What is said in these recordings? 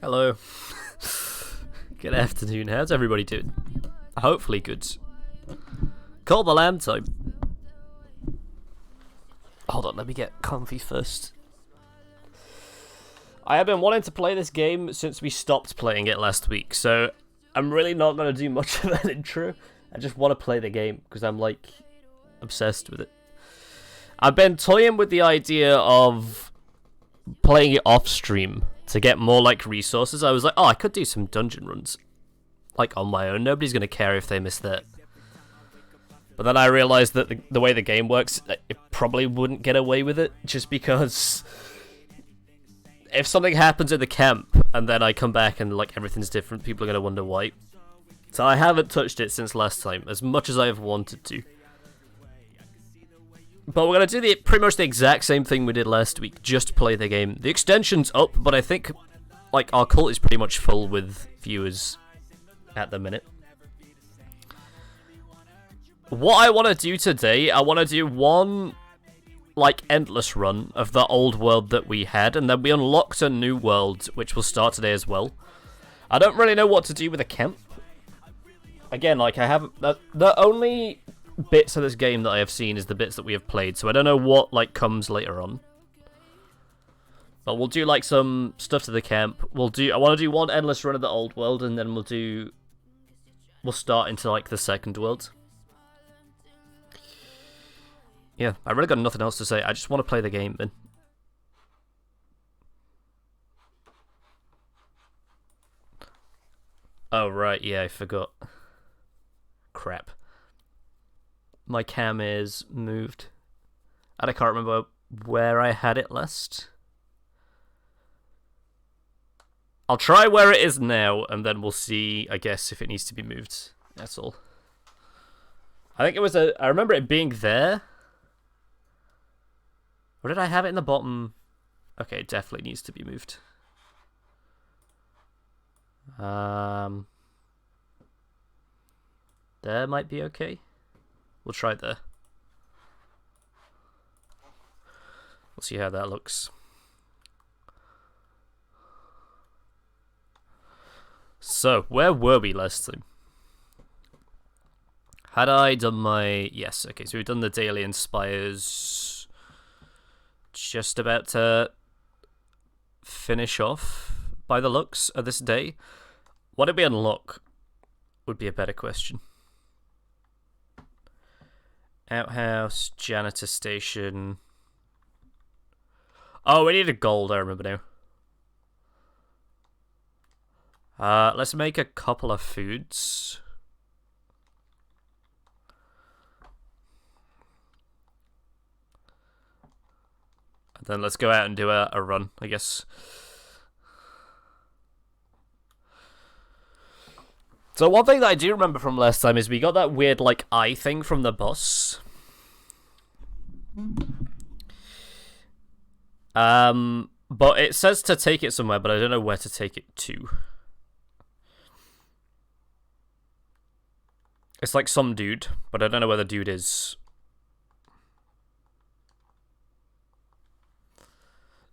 Hello. Good afternoon. How's everybody doing? Hopefully good. Call the lamb time. Hold on, let me get comfy first. I have been wanting to play this game since we stopped playing it last week, so I'm really not going to do much of an intro. I just want to play the game because I'm like obsessed with it. I've been toying with the idea of playing it off stream to get more like resources. I was like, oh, I could do some dungeon runs like on my own. Nobody's going to care if they miss that. But then I realized that the way the game works, it probably wouldn't get away with it, just because if something happens at the camp and then I come back and like everything's different, people are going to wonder why. So I haven't touched it since last time, as much as I have wanted to. But we're going to do pretty much the exact same thing we did last week, just play the game. The extension's up, but I think like our cult is pretty much full with viewers at the minute. What I want to do today, I want to do one like endless run of the old world that we had, and then we unlocked a new world, which will start today as well. I don't really know what to do with a camp. Again, like I haven't... The only bits of this game that I have seen is the bits that we have played, so I don't know what like comes later on. But we'll do like some stuff to the camp. I want to do one endless run of the old world, and then we'll start into like the second world. Yeah, I really got nothing else to say. I just want to play the game, then. Oh, right, yeah, I forgot. Crap. My cam is moved. And I can't remember where I had it last. I'll try where it is now, and then we'll see, I guess, if it needs to be moved. That's all. I think it was I remember it being there. Or did I have it in the bottom? Okay, it definitely needs to be moved. There might be okay. We'll try there. We'll see how that looks. So, where were we last time? Had I done my... Yes, okay, so we've done the Daily Inspires. Just about to finish off by the looks of this day. What did we unlock? Would be a better question. Outhouse, janitor station. Oh, we needed gold, I remember now. Let's make a couple of foods. And then let's go out and do a run, I guess. So one thing that I do remember from last time is we got that weird, like, eye thing from the boss. But it says to take it somewhere, but I don't know where to take it to. It's like some dude, but I don't know where the dude is.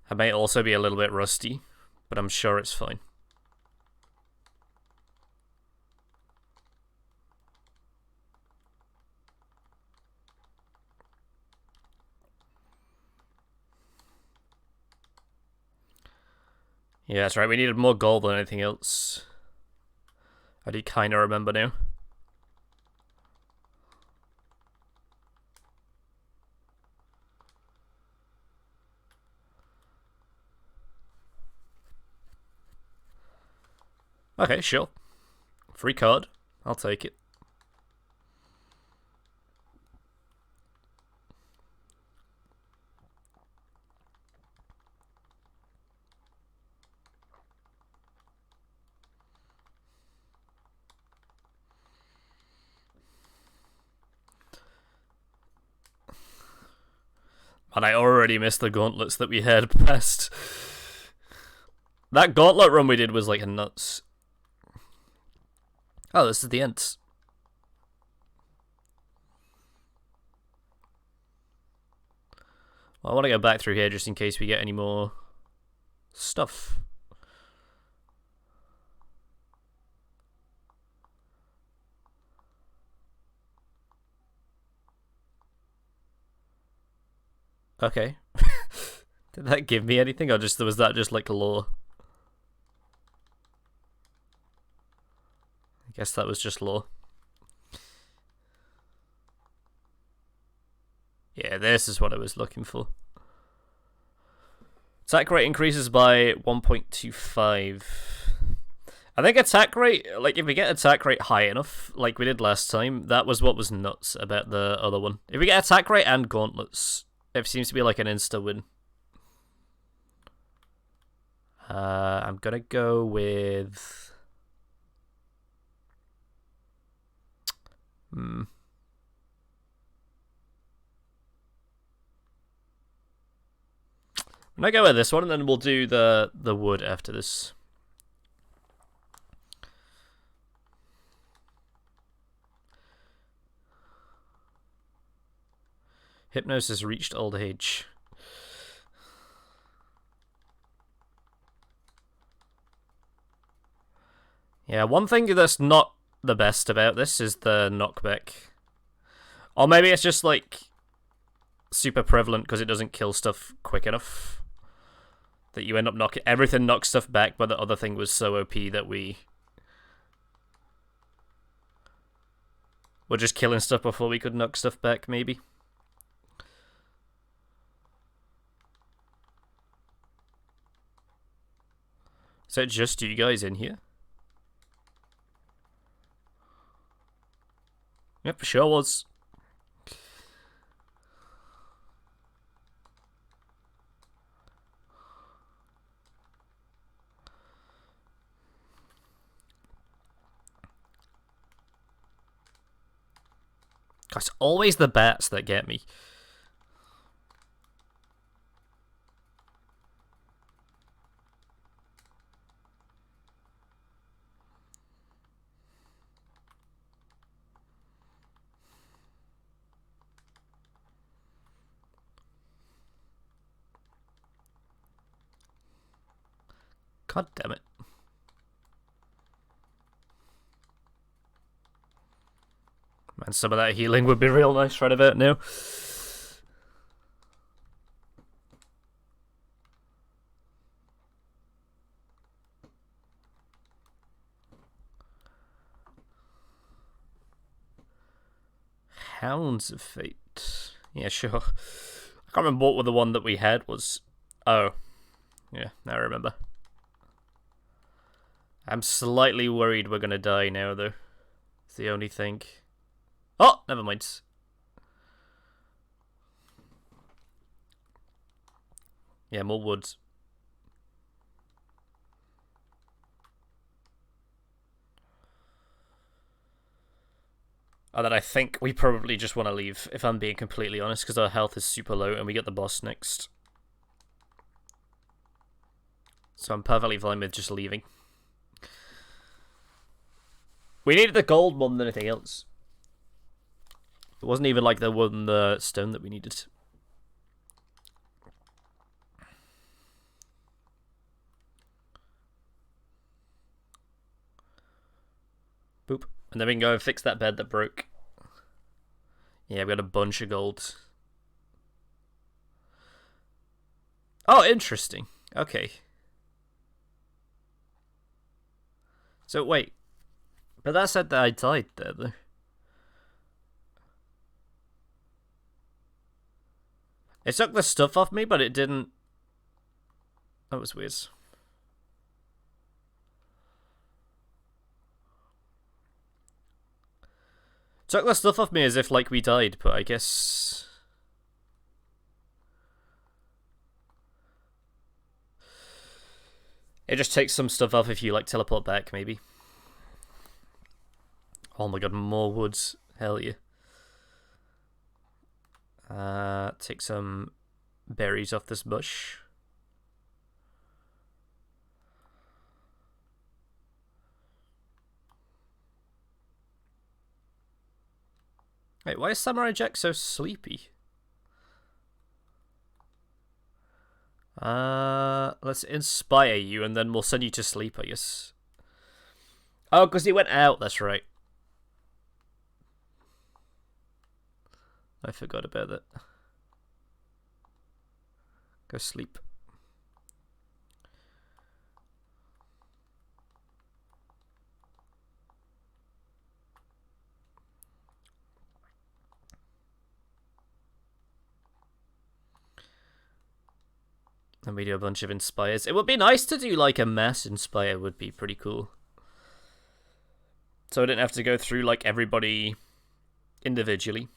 I may also be a little bit rusty, but I'm sure it's fine. Yeah, that's right, we needed more gold than anything else. I do kind of remember now. Okay, sure. Free card. I'll take it. And I already missed the gauntlets that we had past. That gauntlet run we did was like a nuts. Oh, this is the end. Well, I want to go back through here just in case we get any more stuff. Okay. Did that give me anything, or just was that just like lore? I guess that was just lore. Yeah, this is what I was looking for. Attack rate increases by 1.25. I think attack rate, like if we get attack rate high enough, like we did last time, that was what was nuts about the other one. If we get attack rate and gauntlets, it seems to be like an insta win. I'm gonna go with... I'm gonna go with this one, and then we'll do the wood after this. Hypnosis reached old age. Yeah, one thing that's not the best about this is the knockback. Or maybe it's just like super prevalent because it doesn't kill stuff quick enough. That you end up knocking... Everything knocks stuff back, but the other thing was so OP that we're just killing stuff before we could knock stuff back, maybe. Is that just you guys in here? Yep, sure was. It's always the bats that get me. God damn it. Man, some of that healing would be real nice right about now. Hounds of Fate. Yeah, sure. I can't remember what the one that we had was. Oh. Yeah, now I remember. I'm slightly worried we're gonna die now, though. It's the only thing. Oh, never mind. Yeah, more woods. And then I think we probably just want to leave, if I'm being completely honest, because our health is super low and we get the boss next. So I'm perfectly fine with just leaving. We needed the gold more than anything else. It wasn't even like the stone that we needed. Boop. And then we can go and fix that bed that broke. Yeah, we got a bunch of gold. Oh, interesting. Okay. So, wait. But that said that I died there, though. It took the stuff off me, but it didn't... That was weird. Took the stuff off me as if, like, we died, but I guess... It just takes some stuff off if you, like, teleport back, maybe. Oh my god, more woods. Hell yeah. Take some berries off this bush. Wait, why is Samurai Jack so sleepy? Let's inspire you and then we'll send you to sleep, I guess. Oh, because he went out, that's right. I forgot about that. Go sleep. And we do a bunch of inspires. It would be nice to do like a mass inspire, would be pretty cool. So I didn't have to go through like everybody individually.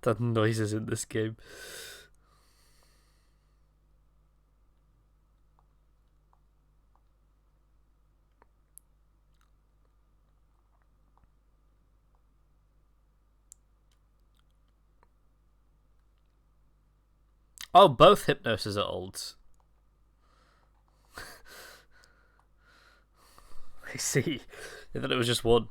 The noises in this game. Oh, both Hypnoses are old. I see. I thought it was just one.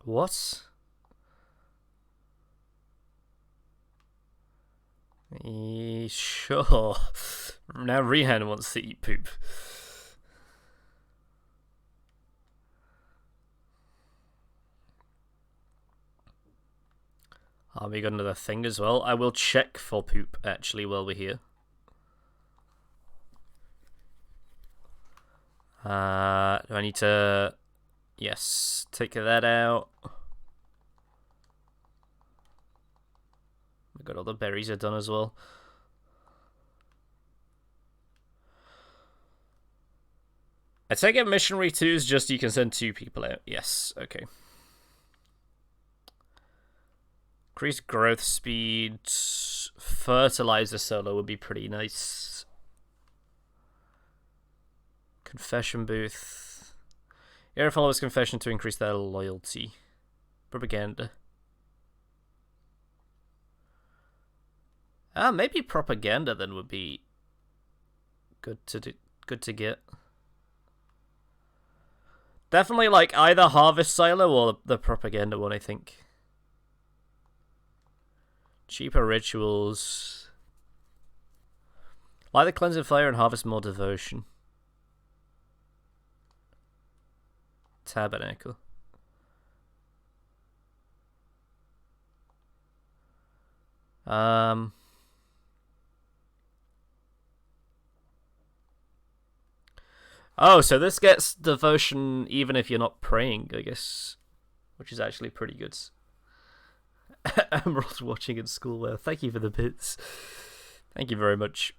What? Sure. Now Rihan wants to eat poop. We got another thing as well. I will check for poop, actually, while we're here. Do I need to... Yes, take that out. We got all the berries are done as well. I take it Missionary 2 is just you can send 2 people out. Yes, okay. Increase growth speed. Fertilizer solo would be pretty nice. Confession booth. Your followers' confession to increase their loyalty. Propaganda. Maybe propaganda then would be good to get. Definitely like either Harvest Silo or the propaganda one, I think. Cheaper rituals. Light the cleansing fire and harvest more devotion. Tabernacle. Oh, so this gets devotion even if you're not praying, I guess. Which is actually pretty good. Emerald's watching in school. Well, thank you for the bits. Thank you very much.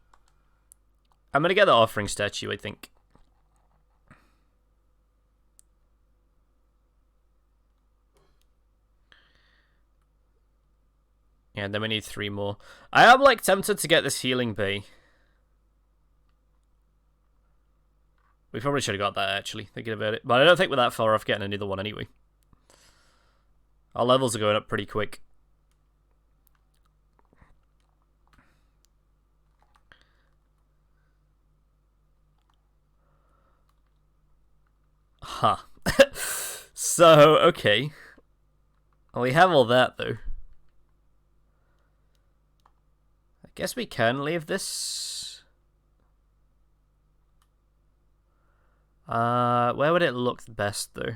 I'm gonna get the offering statue, I think. Yeah, and then we need 3 more. I am like tempted to get this healing bay. We probably should have got that, actually, thinking about it. But I don't think we're that far off getting another one anyway. Our levels are going up pretty quick. Huh. So, okay. Well, we have all that, though. I guess we can leave this. Where would it look best, though?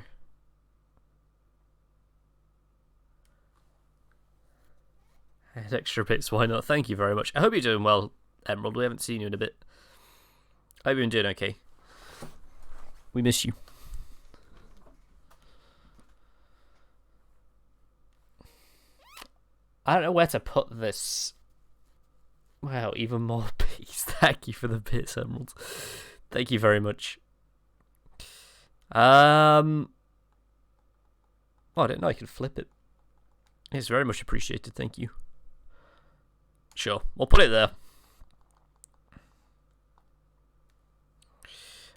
Add extra bits, why not? Thank you very much. I hope you're doing well, Emerald. We haven't seen you in a bit. I hope you're doing okay. We miss you. I don't know where to put this. Wow, even more peace. Thank you for the bits, Emerald. Thank you very much. Oh, I didn't know I could flip it. It's very much appreciated, thank you. Sure, we'll put it there.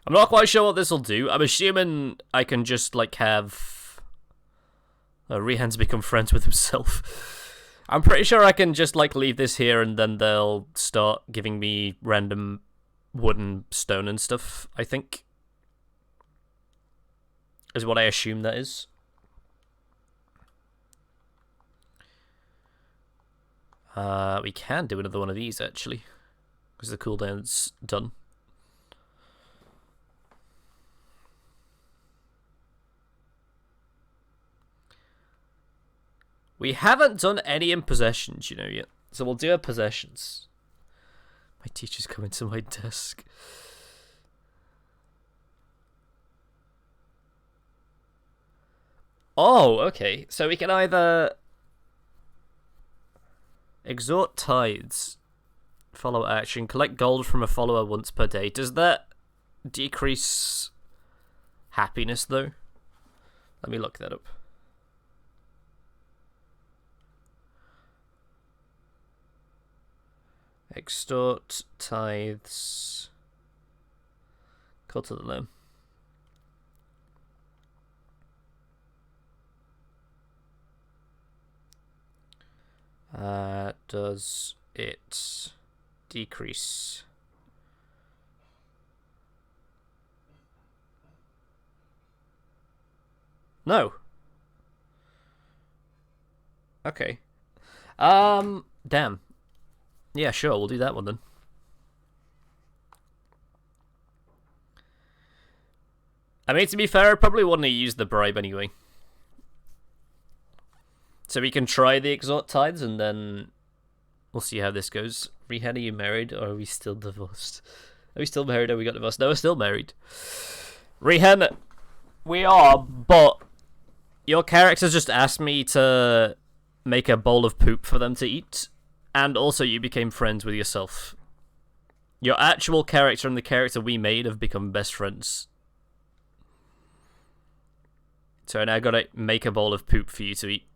I'm not quite sure what this will do. I'm assuming I can just, like, have... Rihan's become friends with himself. I'm pretty sure I can just, like, leave this here and then they'll start giving me random wooden stone and stuff, I think. Is what I assume that is. We can do another one of these, actually. Because the cooldown's done. We haven't done any in possessions, you know, yet. So we'll do our possessions. My teacher's coming to my desk. Oh, okay. So we can either exhort tithes, follow action, collect gold from a follower once per day. Does that decrease happiness, though? Let me look that up. Extort tithes. Call to the loan. Does it decrease? No. Okay. Damn. Yeah, sure, we'll do that one then. I mean, to be fair, I probably wouldn't have used the bribe anyway. So we can try the exhort tithes and then we'll see how this goes. Rehan, are you married or are we still divorced? Are we still married or we got divorced? No, we're still married. Rehan, we are, but your character just asked me to make a bowl of poop for them to eat. And also you became friends with yourself. Your actual character and the character we made have become best friends. So I now gotta make a bowl of poop for you to eat.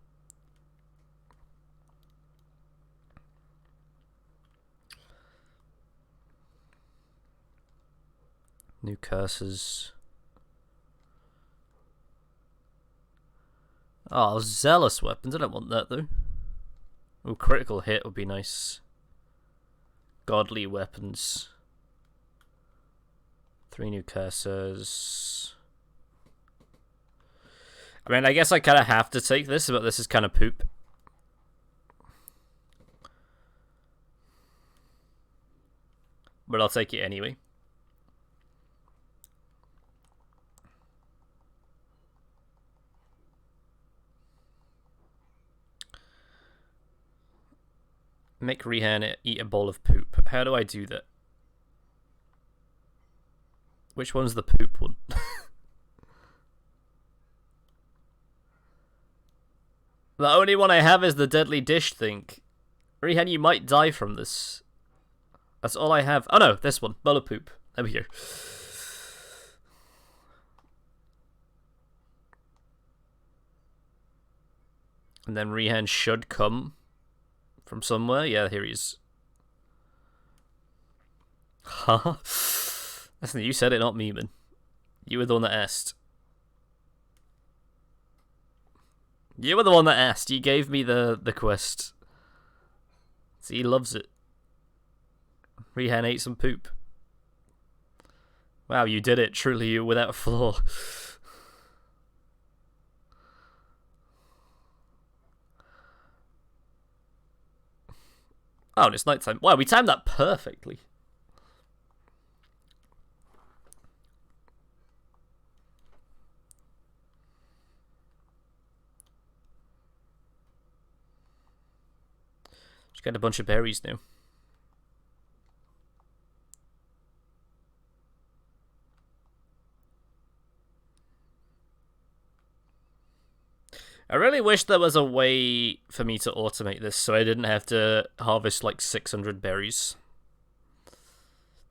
New curses. Oh, zealous weapons. I don't want that though. Oh, critical hit would be nice. Godly weapons. 3 new curses. I mean, I guess I kind of have to take this, but this is kind of poop. But I'll take it anyway. Make Rehan eat a bowl of poop. How do I do that? Which one's the poop one? The only one I have is the deadly dish thing. Rehan, you might die from this. That's all I have. Oh no, this one. Bowl of poop. Over here. And then Rehan should come from somewhere. Yeah, here he is. Huh? Listen, you said it, not me, man. You were the one that asked. You were the one that asked. You gave me the quest. See, he loves it. Rehan ate some poop. Wow, you did it. Truly, you without a flaw. Oh, and it's nighttime. Wow, we timed that perfectly. Just got a bunch of berries now. I really wish there was a way for me to automate this so I didn't have to harvest like 600 berries.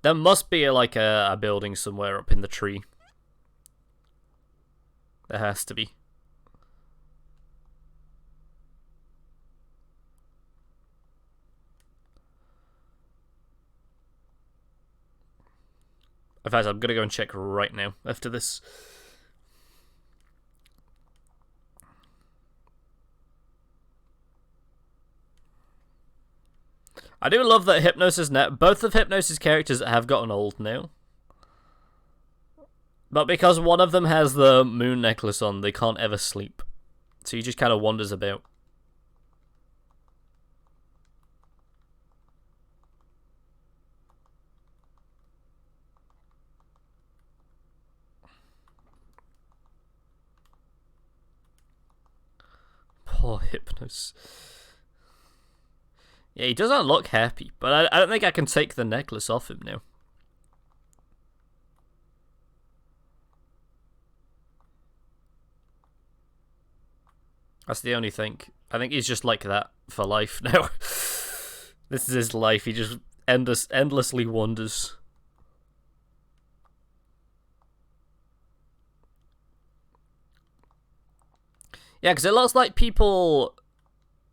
There must be like a building somewhere up in the tree. There has to be. In fact, I'm gonna go and check right now after this. I do love that Hypnosis both of Hypnosis characters have gotten old now. But because one of them has the moon necklace on, they can't ever sleep. So he just kind of wanders about. Poor Hypnos. Yeah, he doesn't look happy, but I don't think I can take the necklace off him now. That's the only thing. I think he's just like that for life now. This is his life. He just endlessly wanders. Yeah, because it looks like people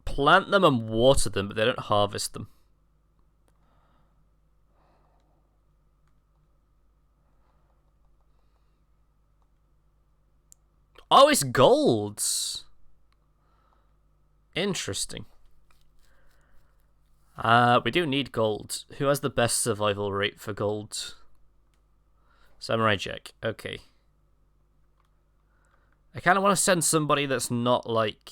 plant them and water them, but they don't harvest them. Oh, it's golds. Interesting. We do need gold. Who has the best survival rate for gold? Samurai Jack. Okay. I kind of want to send somebody that's not like...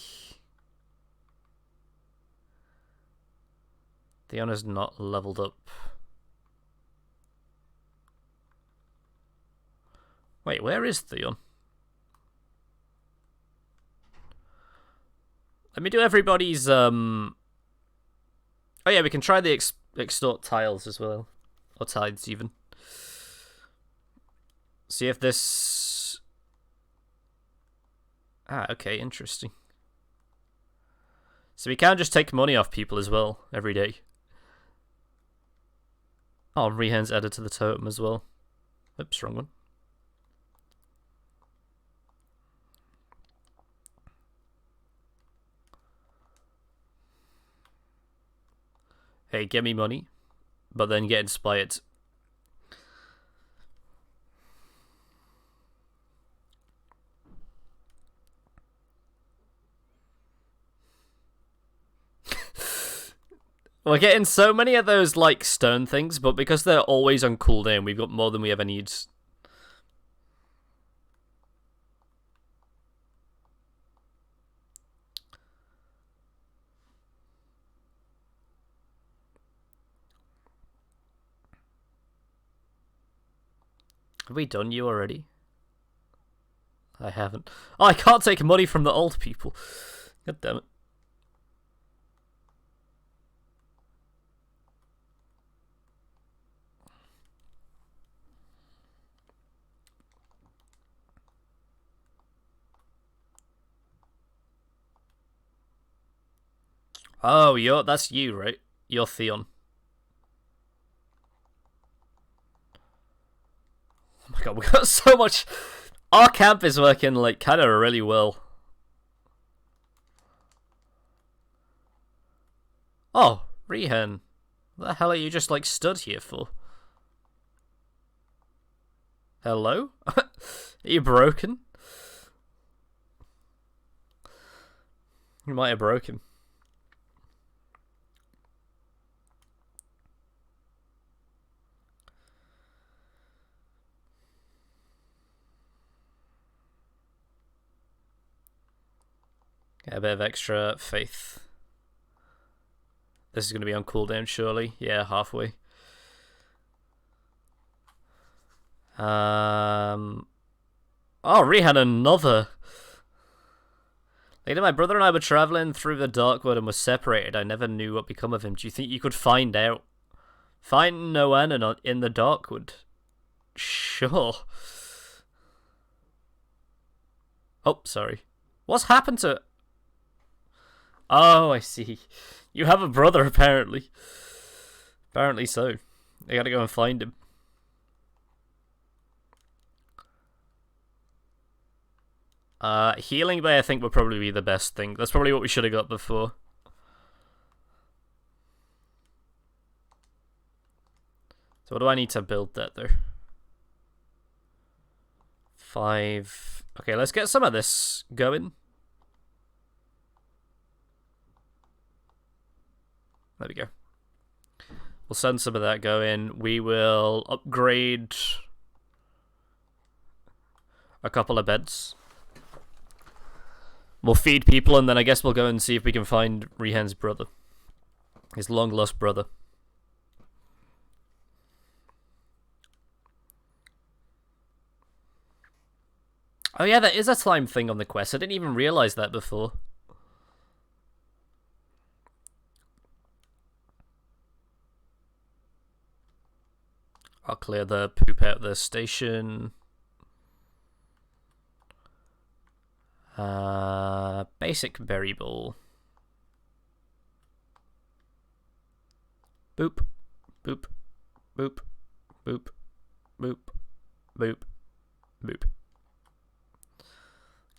Theona's not leveled up. Wait, where is Theon? Let me do everybody's, Oh yeah, we can try the extort tiles as well. Or tides, even. See if this... Ah, okay, interesting. So we can just take money off people as well, every day. Oh, Rihan's added to the totem as well. Oops, wrong one. Hey, get me money, but then get inspired. We're getting so many of those, like, stone things, but because they're always on cooldown, we've got more than we ever need. Have we done you already? I haven't. Oh, I can't take money from the old people. God damn it. Oh, that's you, right? You're Theon. Oh my god, we got so much... Our camp is working, like, kind of really well. Oh, Rihan. What the hell are you just, like, stood here for? Hello? Are you broken? You might have broken. Get a bit of extra faith. This is going to be on cooldown, surely. Yeah, halfway. Oh, Rihan, another. Later, my brother and I were traveling through the Darkwood and were separated. I never knew what become of him. Do you think you could find out? Find Noanna in the Darkwood? Sure. Oh, sorry. What's happened to... Oh, I see. You have a brother, apparently. Apparently so. I gotta go and find him. Healing Bay, I think, would probably be the best thing. That's probably what we should have got before. So what do I need to build that, though? 5... Okay, let's get some of this going. There we go. We'll send some of that going. We will upgrade a couple of beds. We'll feed people, and then I guess we'll go and see if we can find Rihen's brother. His long-lost brother. Oh yeah, there is a slime thing on the quest. I didn't even realize that before. I'll clear the poop out of the station. Basic berry bowl. Boop, boop, boop, boop, boop, boop, boop.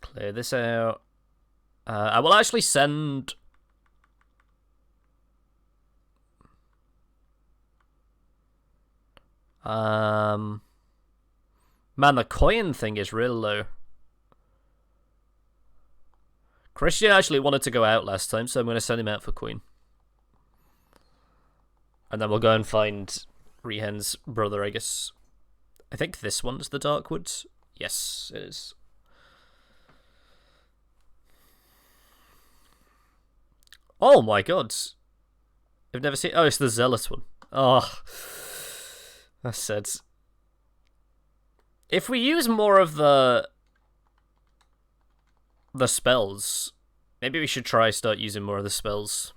Clear this out. I will actually send... Man, the coin thing is real low. Christian actually wanted to go out last time, so I'm going to send him out for coin. And then we'll go and find Rihen's brother, I guess. I think this one's the Darkwoods. Yes, it is. Oh my god. I've never seen... Oh, it's the Zealot one. Oh. That's sad. If we use more of the spells, maybe we should try start using more of the spells.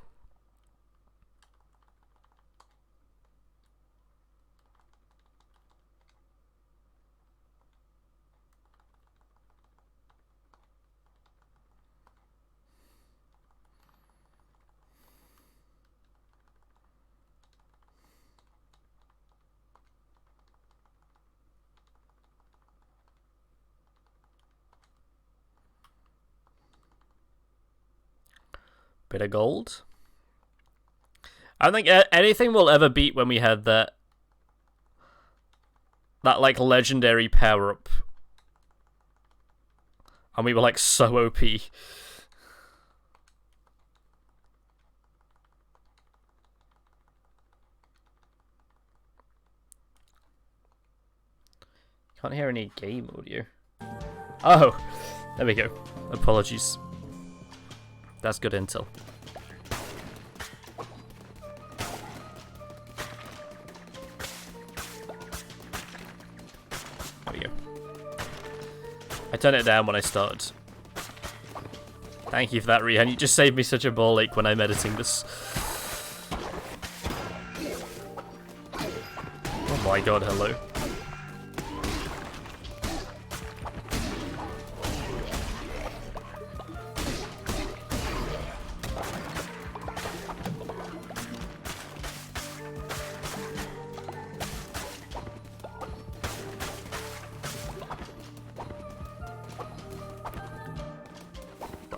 Bit of gold. I don't think anything will ever beat when we had that like legendary power up, and we were like so OP. Can't hear any game audio. Oh, there we go. Apologies. That's good intel. There we go. I turned it down when I started. Thank you for that, Rihen. You just saved me such a ball ache when I'm editing this. Oh my god, hello.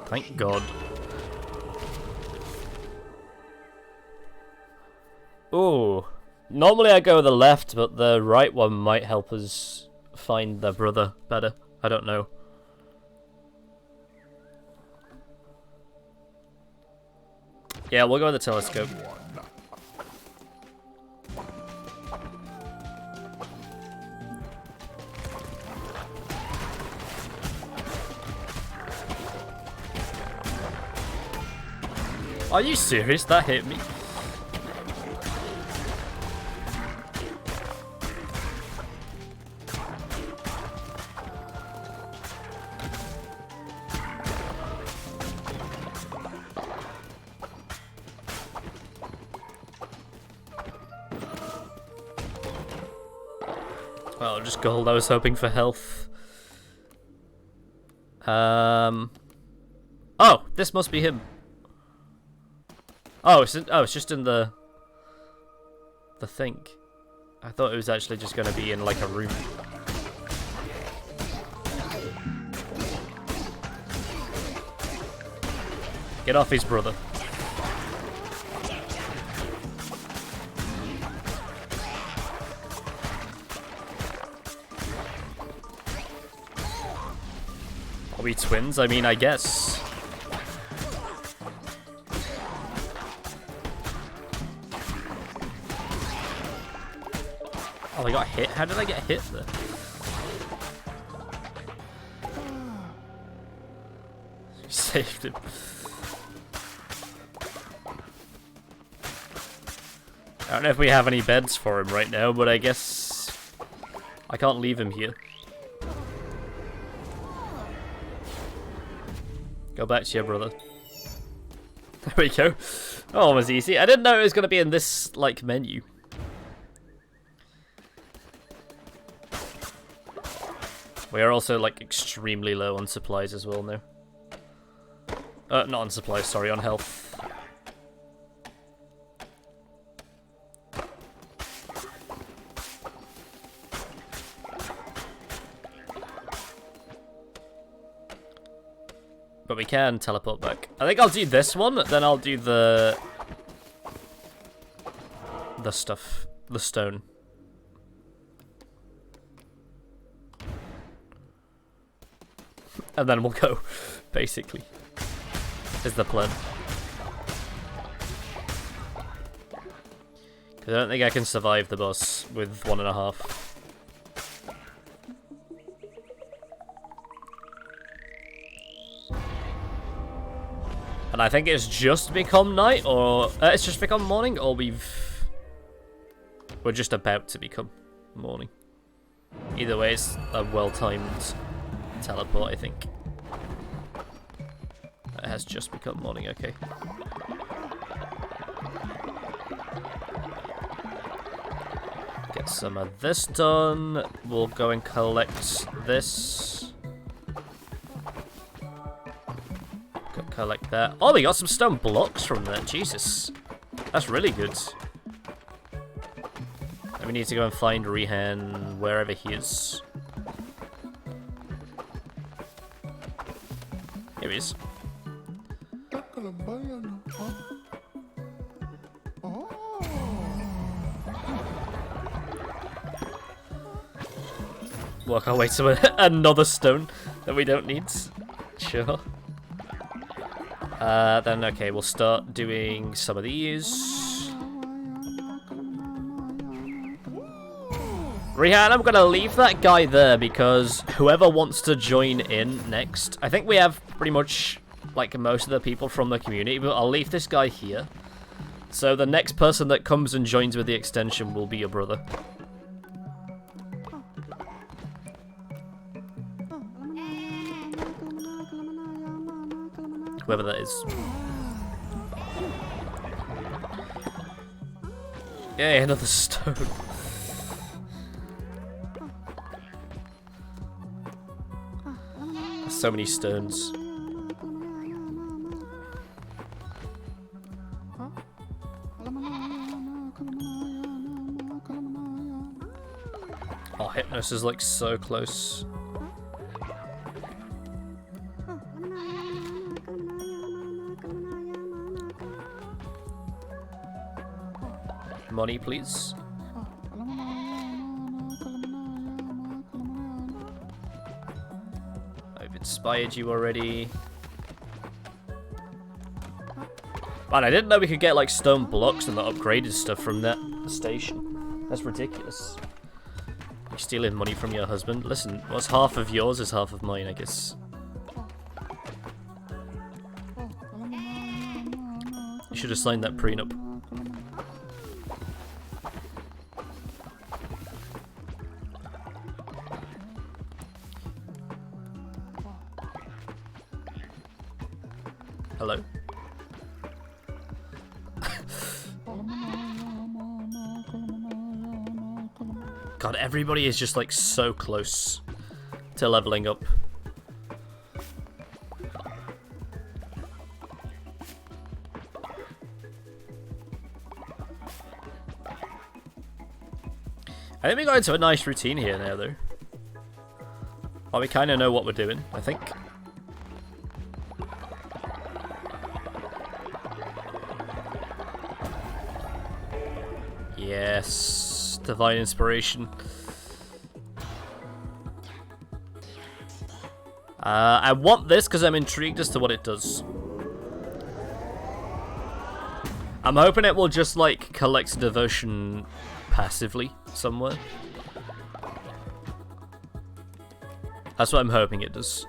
Thank God. Ooh. Normally I go the left, but the right one might help us find their brother better. I don't know. Yeah, we'll go with the telescope. Are you serious? That hit me. Well, just gold. I was hoping for health. Oh, this must be him. Oh, it's just in the thing. I thought it was actually just going to be in like a room. Get off his brother. Are we twins? I mean, I guess. Oh, I got hit? How did I get hit there? Saved him. I don't know if we have any beds for him right now, but I guess I can't leave him here. Go back to your brother. There we go. Oh, it was easy. I didn't know it was going to be in this, like, menu. We are also, like, extremely low on supplies as well now. Not on supplies, sorry, on health. But we can teleport back. I think I'll do this one, then I'll do the stuff, the stone. And then we'll go, basically. Is the plan. Because I don't think I can survive the boss with 1.5. And I think it's just become night, or it's just become morning, or we're just about to become morning. Either way, it's a well-timed teleport, I think. It has just become morning, okay. Get some of this done. We'll go and collect this. Go collect that. Oh, we got some stone blocks from that. Jesus. That's really good. And we need to go and find Rihan wherever he is. Here he is. Work our way to another stone that we don't need. Sure. Then, okay, we'll start doing some of these. Rihan, I'm gonna leave that guy there because whoever wants to join in next, I think we have pretty much like most of the people from the community, but I'll leave this guy here. So the next person that comes and joins with the extension will be your brother. Whoever that is. Yay, another stone. So many stones. Oh, Hypnos is like so close. Money, please. I've inspired you already. Man, I didn't know we could get like stone blocks and the upgraded stuff from that station. That's ridiculous. You're stealing money from your husband. Listen, what's half of yours is half of mine, I guess. You should have signed that prenup. Hello? God, everybody is just like so close to leveling up. I think we got into a nice routine here now, though. Well, we kind of know what we're doing, I think. Yes, divine inspiration. I want this because I'm intrigued as to what it does. I'm hoping it will just like collect devotion passively somewhere. That's what I'm hoping it does.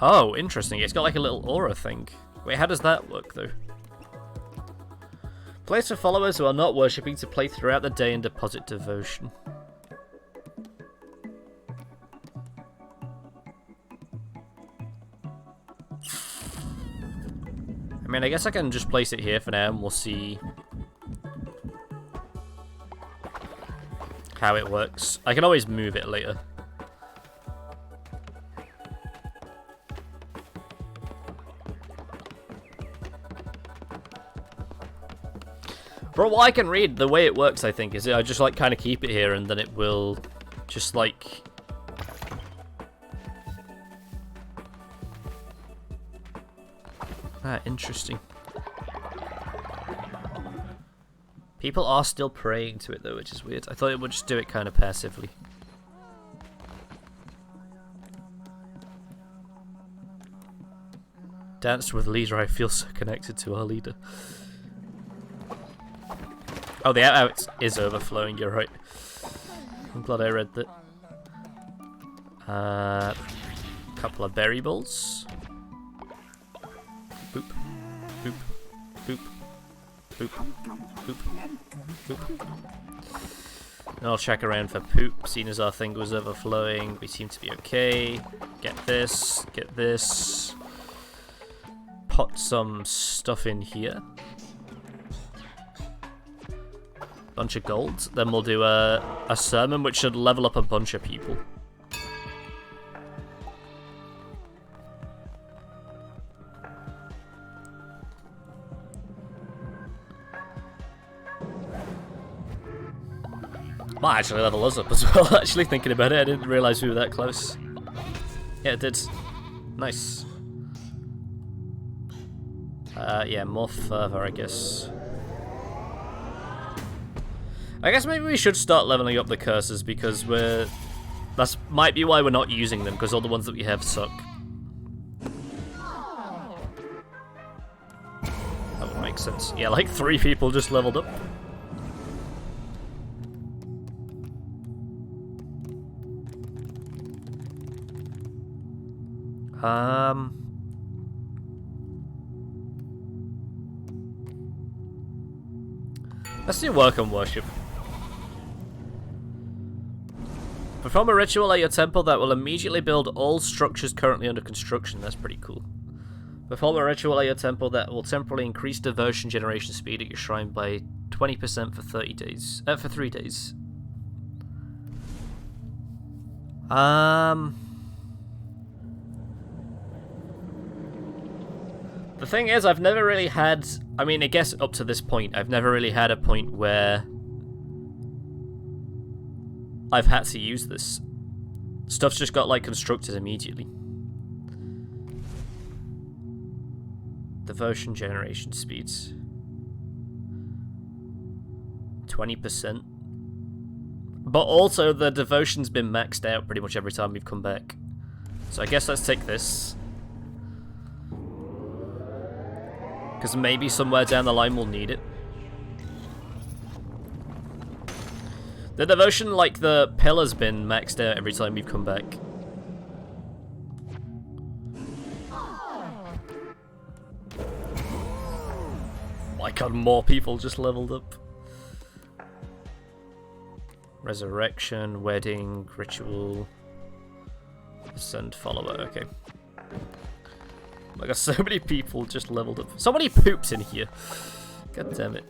Oh, interesting. It's got like a little aura thing. Wait, how does that work though? Place for followers who are not worshipping to play throughout the day and deposit devotion. I mean, I guess I can just place it here for now and we'll see how it works. I can always move it later. From what I can read, the way it works, I think, is I just like kind of keep it here and then it will just like... Ah, interesting. People are still praying to it though, which is weird. I thought it would just do it kind of passively. Danced with leader, I feel so connected to our leader. Oh, the out is overflowing, you're right. I'm glad I read that. Couple of berry balls. Boop. Boop. Boop. Boop. Boop. Boop. And I'll check around for poop, seeing as our thing was overflowing. We seem to be okay. Get this. Get this. Pot some stuff in here. Bunch of gold. Then we'll do a sermon, which should level up a bunch of people. Might actually level us up as well, actually, thinking about it. I didn't realise we were that close. Yeah, it did. Nice. Yeah, more fervor, I guess. I guess maybe we should start leveling up the curses because that's might be why we're not using them, because all the ones that we have suck. That would make sense. Yeah, like 3 people just leveled up. Let's do work and worship. Perform a ritual at your temple that will immediately build all structures currently under construction. That's pretty cool. Perform a ritual at your temple that will temporarily increase devotion generation speed at your shrine by 20% for 30 days. For 3 days. The thing is, I've never really had... I mean, I guess up to this point, I've never really had a point where I've had to use this. Stuff's just got, like, constructed immediately. Devotion generation speeds. 20%. But also, the devotion's been maxed out pretty much every time we've come back. So I guess let's take this. Because maybe somewhere down the line we'll need it. The devotion, like the pillar's been maxed out every time we've come back. My god, more people just leveled up. Resurrection, wedding, ritual, ascend follower, okay. I got so many people just leveled up. So many poops in here. God damn it.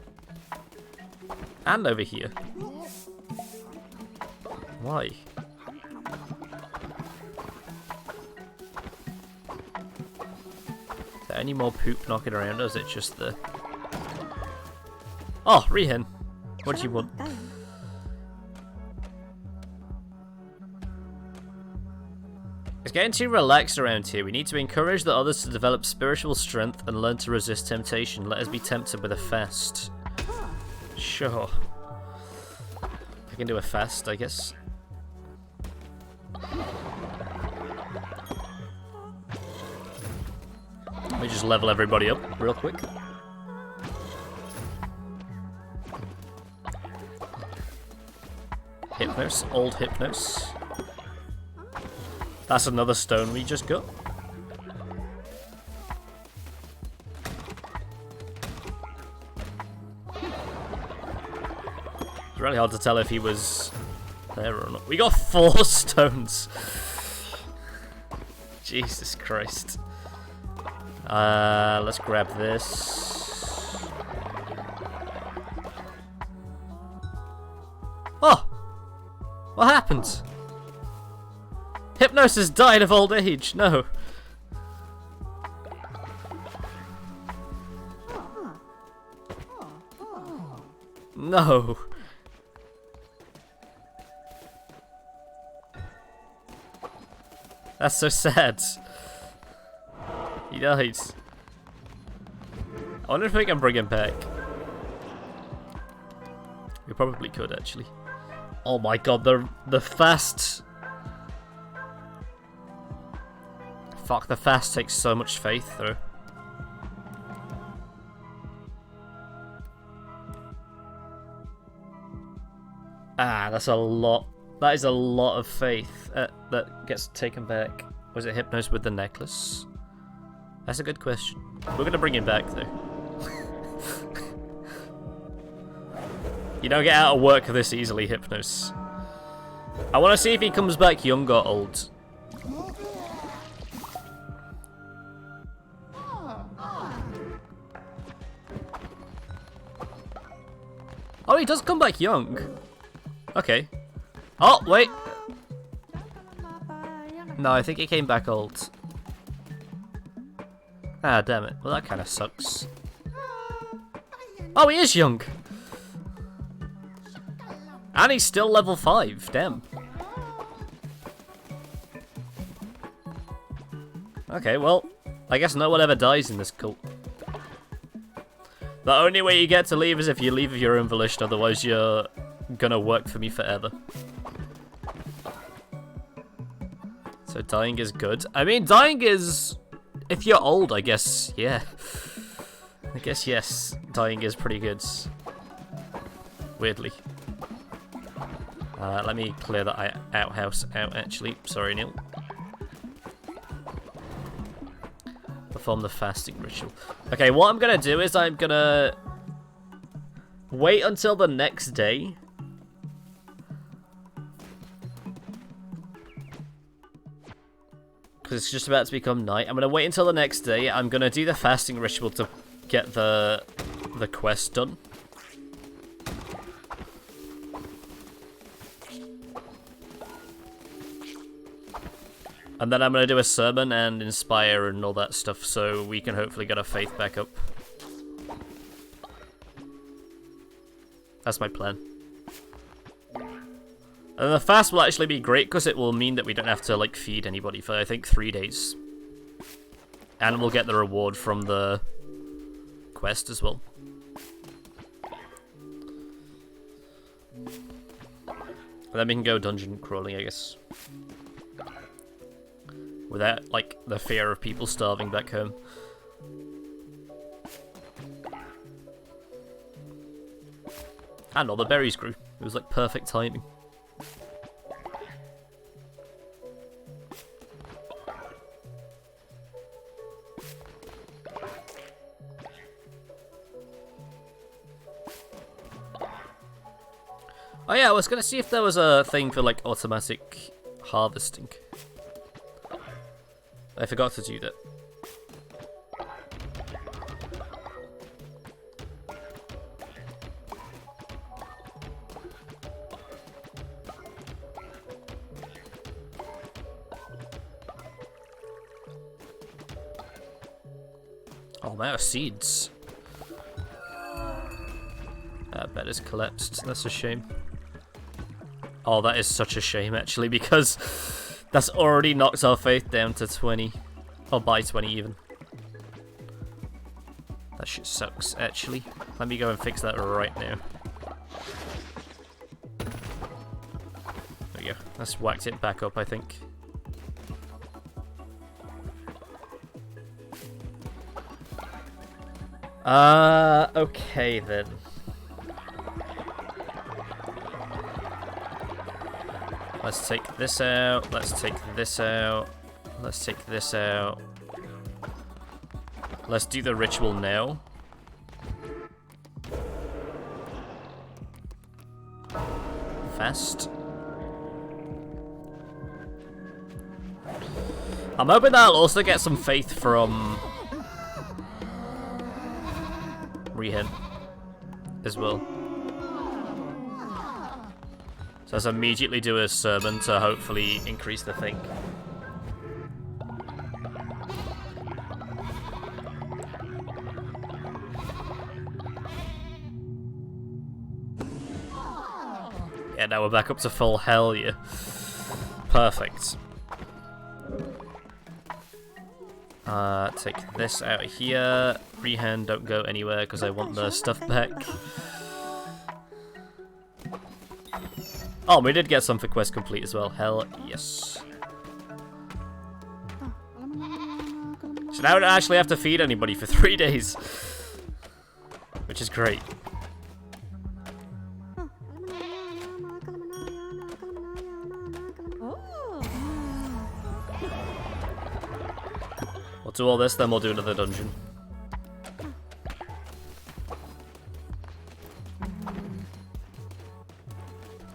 And over here. Why? Is there any more poop knocking around, or is it just the... Oh, Rehen. What do you want? It's getting too relaxed around here. We need to encourage the others to develop spiritual strength and learn to resist temptation. Let us be tempted with a fast. Sure. I can do a fast, I guess. Let me just level everybody up real quick. Hypnos, old Hypnos. That's another stone we just got. It's really hard to tell if he was there or not. We got 4 stones. Jesus Christ. Let's grab this. Oh! What happened? Hypnos has died of old age. No. No. That's so sad. He died. I wonder if we can bring him back. We probably could, actually. Oh my god, the fast... Fuck, the fast takes so much faith, though. Ah, that's a lot. That is a lot of faith that gets taken back. Was it Hypnos with the necklace? That's a good question. We're gonna bring him back, though. You don't get out of work this easily, Hypnos. I want to see if he comes back young or old. Oh, he does come back young. Okay. Oh, wait. No, I think he came back old. Ah, damn it. Well, that kind of sucks. Oh, he is young. And he's still level 5. Damn. Okay, well, I guess no one ever dies in this cult. The only way you get to leave is if you leave of your own volition, otherwise you're gonna work for me forever. So dying is good. I mean, dying is... If you're old, I guess, yeah. I guess, yes, dying is pretty good. Weirdly. Let me clear that outhouse out, actually. Sorry, Neil. Perform the fasting ritual. Okay, what I'm gonna do is I'm gonna wait until the next day. Because it's just about to become night. I'm gonna wait until the next day. I'm gonna do the fasting ritual to get the quest done. And then I'm going to do a sermon and inspire and all that stuff so we can hopefully get our faith back up. That's my plan. And the fast will actually be great because it will mean that we don't have to like feed anybody for I think 3 days. And we'll get the reward from the quest as well. And then we can go dungeon crawling, I guess. Without, like, the fear of people starving back home. And all the berries grew. It was, like, perfect timing. Oh yeah, I was gonna see if there was a thing for, like, automatic harvesting. I forgot to do that. Oh, I'm out of seeds. That bed is collapsed. That's a shame. Oh, that is such a shame, actually, because that's already knocked our faith down to 20. Or by 20, even. That shit sucks, actually. Let me go and fix that right now. There we go. That's whacked it back up, I think. Okay then. Let's take this out, let's take this out, let's take this out. Let's do the ritual now. Fast. I'm hoping that I'll also get some faith from Rehen as well. So let's immediately do a sermon to hopefully increase the thing. Yeah, now we're back up to full hell, yeah. Perfect. Take this out of here. Rehen, don't go anywhere because I want the stuff back. Oh, we did get some for quest complete as well. Hell yes. So now I don't actually have to feed anybody for 3 days. Which is great. We'll do all this, then we'll do another dungeon.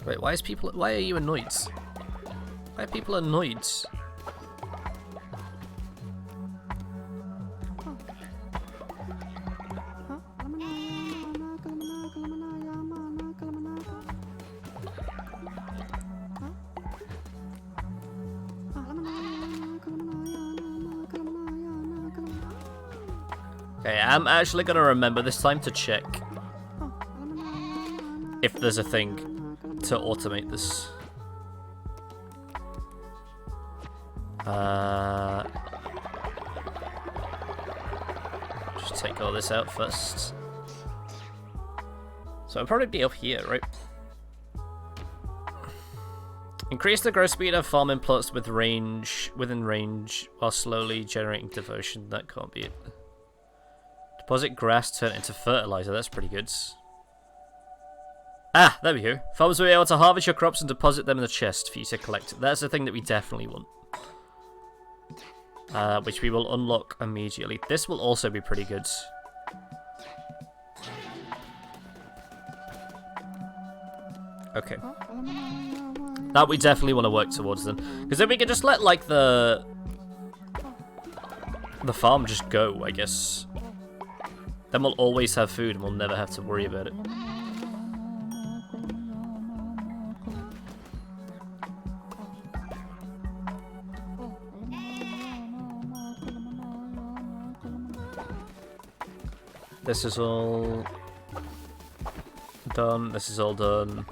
Wait, why are you annoyed? Why are people annoyed? Okay, I'm actually gonna remember this time to check if there's a thing to automate this. Just take all this out first. So it'll probably be up here, right? Increase the growth speed of farming plots within range while slowly generating devotion. That can't be it. Deposit grass, turn it into fertilizer. That's pretty good. Ah, there we go. Farmers will be able to harvest your crops and deposit them in the chest for you to collect. That's the thing that we definitely want. Which we will unlock immediately. This will also be pretty good. Okay. That we definitely want to work towards then. Because then we can just let, like, the farm just go, I guess. Then we'll always have food and we'll never have to worry about it. This is all done. This is all done.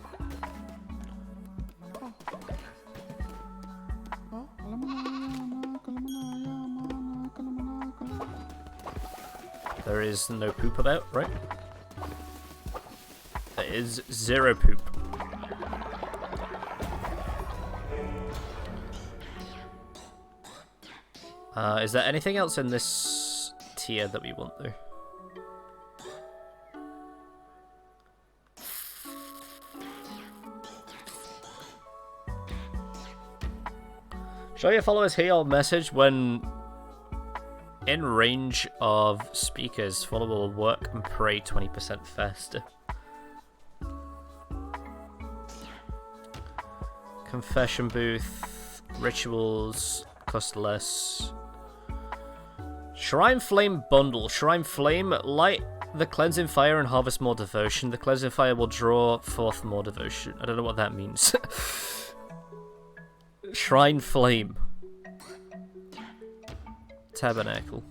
There is no poop about, right? There is zero poop. Is there anything else in this tier that we want though? Show your followers hear your message when in range of speakers. Follower will work and pray 20% faster. Confession booth, rituals, cost less. Shrine Flame bundle. Shrine Flame, light the cleansing fire and harvest more devotion. The cleansing fire will draw forth more devotion. I don't know what that means. Shrine Flame. Tabernacle.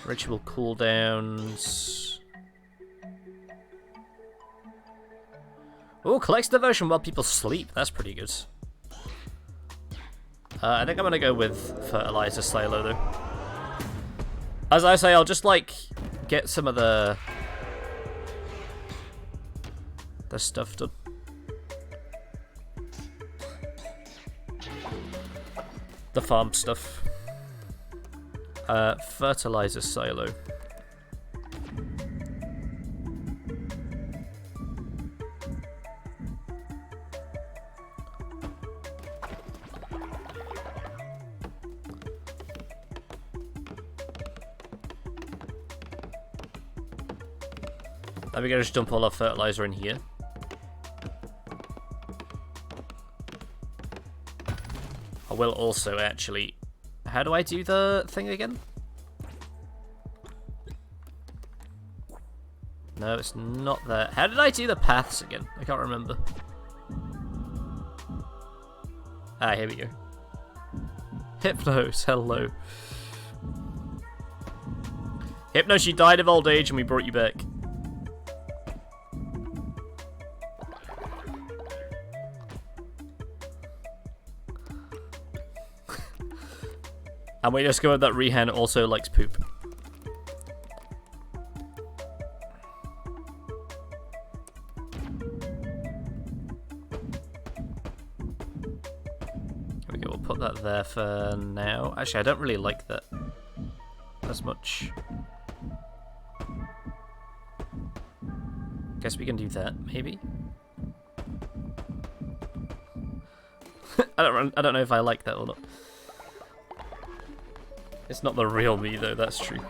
Ritual cooldowns. Oh, collects devotion while people sleep. That's pretty good. I think I'm gonna go with fertilizer silo though. As I say, I'll just like get some of the stuff done. The farm stuff. Fertilizer silo. Then we're gonna just dump all our fertilizer in here. I will also actually... How do I do the thing again? No, it's not there. How did I do the paths again? I can't remember. Ah, here we go. Hypnos, hello. Hypnos, you died of old age and we brought you back. And we discovered that Rihan also likes poop. There we go, we'll put that there for now. Actually, I don't really like that as much. Guess we can do that, maybe? I don't know if I like that or not. It's not the real me, though, that's true.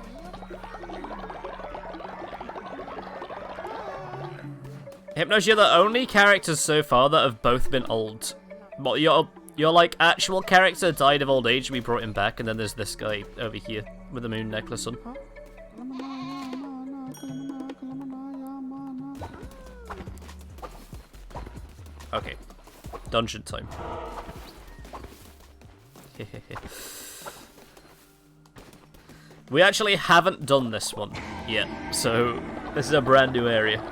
Hypnos, you're the only characters so far that have both been old. Well, your like, actual character died of old age, we brought him back, and then there's this guy over here with the moon necklace on. Okay. Dungeon time. We actually haven't done this one yet, so this is a brand new area.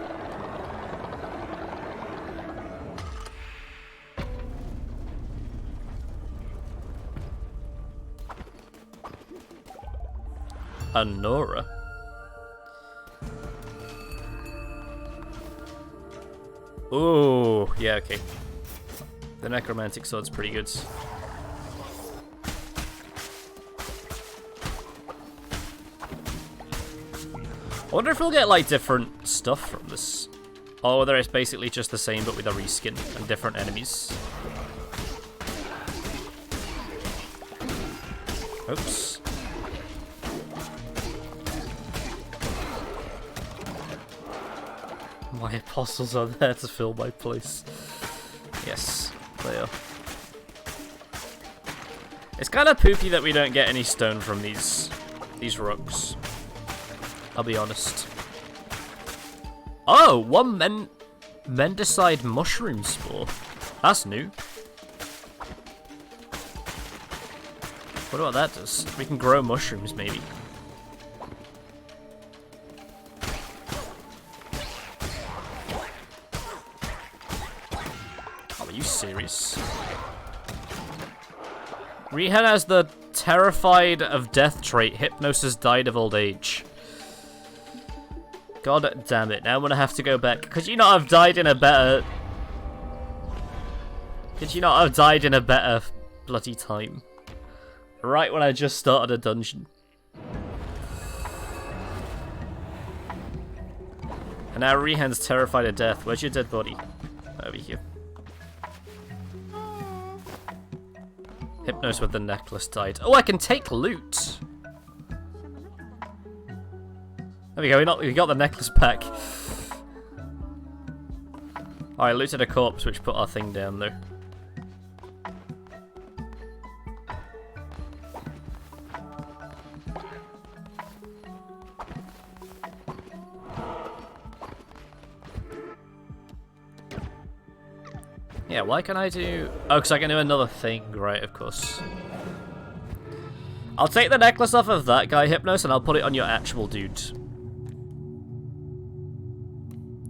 Anora? Ooh, yeah, okay. The necromantic sword's pretty good. I wonder if we'll get, like, different stuff from this. Or whether it's basically just the same, but with a reskin and different enemies. Oops. My apostles are there to fill my place. Yes, they are. It's kind of poopy that we don't get any stone from these rocks. I'll be honest. Oh, one Mendicide mushroom spore. That's new. Wonder what that does. We can grow mushrooms, maybe. Oh, are you serious? Rihan has the terrified of death trait. Hypnos has died of old age. God damn it, now I'm gonna have to go back. Could you not have died in a better... Could you not have died in a better bloody time? Right when I just started a dungeon. And now Rihan's terrified of death. Where's your dead body? Over here. Hypnos with the necklace died. Oh, I can take loot! There we go, we got the necklace back. I looted a corpse, which put our thing down there. Yeah, why can I do... Oh, because I can do another thing, right, of course. I'll take the necklace off of that guy, Hypnos, and I'll put it on your actual dude.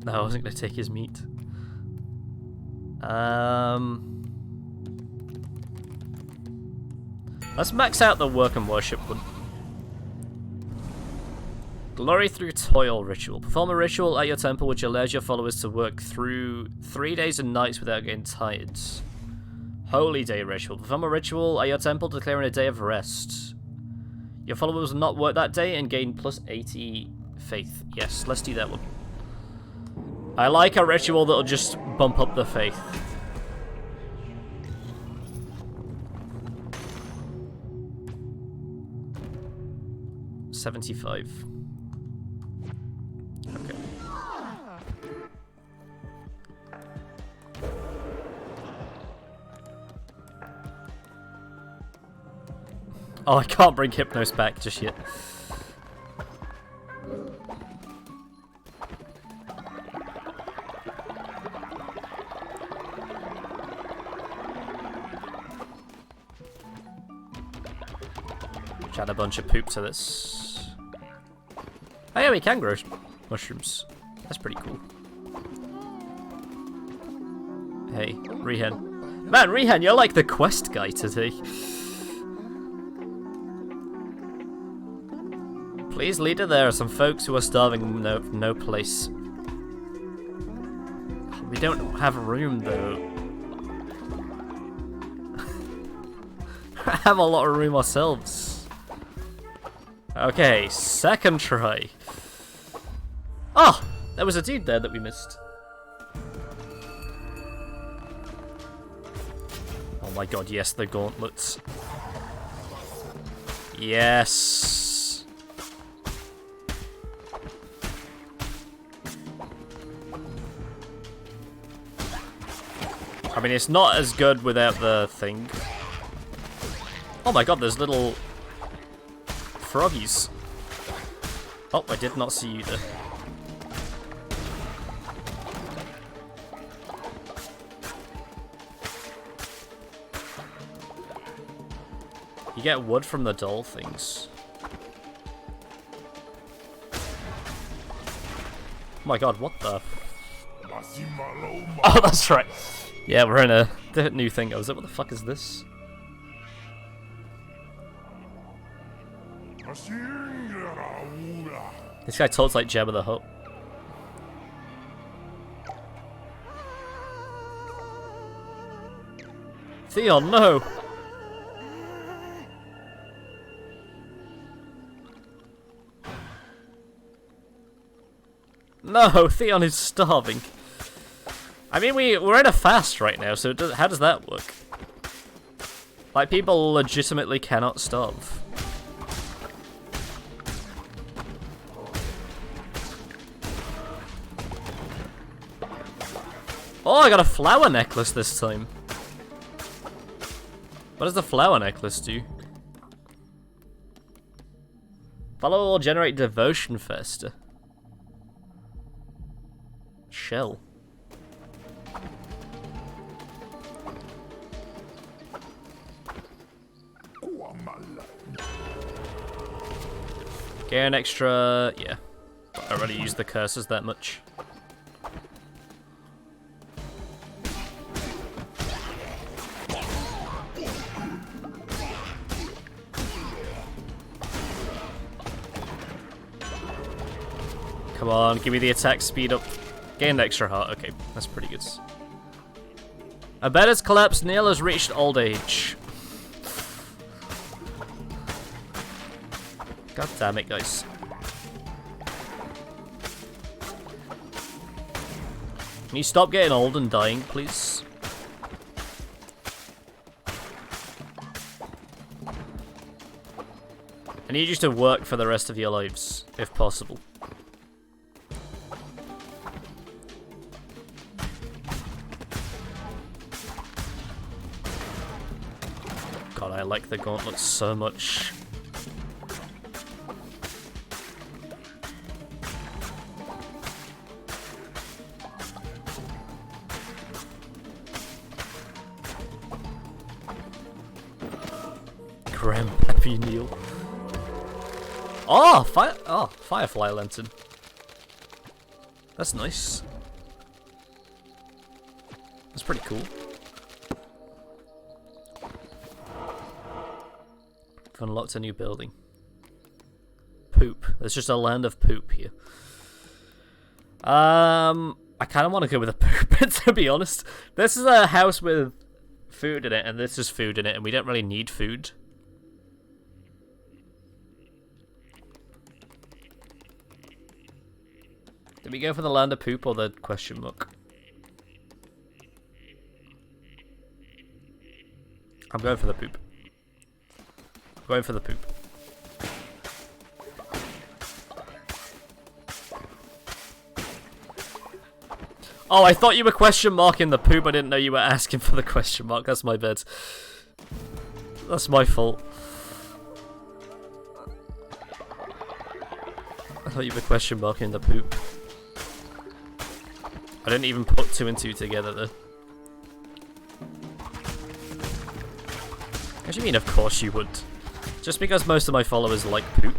No, I wasn't going to take his meat. Let's max out the work and worship one. Glory through toil ritual. Perform a ritual at your temple which allows your followers to work through 3 days and nights without getting tired. Holy day ritual. Perform a ritual at your temple declaring a day of rest. Your followers will not work that day and gain plus 80 faith. Yes, let's do that one. I like a ritual that'll just bump up the faith. $75. Okay. Oh, I can't bring Hypnos back just yet. Add a bunch of poop to this. Oh yeah, we can grow mushrooms. That's pretty cool. Hey, Rehen. Man, Rehen, you're like the quest guy today. Please, leader, there are some folks who are starving. No place. We don't have room though. I have a lot of room ourselves. Okay, second try. Oh, there was a dude there that we missed. Oh my god, yes, the gauntlets. Yes. I mean, it's not as good without the thing. Oh my god, there's little froggies. Oh, I did not see you there. You get wood from the doll things. Oh my god, what the? Oh, that's right. Yeah, we're in a new thing. I was like, what the fuck is this? This guy talks like Jabba the Hutt. Theon, no! No, Theon is starving. I mean, we're in a fast right now, so how does that work? Like, people legitimately cannot starve. Oh, I got a flower necklace this time. What does the flower necklace do? Follow will generate devotion faster. Shell. Get an extra... yeah. I already used the curses that much. Come on, give me the attack speed up. Gained extra heart. Okay, that's pretty good. A bed has collapsed. Neil has reached old age. God damn it, guys. Can you stop getting old and dying, please? I need you to work for the rest of your lives, if possible. God, I like the gauntlets so much. Grandpappy Neil. Oh, Firefly Lantern. That's nice. That's pretty cool. I've unlocked a new building. Poop. There's just a land of poop here. I kind of want to go with a poop, to be honest. This is a house with food in it, and this is food in it, and we don't really need food. Did we go for the land of poop or the question mark? I'm going for the poop. I'm going for the poop. Oh, I thought you were question marking the poop. I didn't know you were asking for the question mark. That's my bad. That's my fault. I thought you were question marking the poop. I didn't even put 2 and 2 together though. What do you mean, of course you would? Just because most of my followers like poop.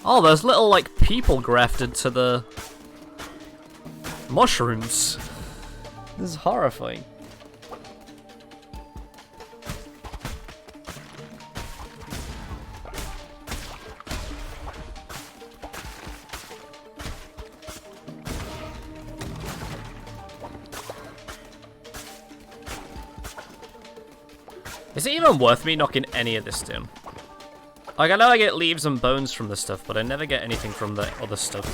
Oh, there's little, like, people grafted to the mushrooms. This is horrifying. Is it even worth me knocking any of this down? Like, I know I get leaves and bones from this stuff, but I never get anything from the other stuff.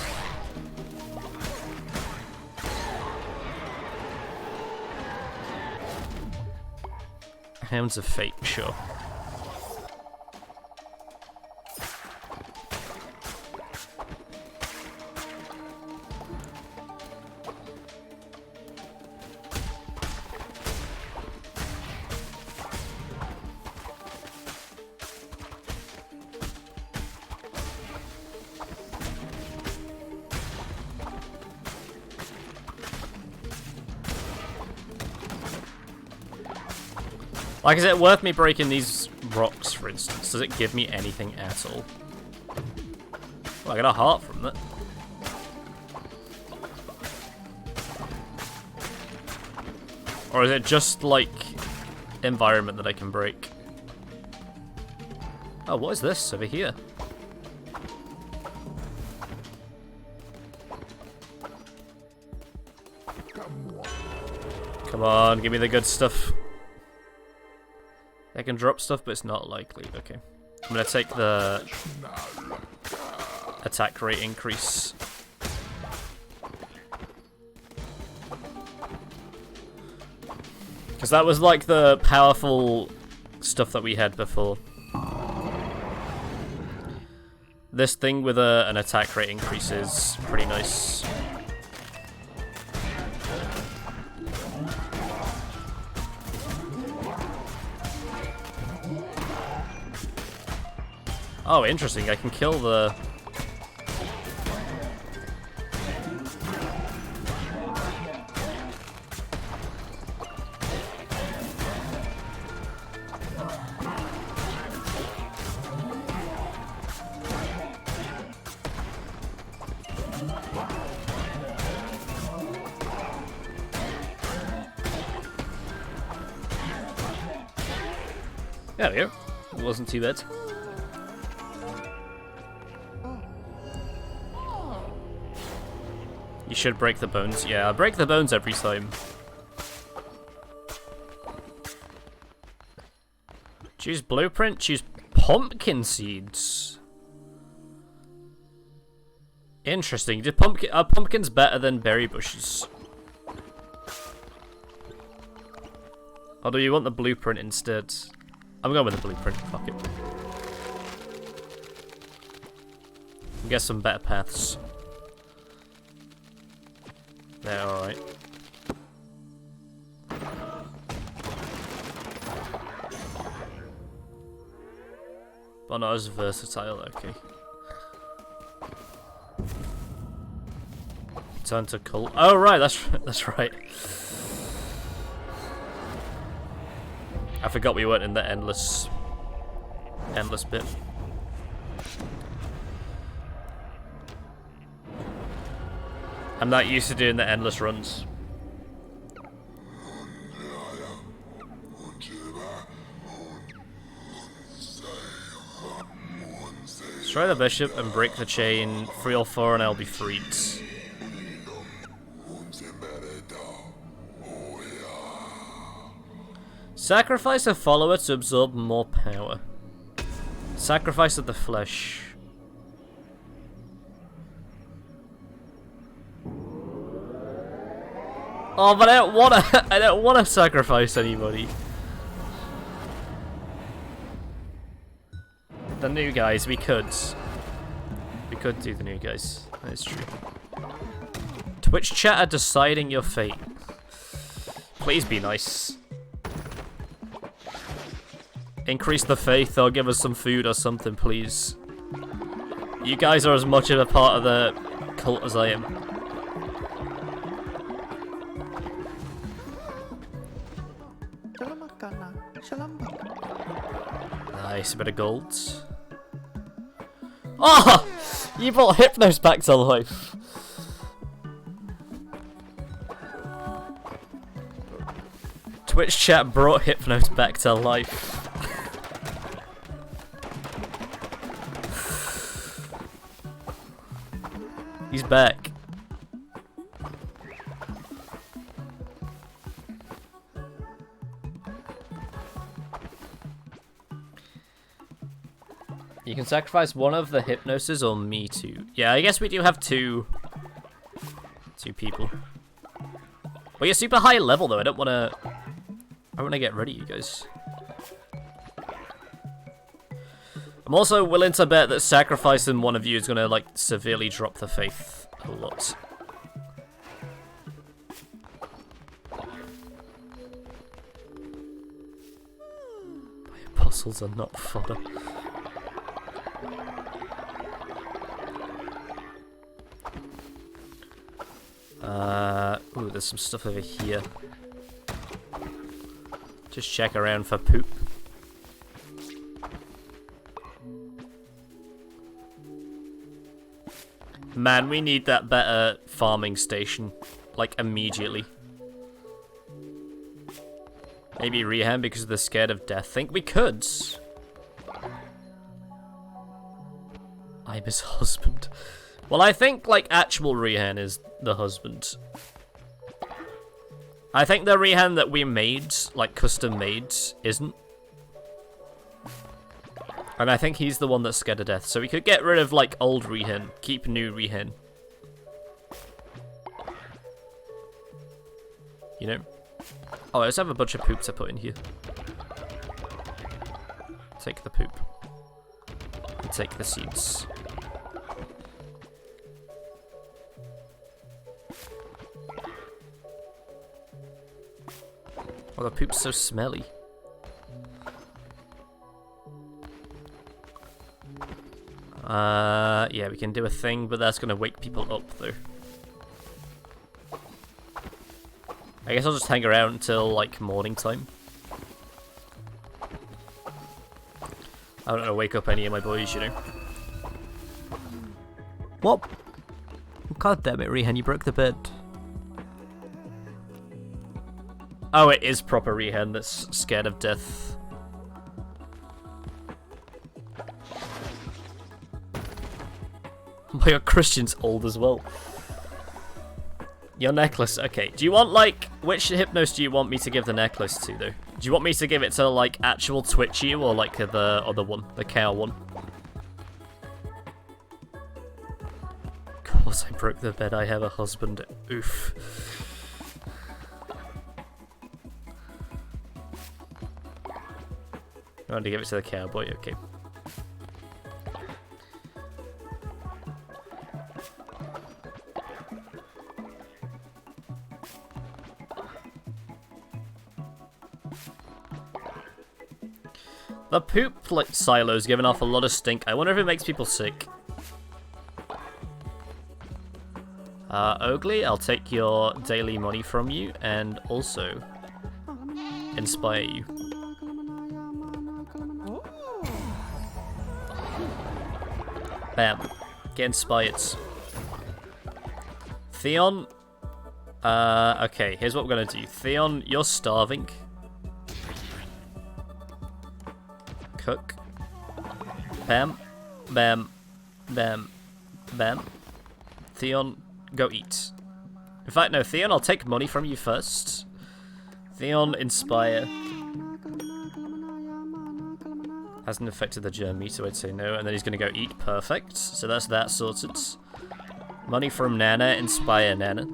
Hounds of Fate, sure. Like, is it worth me breaking these rocks, for instance? Does it give me anything at all? Well, I got a heart from that. Or is it just, like, environment that I can break? Oh, what is this over here? Come on, give me the good stuff. I can drop stuff, but it's not likely. Okay. I'm gonna take the attack rate increase. Because that was like the powerful stuff that we had before. This thing with an attack rate increase is pretty nice. Oh, interesting. I can kill the... There we go. It wasn't too bad. You should break the bones. Yeah, I break the bones every time. Choose blueprint, choose pumpkin seeds. Interesting. Are pumpkins better than berry bushes? Or do you want the blueprint instead? I'm going with the blueprint. Fuck it. Get some better paths. They're alright. But not as versatile, okay. Turn to cult. Oh right, that's right. I forgot we weren't in the endless bit. I'm not used to doing the endless runs. Destroy the bishop and break the chain. 3 or 4 and I'll be freed. Sacrifice a follower to absorb more power. Sacrifice of the flesh. Oh, but I don't wanna sacrifice anybody. The new guys, we could do the new guys. That is true. Twitch chat are deciding your fate. Please be nice. increase the faith or give us some food or something, please. You guys are as much of a part of the cult as I am. Nice, a bit of gold. Oh! You brought Hypnos back to life. Twitch chat brought Hypnos back to life. He's back. You can sacrifice one of the Hypnoses or me too. Yeah, I guess we do have two people. Well, you're super high level though. I want to get rid of you guys. I'm also willing to bet that sacrificing one of you is going to like severely drop the faith a lot. My apostles are not fodder. Ooh, there's some stuff over here. Just check around for poop. Man, we need that better farming station. Like, immediately. Maybe Rehan because they're scared of death. Think we could. I'm his husband. Well, I think, like, actual Rehan is the husband. I think the Rehan that we made, like, custom made, isn't. And I think he's the one that's scared of death. So we could get rid of, like, old Rehan. Keep new Rehan. You know? Oh, let's have a bunch of poop to put in here. Take the poop. And take the seeds. Oh, the poop's so smelly. Yeah, we can do a thing, but that's gonna wake people up, though. I guess I'll just hang around until, like, morning time. I don't want to wake up any of my boys, you know. What? God damn it, Rehan, you broke the bed. Oh, it is proper Rehan that's scared of death. Oh my god, Christian's old as well. Your necklace, okay. Do you want, like, which Hypnos do you want me to give the necklace to, though? Do you want me to give it to, like, actual Twitchy or, like, the other one? The cow one? Of course I broke the bed, I have a husband. Oof. I want to give it to the cowboy, okay. The poop like silo's giving off a lot of stink. I wonder if it makes people sick. Oakley, I'll take your daily money from you and also inspire you. Bam. Get inspired. Theon. Okay, here's what we're gonna do. Theon, you're starving. Cook. Bam. Bam. Bam. Bam. Theon, go eat. In fact, no, Theon, I'll take money from you first. Theon, inspire. Hasn't affected the germ meter, I'd say no. And then he's going to go eat. Perfect. So that's that sorted. Money from Nana. Inspire Nana.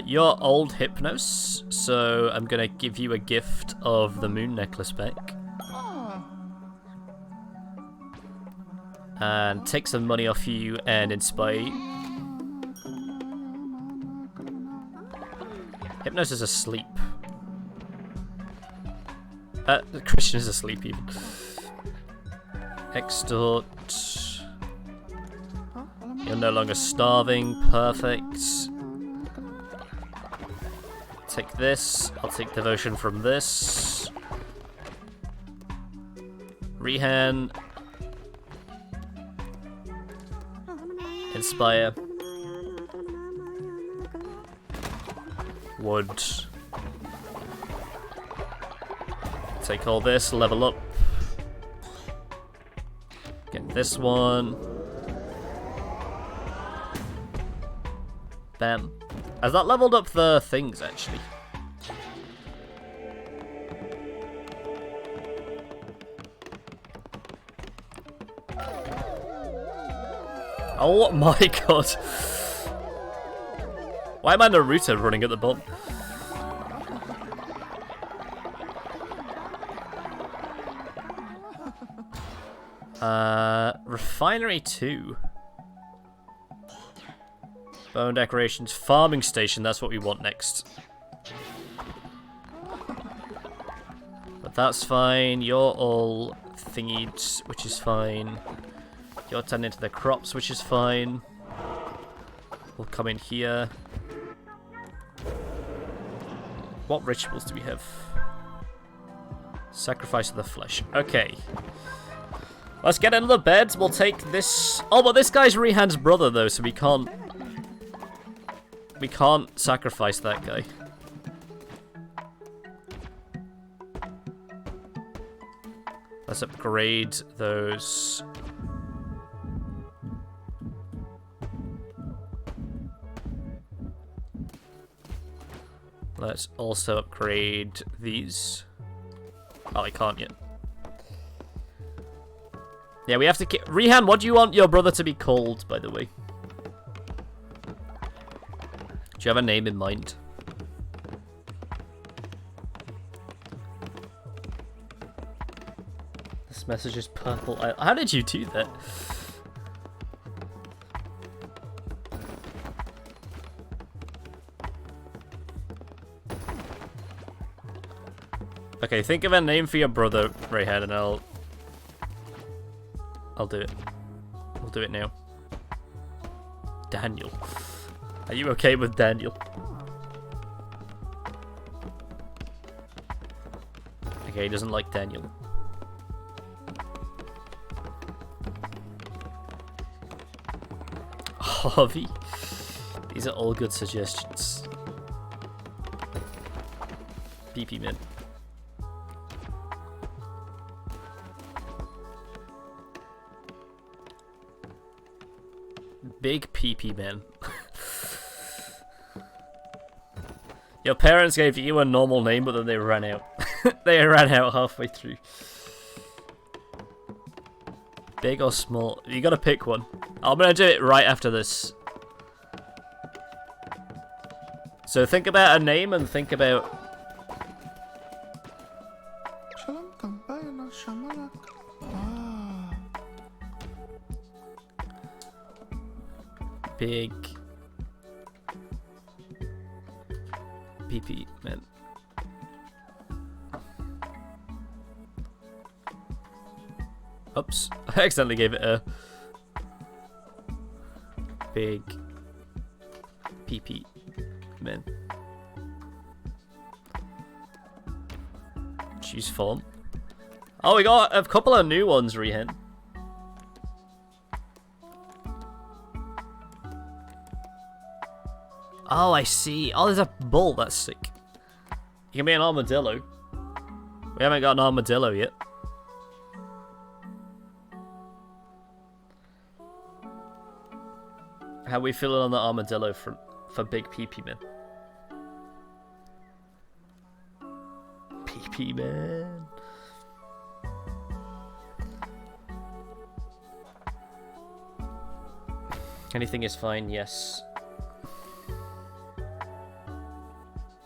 You're old Hypnos, so I'm going to give you a gift of the moon necklace back. And take some money off you and inspire you. Hypnos is asleep. Christian is asleep even. Extort. You're no longer starving. Perfect. Take this. I'll take devotion from this. Rehan. Inspire. Wood. Take all this, level up. Get this one. Bam. Has that leveled up the things, actually? Oh my god. Why am I Naruto running at the bottom? Refinery 2. Bone decorations. Farming station, that's what we want next. But that's fine. You're all thingied, which is fine. You're tending to the crops, which is fine. We'll come in here. What rituals do we have? Sacrifice of the flesh. Okay. Let's get another bed. We'll take this. Oh, but this guy's Rehan's brother, though, so we can't. We can't sacrifice that guy. Let's upgrade those. Let's also upgrade these. Oh, I can't yet. Yeah, we have to keep... Rehan, what do you want your brother to be called, by the way? Do you have a name in mind? This message is purple. How did you do that? Okay, think of a name for your brother, Rehan, and I'll do it. We'll do it now. Daniel. Are you okay with Daniel? Okay, he doesn't like Daniel. Harvey. These are all good suggestions. PP man. Big PP man. Your parents gave you a normal name, but then they ran out. They ran out halfway through. Big or small? You gotta pick one. I'm gonna do it right after this. So think about a name and think about... Big PP man. Oops, I accidentally gave it a big PP man. Choose font. Oh, we got a couple of new ones, Rehan. Oh, I see. Oh, there's a bull. That's sick. You can be an armadillo. We haven't got an armadillo yet. How are we feeling on the armadillo front for big PP man? PP man. Anything is fine, yes.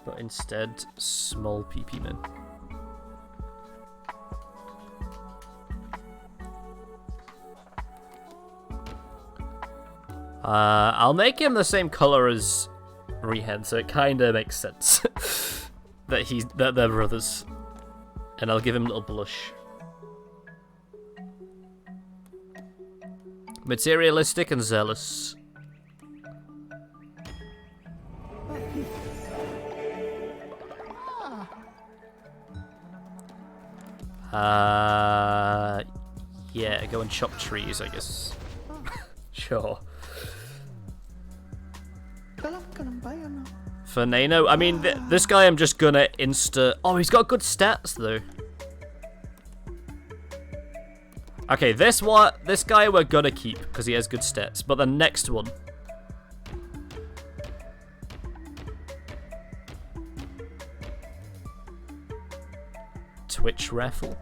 But instead, small PP man. I'll make him the same color as Rehen, so it kind of makes sense that they're brothers. And I'll give him a little blush. Materialistic and zealous. Yeah, go and chop trees, I guess. Sure. For Nano, I mean, this guy I'm just gonna Oh, he's got good stats, though. Okay, this guy we're gonna keep, because he has good stats. But the next one... Twitch raffle?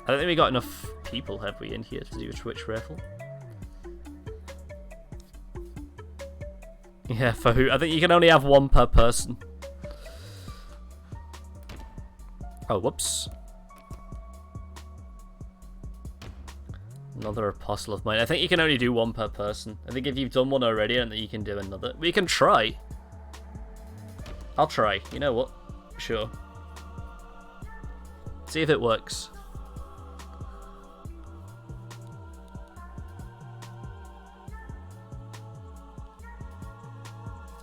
I don't think we got enough people, have we, in here to do a Twitch raffle? Yeah, for who? I think you can only have one per person. Oh, whoops. Another apostle of mine. I think you can only do one per person. I think if you've done one already, I don't think you can do another. We can try. I'll try. You know what? Sure. See if it works.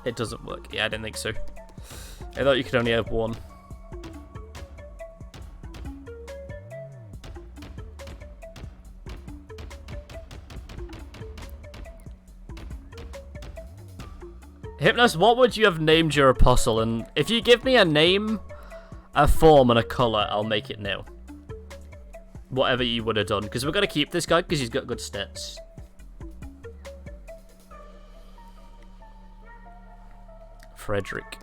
It doesn't work. Yeah, I didn't think so. I thought you could only have one. Hypnos, what would you have named your apostle? And if you give me a name, a form, and a colour, I'll make it now. Whatever you would have done. Because we're going to keep this guy because he's got good stats. Frederick.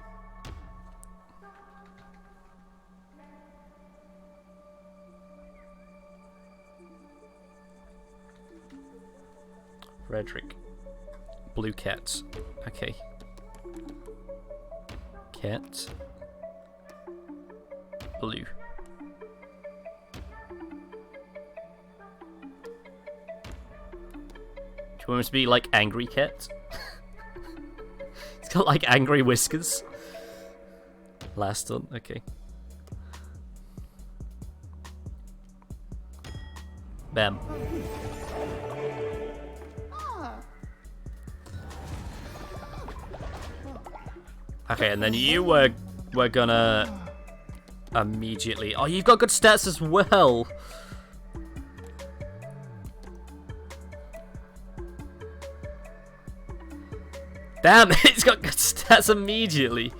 Frederick. Blue cats. Okay. Cat. Blue. Do you want him to be like angry cat? It's got like angry whiskers. Last one, okay. Bam. Okay, and then you were gonna immediately... Oh, you've got good stats as well! Damn, it's got good stats immediately!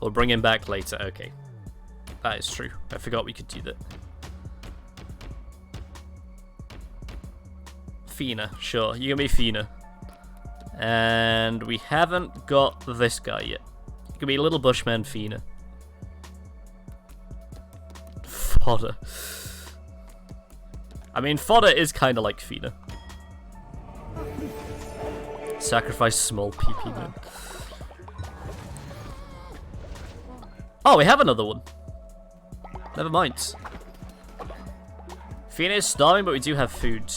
We'll bring him back later, okay. That is true. I forgot we could do that. Fina, sure. You can be Fina. And we haven't got this guy yet. You can be Little Bushman Fina. Fodder. I mean, Fodder is kind of like Fina. Sacrifice small PP man. Oh, we have another one. Never mind. Fina is starving, but we do have food.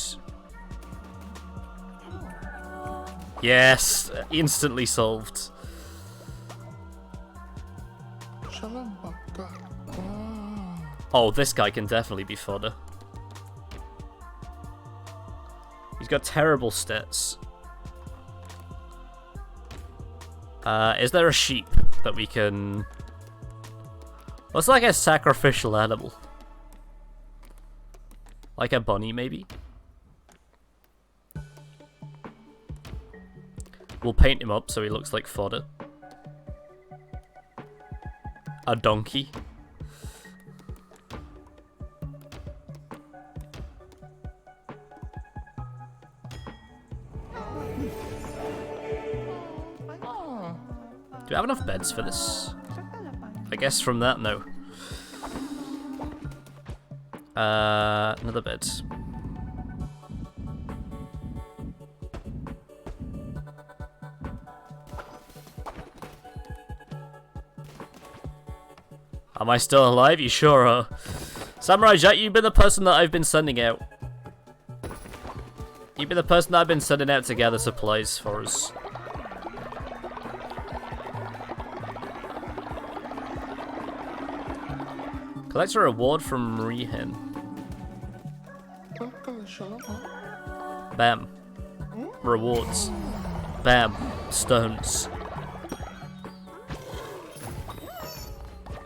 Yes, instantly solved. Oh, this guy can definitely be fodder. He's got terrible stats. Is there a sheep that we can... What's like a sacrificial animal? Like a bunny, maybe? We'll paint him up so he looks like fodder. A donkey. Do we have enough beds for this? I guess from that, no. Another bed. Am I still alive? You sure are. Samurai Jack, you've been the person that I've been sending out. You've been the person that I've been sending out to gather supplies for us. Collect a reward from Rehen. Bam. Rewards. Bam. Stones.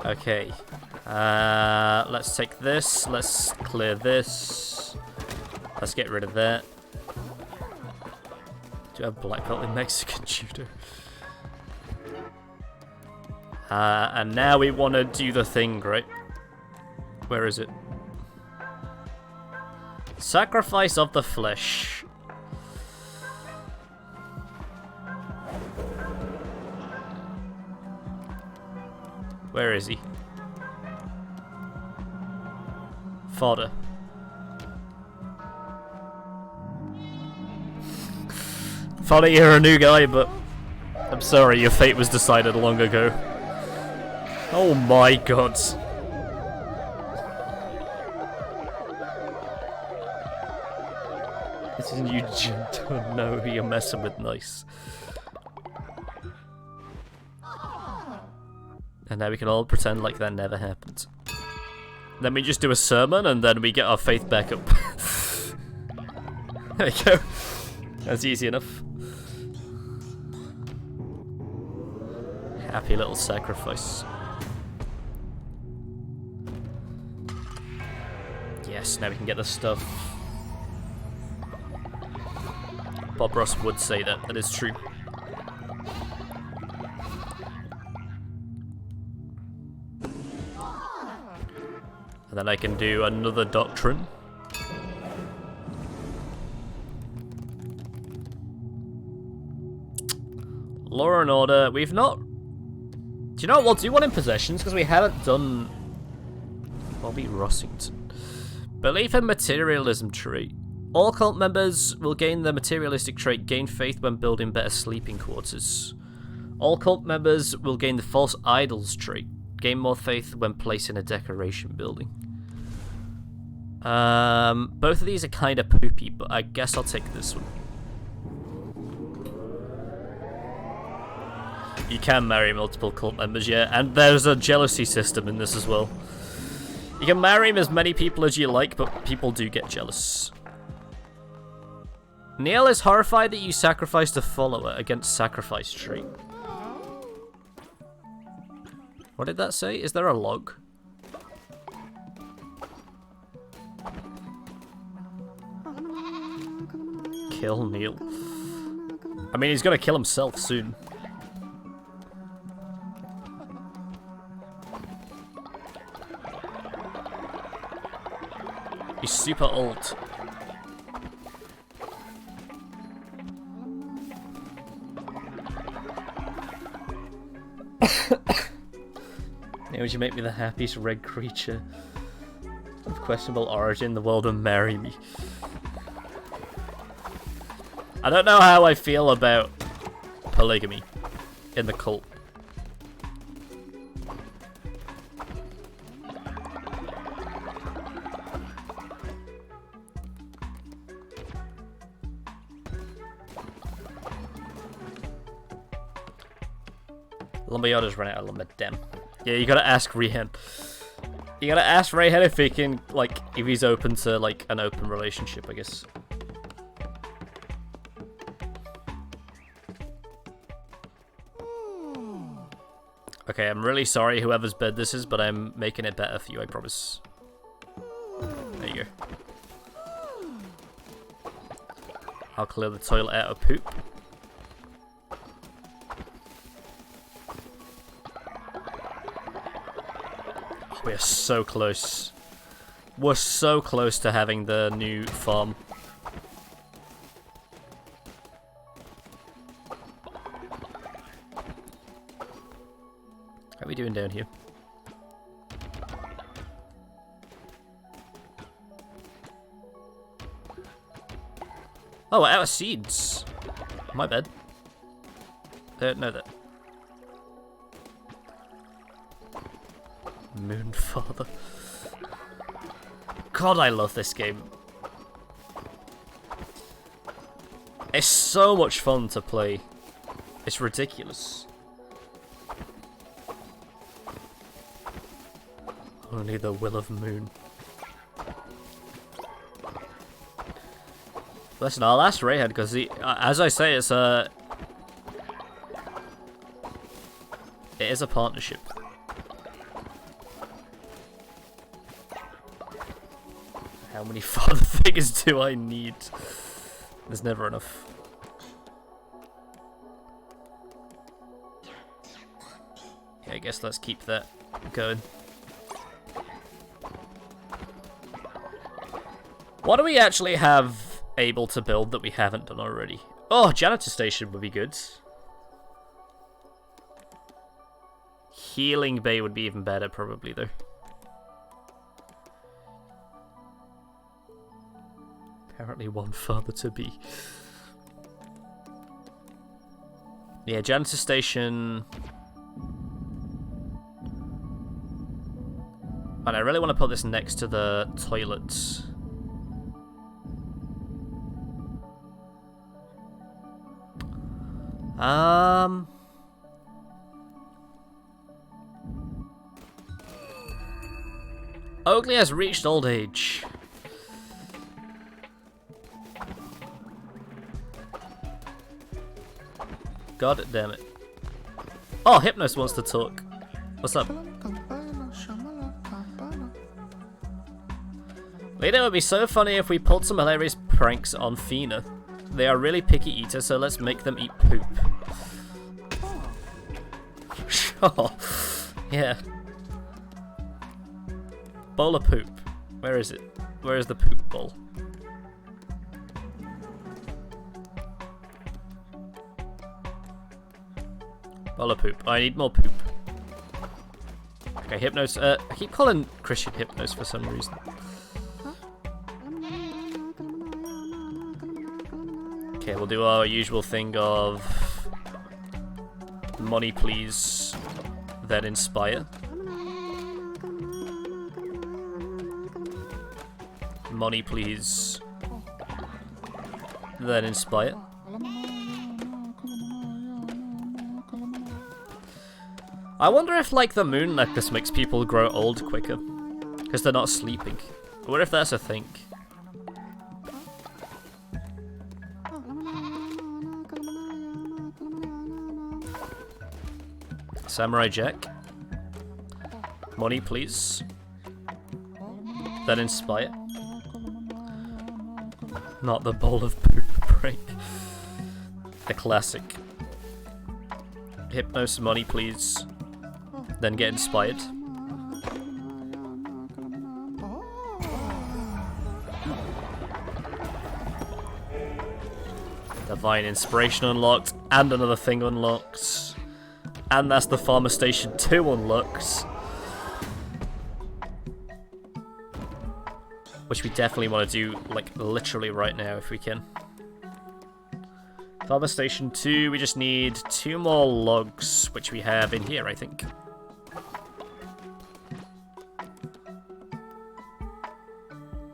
Okay. Let's take this. Let's clear this. Let's get rid of that. Do I have black belt in Mexican judo? And now we want to do the thing, right? Where is it? Sacrifice of the flesh. Where is he? Fodder. Fodder, you're a new guy, but I'm sorry, your fate was decided long ago. Oh my god. This is you don't know who you're messing with, nice. And now we can all pretend like that never happened. Then we just do a sermon and then we get our faith back up. There you go. That's easy enough. Happy little sacrifice. Yes, now we can get the stuff. Bob Ross would say that. That is true. And then I can do another doctrine. Law and Order. We've not... Do you know what? We'll do one in Possessions because we haven't done... Bobby Rossington. Belief in materialism trait. All cult members will gain the materialistic trait, gain faith when building better sleeping quarters. All cult members will gain the false idols trait, gain more faith when placing a decoration building. Both of these are kind of poopy, but I guess I'll take this one. You can marry multiple cult members, yeah, and there's a jealousy system in this as well. You can marry as many people as you like, but people do get jealous. Neil is horrified that you sacrificed a follower against sacrifice tree. What did that say? Is there a log? Kill Neil. I mean, he's gonna kill himself soon. He's super old. Now would you make me the happiest red creature of questionable origin in the world and marry me? I don't know how I feel about polygamy in the cult. Lumberyarder's run out of lumber, damn. Yeah, you gotta ask Rehen. You gotta ask Rehen if he can, like, if he's open to, like, an open relationship, I guess. Okay, I'm really sorry whoever's bed this is, but I'm making it better for you, I promise. There you go. I'll clear the toilet out of poop. We are so close. We're so close to having the new farm. How are we doing down here? Oh, we're out of seeds. My bad. No, that. Moonfather. God, I love this game. It's so much fun to play. It's ridiculous. Only the will of Moon. Listen, I'll ask Rayhead because as I say, it's a... It is a partnership. How many father figures do I need? There's never enough. Yeah, I guess let's keep that going. What do we actually have able to build that we haven't done already? Oh, janitor station would be good. Healing bay would be even better, probably, though. Apparently one further to be. Yeah, janitor station. And I really want to put this next to the toilets. Oakley has reached old age. God damn it. Oh, Hypnos wants to talk. What's up? Later, it would be so funny if we pulled some hilarious pranks on Fina. They are really picky eaters, so let's make them eat poop. Sure. Yeah. Bowl of poop. Where is it? Where is the poop bowl? Bowl of poop. I need more poop. Okay, Hypnos. I keep calling Christian Hypnos for some reason. Okay, we'll do our usual thing of money please, then inspire. Money please, then inspire. I wonder if, like, the moon necklace makes people grow old quicker, because they're not sleeping. I wonder if that's a thing. Samurai Jack. Money, please. Then inspire. Not the bowl of poop break. The classic. Hypnos, money, please. Then get inspired. Divine Inspiration unlocked, and another thing unlocked. And that's the Farmer Station 2 unlocked. Which we definitely want to do, like, literally right now if we can. Farmer Station 2, we just need 2 more logs, which we have in here, I think.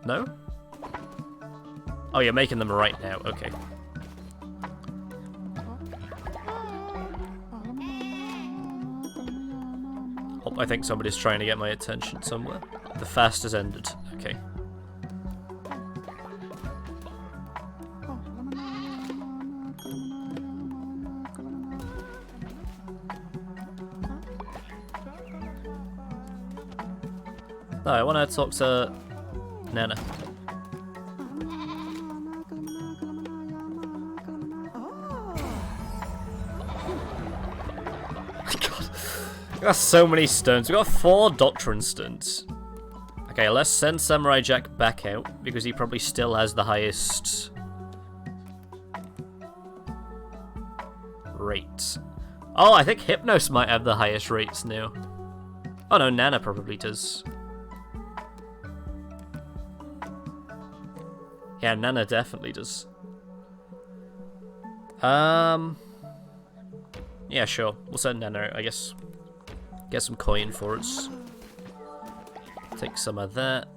No? Oh, you're making them right now, okay. Oh, I think somebody's trying to get my attention somewhere. The fast has ended, okay. No, I want to talk to Nana. God, we got so many stones. We got 4 Doctrine stones. Okay, let's send Samurai Jack back out because he probably still has the highest rate. Oh, I think Hypnos might have the highest rates now. Oh no, Nana probably does. Yeah, Nana definitely does. Yeah, sure. We'll send Nana out, I guess. Get some coin for us. Take some of that.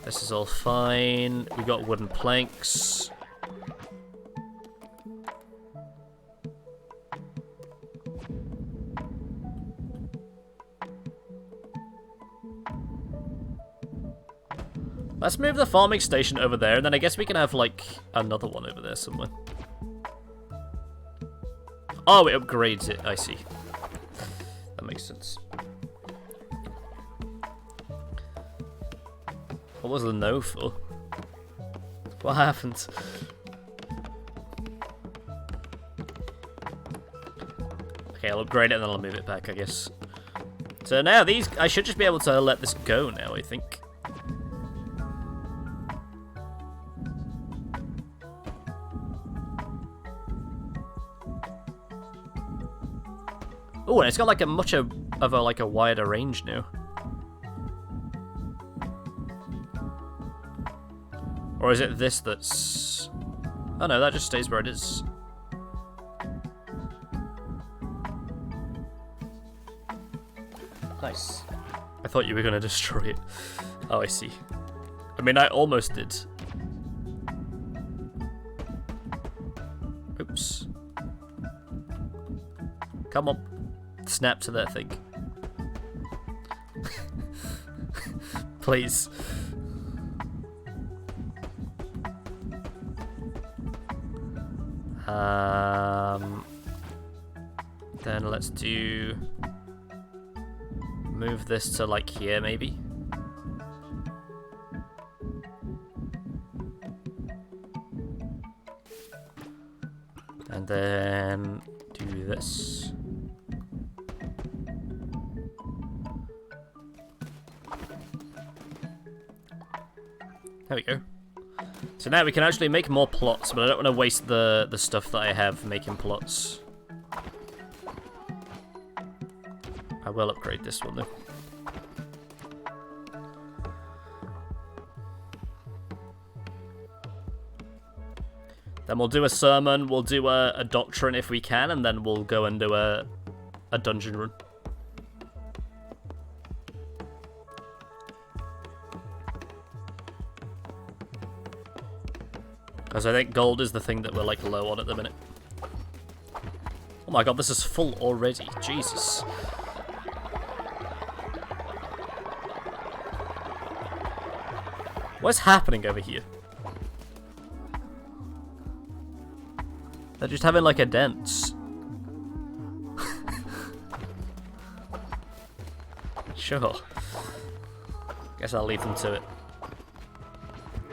This is all fine. We got wooden planks. Let's move the farming station over there, and then I guess we can have, like, another one over there somewhere. Oh, it upgrades it. I see. That makes sense. What was the no for? What happened? Okay, I'll upgrade it and then I'll move it back, I guess. So now these... I should just be able to let this go now, I think. Oh, and it's got like a much of a wider range now. Or is it this that's... Oh no, that just stays where it is. Nice. I thought you were gonna destroy it. Oh, I see. I mean, I almost did. Oops. Come on. Snap to that thing. Please. Then let's do... Move this to like here, maybe. And then do this. There we go. So now we can actually make more plots, but I don't want to waste the stuff that I have making plots. I will upgrade this one though. Then we'll do a sermon, we'll do a doctrine if we can, and then we'll go and do a dungeon run. Because I think gold is the thing that we're like low on at the minute. Oh my god, this is full already. Jesus. What's happening over here? They're just having like a dance. Sure. Guess I'll leave them to it.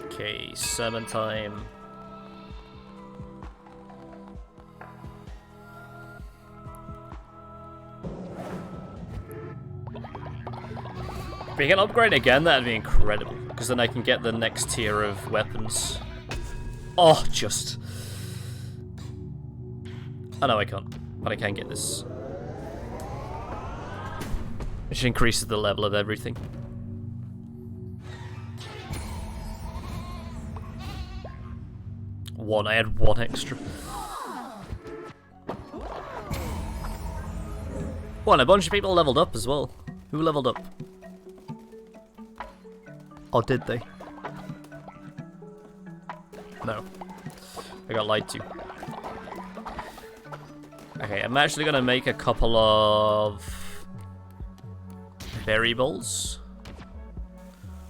Okay, sermon time. If we can upgrade again, that'd be incredible. Because then I can get the next tier of weapons. Oh, just. Oh no, I can't. But I can get this. Which increases the level of everything. One, I had one extra. Oh, and a bunch of people leveled up as well. Who leveled up? Or did they? No. I got lied to. Okay, I'm actually gonna make a couple of berry bowls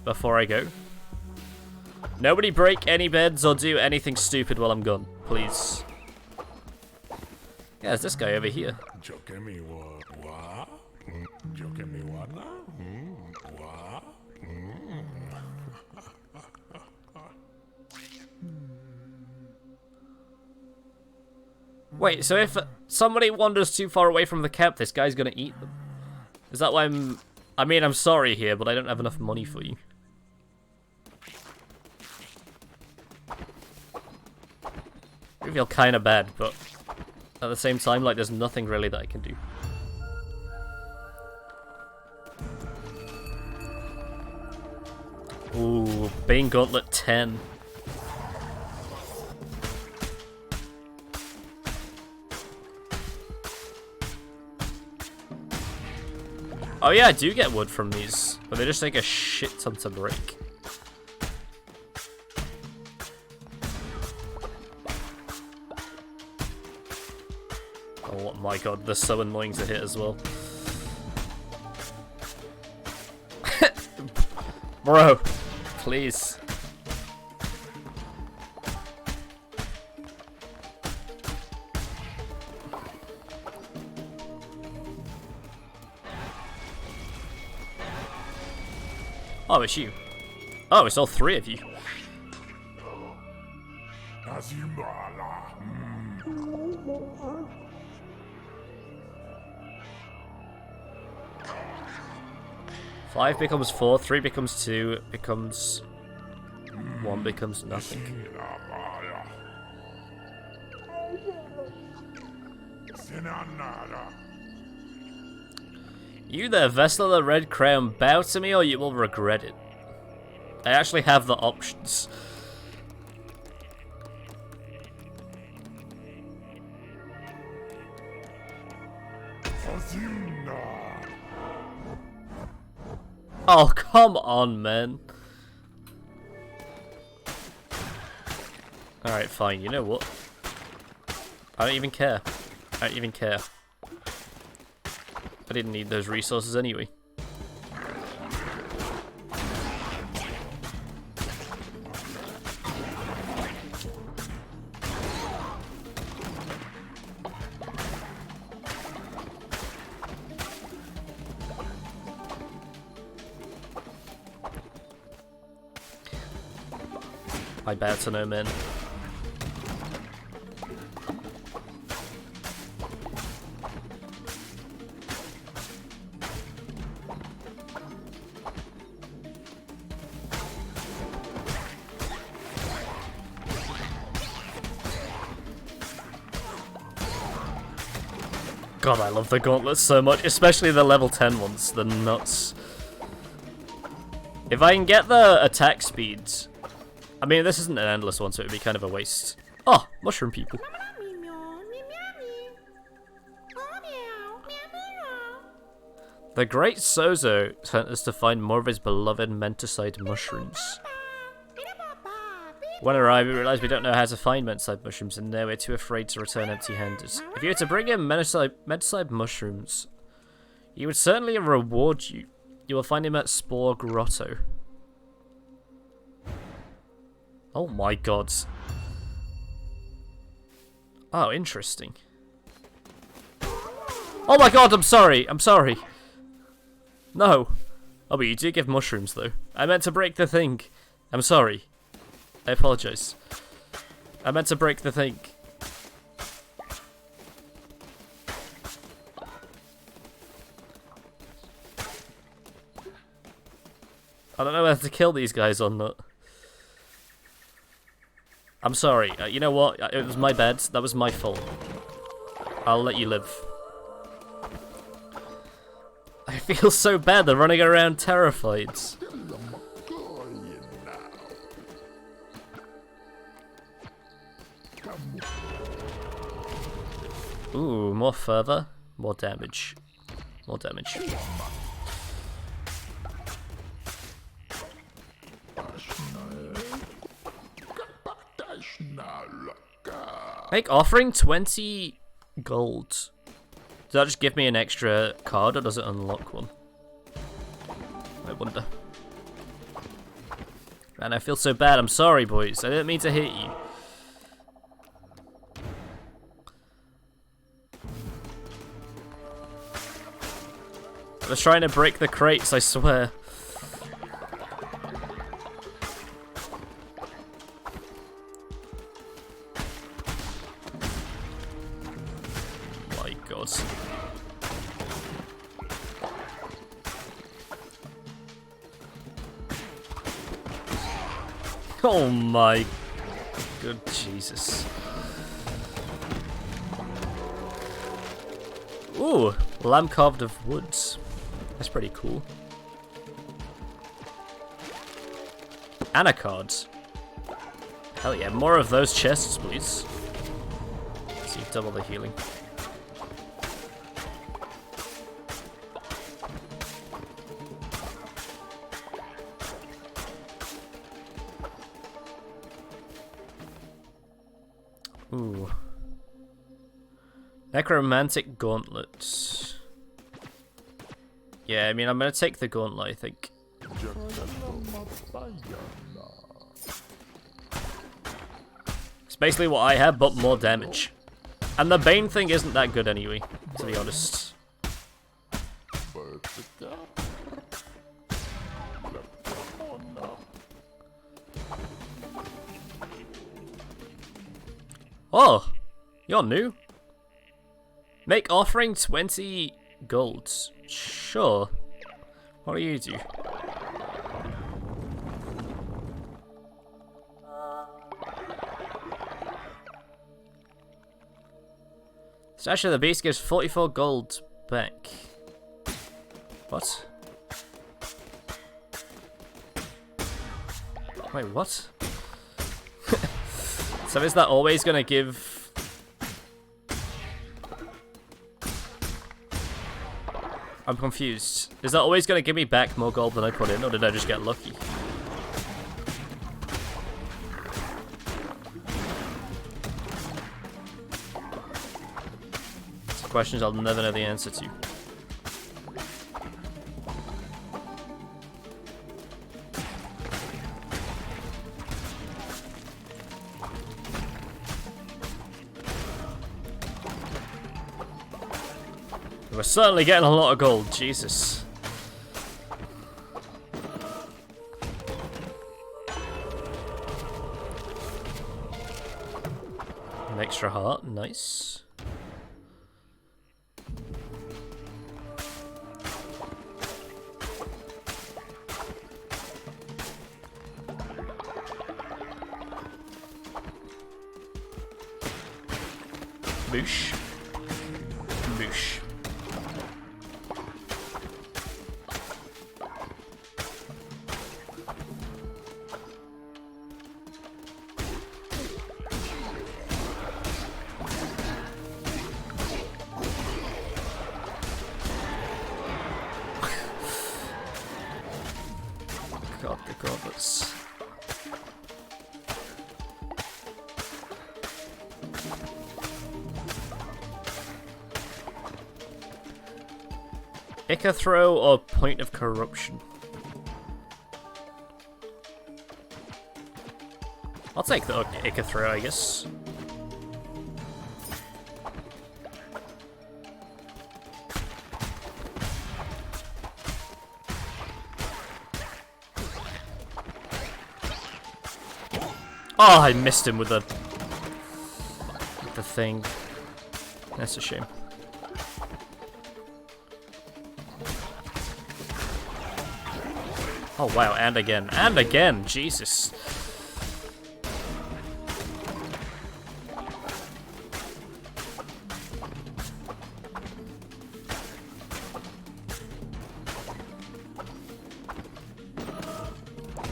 before I go. Nobody break any beds or do anything stupid while I'm gone, please. Yeah, there's this guy over here. Wait, so if somebody wanders too far away from the camp, this guy's gonna eat them? Is that why I'm... I mean, I'm sorry here, but I don't have enough money for you. I feel kinda bad, but at the same time, like, there's nothing really that I can do. Ooh, Bane Gauntlet 10. Oh yeah, I do get wood from these, but they just take a shit ton to break. Oh my god, they're so annoying to hit as well. Bro, please. Oh, it's you. Oh, it's all three of you. Five becomes 4, 3 becomes 2, becomes 1 becomes nothing. You there, Vessel of the Red Crown, bow to me or you will regret it. I actually have the options. Oh, come on, man. Alright, fine, you know what? I don't even care. I don't even care. I didn't need those resources anyway. I bet to no man. God, I love the gauntlets so much, especially the level 10 ones. They're nuts. If I can get the attack speeds... I mean, this isn't an endless one, so it would be kind of a waste. Oh, mushroom people. The Great Sozo sent us to find more of his beloved Menticide mushrooms. When arrived, we realized we don't know how to find Menticide mushrooms, and now we're too afraid to return empty-handed. If you were to bring in Menticide mushrooms, he would certainly reward you. You will find him at Spore Grotto. Oh my god. Oh, interesting. Oh my god, I'm sorry. I'm sorry. No. Oh, but you do give mushrooms, though. I meant to break the thing. I'm sorry. I apologize. I meant to break the thing. I don't know whether to kill these guys or not. I'm sorry. You know what? It was my bad. That was my fault. I'll let you live. I feel so bad. They're running around terrified. Ooh, more further. More damage. More damage. Make offering 20 gold. Does that just give me an extra card or does it unlock one? I wonder. Man, I feel so bad. I'm sorry, boys. I didn't mean to hit you. I was trying to break the crates, I swear. My god. Oh my good Jesus. Ooh, lamb carved of woods. That's pretty cool. Anacards. Hell yeah, more of those chests, please. See, double the healing. Ooh. Necromantic gauntlets. Yeah, I mean, I'm gonna take the gauntlet, I think. It's basically what I have, but more damage. And the Bane thing isn't that good anyway, to be honest. Oh, you're new. Make offering 20 golds. Sure. What do you do? Statue of the Beast gives 44 gold back. What? Wait, what? So is that always gonna give... I'm confused. Is that always gonna give me back more gold than I put in, or did I just get lucky? These questions I'll never know the answer to. We're certainly getting a lot of gold, Jesus. An extra heart, nice. Boosh. Boosh. God, the goblets. Icathro or Point of Corruption? I'll take the Icathro, I guess. Oh, I missed him with the thing. That's a shame. Oh wow, and again, and again, Jesus.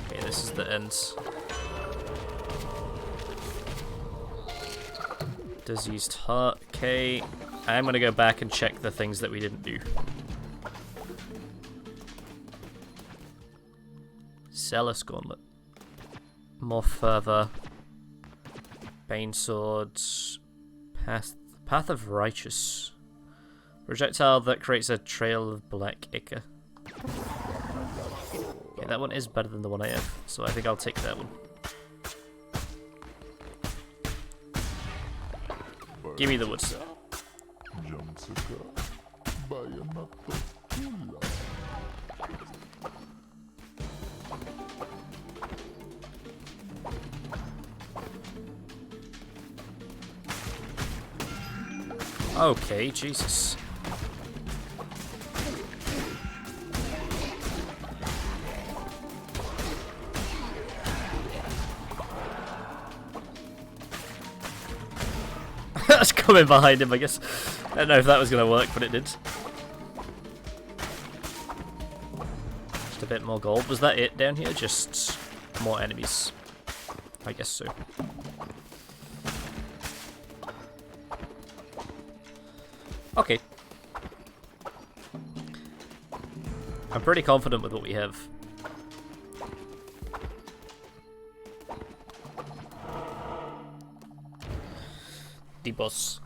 Okay, this is the end. Diseased heart, okay. I'm gonna go back and check the things that we didn't do. Zealous Gauntlet. More fervor. Bane Swords. Path of Righteous. Projectile that creates a trail of black ichor. Okay, that one is better than the one I have, so I think I'll take that one. Give me the woods. Okay, Jesus. That's coming behind him, I guess. I don't know if that was going to work, but it did. Just a bit more gold. Was that it down here? Just more enemies. I guess so. Okay. I'm pretty confident with what we have. the bus.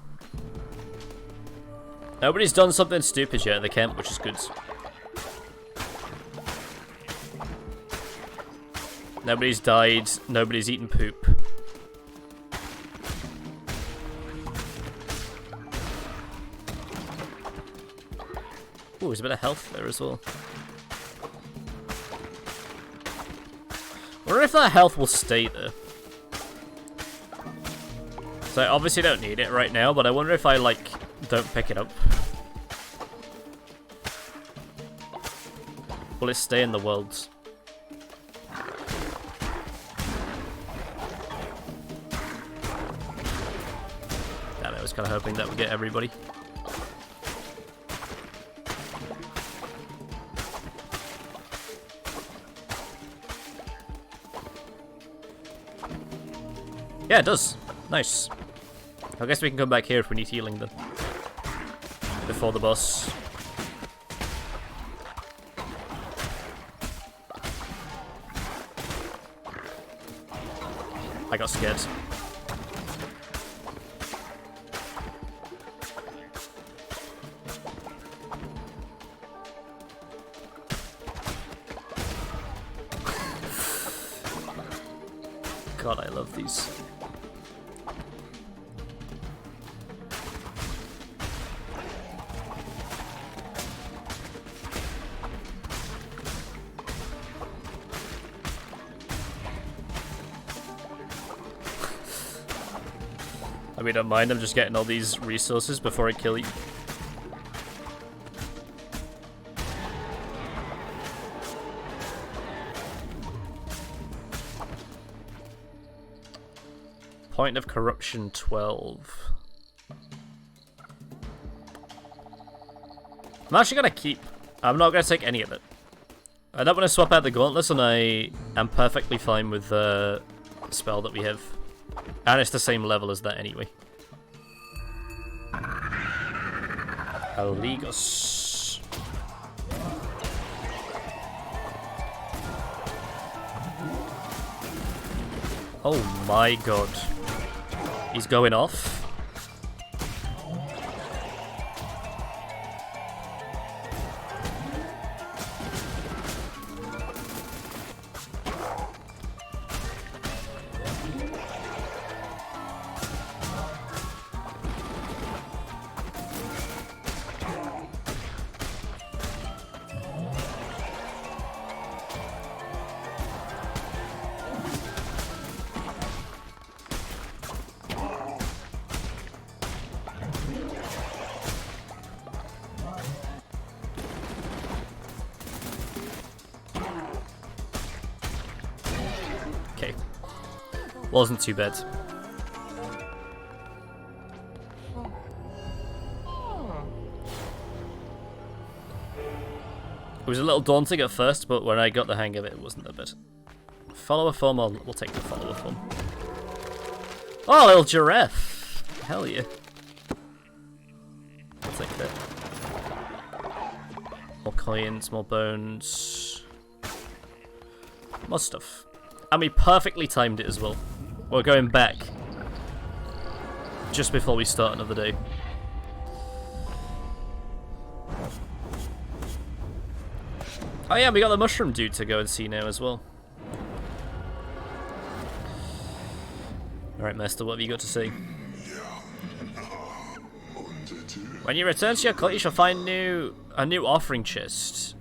Nobody's done something stupid yet at the camp, which is good. Nobody's died, nobody's eaten poop. Ooh, there's a bit of health there as well. I wonder if that health will stay there. So I obviously don't need it right now, but I wonder if I, like, don't pick it up. Will it stay in the worlds? Damn it, I was kind of hoping that would get everybody. Yeah, it does. Nice. I guess we can come back here if we need healing then. Before the boss. I got scared. God, I love these. I mean, don't mind, I'm just getting all these resources before I kill you. Point of corruption 12. I'm actually gonna keep. I'm not gonna take any of it. I don't want to swap out the gauntlets, and I am perfectly fine with the spell that we have. And it's the same level as that anyway. Aligos. Oh my god. He's going off. Okay. Wasn't too bad. It was a little daunting at first, but when I got the hang of it, it wasn't that bad. Follower form, we'll take the follower form. Oh, a little giraffe! Hell yeah. I'll take that. More coins, more bones. More stuff. And we perfectly timed it as well. We're going back just before we start another day. Oh yeah, we got the mushroom dude to go and see now as well. Alright, Master, what have you got to say? When you return to your cult, you shall find a new offering chest.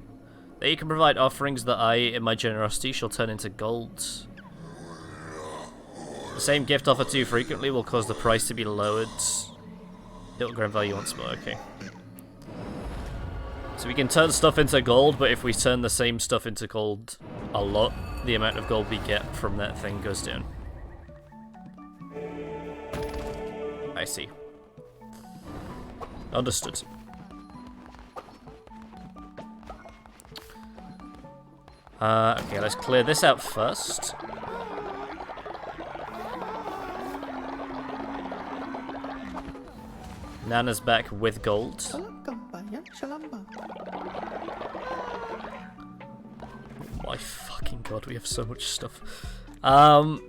There you can provide offerings that I, in my generosity, shall turn into gold. The same gift offered too frequently will cause the price to be lowered. It'll grant value once more, okay. So we can turn stuff into gold, but if we turn the same stuff into gold a lot, the amount of gold we get from that thing goes down. I see. Understood. Okay, let's clear this out first. Nana's back with gold. My fucking god, we have so much stuff.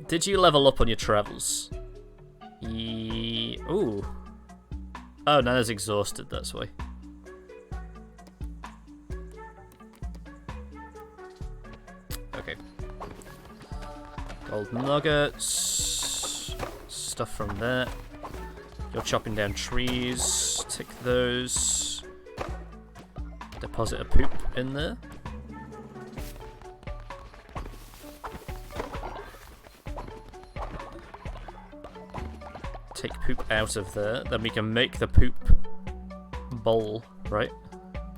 Did you level up on your travels? Ooh. Oh, Nana's exhausted, that's why. Okay. Gold nuggets. Stuff from there. You're chopping down trees. Take those. Deposit a poop in there. Take poop out of there. Then we can make the poop bowl, right?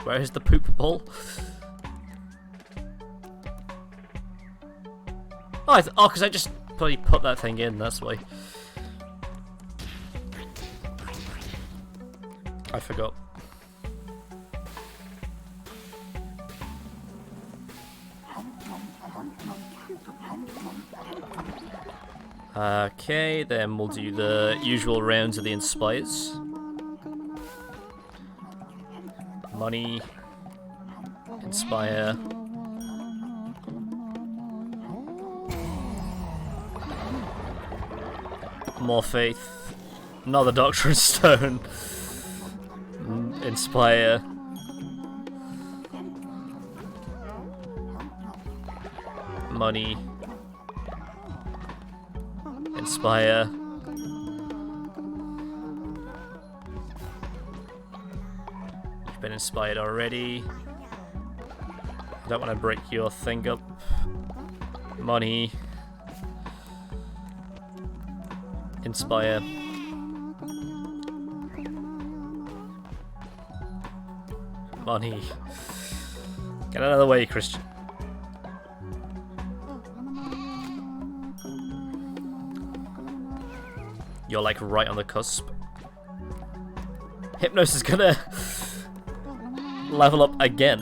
Where is the poop bowl? Oh, because I just probably put that thing in, that's why. I forgot. Okay, then we'll do the usual rounds of the Inspires. Money. Inspire. More faith. Another Doctrine Stone. Inspire. Money. Inspire. You've been inspired already. I don't want to break your thing up. Money. Inspire. Money. Get out of the way, Christian. You're like right on the cusp. Hypnos is gonna level up again.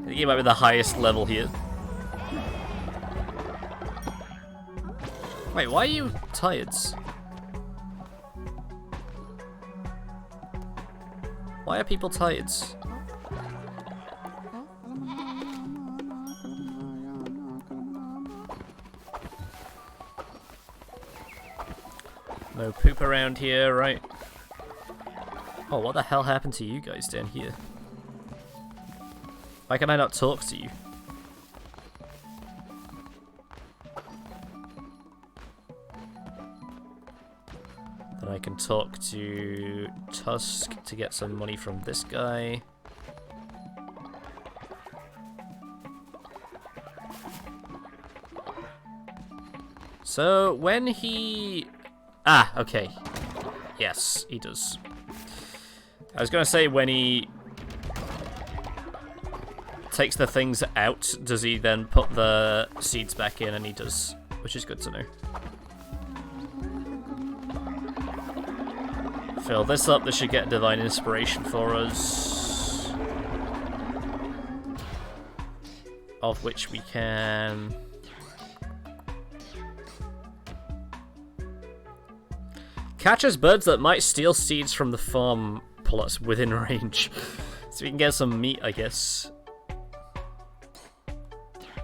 I think he might be the highest level here. Wait, why are you tired? Why are people tired? No poop around here, right? Oh, what the hell happened to you guys down here? Why can I not talk to you? Then I can talk to Tusk to get some money from this guy. So, when he... Ah, okay. Yes, he does. I was gonna say, when he takes the things out, does he then put the seeds back in? And he does, which is good to know. Fill this up, this should get Divine Inspiration for us. Of which we can... Catches birds that might steal seeds from the farm plots within range. So we can get some meat, I guess.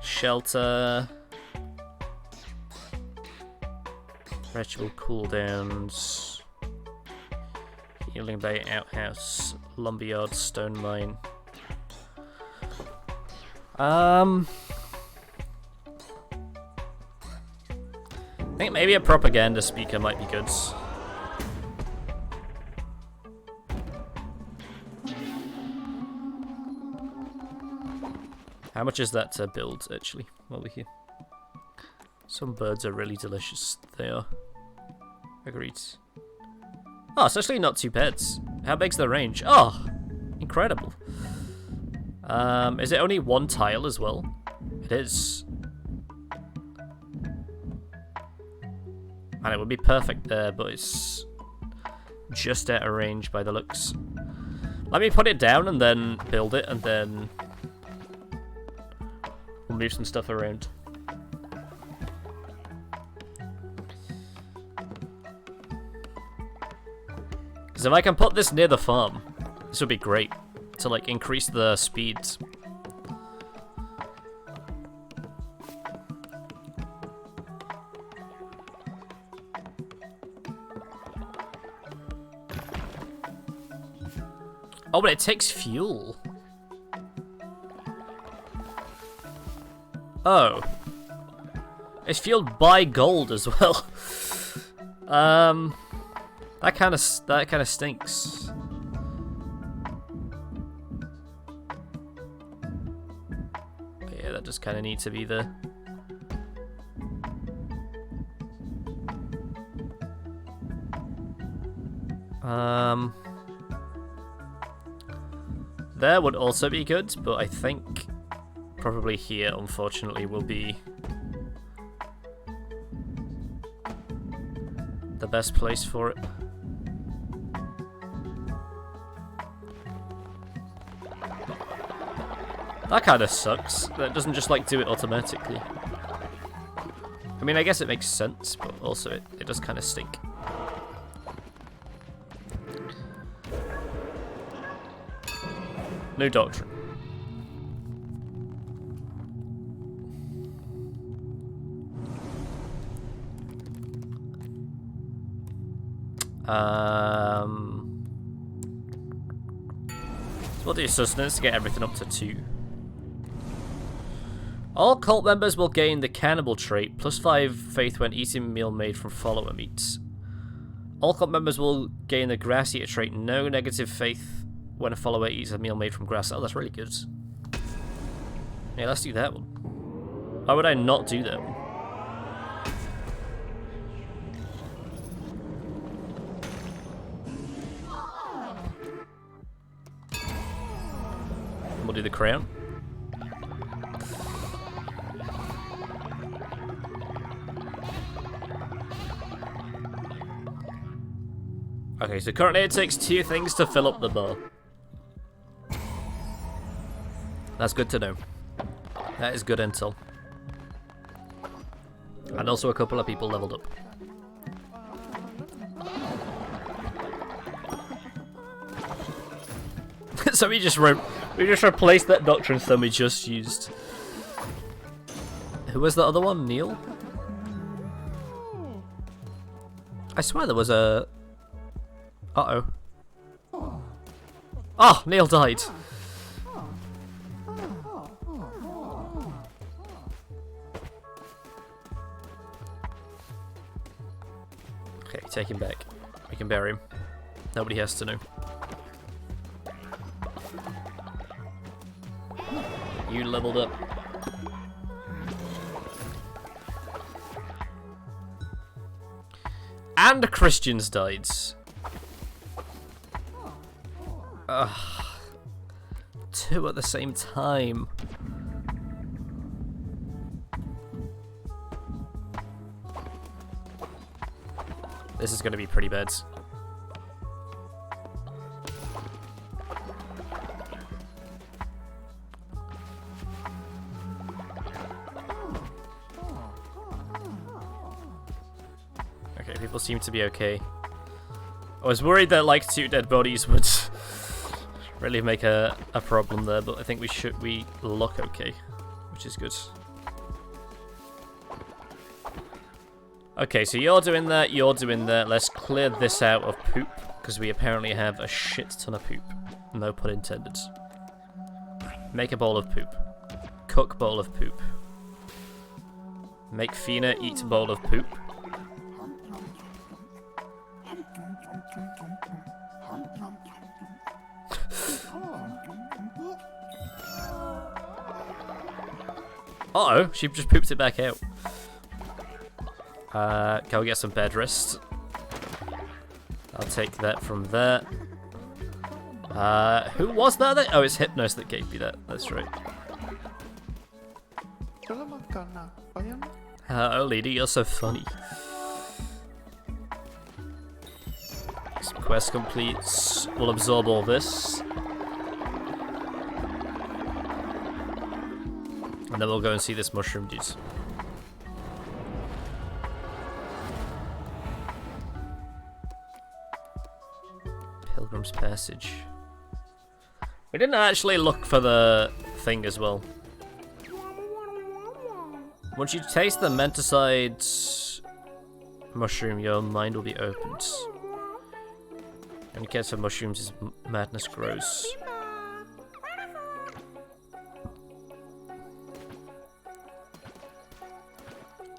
Shelter. Ritual cooldowns. Healing Bay outhouse. Lumberyard stone mine. I think maybe a propaganda speaker might be good. How much is that to build, actually, while we're here? Some birds are really delicious. They are. Agreed. Oh, it's actually not too bad. How big's the range? Oh, incredible. Is it only one tile as well? It is. And it would be perfect there, but it's just out of range by the looks. Let me put it down and then build it, and then we'll move some stuff around. Because if I can put this near the farm, this would be great to like increase the speeds. Oh, but it takes fuel. Oh. It's fueled by gold as well. That kind of stinks. But yeah, that just kind of needs to be there. There would also be good, but I think probably here, unfortunately, will be the best place for it. That kind of sucks. That doesn't just like do it automatically. I mean, I guess it makes sense, but also it does kind of stink. New doctrine. So we'll do sustenance to get everything up to 2. All cult members will gain the cannibal trait, +5 faith when eating a meal made from follower meats. All cult members will gain the grass eater trait, no negative faith when a follower eats a meal made from grass. Oh, that's really good. Yeah, let's do that one. Why would I not do that one? We'll do the crown. Okay, so currently it takes 2 things to fill up the bar. That's good to know. That is good intel. And also a couple of people leveled up. So we just replaced that doctrine stone we just used. Who was the other one? Neil? I swear there was a... Uh-oh. Oh, Neil died. Okay, take him back. We can bury him. Nobody has to know. You leveled up. And Christians died. Ugh. 2 at the same time. This is going to be pretty bad. Okay, people seem to be okay. I was worried that like 2 dead bodies would really make a problem there, but I think we look okay, which is good. Okay, so you're doing that, you're doing that. Let's clear this out of poop, because we apparently have a shit ton of poop. No pun intended. Make a bowl of poop. Cook bowl of poop. Make Fina eat bowl of poop. Uh-oh, she just pooped it back out. Can we get some bed rest? I'll take that from there. Who was that? Oh, it's Hypnos that gave me that. That's right. Oh, lady, you're so funny. Some quest completes. We'll absorb all this. And then we'll go and see this mushroom dude. Pilgrim's Passage. We didn't actually look for the thing as well. Once you taste the Menticide mushroom, your mind will be opened. And get some mushrooms as madness grows.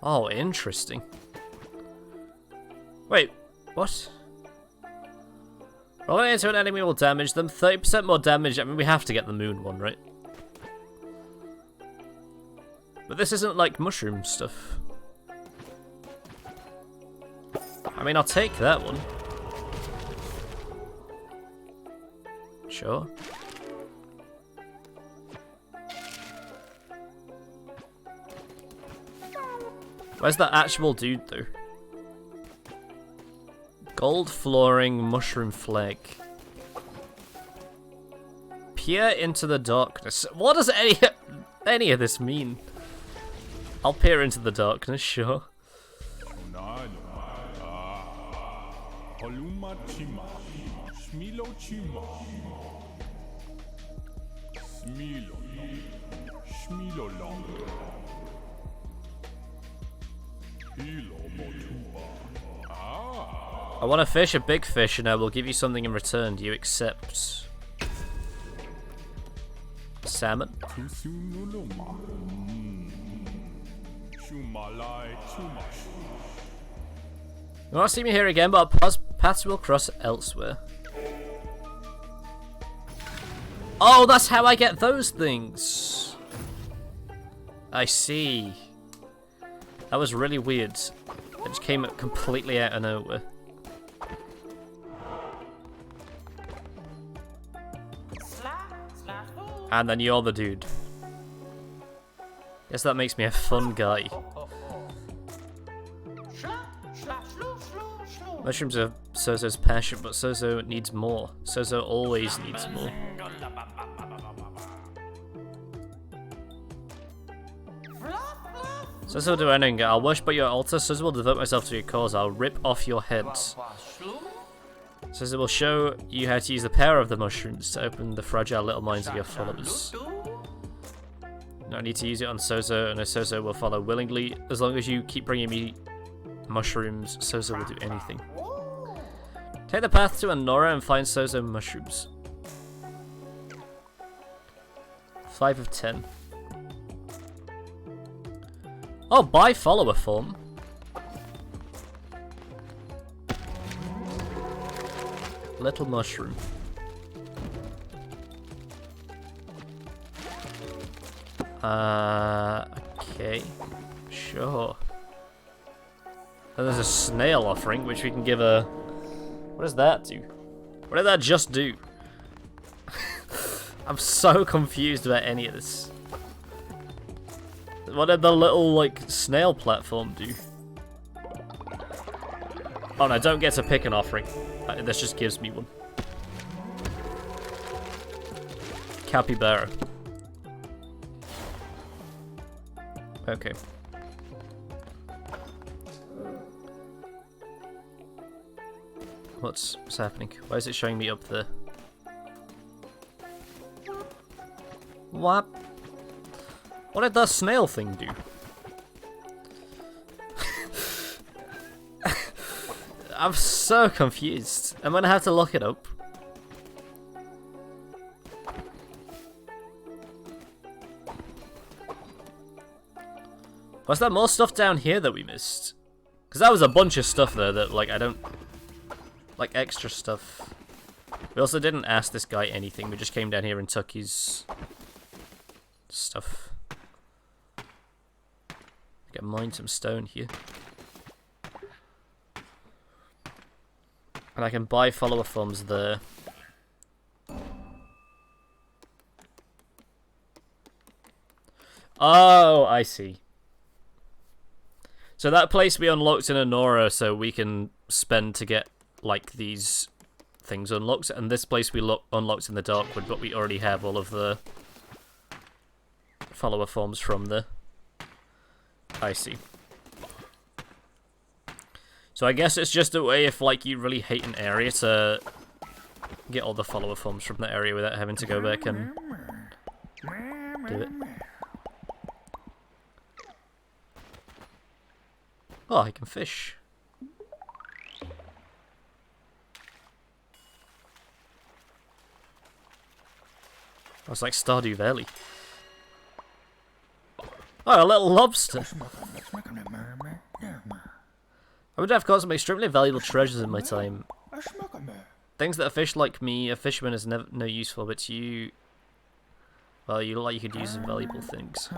Oh, interesting. Wait, what? Rolling into an enemy will damage them. 30% more damage. I mean, we have to get the moon one, right? But this isn't like mushroom stuff. I mean, I'll take that one. Sure. Where's that actual dude, though? Gold flooring, mushroom flag. Peer into the darkness. What does any of this mean? I'll peer into the darkness, sure. I want to fish a big fish and I will give you something in return. Do you accept? Salmon? You won't see me here again, but our paths will cross elsewhere. Oh, that's how I get those things! I see. That was really weird. It just came completely out of nowhere. And then you're the dude. Guess that makes me a fun guy. Mushrooms are Sozo's passion, but Sozo needs more. Sozo always needs more. Sozo will do anything. I'll worship at your altar. Sozo will devote myself to your cause. I'll rip off your heads. Sozo will show you how to use the power of the mushrooms to open the fragile little minds of your followers. No need to use it on Sozo, and a Sozo will follow willingly. As long as you keep bringing me mushrooms, Sozo will do anything. Take the path to Anora and find Sozo mushrooms. 5 of 10. Oh, buy follower form. Little mushroom. Okay. Sure. And there's a snail offering, which we can give a... What does that do? What did that just do? I'm so confused about any of this. What did the little, like, snail platform do? Oh no, don't get to pick an offering. This just gives me one. Capybara. Okay. What's happening? Why is it showing me up there? What? What did that snail thing do? I'm so confused. I'm gonna have to look it up. Was there more stuff down here that we missed? Because that was a bunch of stuff there that, like, I don't... Like, extra stuff. We also didn't ask this guy anything. We just came down here and took his... stuff. Get mine some stone here. And I can buy follower forms there. Oh, I see. So that place we unlocked in Anora, so we can spend to get, like, these things unlocked. And this place we unlocked in the Darkwood, but we already have all of the follower forms from there. I see. So I guess it's just a way if, like, you really hate an area to get all the follower forms from that area without having to go back and do it. Oh, I can fish. It's like Stardew Valley. Oh, a little lobster. I would have caught some extremely valuable treasures in my time. Things that a fish like me, a fisherman, is never no use for, but you... Well, you look like you could use some valuable things.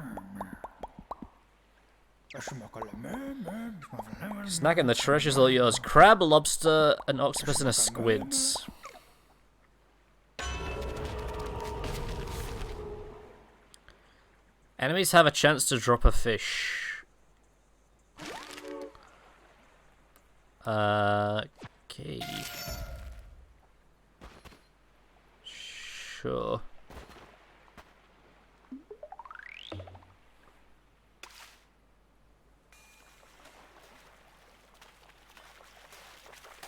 Snagging the treasure's all yours. Crab, a lobster, an octopus, and a squid. Enemies have a chance to drop a fish. Okay. Sure.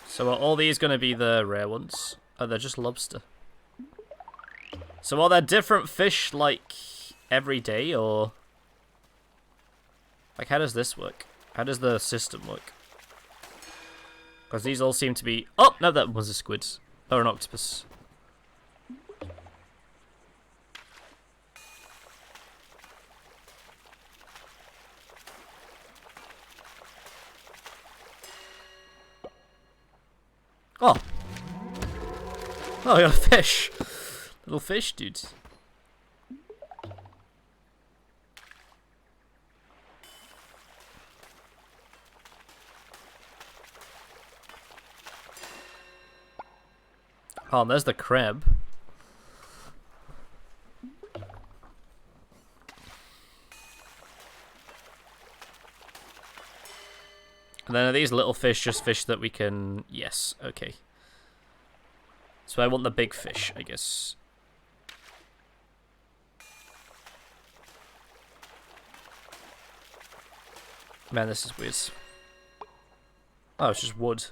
So are all these going to be the rare ones? Oh, they're just lobster. So are there different fish, like, every day, or... Like, how does this work? How does the system work? Because these all seem to be... Oh, no, that was a squid. Or an octopus. Oh! Oh, I got a fish! Little fish, dude. Oh, and there's the crab. And then are these little fish just fish that we can... Yes, okay. So I want the big fish, I guess. Man, this is weird. Oh, it's just wood.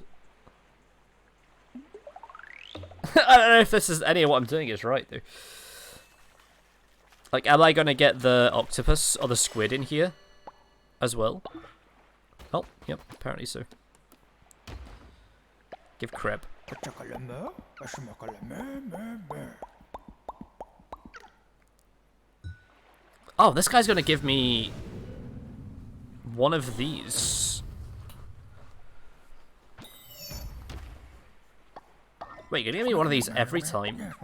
I don't know if this is any of what I'm doing is right, though. Like, am I going to get the octopus or the squid in here as well? Oh, yep, apparently so. Give crab. Oh, this guy's going to give me one of these. Wait, you're going to give me one of these every time?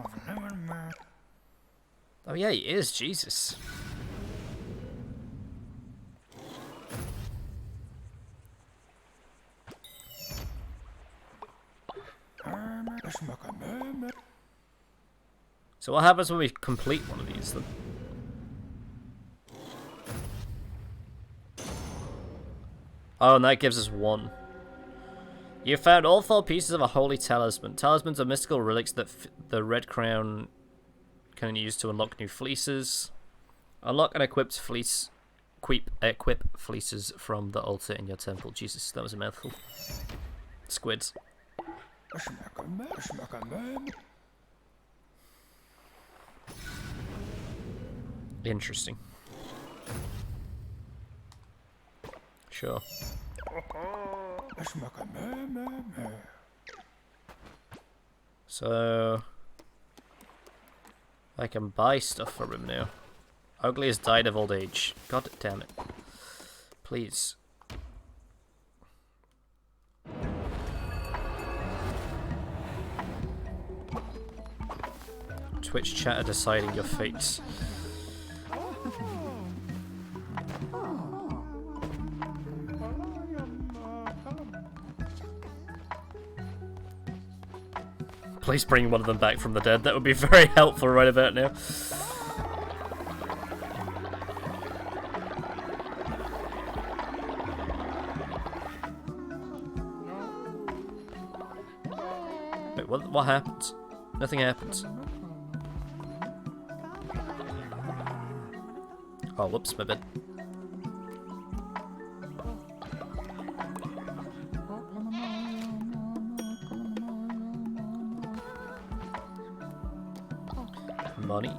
Oh yeah, he is, Jesus. So what happens when we complete one of these then? Oh, and that gives us one. You found all 4 pieces of a holy talisman. Talismans are mystical relics that the Red Crown can use to unlock new fleeces. Unlock and equip fleeces from the altar in your temple. Jesus, that was a mouthful. Squids. Interesting. Sure. So I can buy stuff for him now. Ugly has died of old age. God damn it. Please. Twitch chat are deciding your fate. Please bring one of them back from the dead. That would be very helpful right about now. Wait, what happens? Nothing happens. Oh, whoops, my bad. Money.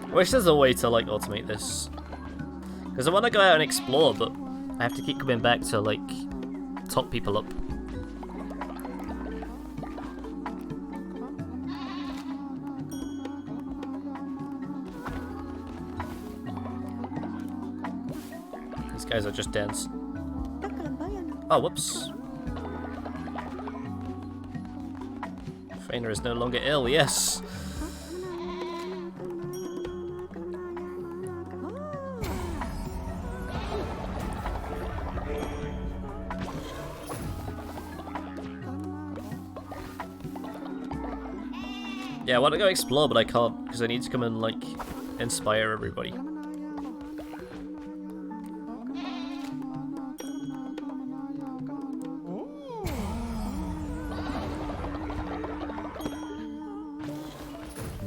I wish there's a way to like automate this. Because I want to go out and explore, but I have to keep coming back to like top people up. These guys are just dense. Oh, whoops. Trainer is no longer ill, yes. Yeah, I want to go explore, but I can't, because I need to come and, like, inspire everybody.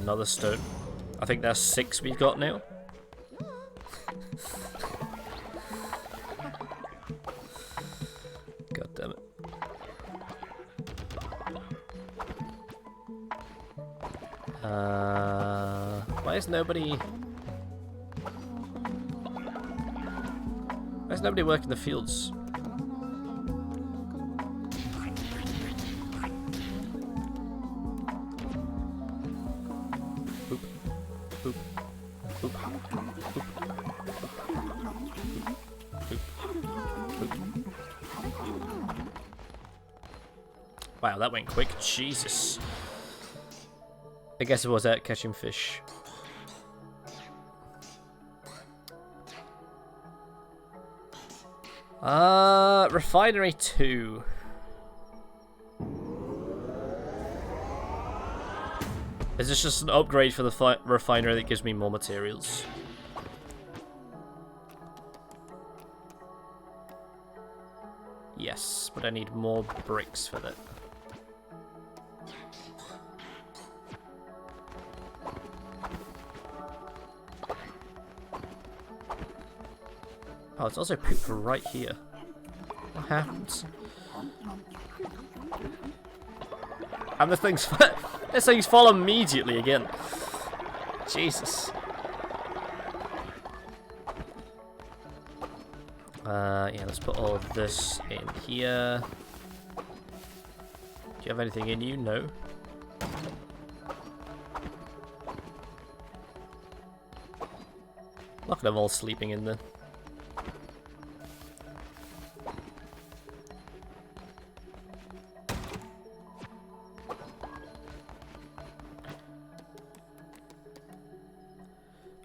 Another stone. I think there's 6 we've got now. God damn it. Why is nobody working the fields? Boop. Boop. Boop. Boop. Boop. Wow, that went quick. Jesus. I guess it was out catching fish. Refinery 2. Is this just an upgrade for the refinery that gives me more materials? Yes, but I need more bricks for that. Oh, it's also poop right here. What happens? And this thing's fall immediately again. Jesus. Yeah, let's put all of this in here. Do you have anything in you? No. Look at them all sleeping in there.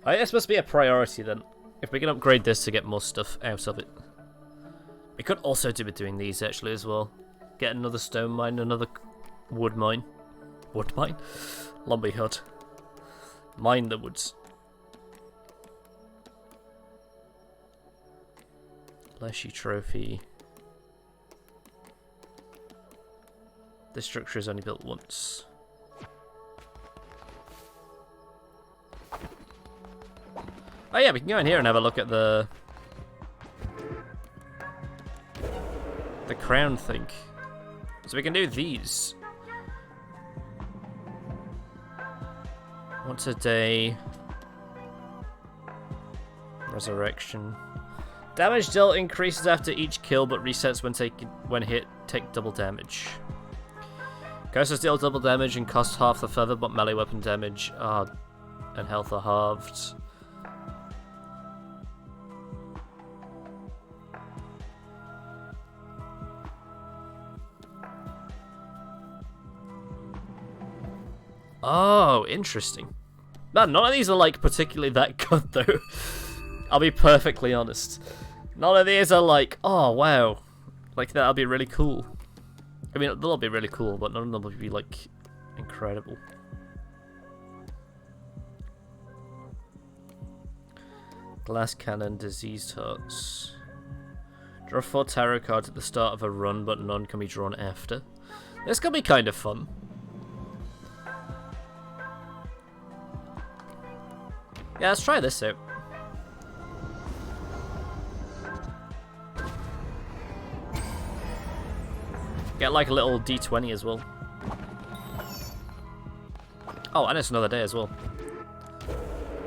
Oh, this must be a priority then. If we can upgrade this to get more stuff out of it. We could also do with doing these actually as well. Get another stone mine, another wood mine. Wood mine? Lumber hut. Mine the woods. Leshy trophy. This structure is only built once. Oh yeah, we can go in here and have a look at the crown thing. So we can do these. Once a day. Resurrection. Damage dealt increases after each kill, but resets when hit. Take double damage. Curses deal double damage and cost half the feather, but melee weapon damage and health are halved. Oh, interesting. Man, none of these are like particularly that good though. I'll be perfectly honest. None of these are like, oh wow, like that'll be really cool. I mean, they'll be really cool, but none of them will be like incredible. Glass cannon, diseased hearts. Draw 4 tarot cards at the start of a run, but none can be drawn after. This could be kind of fun. Yeah, let's try this out. Get like a little D20 as well. Oh, and it's another day as well.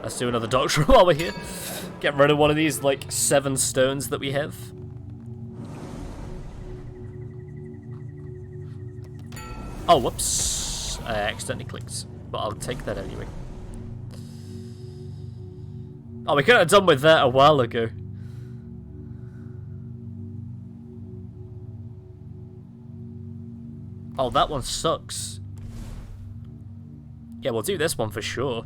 Let's do another doctor while we're here. Get rid of one of these, like, 7 stones that we have. Oh, whoops. I accidentally clicked. But I'll take that anyway. Oh, we could have done with that a while ago. Oh, that one sucks. Yeah, we'll do this one for sure.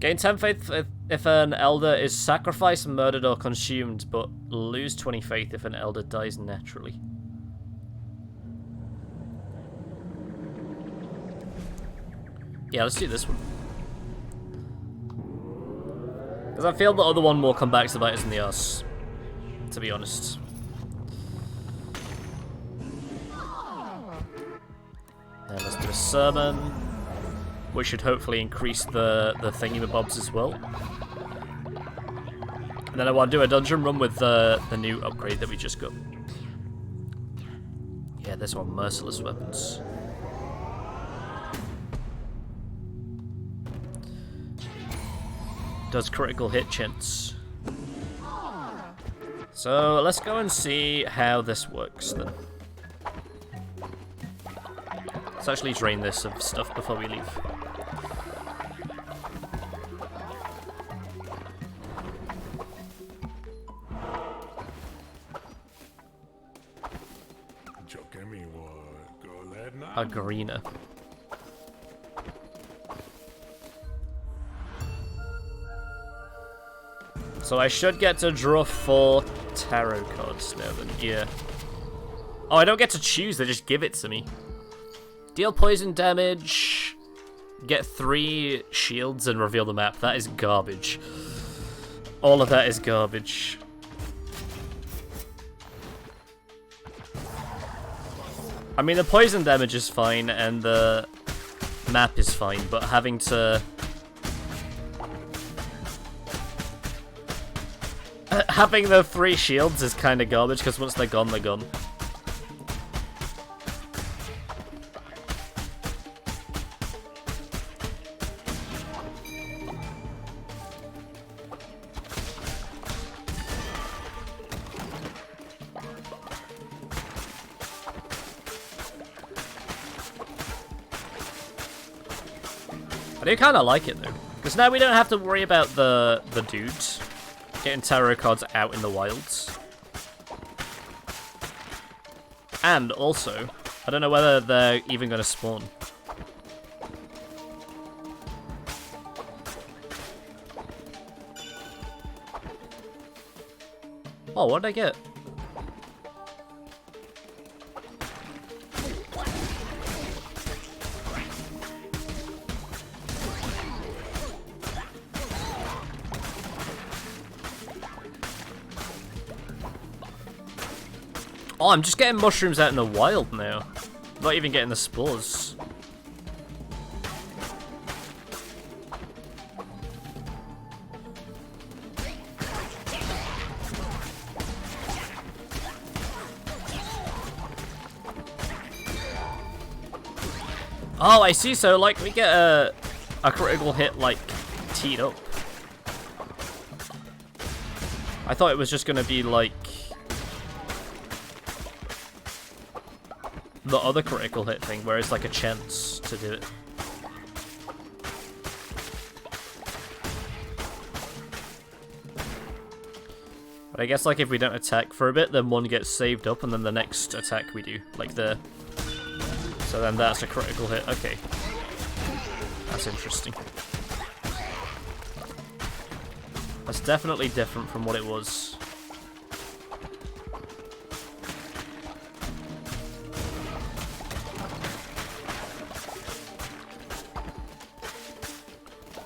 Gain 10 faith if an elder is sacrificed, murdered, or consumed, but lose 20 faith if an elder dies naturally. Yeah, let's do this one. Because I feel the other one will come back to bite us in the ass, to be honest. And let's do a sermon, which should hopefully increase the thingy-mabobs as well. And then I want to do a dungeon run with the new upgrade that we just got. Yeah, this one, merciless weapons. Does critical hit chance. So let's go and see how this works then. Let's actually drain this of stuff before we leave. A greener. So I should get to draw 4 tarot cards now then, yeah. Oh, I don't get to choose, they just give it to me. Deal poison damage, get 3 shields and reveal the map. That is garbage. All of that is garbage. I mean, the poison damage is fine and the map is fine, but having to... having the 3 shields is kind of garbage, because once they're gone, they're gone. I do kind of like it, though, because now we don't have to worry about the dudes getting tarot cards out in the wilds. And also, I don't know whether they're even going to spawn. Oh, what did I get? Oh, I'm just getting mushrooms out in the wild now. I'm not even getting the spores. Oh, I see. So, like, we get a critical hit, like, teed up. I thought it was just going to be, like, the other critical hit thing, where it's like a chance to do it. But I guess, like, if we don't attack for a bit, then one gets saved up, and then the next attack we do, like the... So then that's a critical hit. Okay. That's interesting. That's definitely different from what it was.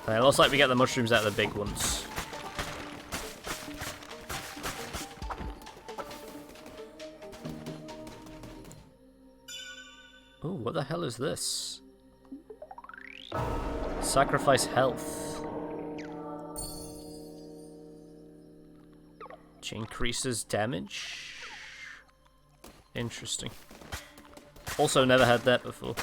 It looks like we get the mushrooms out of the big ones. Oh, what the hell is this? Sacrifice health. Which increases damage? Interesting. Also never had that before.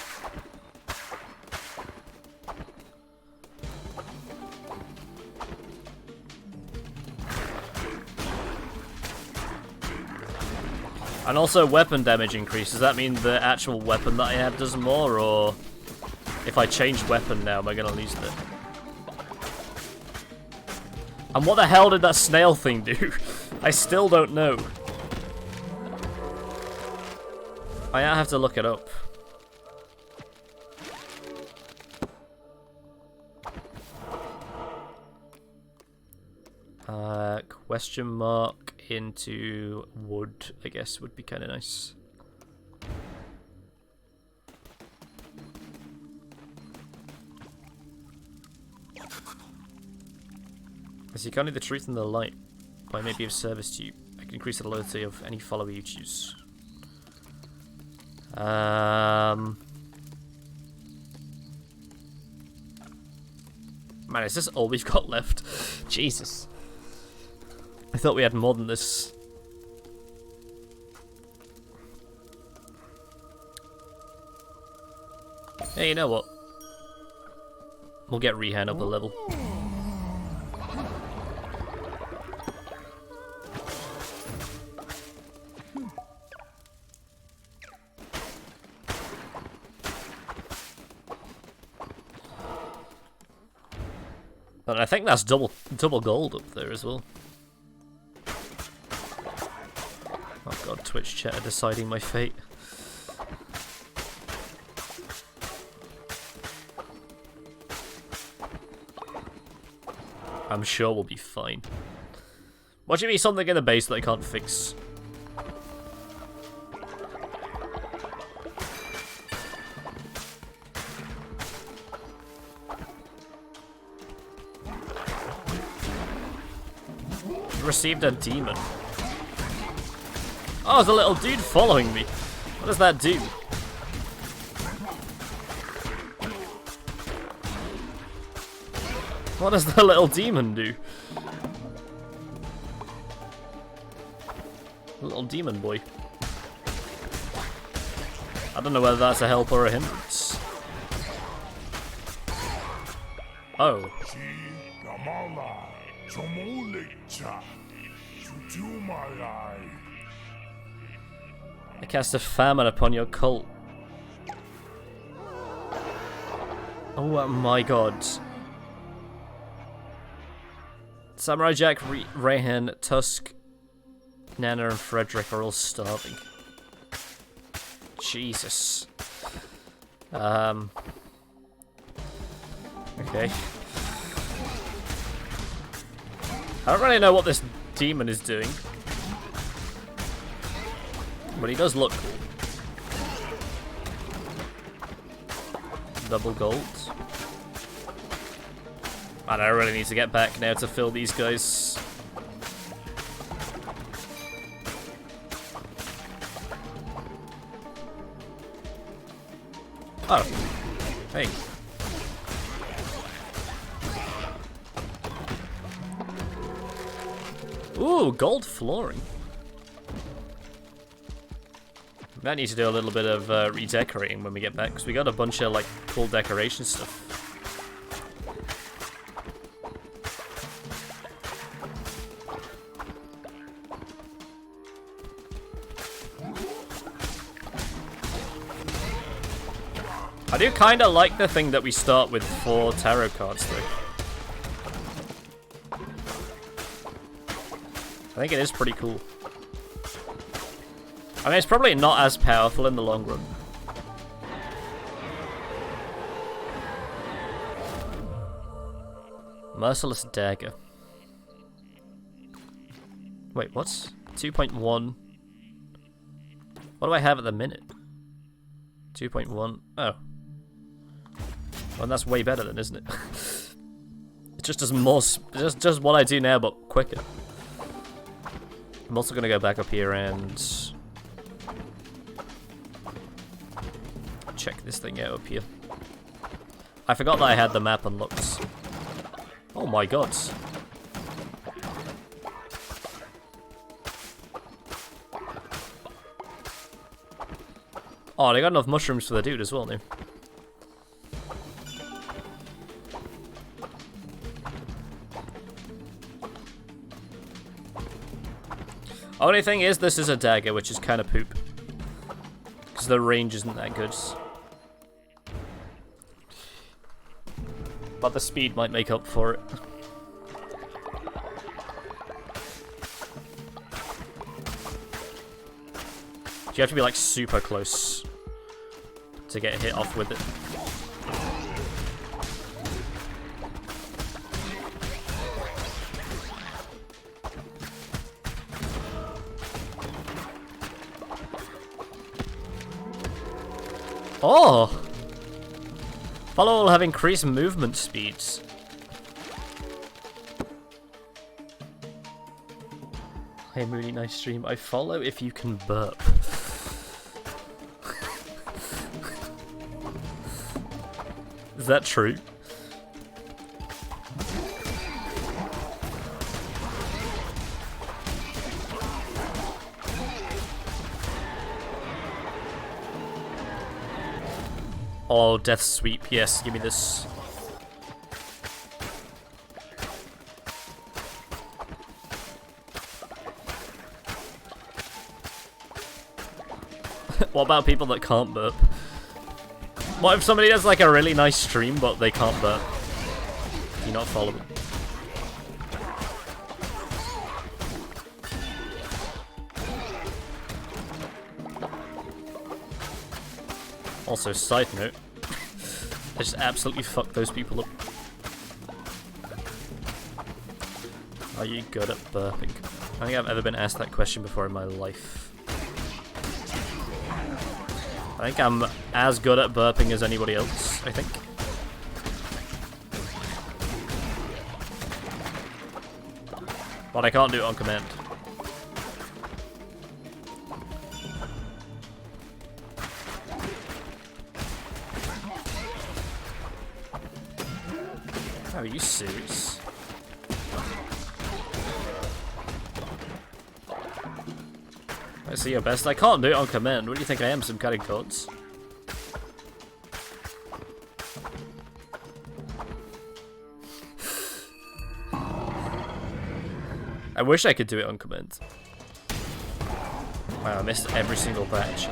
And also weapon damage increase. Does that mean the actual weapon that I have does more, or if I change weapon now, am I gonna lose it? And what the hell did that snail thing do? I still don't know. I have to look it up. Question mark into wood, I guess, would be kind of nice. As you can't know the truth and the light, but I may be of service to you. I can increase the loyalty of any follower you choose. Man, is this all we've got left? Jesus. I thought we had more than this. Hey, you know what? We'll get Rehan up a level. But I think that's double gold up there as well. Oh god, Twitch chat are deciding my fate. I'm sure we'll be fine. What do you mean something in the base that I can't fix? Received a demon. Oh, there's a little dude following me. What does that do? What does the little demon do? Little demon boy. I don't know whether that's a help or a hindrance. Oh. I cast a famine upon your cult. Oh my god. Samurai Jack, Rehan, Tusk, Nana and Frederick are all starving. Jesus. Okay. I don't really know what this demon is doing. But he does look cool. Double gold. And I really need to get back now to fill these guys. Oh. Hey. Ooh, gold flooring. We might need to do a little bit of redecorating when we get back, because we got a bunch of like cool decoration stuff. I do kind of like the thing that we start with 4 tarot cards though. I think it is pretty cool. I mean, it's probably not as powerful in the long run. Merciless Dagger. Wait, what's 2.1? What do I have at the minute? 2.1. Oh. Well, that's way better then, isn't it? It just does more. Just what I do now, but quicker. I'm also gonna go back up here and check this thing out up here. I forgot that I had the map unlocked. Oh my god. Oh, they got enough mushrooms for the dude as well now. Only thing is, this is a dagger, which is kind of poop. Because the range isn't that good. But the speed might make up for it. You have to be like super close to get hit off with it. Oh! Follow will have increased movement speeds. Hey Moody, nice stream. I follow if you can burp. Is that true? Oh, Death Sweep. Yes, give me this. What about people that can't burp? What if somebody does like a really nice stream but they can't burp? Do you not follow them? Also, side note, I just absolutely fucked those people up. Are you good at burping? I don't think I've ever been asked that question before in my life. I think I'm as good at burping as anybody else, I think. But I can't do it on command. Are you serious? I see your best. I can't do it on command. What do you think I am, some kind of gods? I wish I could do it on command. Wow, I missed every single batch.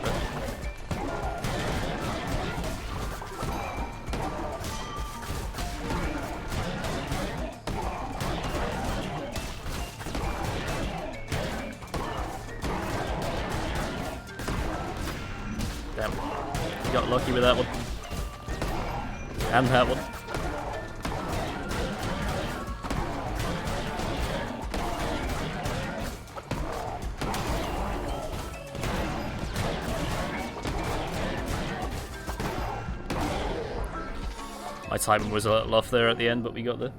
Damn. You got lucky with that one. And that one. My timing was a little off there at the end, but we got there.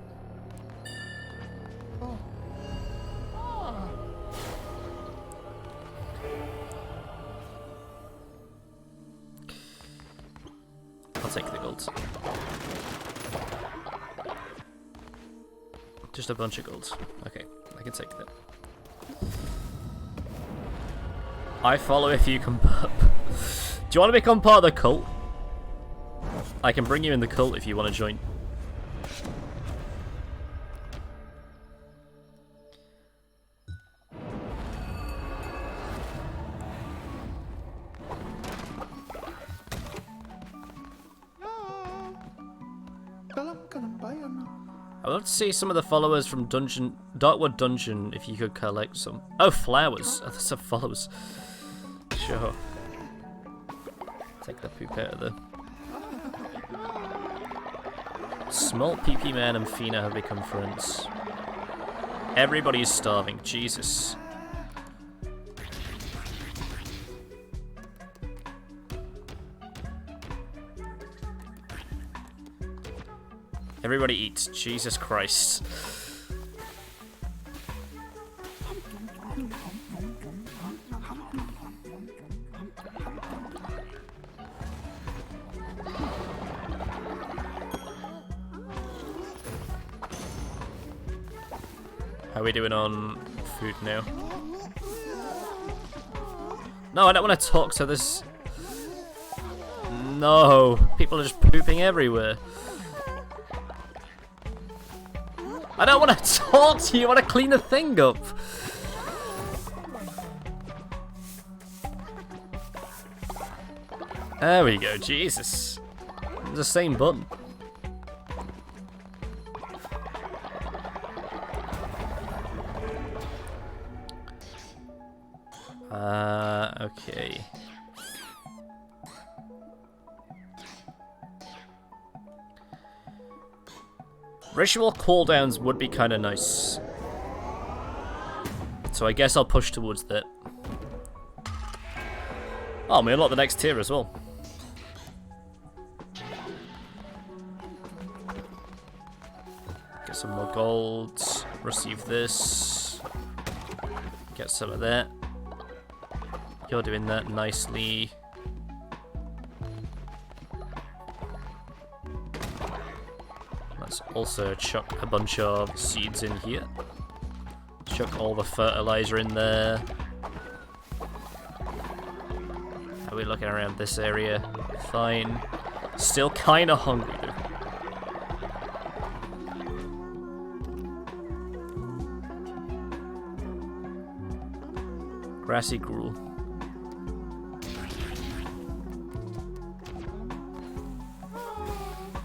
I'll take the golds. Just a bunch of golds. Okay, I can take that. I follow if you can burp. Do you want to become part of the cult? I can bring you in the cult if you want to join. I would love to see some of the followers from Darkwood Dungeon if you could collect some. Oh, flowers. Oh, that's some followers. Sure. Take the poop out of there. Small PP Man and Fina have become friends. Everybody is starving. Jesus. Everybody eats. Jesus Christ. How are we doing on food now? No, I don't want to talk to this. No, people are just pooping everywhere. I don't want to talk to you, I want to clean the thing up. There we go, Jesus. It's the same button. Okay. Ritual cooldowns would be kind of nice. So I guess I'll push towards that. Oh, we unlock the next tier as well. Get some more gold. Receive this. Get some of that. You're doing that nicely. Let's also chuck a bunch of seeds in here. Chuck all the fertilizer in there. Are we looking around this area? Fine. Still kind of hungry though. Grassy gruel.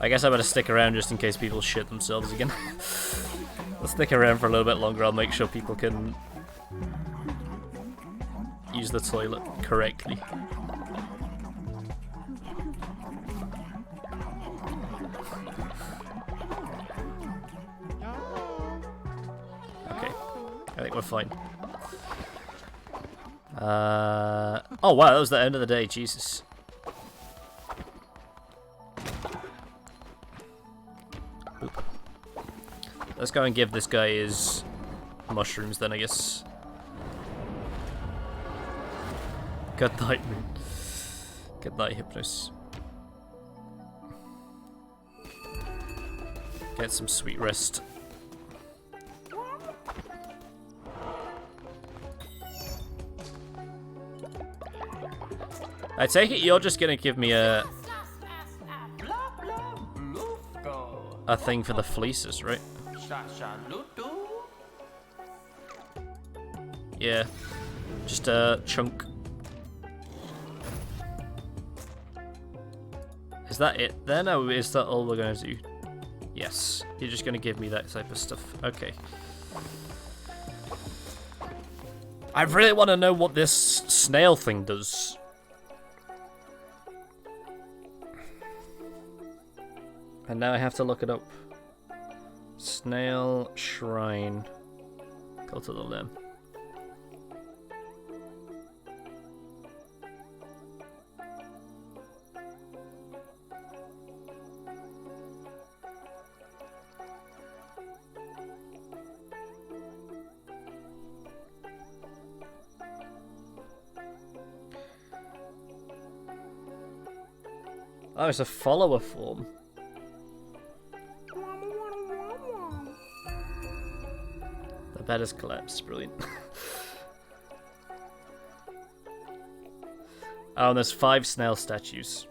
I guess I better stick around just in case people shit themselves again. I'll stick around for a little bit longer. I'll make sure people can use the toilet correctly. Okay, I think we're fine. Oh wow, that was the end of the day, Jesus. Oop. Let's go and give this guy his mushrooms then, I guess. Good night, man. Good night, Hypnos. Get some sweet rest. I take it you're just gonna give me a thing for the fleeces, right? Yeah, just a chunk. Is that it then, or is that all we're gonna do? Yes, you're just gonna give me that type of stuff. Okay. I really want to know what this snail thing does. And now I have to look it up. Snail Shrine. Go to the limb. Oh, it's a follower form. The bed has collapsed. Brilliant. Oh, and there's 5 snail statues.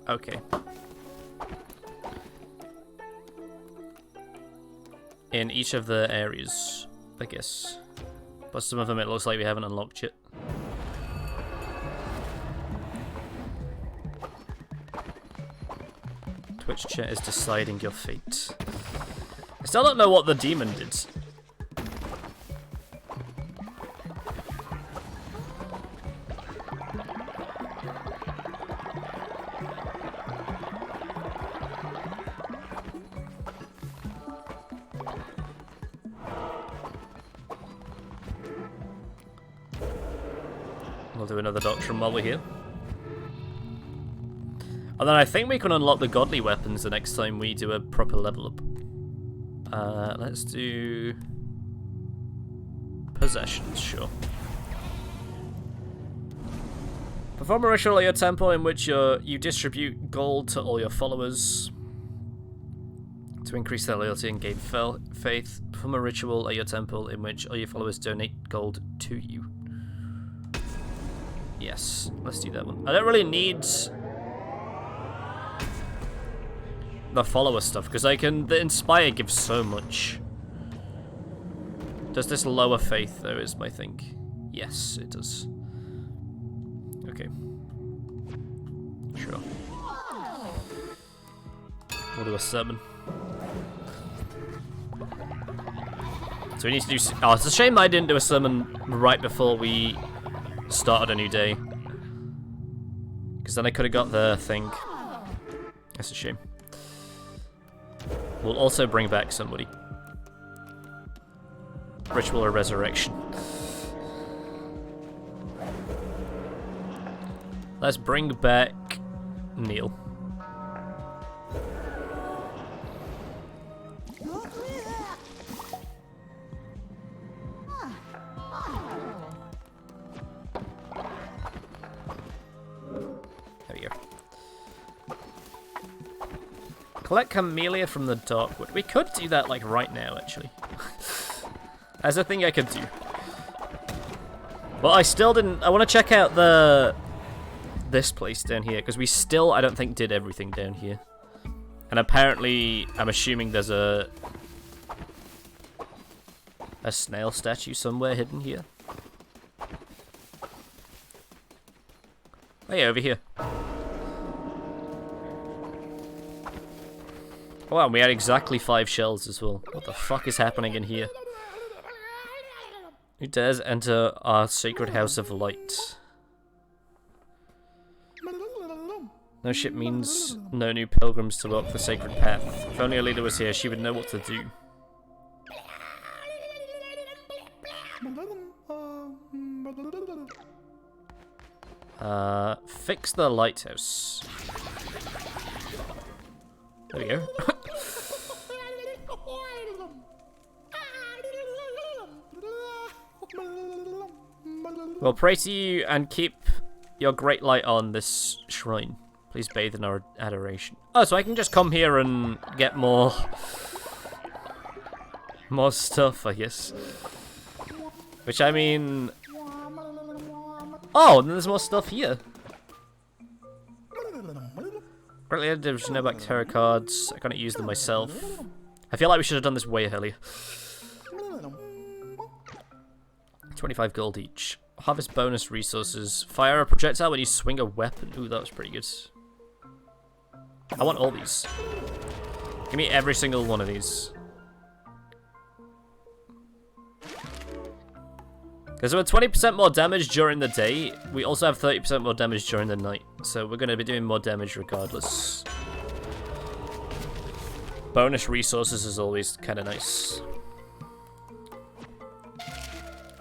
Okay. In each of the areas, I guess. But some of them it looks like we haven't unlocked yet. Twitch chat is deciding your fate. I still don't know what the demon did. We'll do another doctrine while we're here. And then I think we can unlock the godly weapons the next time we do a proper level up. Let's do possessions, sure. Perform a ritual at your temple in which you distribute gold to all your followers to increase their loyalty and gain faith. Perform a ritual at your temple in which all your followers donate gold to you. Yes, let's do that one. I don't really need the follower stuff because the inspire gives so much. Does this lower faith though is my thing? Yes, it does. Okay. Sure. We'll do a summon. So we need to do... Oh, it's a shame I didn't do a summon right before we started a new day. Because then I could have got the thing. That's a shame. We'll also bring back somebody. Ritual of Resurrection. Let's bring back Neil. There we go. Collect Camellia from the Darkwood. We could do that like right now, actually. That's a thing I could do. But I still didn't... I want to check out this place down here, because we still, I don't think, did everything down here. And apparently, I'm assuming there's a snail statue somewhere hidden here. Oh yeah, over here. Oh wow, we had exactly 5 shells as well. What the fuck is happening in here? Who dares enter our sacred house of light? No ship means no new pilgrims to walk the sacred path. If only a leader was here, she would know what to do. Fix the lighthouse. There we go. Well, pray to you and keep your great light on this shrine. Please bathe in our adoration. Oh, so I can just come here and get more stuff, I guess. Which, I mean... Oh, and there's more stuff here. Greatly edited Genobak tarot cards. I can't use them myself. I feel like we should have done this way earlier. 25 gold each. Harvest bonus resources. Fire a projectile when you swing a weapon. Ooh, that was pretty good. I want all these. Give me every single one of these. Because we're 20% more damage during the day, we also have 30% more damage during the night. So we're going to be doing more damage regardless. Bonus resources is always kind of nice.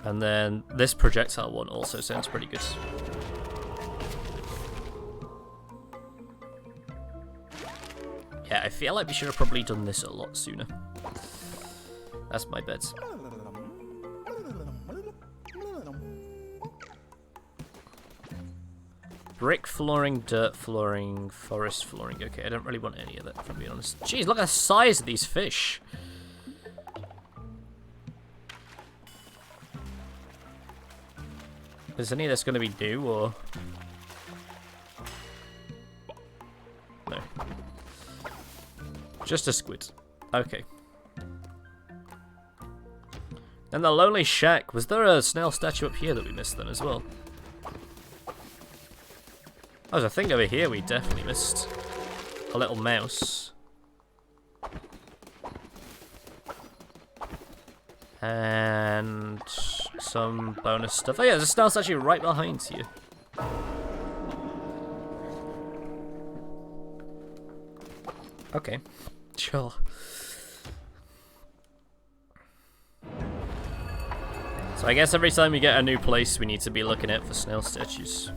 And then this projectile one also sounds pretty good. Yeah, I feel like we should have probably done this a lot sooner. That's my bet. Brick flooring, dirt flooring, forest flooring. Okay, I don't really want any of that, if I'm being honest. Jeez, look at the size of these fish. Is any of this going to be new, or...? No. Just a squid. Okay. And the Lonely Shack. Was there a snail statue up here that we missed then as well? Oh, there's a thing over here we definitely missed. A little mouse. And some bonus stuff. Oh yeah, there's a snail statue right behind you. Okay, sure. So I guess every time we get a new place, we need to be looking out for snail statues.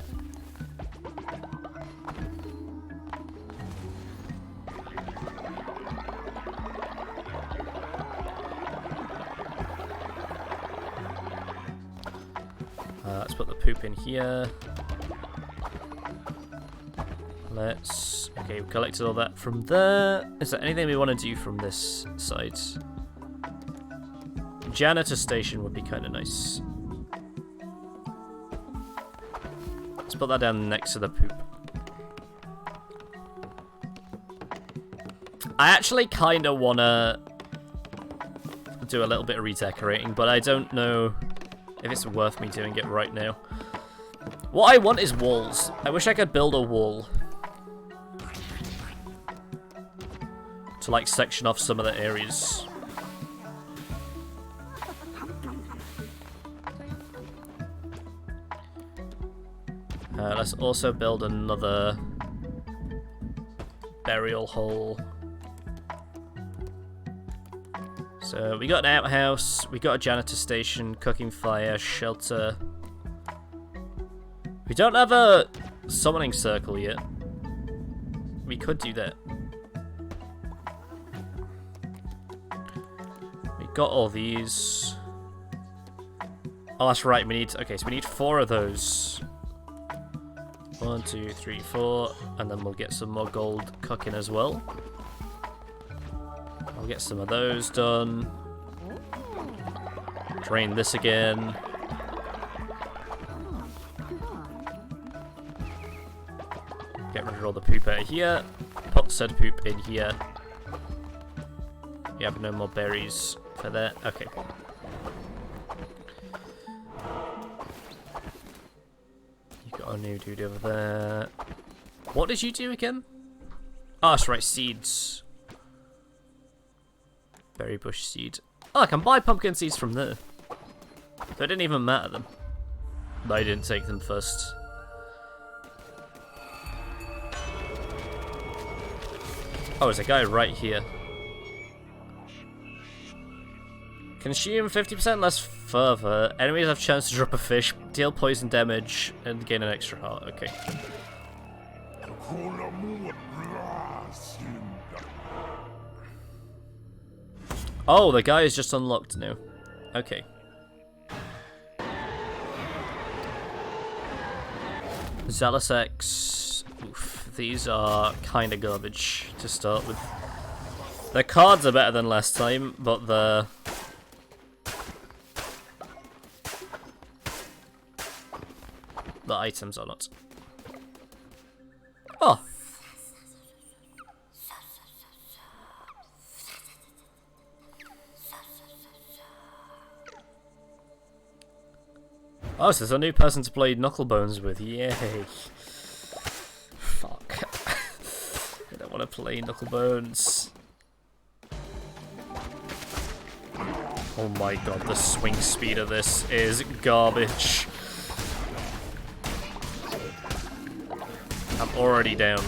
Let's put the poop in here. Let's... Okay, we collected all that from there. Is there anything we want to do from this side? Janitor station would be kind of nice. Let's put that down next to the poop. I actually kind of want to do a little bit of redecorating, but I don't know if it's worth me doing it right now. What I want is walls. I wish I could build a wall. To like section off some of the areas. Let's also build another burial hole. So we got an outhouse, we got a janitor station, cooking fire, shelter. We don't have a summoning circle yet. We could do that. We got all these. Oh, that's right. We need. Okay, so we need 4 of those. 1, 2, 3, 4, and then we'll get some more gold cooking as well. I'll get some of those done. Drain this again. Get rid of all the poop out of here. Put said poop in here. We have no more berries for that. Okay. You got a new dude over there. What did you do again? Oh, that's right, seeds. Berry bush seed. Oh, I can buy pumpkin seeds from there. They didn't even matter them. I didn't take them first. Oh, there's a guy right here. Consume 50% less fervor. Enemies have chance to drop a fish, deal poison damage, and gain an extra heart. Okay. Oh, the guy is just unlocked now. Okay. Zealous X. Oof, these are kind of garbage to start with. The cards are better than last time, but the items are not. Oh. Oh, so there's a new person to play Knucklebones with. Yay. Fuck. I don't want to play Knucklebones. Oh my god, the swing speed of this is garbage. I'm already down.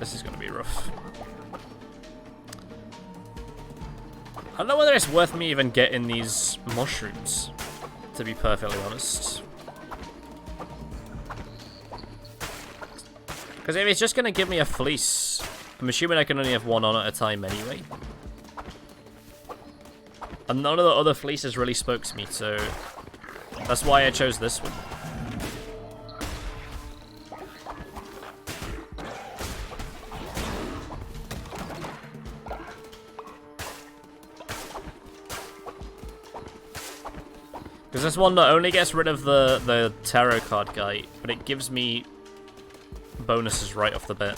This is gonna be rough. I don't know whether it's worth me even getting these mushrooms, to be perfectly honest. Because if it's just going to give me a fleece, I'm assuming I can only have one on at a time anyway. And none of the other fleeces really spoke to me, so that's why I chose this one. Because this one not only gets rid of the tarot card guy, but it gives me bonuses right off the bat.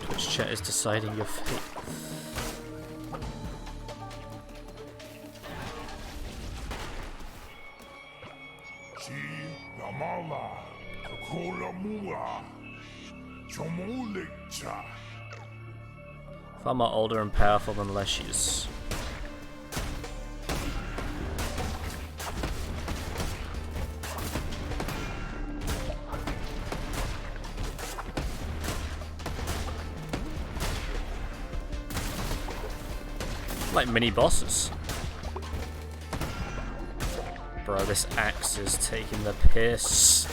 Twitch chat is deciding your fate. Far more older and powerful than Leshies. Like mini bosses. Bro, this axe is taking the piss.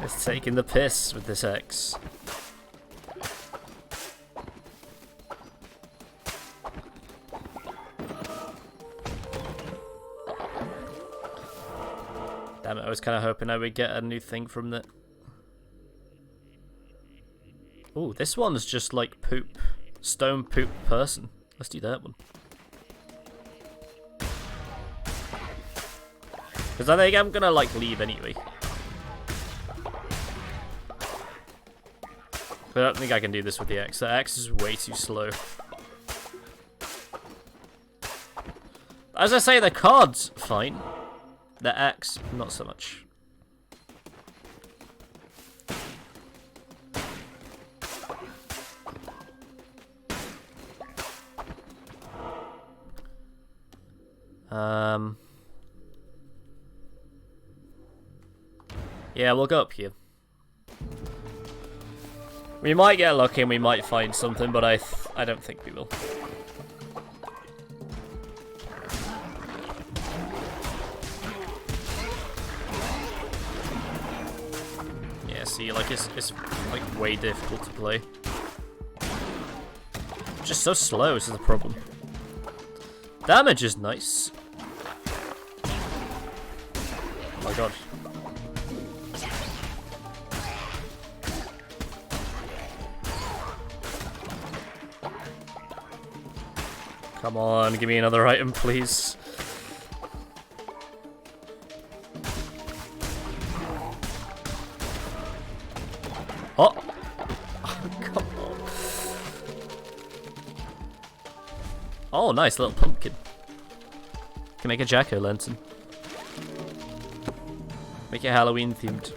It's taking the piss with this axe. Damn it, I was kind of hoping I would get a new thing from that. Ooh, this one's just like poop. Stone poop person. Let's do that one. Because I think I'm gonna like leave anyway. I don't think I can do this with the X. The X is way too slow. As I say, the card's fine. The X, not so much. Yeah, we'll go up here. We might get lucky and we might find something, but I don't think we will. Yeah, see, like it's like way difficult to play. Just so slow is the problem. Damage is nice. Oh my god. Come on, give me another item, please. Oh! Come on. Oh, nice little pumpkin. Can make a jack-o'-lantern. Make it Halloween themed.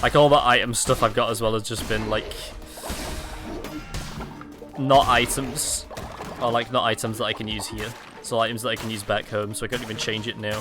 Like all the item stuff I've got as well has just been like not items, or like not items that I can use here. So items that I can use back home, so I can't even change it now.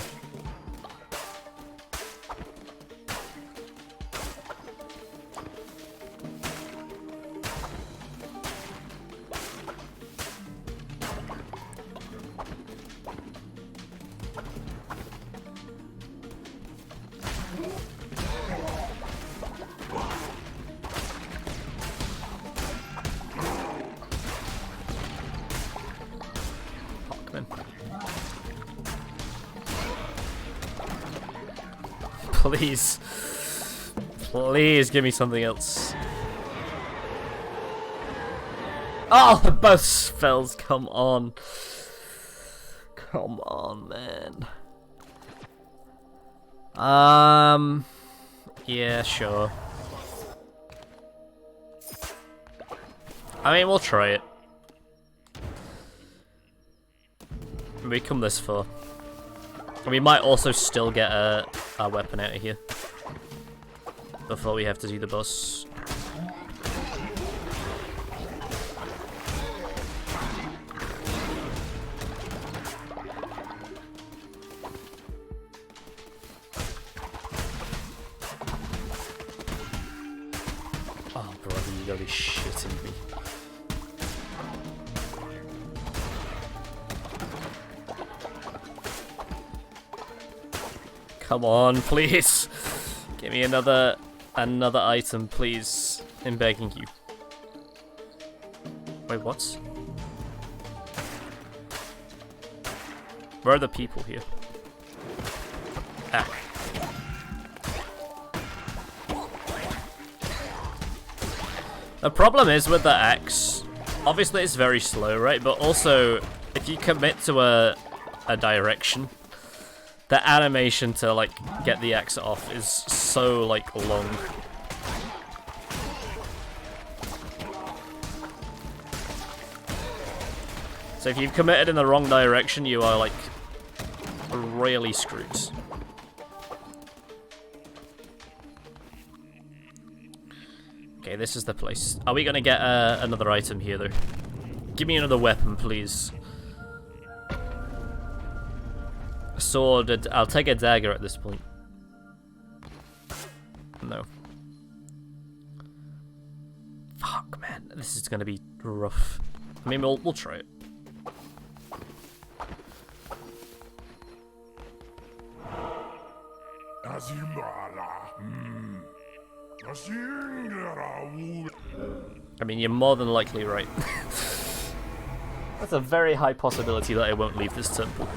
Please. Please give me something else. Oh, both spells, come on. Come on, man. Yeah, sure. I mean, we'll try it. We come this far. We might also still get our weapon out of here before we have to do the boss. Oh, brother, you gotta be shitting me. Come on, please. Give me another item, please. I'm begging you. Wait, what? Where are the people here? Ah. The problem is with the axe, obviously it's very slow, right? But also, if you commit to a direction, the animation to like get the axe off is so like long. So if you've committed in the wrong direction, you are like really screwed. Okay, this is the place. Are we gonna get another item here though? Give me another weapon, please. Sword. I'll take a dagger at this point. No. Fuck, man. This is gonna be rough. I mean, we'll try it. I mean, you're more than likely right. That's a very high possibility that I won't leave this temple.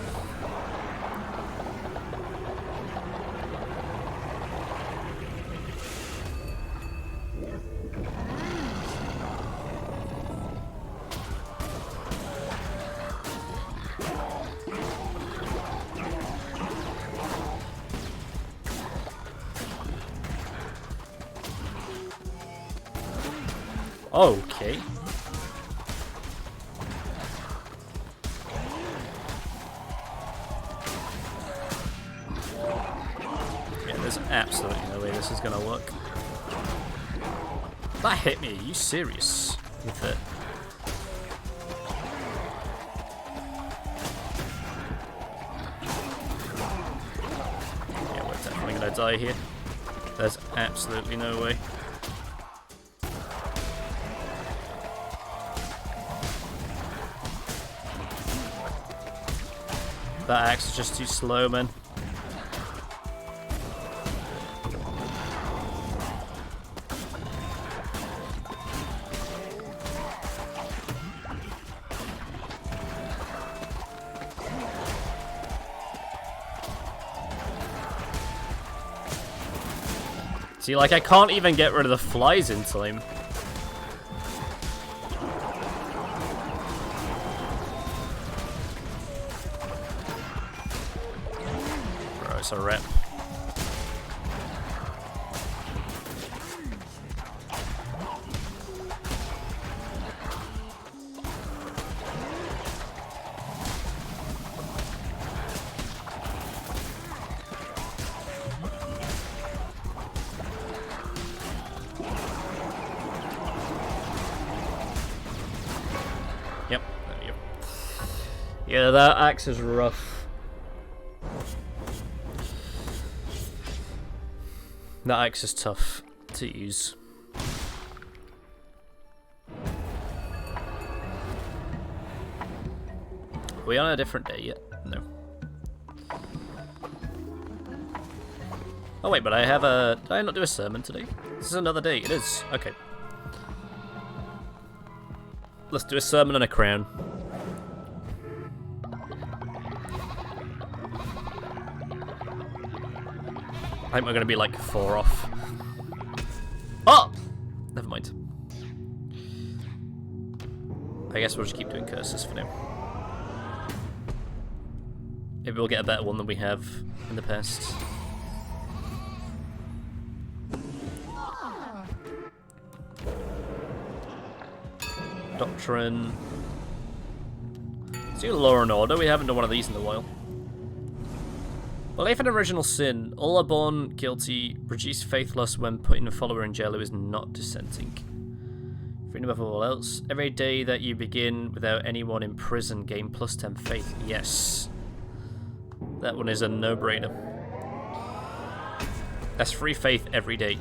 Okay. Yeah, there's absolutely no way this is gonna work. That hit me. Are you serious with it? Yeah, we're definitely gonna die here. There's absolutely no way. That axe is just too slow, man. See, like, I can't even get rid of the flies in time. Bro, it's a rip. Yep, there we go. Yeah, that axe is rough. That axe is tough to use. Are we on a different day yet? No. Oh wait, but I have a... Did I not do a sermon today? This is another day. It is. Okay. Let's do a sermon and a crown. I think we're going to be like 4 off. Oh! Never mind. I guess we'll just keep doing curses for now. Maybe we'll get a better one than we have in the past. Doctrine. Let's do Law and Order. We haven't done one of these in a while. Well, if an original sin, all are born guilty, reduce faithless when putting a follower in jail who is not dissenting. Freedom of all else. Every day that you begin without anyone in prison, gain plus 10 faith. Yes. That one is a no-brainer. That's free faith every day.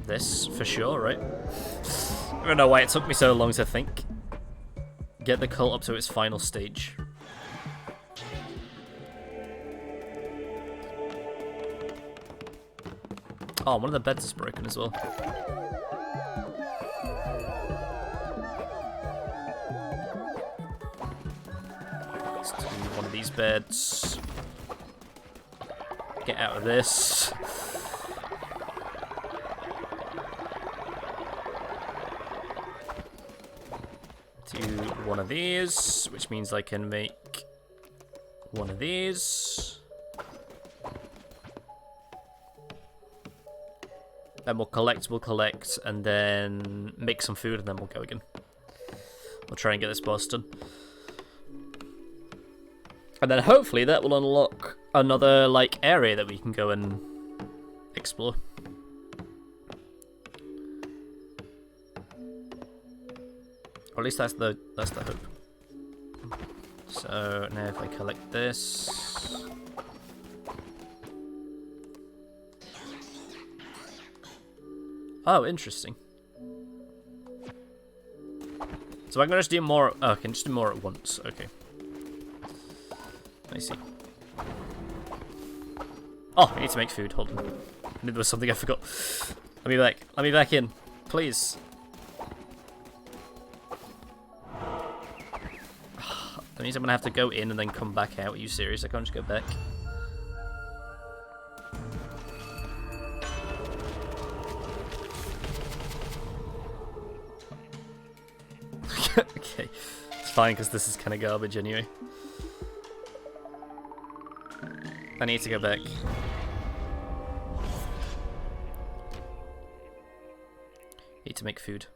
This for sure, right? I don't know why it took me so long to think. Get the cult up to its final stage. Oh, one of the beds is broken as well. Let's do one of these beds. Get out of this. Do one of these, which means I can make one of these. Then we'll collect, and then make some food, and then we'll go again. We'll try and get this boss done. And then hopefully that will unlock another, like, area that we can go and explore. Or at least that's the hope. So now if I collect this... Oh, interesting. So I'm gonna just do more... Oh, I can just do more at once. Okay. I see. Oh, I need to make food. Hold on. I knew there was something I forgot. Let me back. Let me back in. Please. That means I'm gonna have to go in and then come back out. Are you serious? I can't just go back. fine because this is kind of garbage anyway. I need to go back. Need to make food.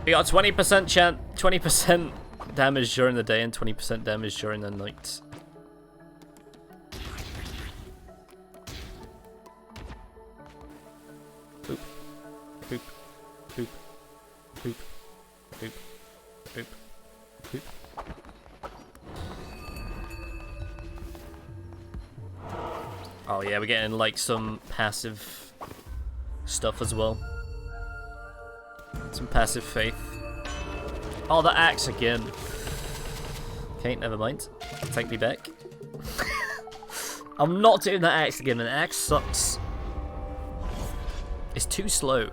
We got 20% damage during the day and 20% damage during the night. Boop. Boop. Boop. Boop. Boop. Boop. Boop. Oh yeah, we're getting like some passive stuff as well. Some passive faith. Oh, the axe again. Okay, never mind. Take me back. I'm not doing that axe again, the axe sucks. It's too slow.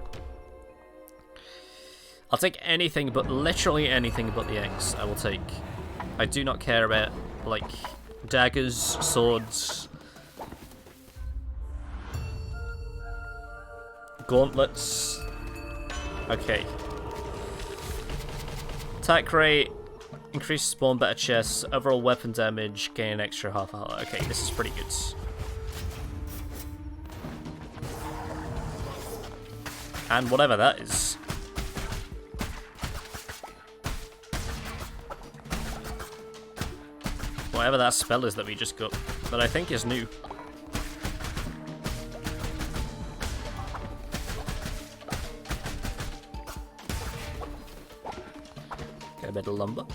I'll take anything but, literally anything but the axe I will take. I do not care about, like, daggers, swords, gauntlets. Okay. Attack rate, increased spawn, better chests, overall weapon damage, gain an extra half a heart. Okay, this is pretty good. And whatever that is. Whatever that spell is that we just got, that I think is new. Get a bit of lumber.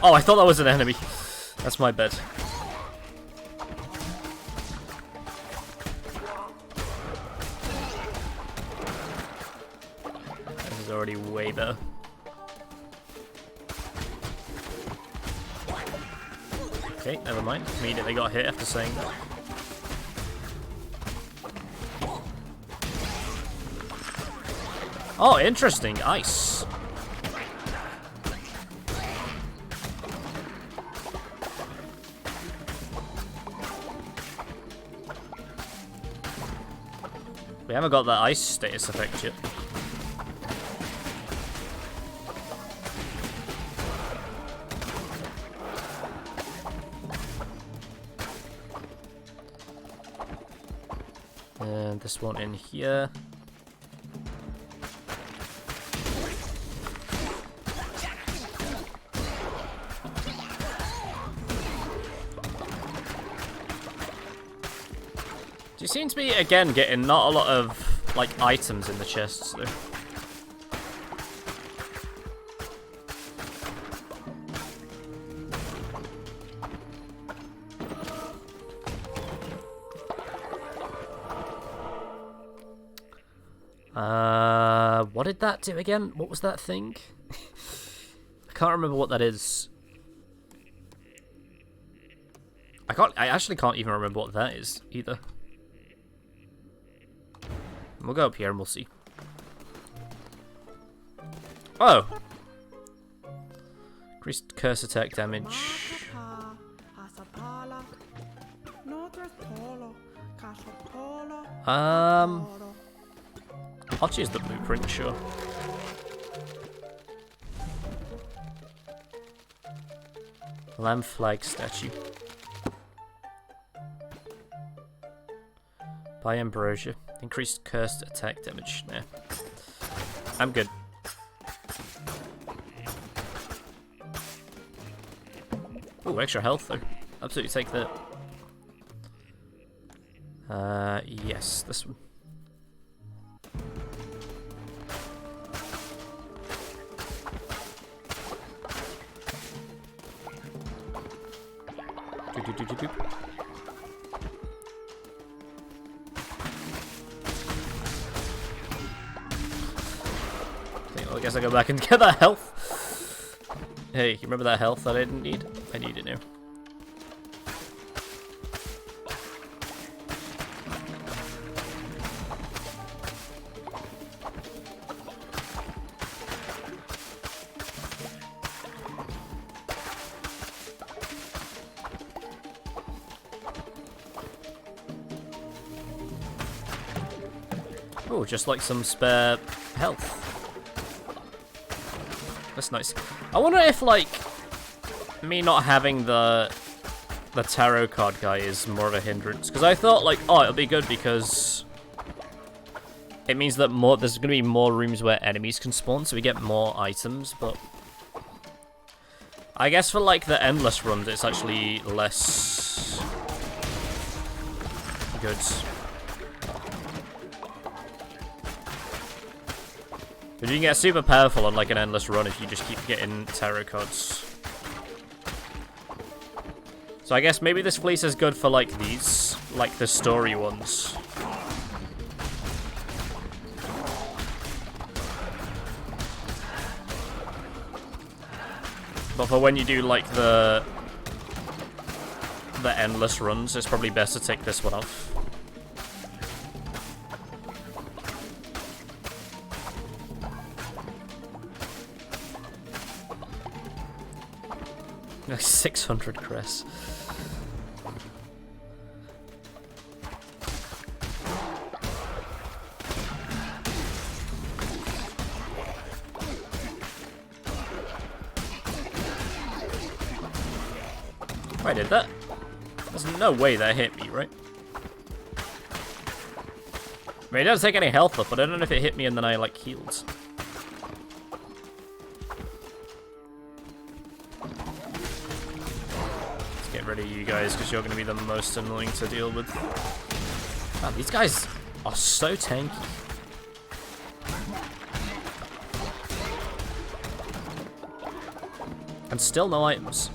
Oh, I thought that was an enemy. That's my bad. This is already way better. Okay, never mind. Immediately got hit after saying that. Oh, interesting. Ice. We haven't got that ice status effect yet. And this one in here. You seem to be, again, getting not a lot of, like, items in the chests, though. What did that do again? What was that thing? I can't remember what that is. I actually can't even remember what that is, either. We'll go up here and we'll see. Oh! Increased curse attack damage. I'll choose the blueprint, sure. Lamb flag statue. By Ambrosia. Increased cursed attack damage. Nah. I'm good. Oh, extra health though. Absolutely take that. Yes, this one. Okay, well, I guess I go back and get that health. Hey, you remember that health that I didn't need? I need it now. Oh, just like some spare health. That's nice. I wonder if, like, me not having the tarot card guy is more of a hindrance. Because I thought, like, oh, it'll be good because it means that there's going to be more rooms where enemies can spawn, so we get more items, but I guess for, like, the endless runs, it's actually less good. But you can get super powerful on, like, an endless run if you just keep getting tarot cards. So I guess maybe this fleece is good for, like, these, like, the story ones. But for when you do, like, the endless runs, it's probably best to take this one off. 600 cress. I did that. There's no way that hit me, right? I mean, it doesn't take any health up, but I don't know if it hit me and then I, like, healed. Get rid of you guys, because you're going to be the most annoying to deal with. Wow, these guys are so tanky. And still no items.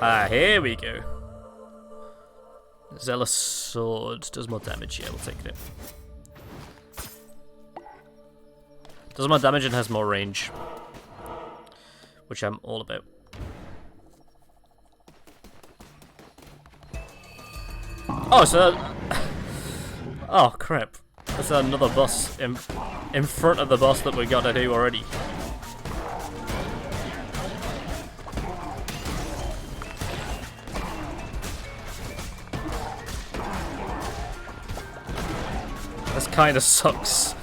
Ah, here we go. Zealous sword does more damage. Yeah, we'll take it. Does more damage and has more range, which I'm all about. Oh, so oh crap! There's another boss in front of the boss that we got to do already. This kind of sucks.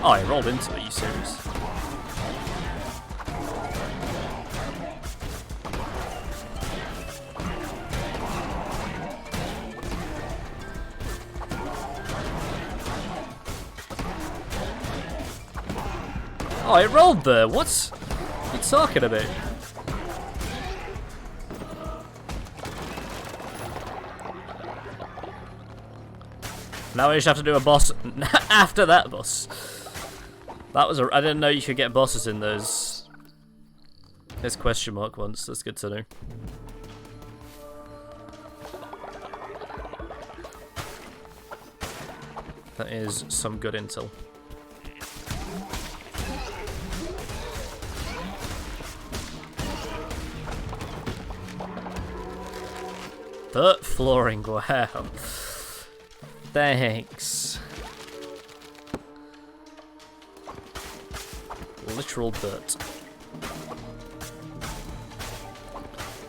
Oh, I rolled into it, are you serious? Oh, I rolled there, what? What are you talking about? Now I just have to do a boss after that boss. That was I didn't know you could get bosses in those question mark ones. That's good to know. That is some good intel. Dirt flooring, wow. Thanks. Literal dirt.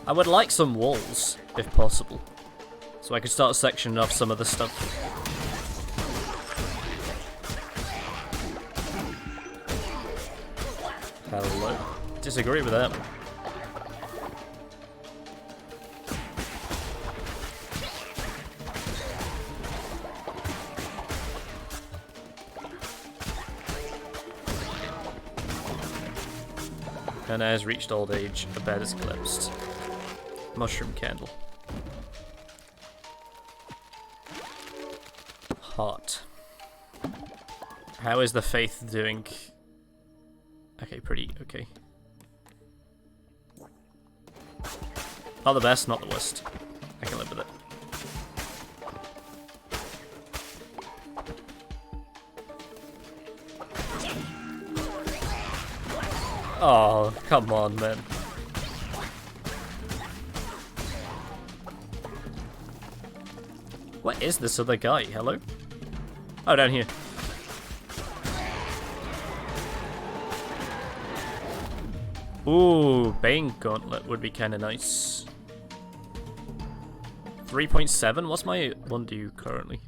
I would like some walls, if possible, so I could start sectioning off some of the stuff. Hello. Disagree with that. And has reached old age, the bed is collapsed. Mushroom candle. Hot. How is the faith doing? Okay, pretty okay. Not the best, not the worst. I can live with it. Oh, come on, man. What is this other guy? Hello? Oh, down here. Ooh, Bane Gauntlet would be kind of nice. 3.7? What's my one do currently?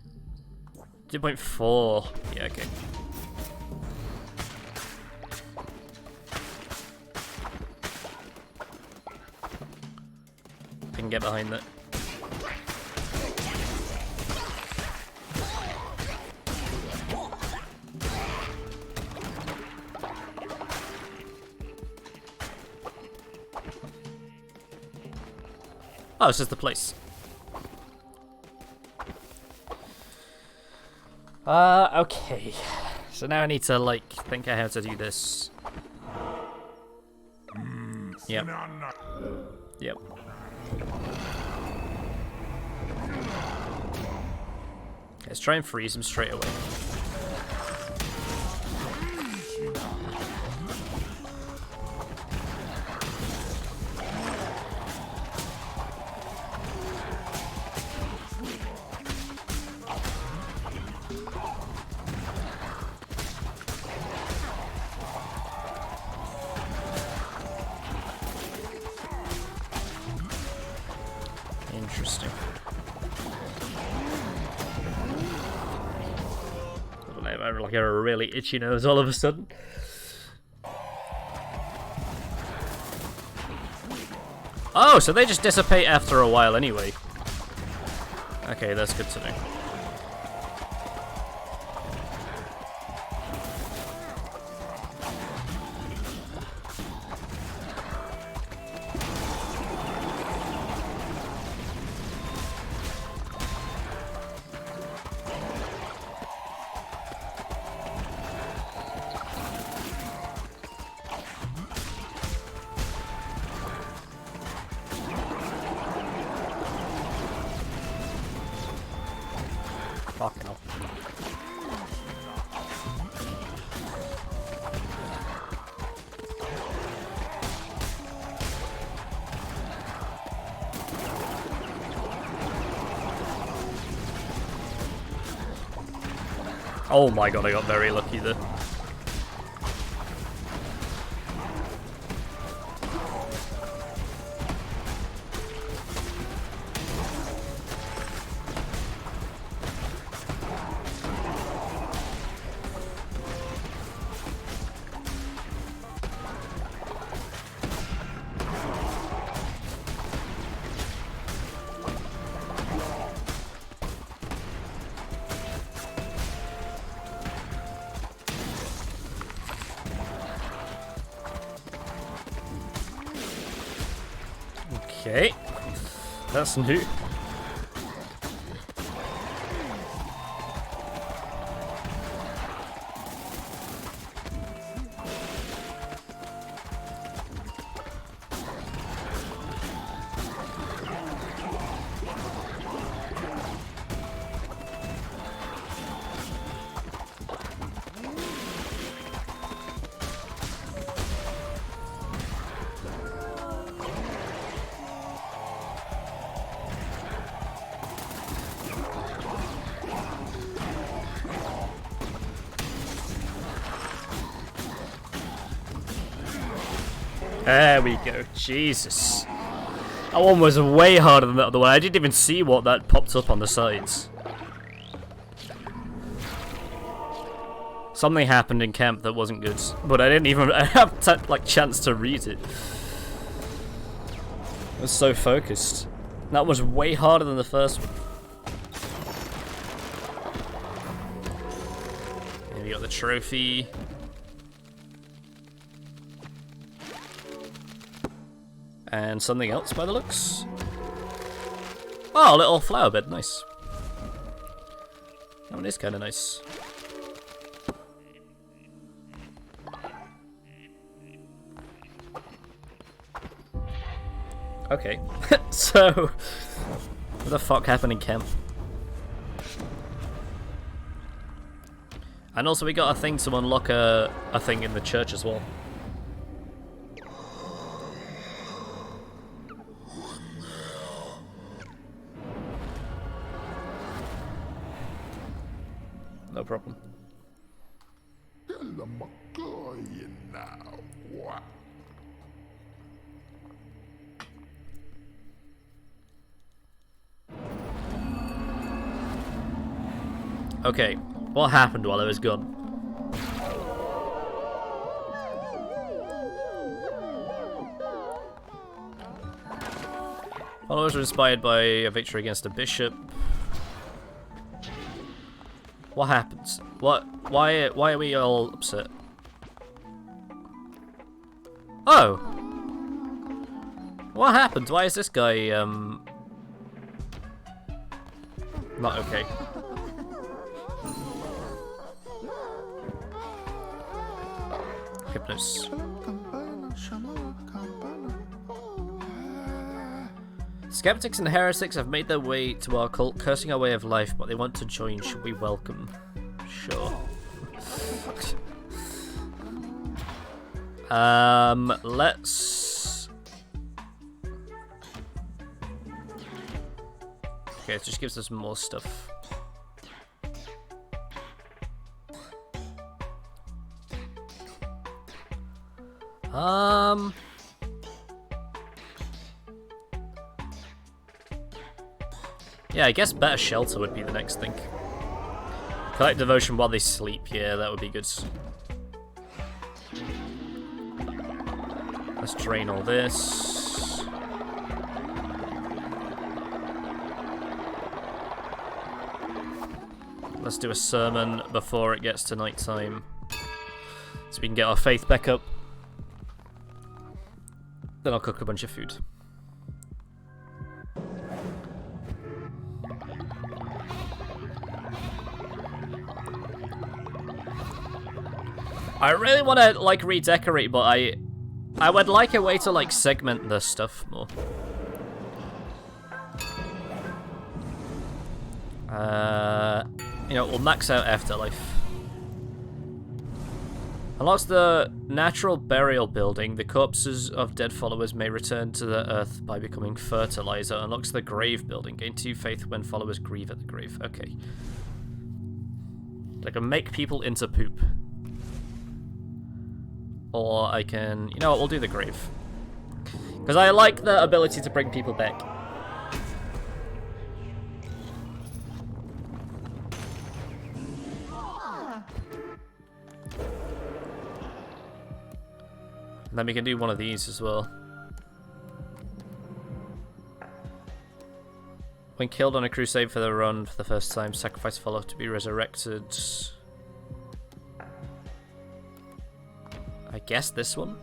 2.4. Yeah, okay. I can get behind that. Oh, it's just the place. Okay. So now I need to, like, think of how to do this. Yep. Yep. Let's try and freeze him straight away. Interesting. I have like a really itchy nose all of a sudden. Oh, so they just dissipate after a while anyway. Okay, that's good to know. Fucking hell. Oh my god, I got very lucky there. Okay, that's new. There we go. Jesus. That one was way harder than the other one. I didn't even see what that popped up on the sides. Something happened in camp that wasn't good, but I didn't even have like chance to read it. I was so focused. That was way harder than the first one. And we got the trophy. And something else by the looks. Oh, a little flower bed, nice. That one is kind of nice. Okay, so what the fuck happened in camp? And also we got a thing to unlock a thing in the church as well. no problem. Okay, what happened while I was gone? Followers were inspired by a victory against a bishop. What happens? Why are we all upset? Oh! What happened? Why is this guy, not okay? Hypnos. Skeptics and heretics have made their way to our cult, cursing our way of life, but they want to join. Should we welcome? Sure. Let's... Okay, it just gives us more stuff. Yeah, I guess better shelter would be the next thing. Collect devotion while they sleep. Yeah, that would be good. Let's drain all this. Let's do a sermon before it gets to night time, so we can get our faith back up. Then I'll cook a bunch of food. I really want to like redecorate, but I would like a way to like segment this stuff more. You know, we'll max out Afterlife. Unlocks the natural burial building. The corpses of dead followers may return to the earth by becoming fertilizer. Unlocks the grave building. Gain 2 faith when followers grieve at the grave. Okay. I can make people into poop. Or I can... You know what, we'll do the grave. Because I like the ability to bring people back. And then we can do one of these as well. When killed on a crusade for the run for the first time, sacrifice follow to be resurrected. I guess this one?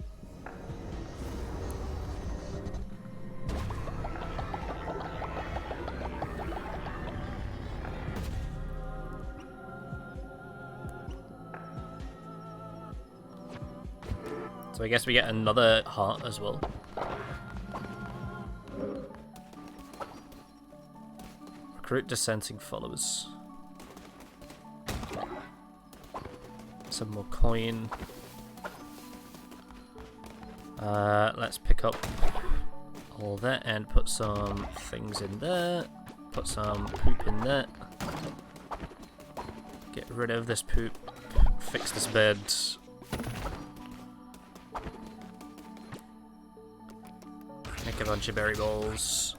So I guess we get another heart as well. Recruit dissenting followers. Some more coin. Let's pick up all that and put some things in there. Put some poop in there. Get rid of this poop. Fix this bed. Make a bunch of berry balls.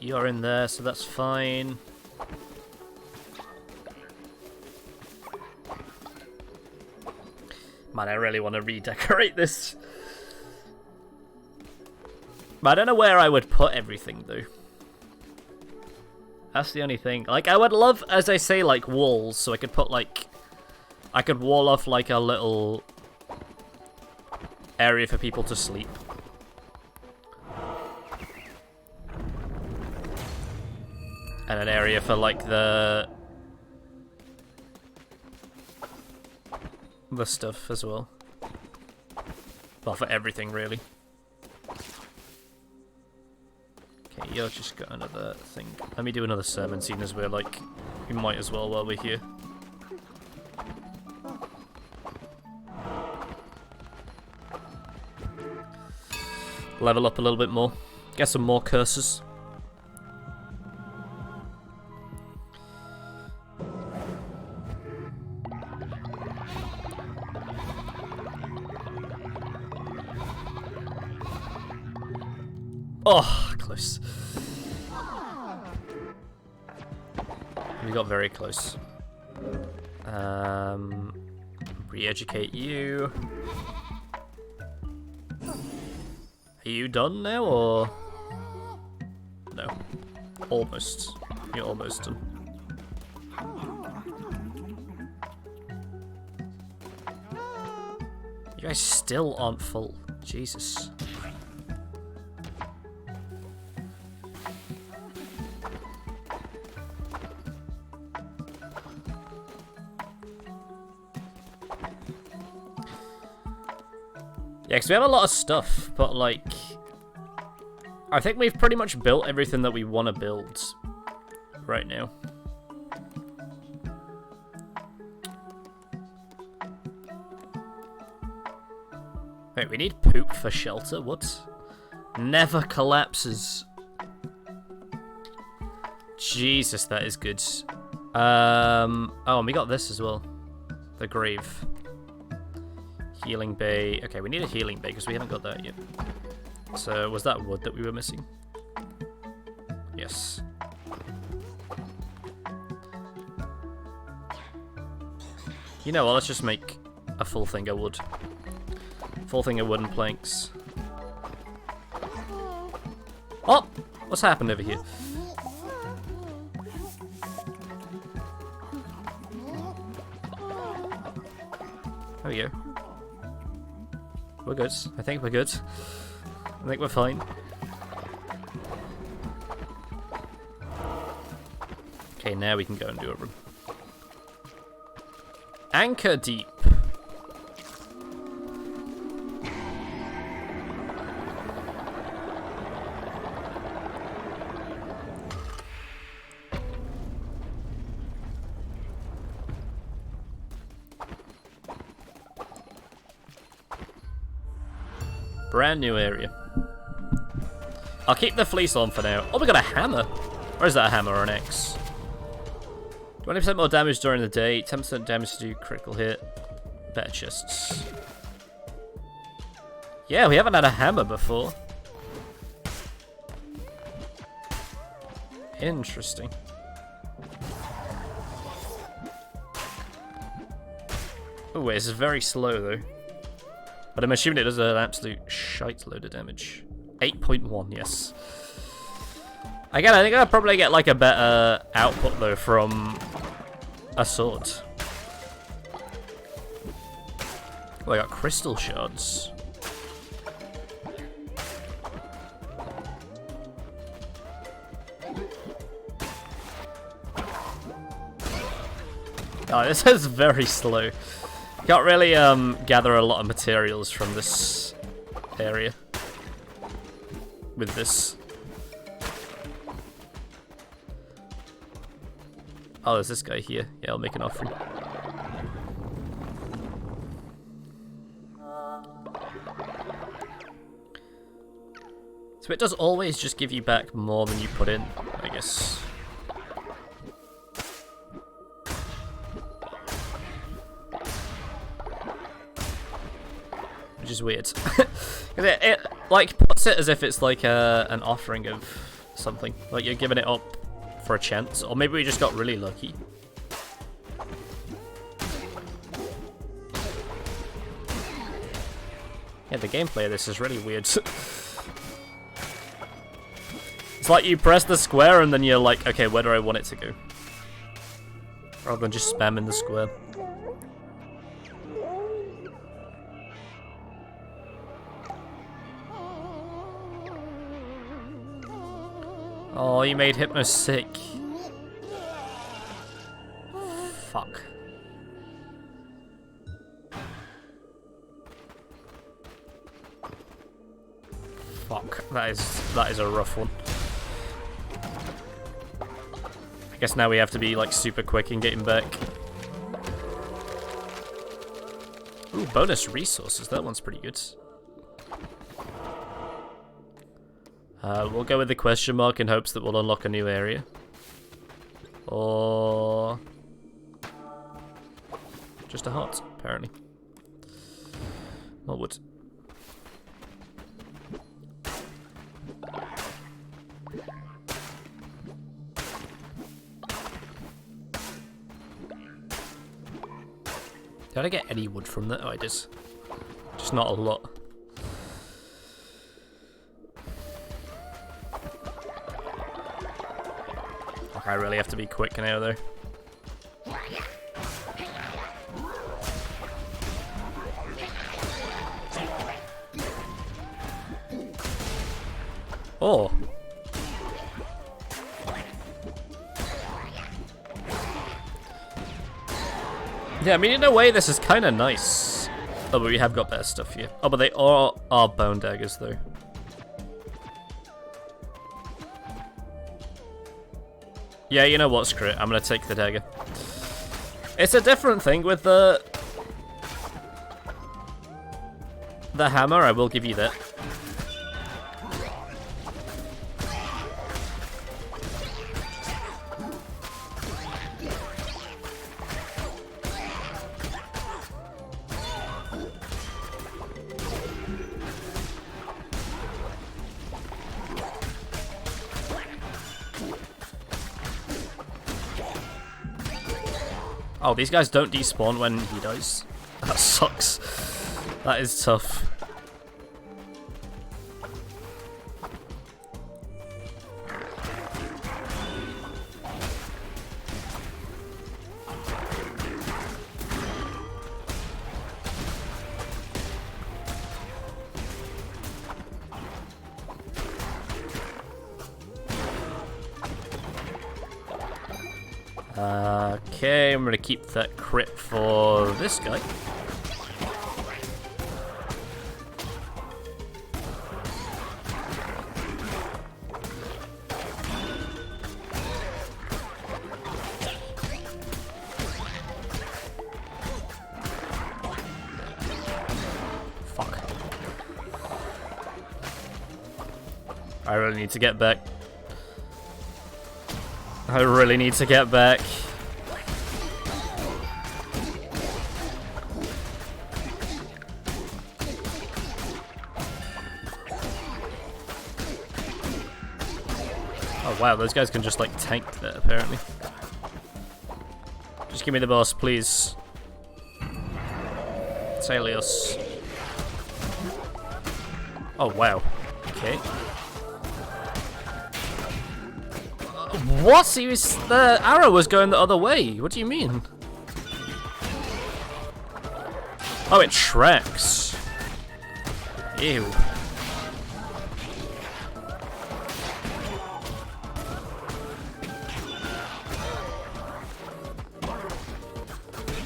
You're in there, so that's fine. Man, I really want to redecorate this. But I don't know where I would put everything, though. That's the only thing. Like, I would love, as I say, like, walls, so I could put, like... I could wall off, like, a little area for people to sleep. And an area for, like, the stuff as well. Well, for everything, really. Okay, you've just got another thing. Let me do another sermon, seeing as we're, like, we might as well while we're here. Level up a little bit more. Get some more curses. Oh, close. We got very close. Re-educate you. Are you done now, or...? No. Almost. You're almost done. You guys still aren't full. Jesus. Yeah, because we have a lot of stuff, but, like... I think we've pretty much built everything that we want to build right now. Wait, we need poop for shelter? What? Never collapses. Jesus, that is good. Oh, and we got this as well. The grave. Healing bay. Okay, we need a healing bay because we haven't got that yet. So, was that wood that we were missing? Yes. You know what, let's just make a full thing of wood. Full thing of wooden planks. Oh! What's happened over here? There we go. We're good. I think we're good. I think we're fine. Okay, now we can go and do a room. Anchor deep. Brand new area. I'll keep the fleece on for now. Oh, we got a hammer. Or is that a hammer or an axe? 20% more damage during the day, 10% damage to do critical hit. Better chests. Yeah, we haven't had a hammer before. Interesting. Oh, wait, this is very slow though. But I'm assuming it does an absolute shite load of damage. 8.1, yes. Again, I think I'll probably get like a better output though from a sword. Oh, I got crystal shards. Oh, this is very slow. Can't really gather a lot of materials from this area with this. Oh, there's this guy here. Yeah, I'll make an offering. So it does always just give you back more than you put in, I guess. Which is weird. it like puts it as if it's like an offering of something. Like you're giving it up for a chance, or maybe we just got really lucky. Yeah, the gameplay of this is really weird. It's like you press the square and then you're like, okay, where do I want it to go? Rather than just spamming the square. Oh, you made Hypno sick. Fuck. Fuck, that is a rough one. I guess now we have to be like super quick in getting back. Ooh, bonus resources, that one's pretty good. We'll go with the question mark in hopes that we'll unlock a new area. Or... just a heart, apparently. More wood. Did I get any wood from that? Oh, I did. Just not a lot. I really have to be quick now, though. Oh. Yeah, I mean, in a way, this is kind of nice. Oh, but we have got better stuff here. Oh, but they all are bone daggers, though. Yeah, you know what, screw it. I'm gonna take the dagger. It's a different thing with the hammer, I will give you that. Oh, these guys don't despawn when he dies. That sucks. That is tough. Okay, I'm gonna keep that crit for this guy. Fuck. I really need to get back. I really need to get back. Oh wow, those guys can just like tank that apparently. Just give me the boss, please. Salios. Oh wow. Okay. What? The arrow was going the other way. What do you mean? Oh, it tracks. Ew.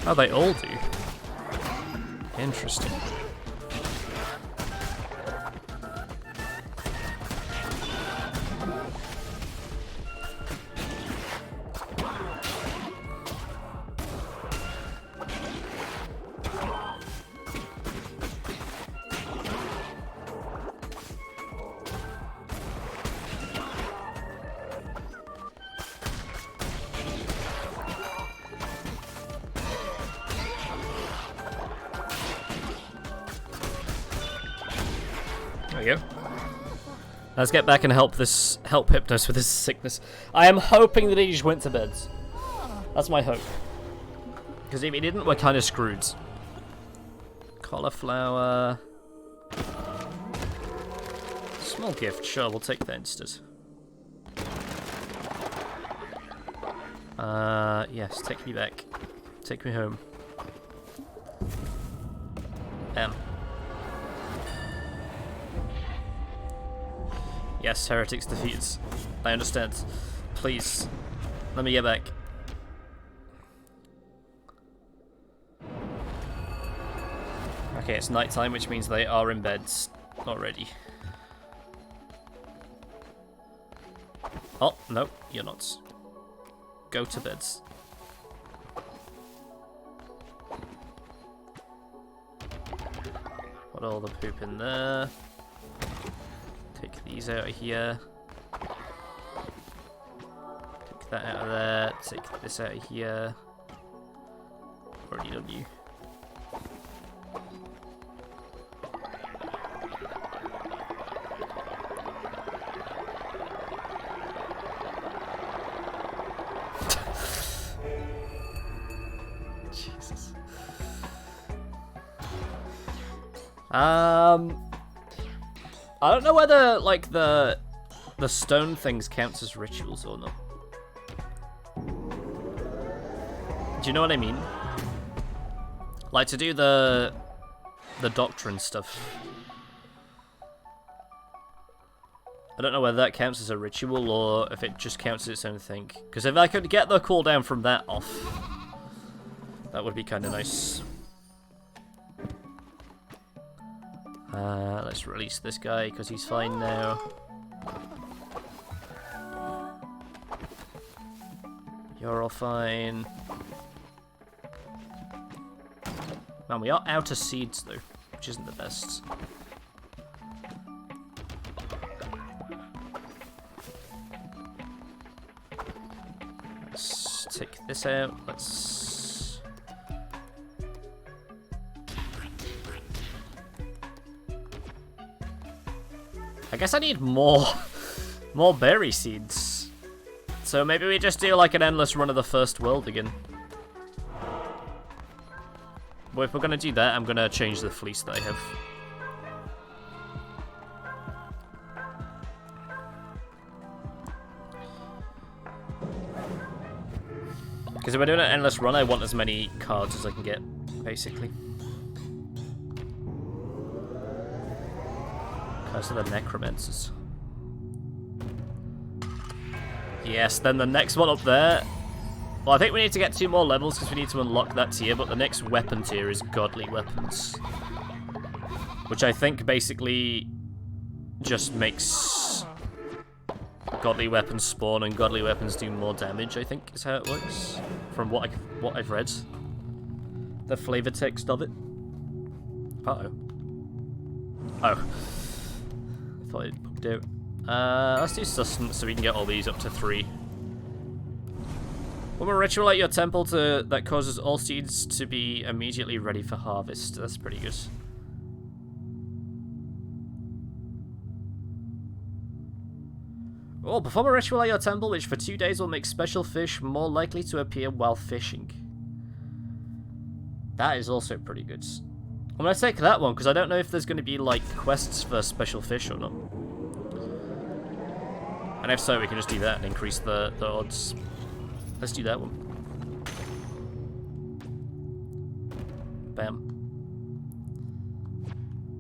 Oh, they all do. Interesting. There we go. Let's get back and help Hypnos with his sickness. I am hoping that he just went to bed. That's my hope. Because if he didn't, we're kind of screwed. Cauliflower. Small gift, sure, we'll take that instead. Yes, take me back. Take me home. Yes, heretics defeats. I understand. Please, let me get back. Okay, it's nighttime, which means they are in beds already. Oh, no, you're not. Go to beds. Put all the poop in there. Take these out of here. Take that out of there. Take this out of here. Already done you. Jesus. I don't know whether like the stone things counts as rituals or not. Do you know what I mean? Like to do the doctrine stuff. I don't know whether that counts as a ritual or if it just counts as its own thing. Because if I could get the cooldown from that off, that would be kind of nice. Let's release this guy because he's fine now. You're all fine. Man, we are out of seeds though, which isn't the best. Let's take this out. Let's... I guess I need more berry seeds. So maybe we just do like an endless run of the first world again. But if we're gonna do that, I'm gonna change the fleece that I have. Because if we're doing an endless run, I want as many cards as I can get, basically. Curse of the Necromancers. Yes, then the next one up there. Well, I think we need to get 2 more levels because we need to unlock that tier, but the next weapon tier is Godly Weapons. Which I think basically just makes Godly Weapons spawn and Godly Weapons do more damage, I think is how it works. From what I've read. The flavor text of it. Uh-oh. Oh. I thought it bugged out. Let's do Sustenance so we can get all these up to 3. When we ritualate your temple that causes all seeds to be immediately ready for harvest. That's pretty good. Oh, perform a ritual at your temple which for 2 days will make special fish more likely to appear while fishing. That is also pretty good. I'm going to take that one because I don't know if there's going to be like quests for special fish or not. And if so, we can just do that and increase the odds. Let's do that one. Bam.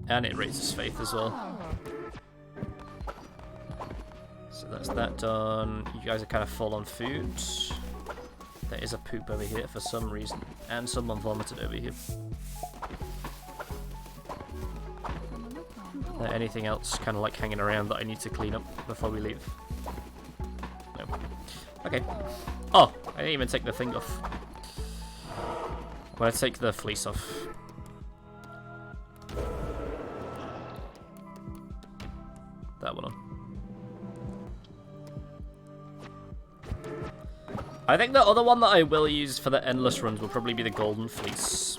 And it raises faith as well. So that's that done. You guys are kind of full on food. There is a poop over here for some reason. And someone vomited over here. Anything else kind of like hanging around that I need to clean up before we leave? No. Okay. Oh, I didn't even take the thing off. I'm gonna take the fleece off. That one on. I think the other one that I will use for the endless runs will probably be the golden fleece.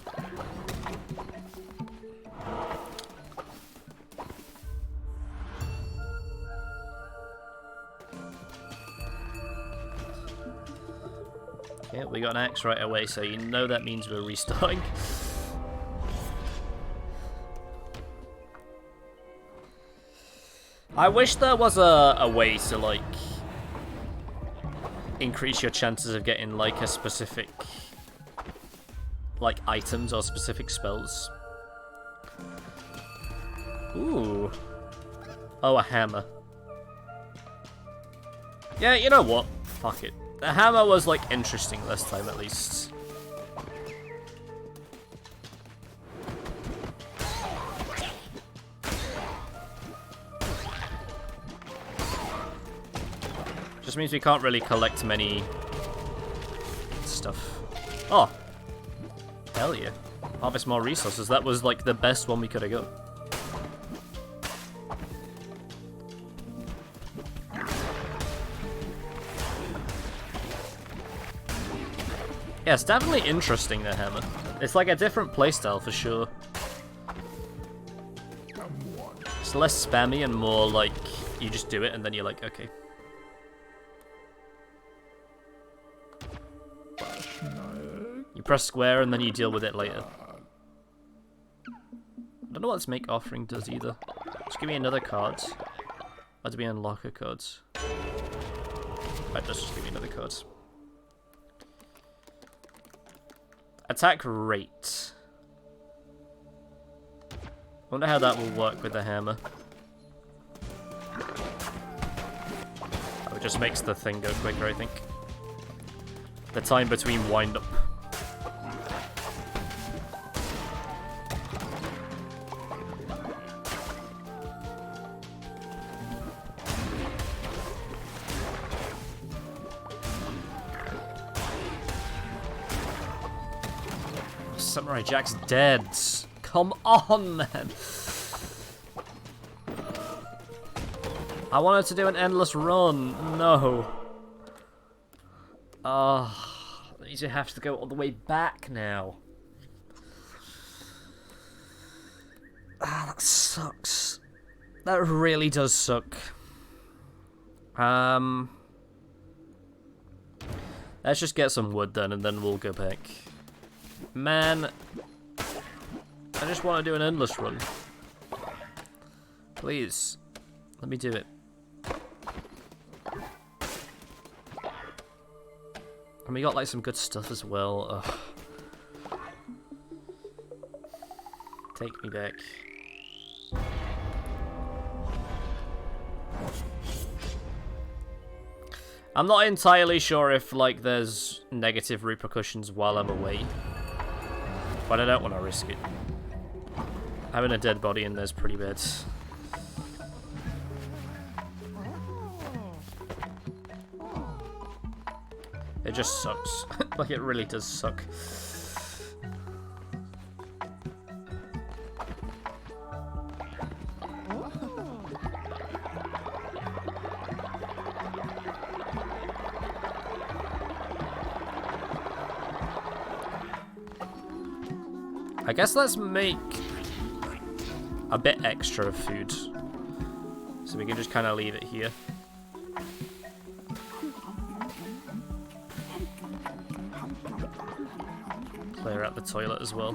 Yeah, we got an axe right away, so you know that means we're restarting. I wish there was a way to, like, increase your chances of getting, like, a specific, like, items or specific spells. Ooh. Oh, a hammer. Yeah, you know what? Fuck it. The hammer was, like, interesting this time, at least. Just means we can't really collect many stuff. Oh. Hell yeah. Harvest more resources. That was, like, the best one we could have got. Yeah, it's definitely interesting, the hammer. It's like a different playstyle for sure. It's less spammy and more like you just do it and then you're like, okay. You press square and then you deal with it later. I don't know what this make offering does either. Just give me another card. Or do we unlock a cards? Right, let's just give me another card. Attack rate. I wonder how that will work with the hammer. Oh, it just makes the thing go quicker, I think. The time between wind up. Samurai Jack's dead. Come on, man. I wanted to do an endless run. No. Ah, you have to go all the way back now. Ah, that sucks. That really does suck. Let's just get some wood then, and then we'll go back. Man, I just want to do an endless run. Please, let me do it. And we got like some good stuff as well. Ugh. Take me back. I'm not entirely sure if like there's negative repercussions while I'm away. But I don't want to risk it. Having a dead body in there's pretty bad. It just sucks. Like, it really does suck. I guess let's make a bit extra of food. So we can just kind of leave it here. Clear out the toilet as well.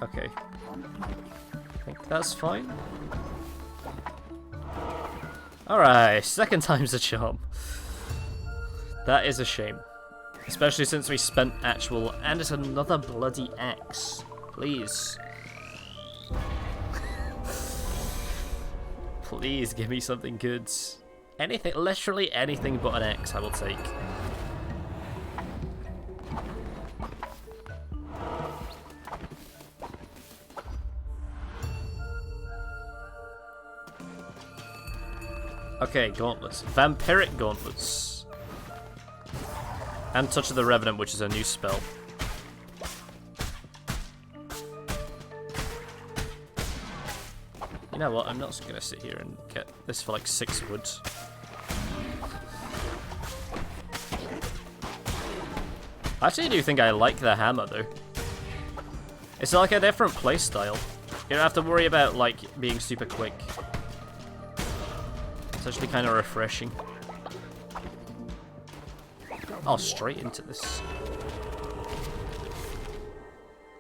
Okay. I think that's fine. Alright, second time's a charm. That is a shame. Especially since we spent actual... And it's another bloody axe. Please. Please give me something good. Anything, literally anything but an axe I will take. Okay, gauntlets. Vampiric gauntlets. And Touch of the Revenant, which is a new spell. You know what, I'm not just gonna sit here and get this for like 6 wood. I actually do think I like the hammer though. It's like a different playstyle. You don't have to worry about like being super quick. It's actually kind of refreshing. Oh, straight into this.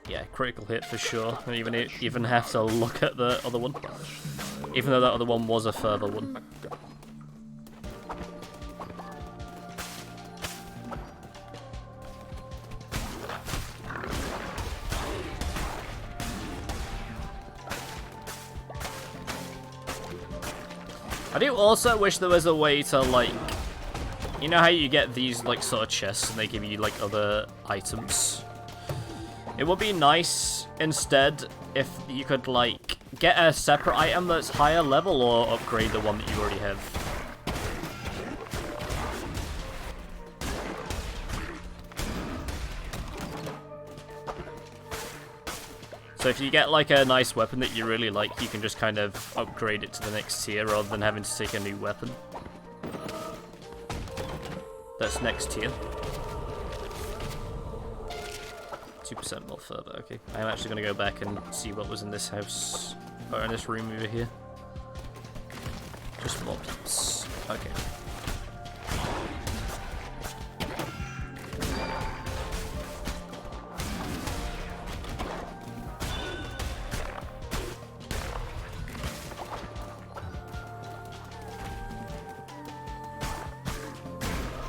Yeah, critical hit for sure. I don't even have to look at the other one. Even though that other one was a further one. I do also wish there was a way to, like... You know how you get these, like, sort of chests and they give you, like, other items? It would be nice, instead, if you could, like, get a separate item that's higher level or upgrade the one that you already have. So if you get like a nice weapon that you really like, you can just kind of upgrade it to the next tier rather than having to take a new weapon. That's next tier. 2% more further, okay. I'm actually going to go back and see what was in this house, or in this room over here. Just more peeps. Okay.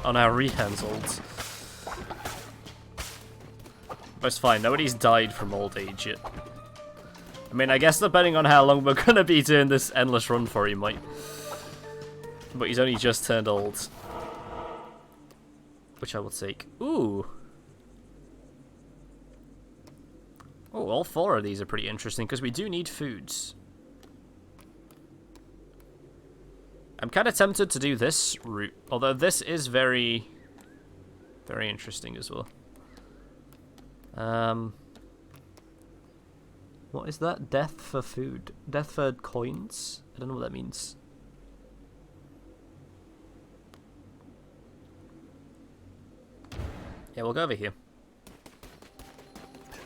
Oh no, Rihan's old. That's fine, nobody's died from old age yet. I mean, I guess depending on how long we're gonna be doing this endless run for, he might. But he's only just turned old. Which I will take. Ooh! Oh, all 4 of these are pretty interesting, because we do need foods. I'm kind of tempted to do this route, although this is very, very interesting as well. What is that? Death for food. Death for coins? I don't know what that means. Yeah, we'll go over here.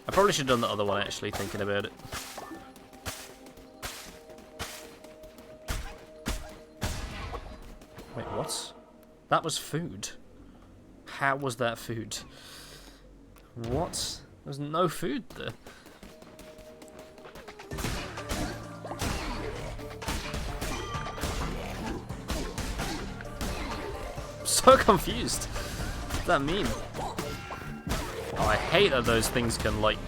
I probably should have done the other one, actually, thinking about it. Wait, what? That was food. How was that food? What? There's no food there. I'm so confused. What does that mean? Oh, I hate that those things can, like,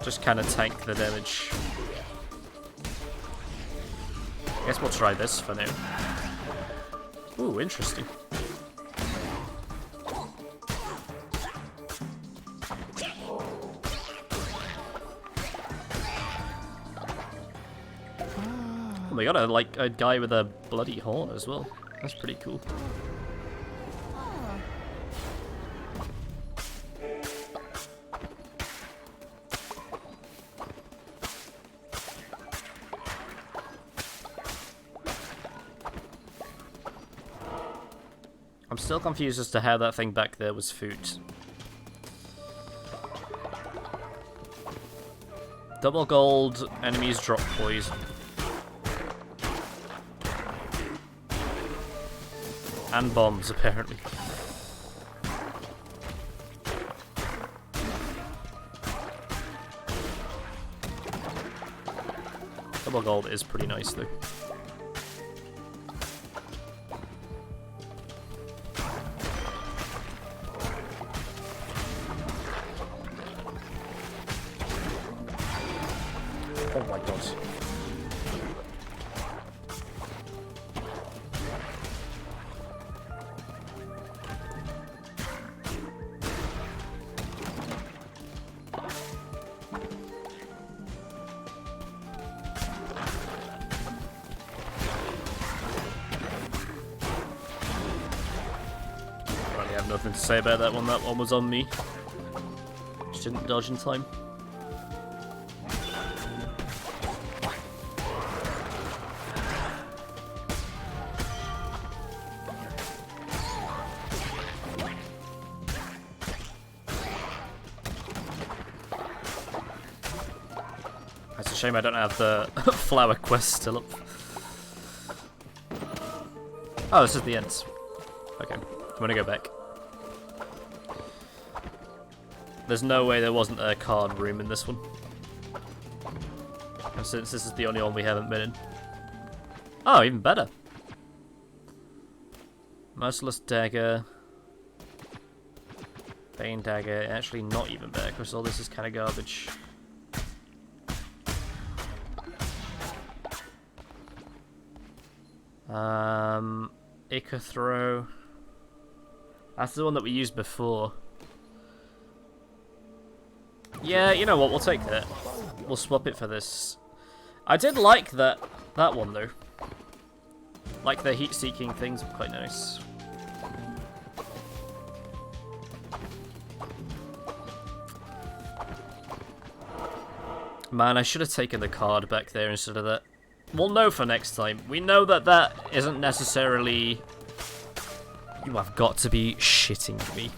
just kind of tank the damage. I guess we'll try this for now. Ooh, interesting. Oh, we got a guy with a bloody horn as well. That's pretty cool. I'm still confused as to how that thing back there was food. Double gold, enemies drop poison. And bombs, apparently. Double gold is pretty nice, though. Oh my god. I have nothing to say about that one. That one was on me. Just didn't dodge in time. It's a shame I don't have the flower quest still up. Oh, this is the end. Okay, I'm gonna go back. There's no way there wasn't a card room in this one. And since this is the only one we haven't been in. Oh, even better. Merciless Dagger. Bane Dagger. Actually not even better because all this is kind of garbage. Ica Throw. That's the one that we used before. Yeah, you know what, we'll take that. We'll swap it for this. I did like that one though. Like the heat-seeking things were quite nice. Man, I should have taken the card back there instead of that. We'll know for next time. We know that that isn't necessarily... You have got to be shitting me.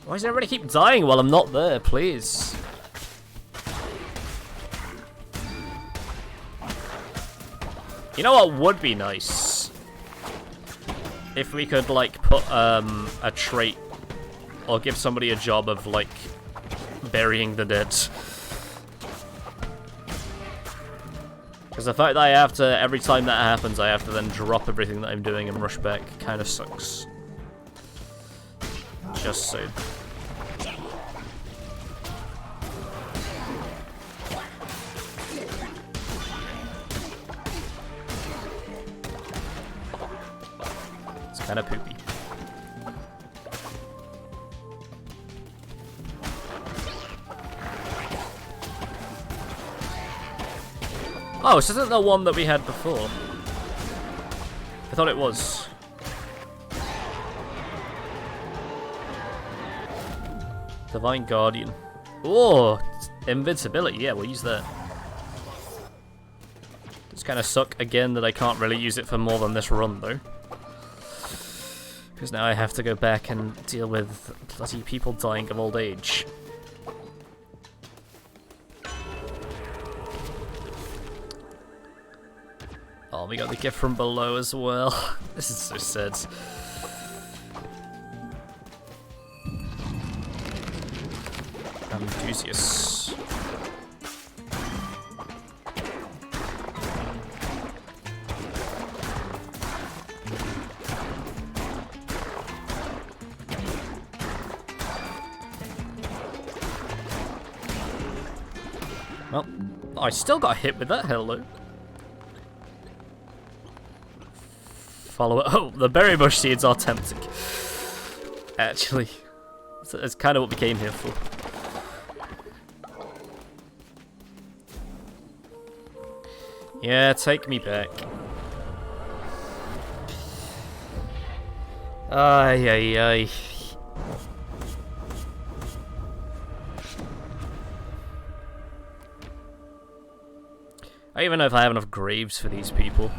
Why does everybody keep dying while I'm not there, please? You know what would be nice? If we could, like, put a trait or give somebody a job of, like, burying the dead. Because the fact that I have to, every time that happens, I have to then drop everything that I'm doing and rush back kind of sucks. Just so. It's kind of poopy. Oh, this isn't the one that we had before. I thought it was. Divine Guardian. Oh, invincibility. Yeah, we'll use that. It's kind of suck again that I can't really use it for more than this run, though. Because now I have to go back and deal with bloody people dying of old age. Oh, we got the gift from below as well. This is so sad. Enthusiast. Well, I still got hit with that, hello. Follow it. Oh, the berry bush seeds are tempting. Actually, it's kind of what we came here for. Yeah, take me back. Ay, ay, ay. I don't even know if I have enough graves for these people.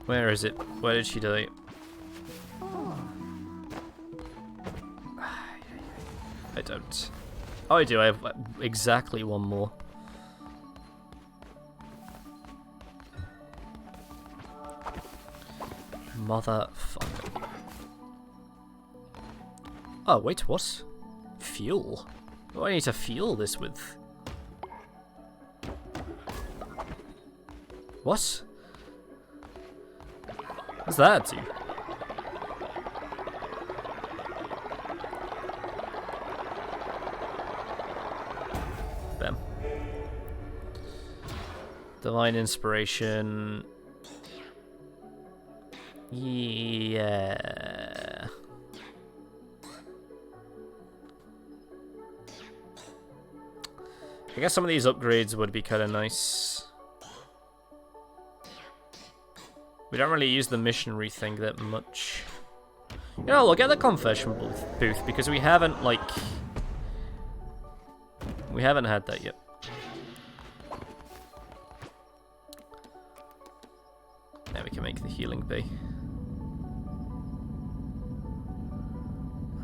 Where is it? Where did she die? I don't. Oh, I do. I have exactly one more. Motherfucker. Oh, wait, what? Fuel? What do I need to fuel this with? What? What's that do? Bam. Divine Inspiration. Yeah. I guess some of these upgrades would be kind of nice. We don't really use the missionary thing that much. You know, we'll get the confession booth because we haven't, like... We haven't had that yet. Now we can make the healing bay.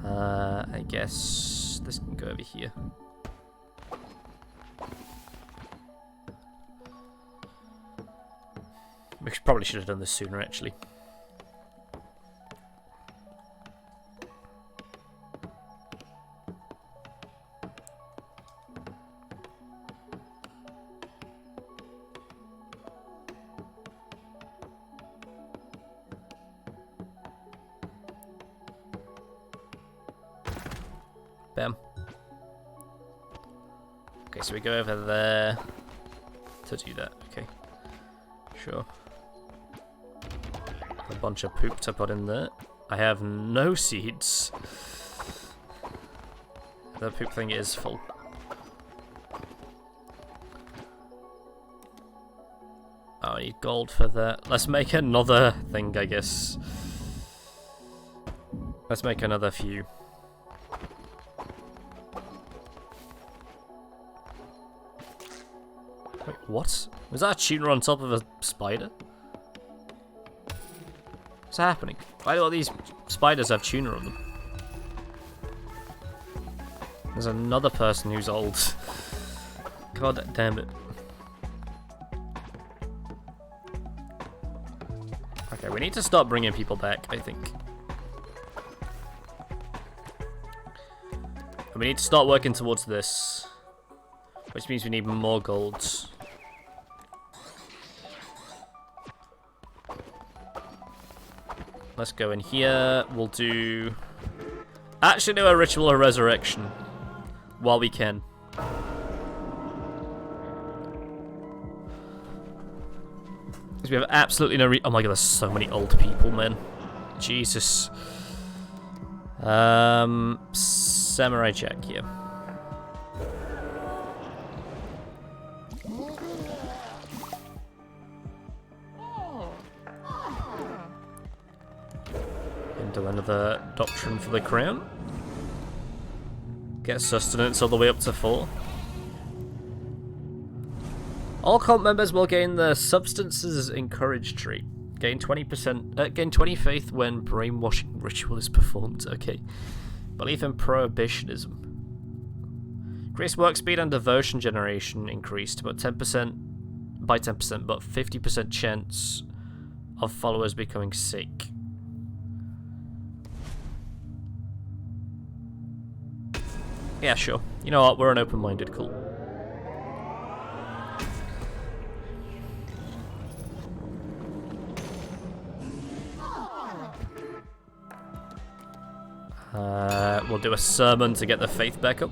I guess this can go over here. We probably should have done this sooner, actually. Bam. Okay, so we go over there to do that. Okay, sure. A bunch of poop to put in there. I have no seeds. The poop thing is full. Oh, I need gold for that. Let's make another thing, I guess. Let's make another few. Wait, what? Was that a tuner on top of a spider? What's happening? Why do all these spiders have tuner on them? There's another person who's old. God damn it. Okay, we need to start bringing people back, I think. And we need to start working towards this. Which means we need more gold. Let's go in here. We'll do... Actually do a ritual of resurrection. While we can. Because we have absolutely no oh my god, there's so many old people, man. Jesus. Samurai Jack here. Into another Doctrine for the Crown. Get sustenance all the way up to 4. All cult members will gain the Substances Encouraged trait. Gain 20%. Gain 20 faith when brainwashing ritual is performed. Okay. Belief in prohibitionism. Increased work speed and devotion generation increased, but 10% by 10%, but 50% chance of followers becoming sick. Yeah, sure. You know what? We're an open-minded cult. We'll do a sermon to get the faith back up.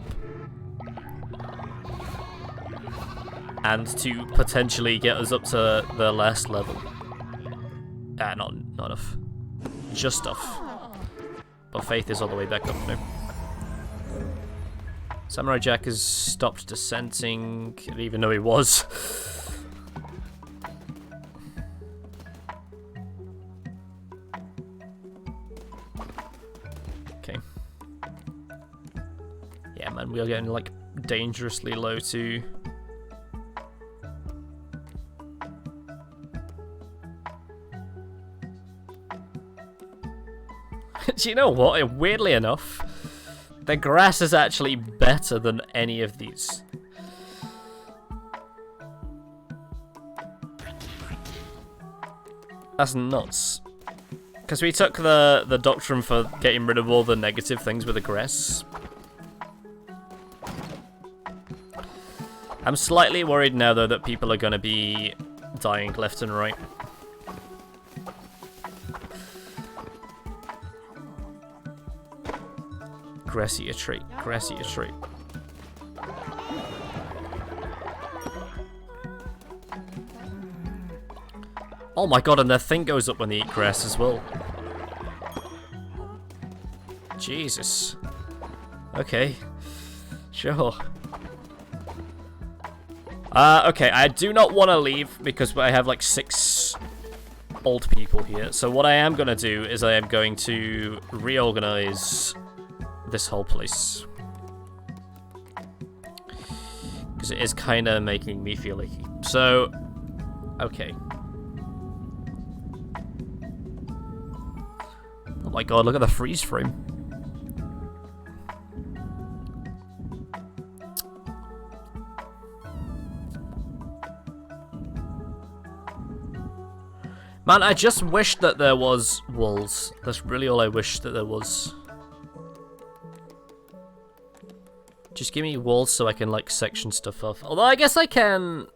And to potentially get us up to the last level. Not enough. Just stuff. But faith is all the way back up now. Samurai Jack has stopped dissenting. I didn't even know he was. Okay. Yeah, man, we are getting like dangerously low too. Do you know what? Weirdly enough, the grass is actually better than any of these. That's nuts. Because we took the doctrine for getting rid of all the negative things with the grass. I'm slightly worried now, though, that people are going to be dying left and right. Grassy a trait, grassy a trait. Oh my god, and their thing goes up when they eat grass as well. Jesus. Okay. Sure. Okay, I do not want to leave because I have like 6 old people here. So what I am going to do is I am going to reorganize this whole place. Because it is kind of making me feel icky. So, okay. Oh my god, look at the freeze frame. Man, I just wish that there was walls. That's really all I wish that there was. Just give me walls so I can, like, section stuff off. Although I guess I can...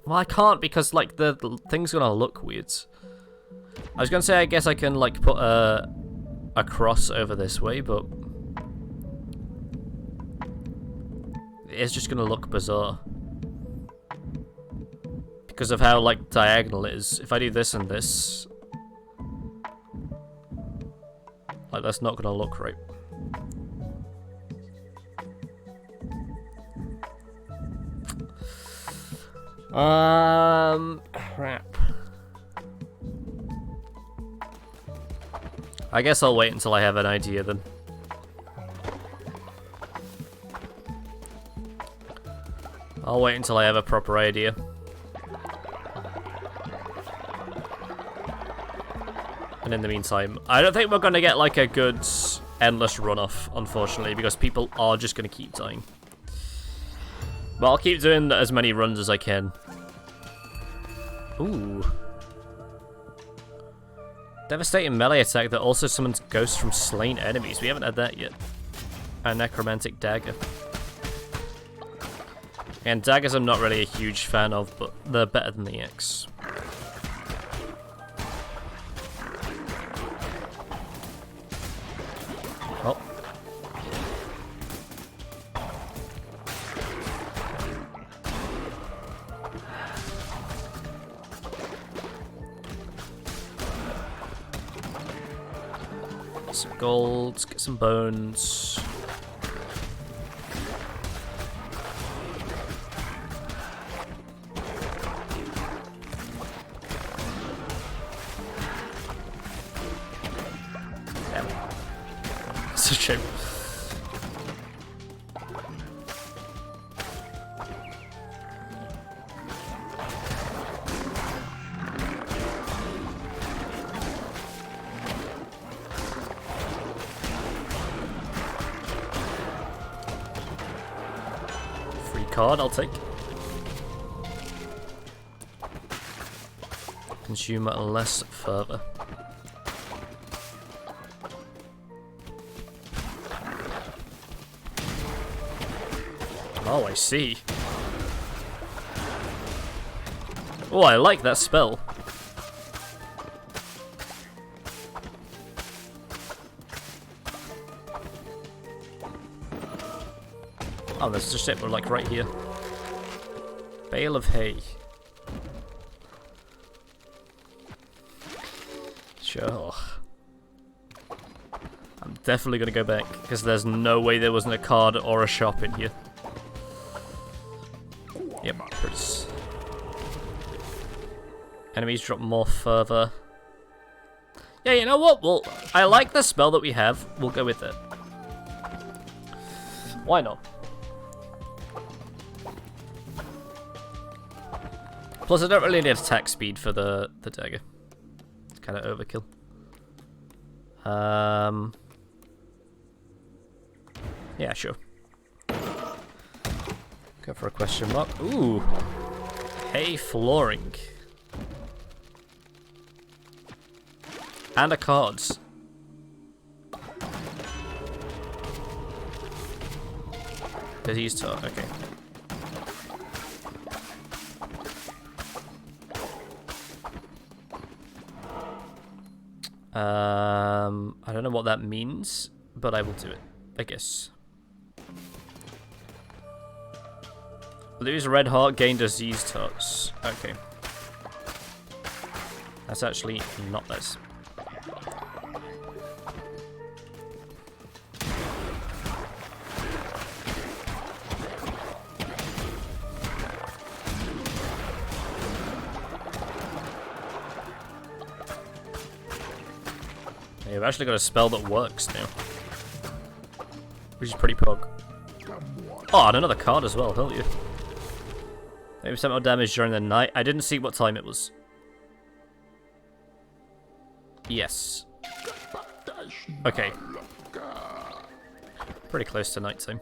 Well, I can't because, like, the thing's gonna look weird. I was gonna say I guess I can, like, put a cross over this way, but... It's just gonna look bizarre. Because of how, like, diagonal it is. If I do this and this... Like, that's not gonna look right. Crap. I guess I'll wait until I have an idea then. I'll wait until I have a proper idea. And in the meantime, I don't think we're going to get like a good endless runoff, unfortunately, because people are just going to keep dying. But I'll keep doing as many runs as I can. Ooh. Devastating melee attack that also summons ghosts from slain enemies. We haven't had that yet. A necromantic dagger. And daggers I'm not really a huge fan of, but they're better than the axe. Oh. Some gold, get some bones. Damn. It's a shame. Card, I'll take. Consume less further. Oh, I see. Oh, I like that spell. Oh, there's just it, we're like right here. Bale of hay. Sure. I'm definitely gonna go back, because there's no way there wasn't a card or a shop in here. Yep, hurts. Enemies drop more further. Yeah, you know what? Well, I like the spell that we have. We'll go with it. Why not? Plus, I don't really need attack speed for the dagger. It's kind of overkill. Yeah, sure. Go for a question mark. Ooh. Hay flooring. And a cards. Disease talk, okay. I don't know what that means, but I will do it, I guess. Lose red heart, gain disease tots. Okay. That's actually not this. Yeah, we've actually got a spell that works now. Which is pretty pog. Oh, and another card as well, hell yeah. Maybe some more damage during the night. I didn't see what time it was. Yes. Okay. Pretty close to nighttime.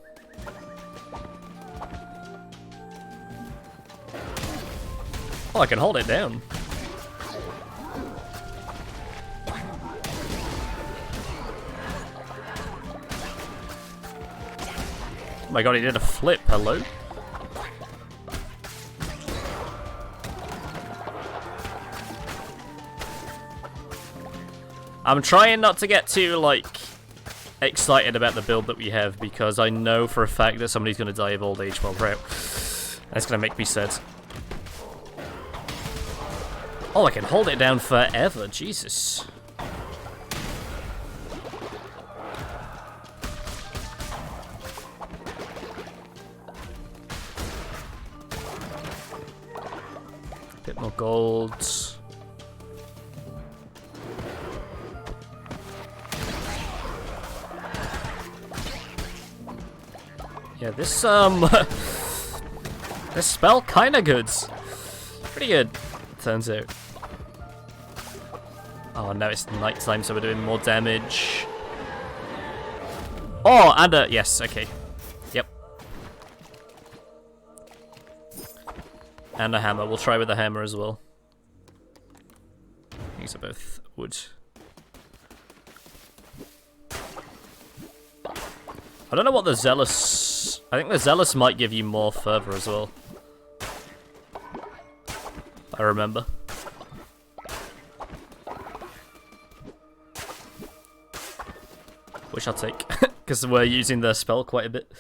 Oh, I can hold it down. Oh my god, he did a flip, hello? I'm trying not to get too, like, excited about the build that we have, because I know for a fact that somebody's going to die of old age while we're out. That's going to make me sad. Oh, I can hold it down forever, Jesus. Bit more gold. Yeah, this this spell kinda good. Pretty good, turns out. Oh, now it's nighttime, so we're doing more damage. Oh, and yes, okay. Yep. And a hammer. We'll try with a hammer as well. These are both wood. I don't know what the Zealous... I think the Zealous might give you more fervor as well. I remember. Which I'll take, because we're using the spell quite a bit.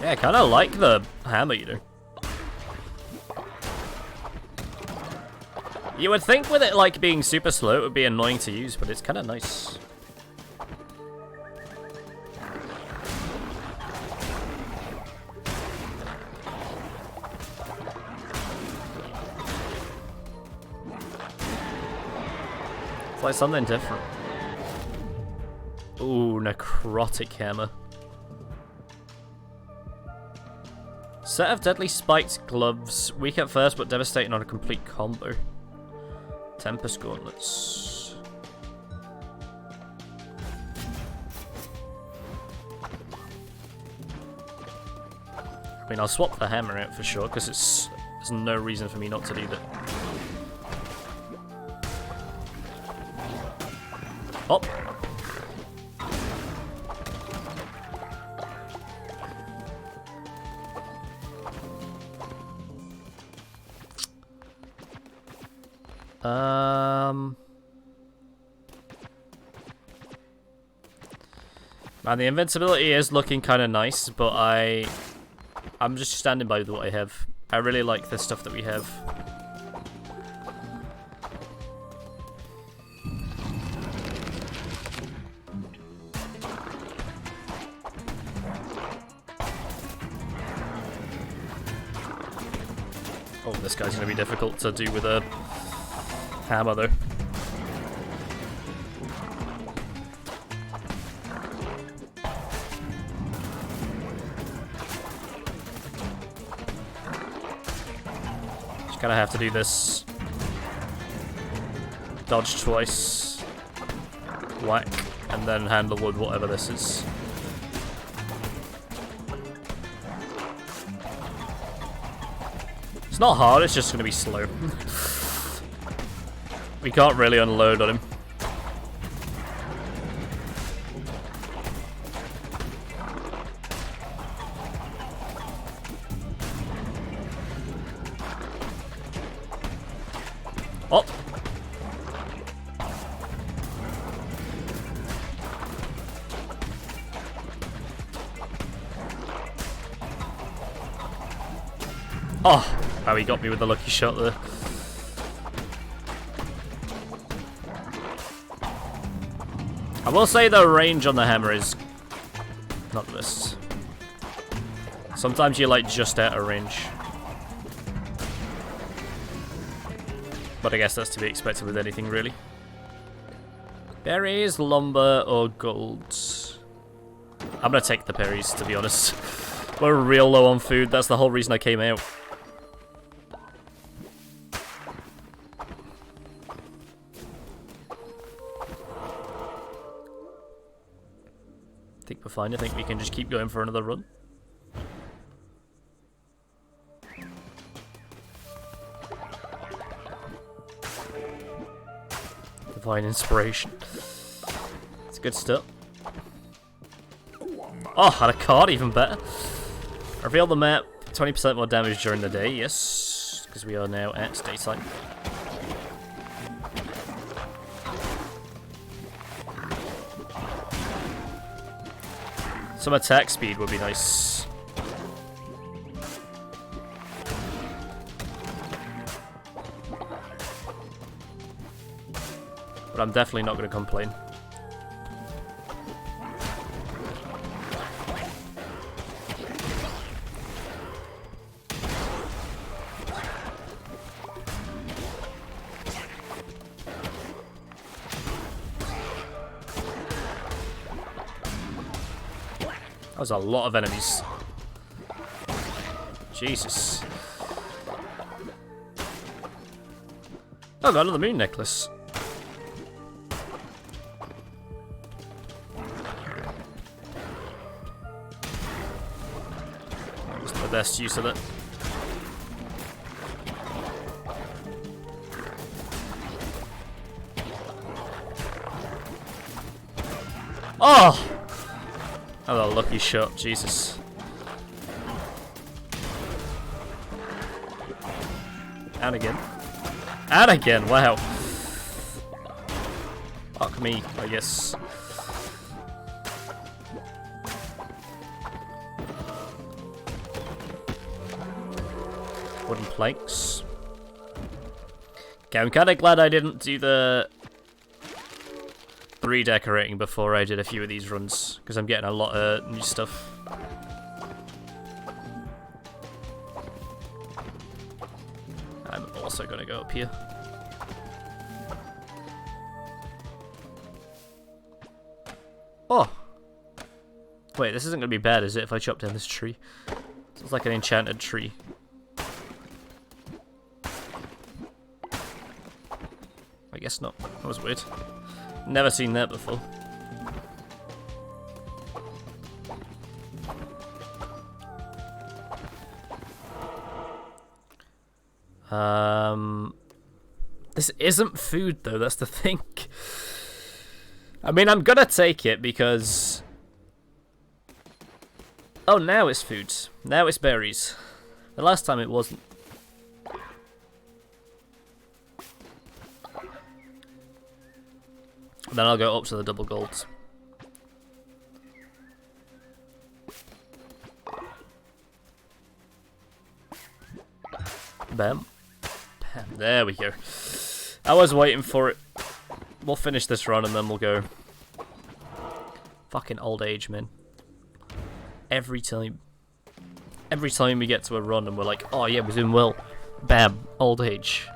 Yeah, I kind of like the hammer eater. You would think with it like being super slow it would be annoying to use, but it's kind of nice. It's like something different. Ooh, necrotic hammer. Set of deadly spiked gloves. Weak at first, but devastating on a complete combo. Tempest gauntlets. I mean, I'll swap the hammer out for sure, because there's no reason for me not to do that. Oh! Man, the invincibility is looking kind of nice, but I'm just standing by with what I have. I really like the stuff that we have. Oh, this guy's going to be difficult to do with a hammer, though. Just gonna have to do this. Dodge twice. Whack. And then handle with whatever this is. It's not hard, it's just gonna be slow. We can't really unload on him. Oh! Oh! How he got me with a lucky shot there. I will say the range on the hammer is not the best. Sometimes you're like just out of range. But I guess that's to be expected with anything, really. Berries, lumber, or gold? I'm gonna take the berries, to be honest. We're real low on food, that's the whole reason I came out. I think we're fine, I think we can just keep going for another run. Divine Inspiration. It's good stuff. Oh, had a card, even better. Reveal the map, 20% more damage during the day, yes. Because we are now at daytime. Some attack speed would be nice. But I'm definitely not going to complain. was a lot of enemies. Jesus. Oh, got another moon necklace. That's the best use of it. Oh! Oh, a lucky shot, Jesus. And again. And again, wow. Fuck me, I guess. Wooden planks. Okay, I'm kinda glad I didn't do the redecorating before I did a few of these runs, because I'm getting a lot of new stuff. I'm also gonna go up here. Oh! Wait, this isn't gonna be bad, is it, if I chop down this tree? It's like an enchanted tree. I guess not. That was weird. Never seen that before. This isn't food though, that's the thing. I mean, I'm gonna take it because... Oh, now it's food. Now it's berries. The last time it wasn't. Then I'll go up to the double golds. Bam. Bam. There we go. I was waiting for it. We'll finish this run and then we'll go. Fucking old age, man. Every time we get to a run and we're like, oh yeah, we're doing well. Bam. Old age.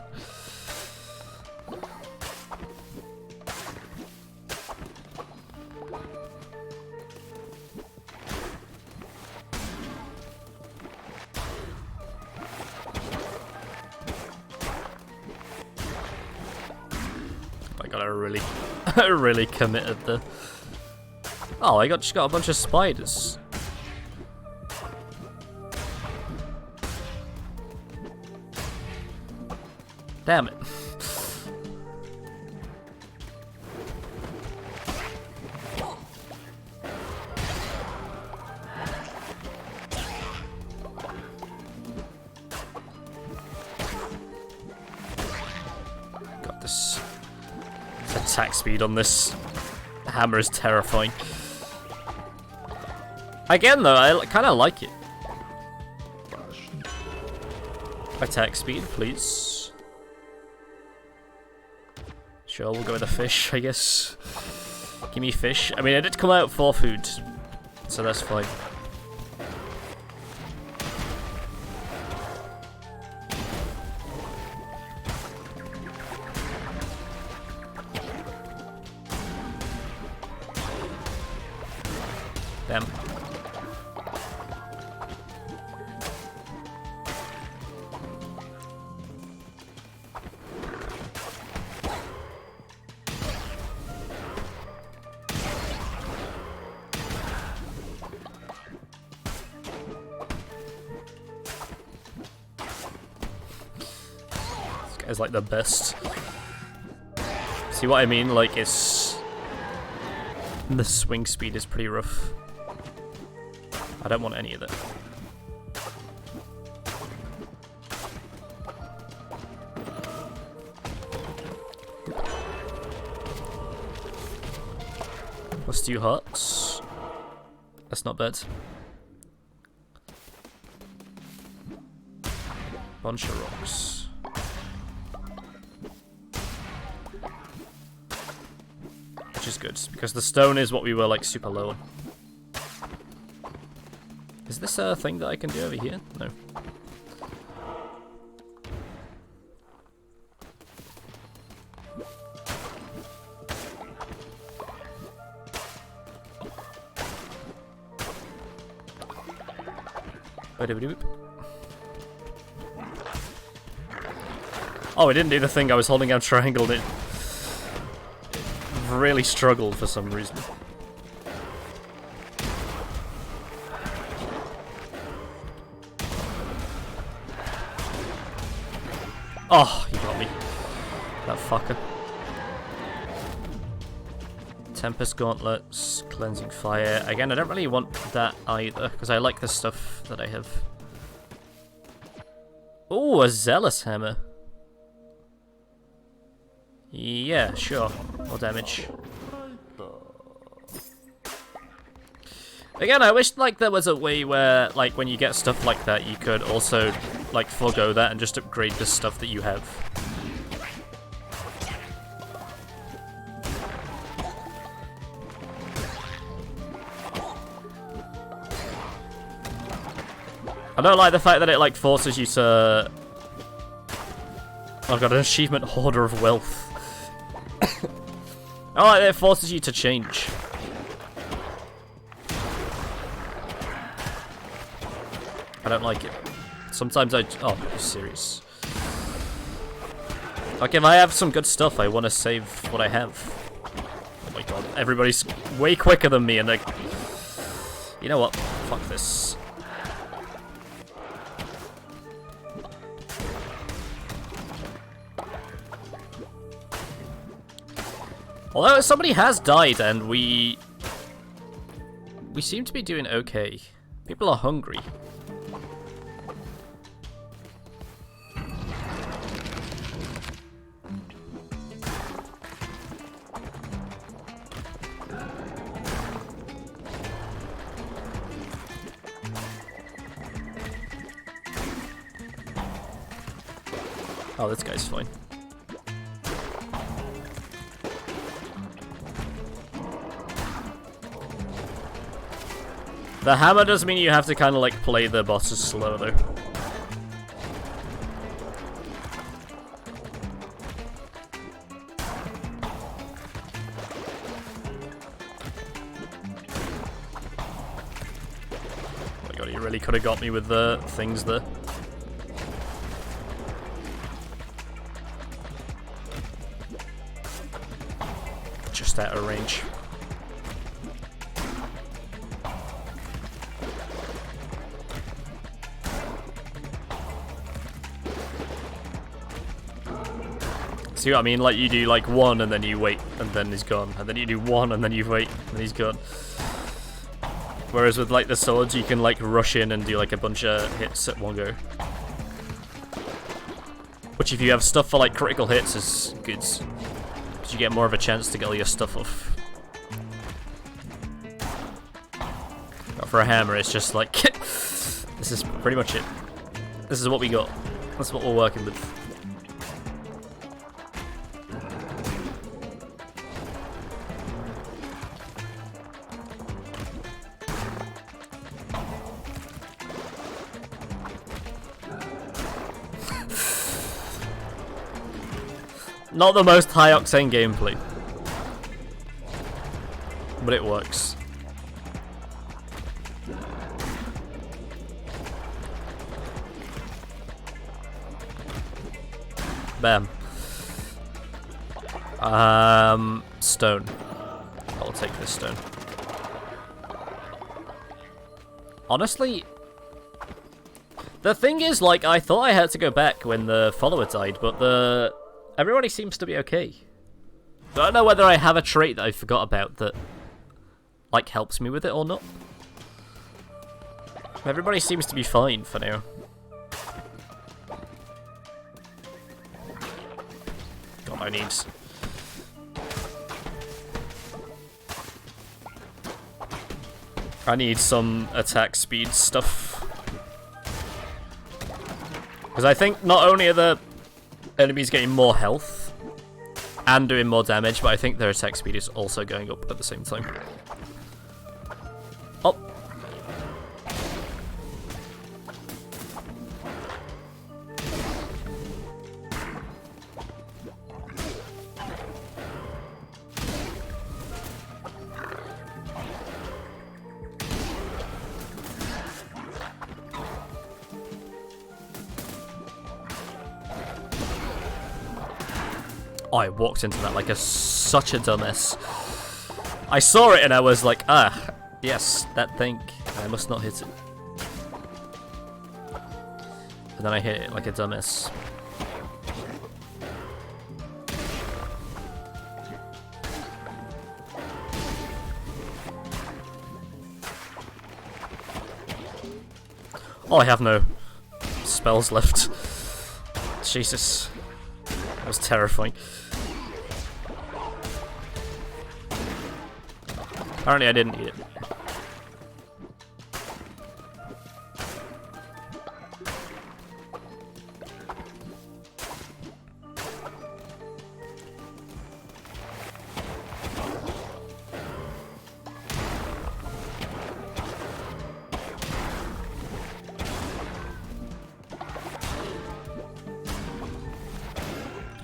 I really committed there. Oh, I just got a bunch of spiders. Damn it. Got this. Attack speed on this hammer is terrifying. Again though, I kind of like it. Attack speed, please. Sure, we'll go with the fish, I guess. Give me fish. I mean, I did come out for food, so that's fine. Damn. This guy's like the best. See what I mean? Like, it's... The swing speed is pretty rough. I don't want any of that. Plus 2 hearts. That's not bad. Bunch of rocks. Which is good, because the stone is what we were like super low on. Is this a thing that I can do over here? No. Oh, it didn't do the thing. I was holding down triangle and it really struggled for some reason. Oh, you got me. That fucker. Tempest Gauntlets, Cleansing Fire. Again, I don't really want that either, because I like the stuff that I have. Ooh, a Zealous Hammer. Yeah, sure. More damage. Again, I wish like there was a way where, like, when you get stuff like that, you could also, like, forego that and just upgrade the stuff that you have. I don't like the fact that it, like, forces you to... I've got an achievement, Hoarder of Wealth. I like that it forces you to change. I don't like it. Sometimes I... Oh, are you serious? Like, if I have some good stuff, I want to save what I have. Oh my god, everybody's way quicker than me, and like... You know what? Fuck this. Although somebody has died, and we seem to be doing okay. People are hungry. Oh, this guy's fine. The hammer does mean you have to kind of like play the bosses slow though. Oh my god, he really could have got me with the things there. Just out of range. See what I mean? Like, you do like one and then you wait and then he's gone. And then you do one and then you wait and he's gone. Whereas with like the swords, you can like rush in and do like a bunch of hits at one go. Which if you have stuff for like critical hits is good. Because you get more of a chance to get all your stuff off. But for a hammer, it's just like... This is pretty much it. This is what we got. That's what we're working with. Not the most high octane gameplay, but it works. Bam. Stone. I'll take this stone. Honestly, the thing is, like, I thought I had to go back when the follower died, but everybody seems to be okay. I don't know whether I have a trait that I forgot about that, like, helps me with it or not. Everybody seems to be fine for now. God, I need some attack speed stuff. Because I think not only are the enemies getting more health and doing more damage, but I think their attack speed is also going up at the same time. Oh. Oh, I walked into that like such a dumbass. I saw it and I was like, ah, yes, that thing. I must not hit it. And then I hit it like a dumbass. Oh, I have no spells left. Jesus. That was terrifying. Apparently I didn't need it.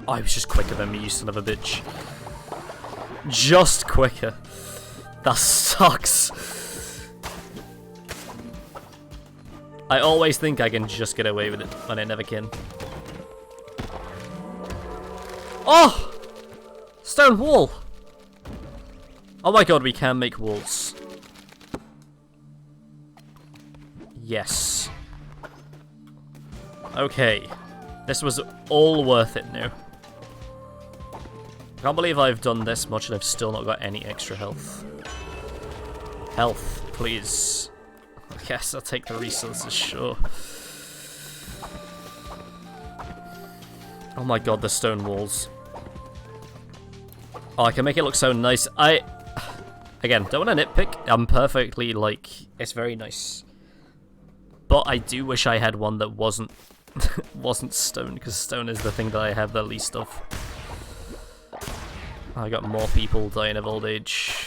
Oh, I was just quicker than me, you son of a bitch. Just quicker. That sucks. I always think I can just get away with it, and I never can. Oh! Stone wall! Oh my god, we can make walls. Yes. Okay. This was all worth it now. I can't believe I've done this much and I've still not got any extra health. Health, please. I guess I'll take the resources, sure. Oh my god, the stone walls. Oh, I can make it look so nice. Again, don't want to nitpick. I'm perfectly, like, it's very nice. But I do wish I had one that wasn't stone, because stone is the thing that I have the least of. I got more people dying of old age.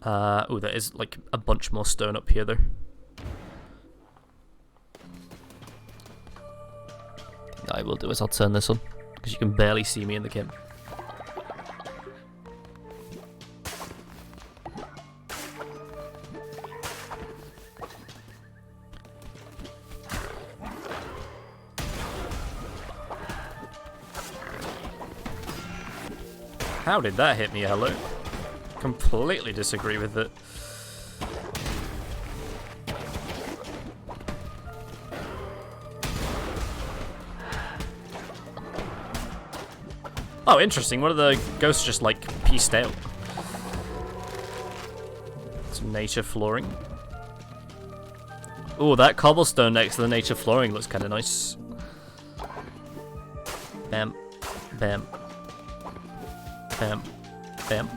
Oh, there is like a bunch more stone up here though. What I will do is I'll turn this on, because you can barely see me in the camp. How did that hit me, hello? Completely disagree with it. Oh, interesting. One of the ghosts just, like, pieced out. Some nature flooring. Ooh, that cobblestone next to the nature flooring looks kind of nice. Bam. Bam. Bam. Bam.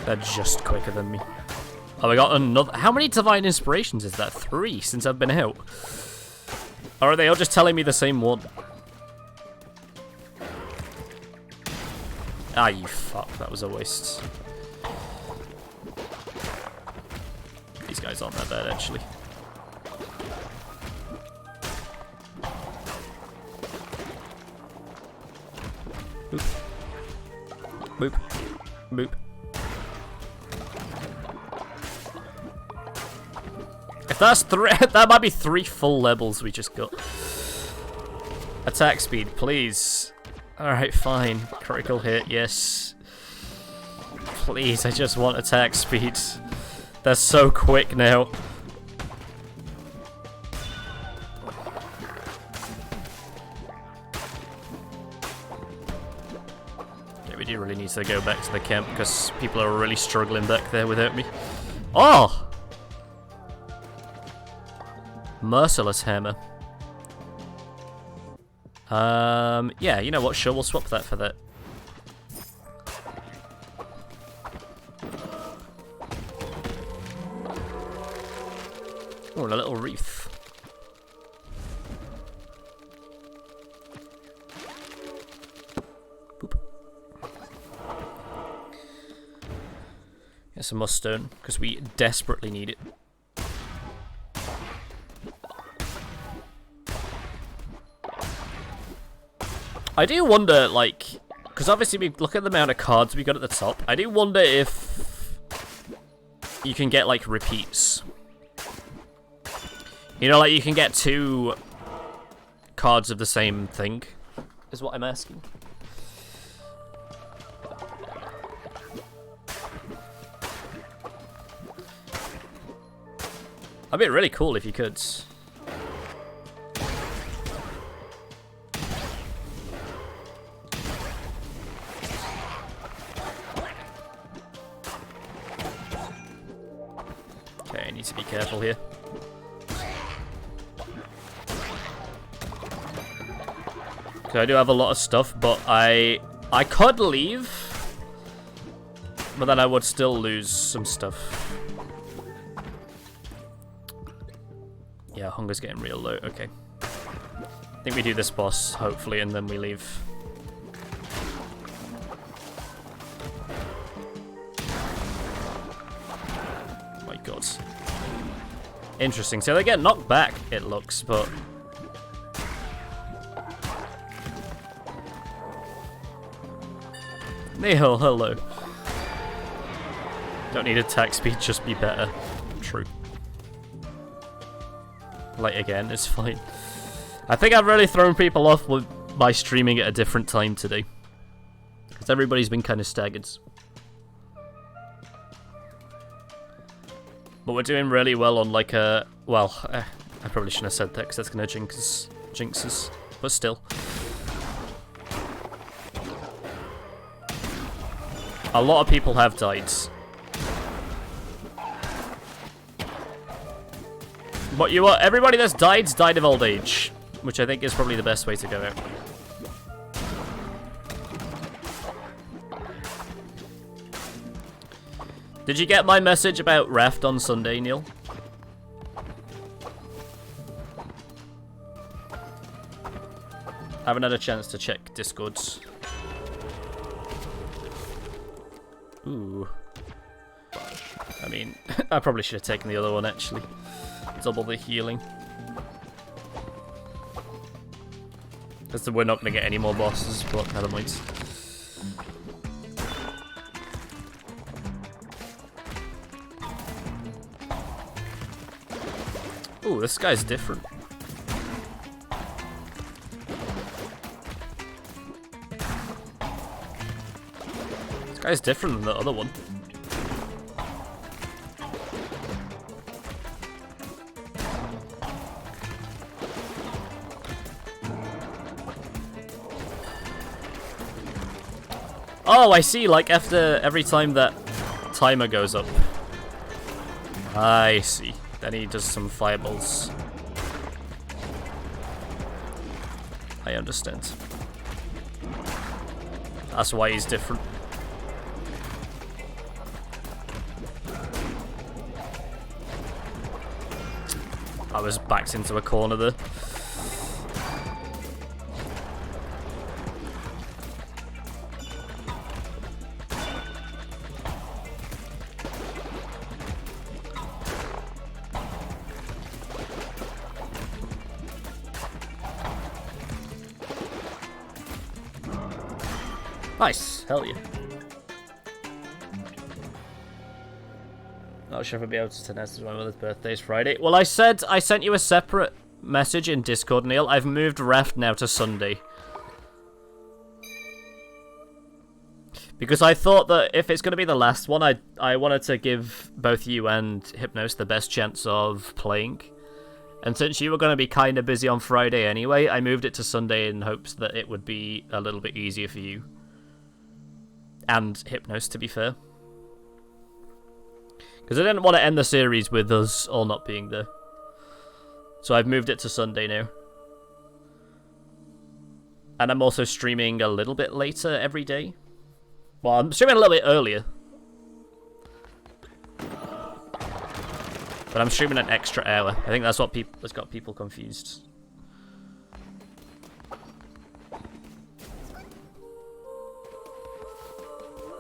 They're just quicker than me. Oh, I got another. How many divine inspirations is that? 3 since I've been out. Or are they all just telling me the same one? Ah, you fuck. That was a waste. These guys aren't that bad, actually. Boop. Boop. Boop. If that's 3, that might be 3 full levels we just got. Attack speed, please. Alright, fine. Critical hit, yes. Please, I just want attack speed. They're so quick now. Okay, we do really need to go back to the camp because people are really struggling back there without me. Oh! Merciless hammer. Yeah, you know what? Sure, we'll swap that for that. Oh, and a little wreath. Boop. some more stone, because we desperately need it. I do wonder, like, because obviously we look at the amount of cards we got at the top. I do wonder if you can get, like, repeats. You know, like, you can get 2 cards of the same thing, is what I'm asking. That'd be really cool if you could. Okay, I need to be careful here. Okay, I do have a lot of stuff, but I could leave, but then I would still lose some stuff. Yeah, hunger's getting real low. Okay. I think we do this boss, hopefully, and then we leave. Oh my god. Interesting. So they get knocked back, it looks, but... Neil, hello. Don't need attack speed, just be better. True. Like, again, it's fine. I think I've really thrown people off by streaming at a different time today. Because everybody's been kind of staggered. But we're doing really well on, like, a... Well, I probably shouldn't have said that, because that's going to jinx us. But still. A lot of people have died. But everybody that's died of old age, which I think is probably the best way to go out. Did you get my message about Raft on Sunday, Neil? I haven't had a chance to check Discord. Ooh. I mean, I probably should have taken the other one, actually. Double the healing. Because we're not going to get any more bosses, but never mind. Ooh, this guy's different. This guy's different than the other one. Oh, I see, like, after every time that timer goes up. I see. Then he does some fireballs. I understand. That's why he's different. I was backed into a corner there. Nice, hell yeah. Not sure if I'll be able to attend as my mother's birthday is Friday. Well, I said I sent you a separate message in Discord, Neil. I've moved Raft now to Sunday. Because I thought that if it's going to be the last one, I wanted to give both you and Hypnos the best chance of playing. And since you were going to be kind of busy on Friday anyway, I moved it to Sunday in hopes that it would be a little bit easier for you. And Hypnos, to be fair. Because I didn't want to end the series with us all not being there. So I've moved it to Sunday now. And I'm also streaming a little bit later every day. Well, I'm streaming a little bit earlier. But I'm streaming an extra hour. I think that's what has got people confused.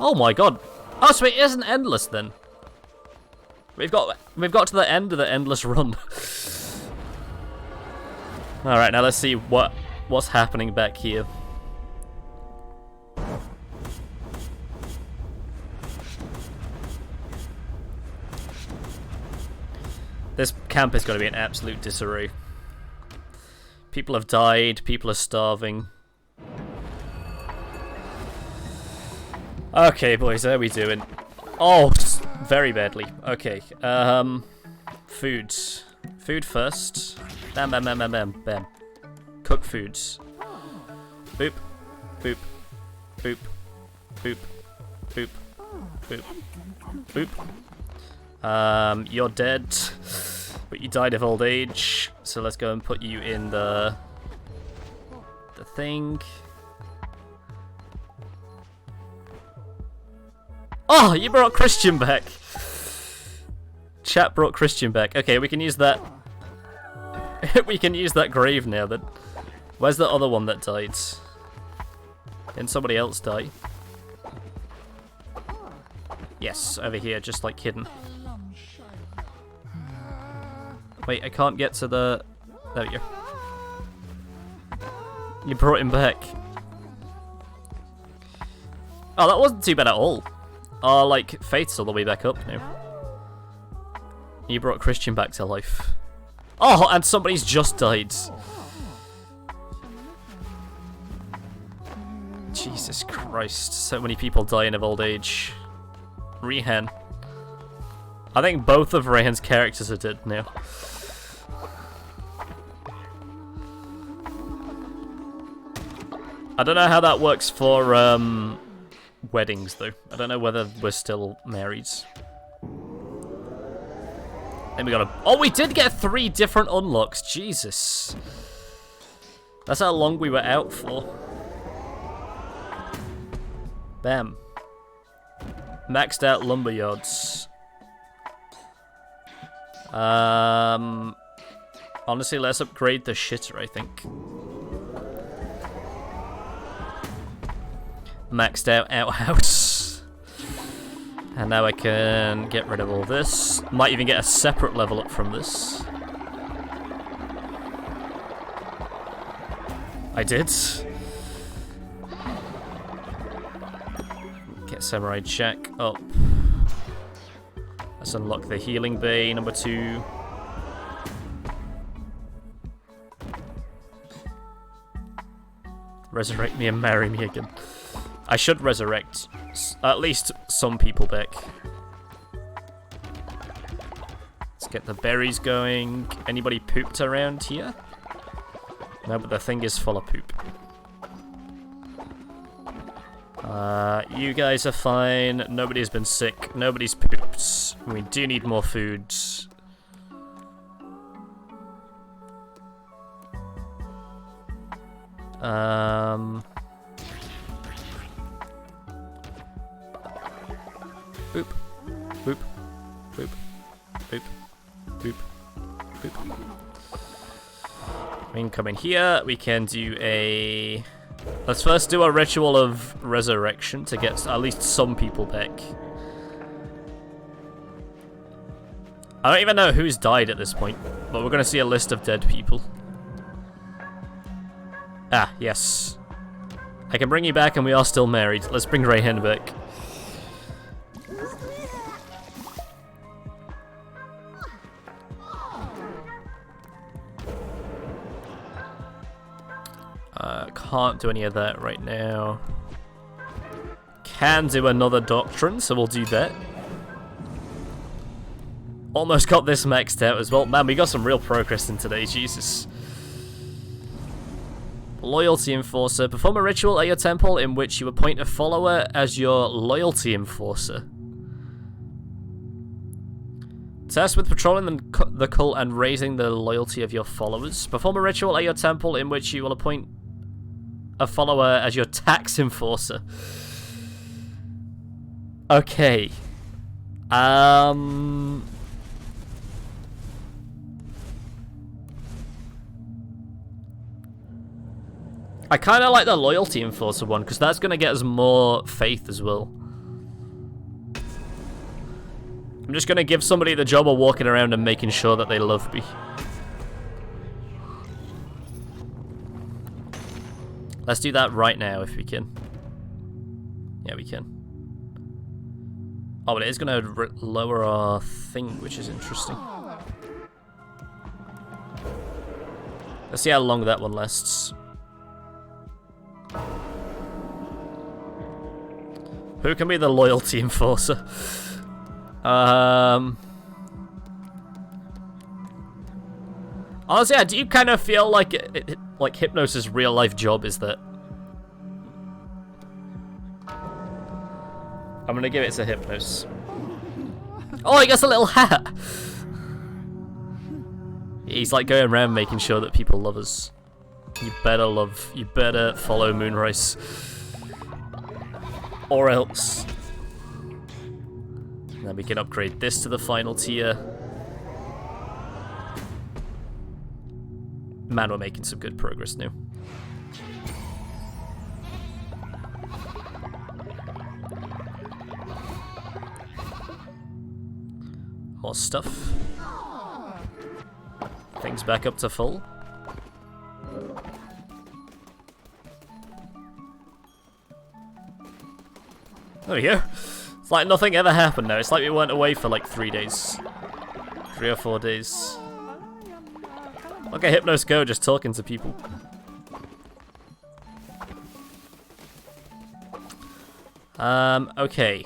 Oh my god. Oh, so it isn't endless then. We've got to the end of the endless run. All right, now let's see what's happening back here. This camp is going to be an absolute disarray. People have died, people are starving. Okay, boys, how are we doing? Oh, very badly. Okay, foods. Food first. Bam, bam, bam, bam, bam, bam. Cook foods. Boop, boop, boop, boop, boop, boop, boop. You're dead, but you died of old age, so let's go and put you in the thing. Oh, you brought Christian back. Chat brought Christian back. Okay, we can use that. We can use that grave now then. Where's the other one that died? Didn't somebody else die? Yes, over here, just like hidden. Wait, I can't get to the... There we go. You brought him back. Oh, that wasn't too bad at all. Oh, like, Faith's all the way back up now. You brought Christian back to life. Oh, and somebody's just died. Jesus Christ, so many people dying of old age. Rehan. I think both of Rehan's characters are dead now. I don't know how that works for weddings though. I don't know whether we're still married. Then we got a... Oh, we did get 3 different unlocks. Jesus. That's how long we were out for. Bam. Maxed out lumberyards. Honestly, let's upgrade the shitter, I think. Maxed out outhouse. And now I can get rid of all this. Might even get a separate level up from this. I did. Get Samurai Jack up. Let's unlock the healing bay, number 2. Resurrect me and marry me again. I should resurrect at least some people back. Let's get the berries going. Anybody pooped around here? No, but the thing is full of poop. You guys are fine. Nobody's been sick. Nobody's pooped. We do need more food. Boop. Boop. Boop. Boop. Boop. Boop. We can come in here. We can do a... Let's first do a ritual of resurrection to get at least some people back. I don't even know who's died at this point, but we're going to see a list of dead people. Ah, yes. I can bring you back and we are still married. Let's bring Rayhan back. Can't do any of that right now. Can do another doctrine, so we'll do that. Almost got this maxed out as well. Man, we got some real progress in today, Jesus. Loyalty Enforcer. Perform a ritual at your temple in which you appoint a follower as your Loyalty Enforcer. Tasked with patrolling the cult and raising the loyalty of your followers. Perform a ritual at your temple in which you will appoint a follower as your tax enforcer. Okay. I kind of like the loyalty enforcer one because that's going to get us more faith as well. I'm just gonna give somebody the job of walking around and making sure that they love me. Let's do that right now if we can. Yeah, we can. Oh, but it is gonna lower our thing, which is interesting. Let's see how long that one lasts. Who can be the loyalty enforcer? Honestly, I do kind of feel like like Hypnos' real life job is that. I'm gonna give it to Hypnos. Oh, he gets a little hat. He's like going around making sure that people love us. You better follow Moonrise. Or else. Then we can upgrade this to the final tier. Man, we're making some good progress now. More stuff. Things back up to full. There we go. It's like nothing ever happened now. It's like we went away for like 3 days. 3 or 4 days. Look at Hypnos go, just talking to people. Okay.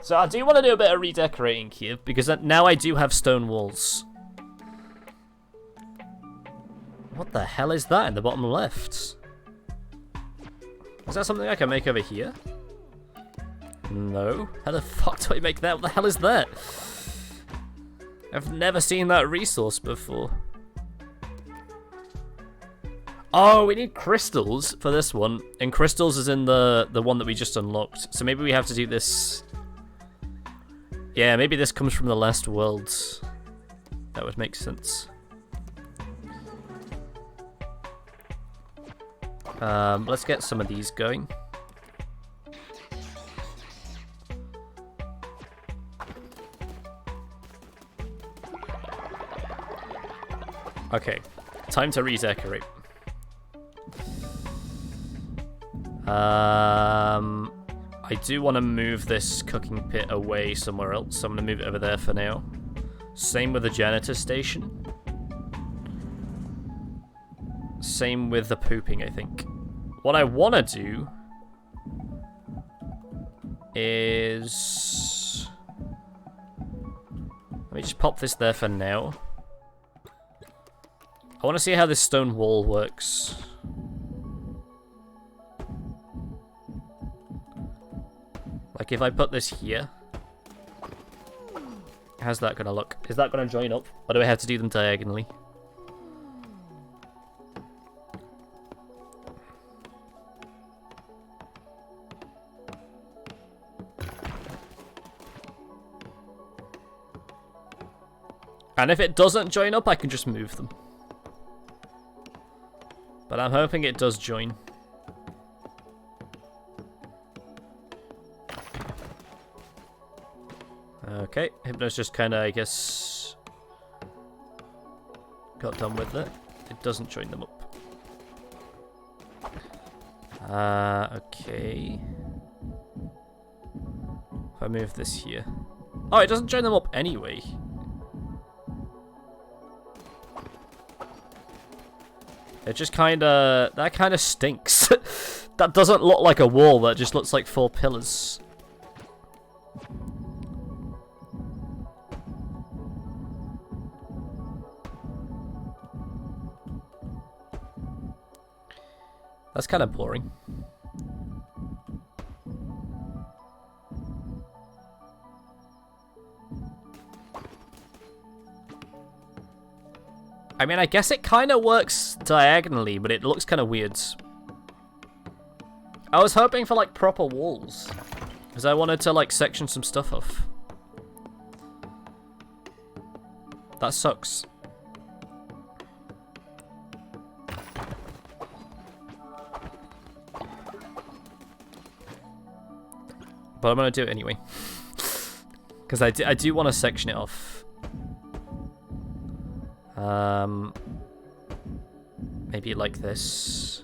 So I do want to do a bit of redecorating here, because now I do have stone walls. What the hell is that in the bottom left? Is that something I can make over here? No. How the fuck do I make that? What the hell is that? I've never seen that resource before. Oh, we need crystals for this one. And crystals is in the one that we just unlocked. So maybe we have to do this. Yeah, maybe this comes from the last world. That would make sense. Let's get some of these going. Okay, time to redecorate. I do want to move this cooking pit away somewhere else, so I'm going to move it over there for now. Same with the janitor station. Same with the pooping, I think. What I want to do is... Let me just pop this there for now. I want to see how this stone wall works. Like if I put this here, how's that gonna look? Is that gonna join up? Or do I have to do them diagonally? And if it doesn't join up, I can just move them. But I'm hoping it does join. Okay, Hypnos just kind of, I guess, got done with it. It doesn't join them up. Okay. If I move this here. Oh, it doesn't join them up anyway. It just kind of, that kind of stinks. That doesn't look like a wall, that just looks like 4 pillars. That's kind of boring. I mean, I guess it kind of works diagonally, but it looks kind of weird. I was hoping for, like, proper walls. Because I wanted to, like, section some stuff off. That sucks. But I'm gonna do it anyway. Because I do want to section it off. Maybe like this.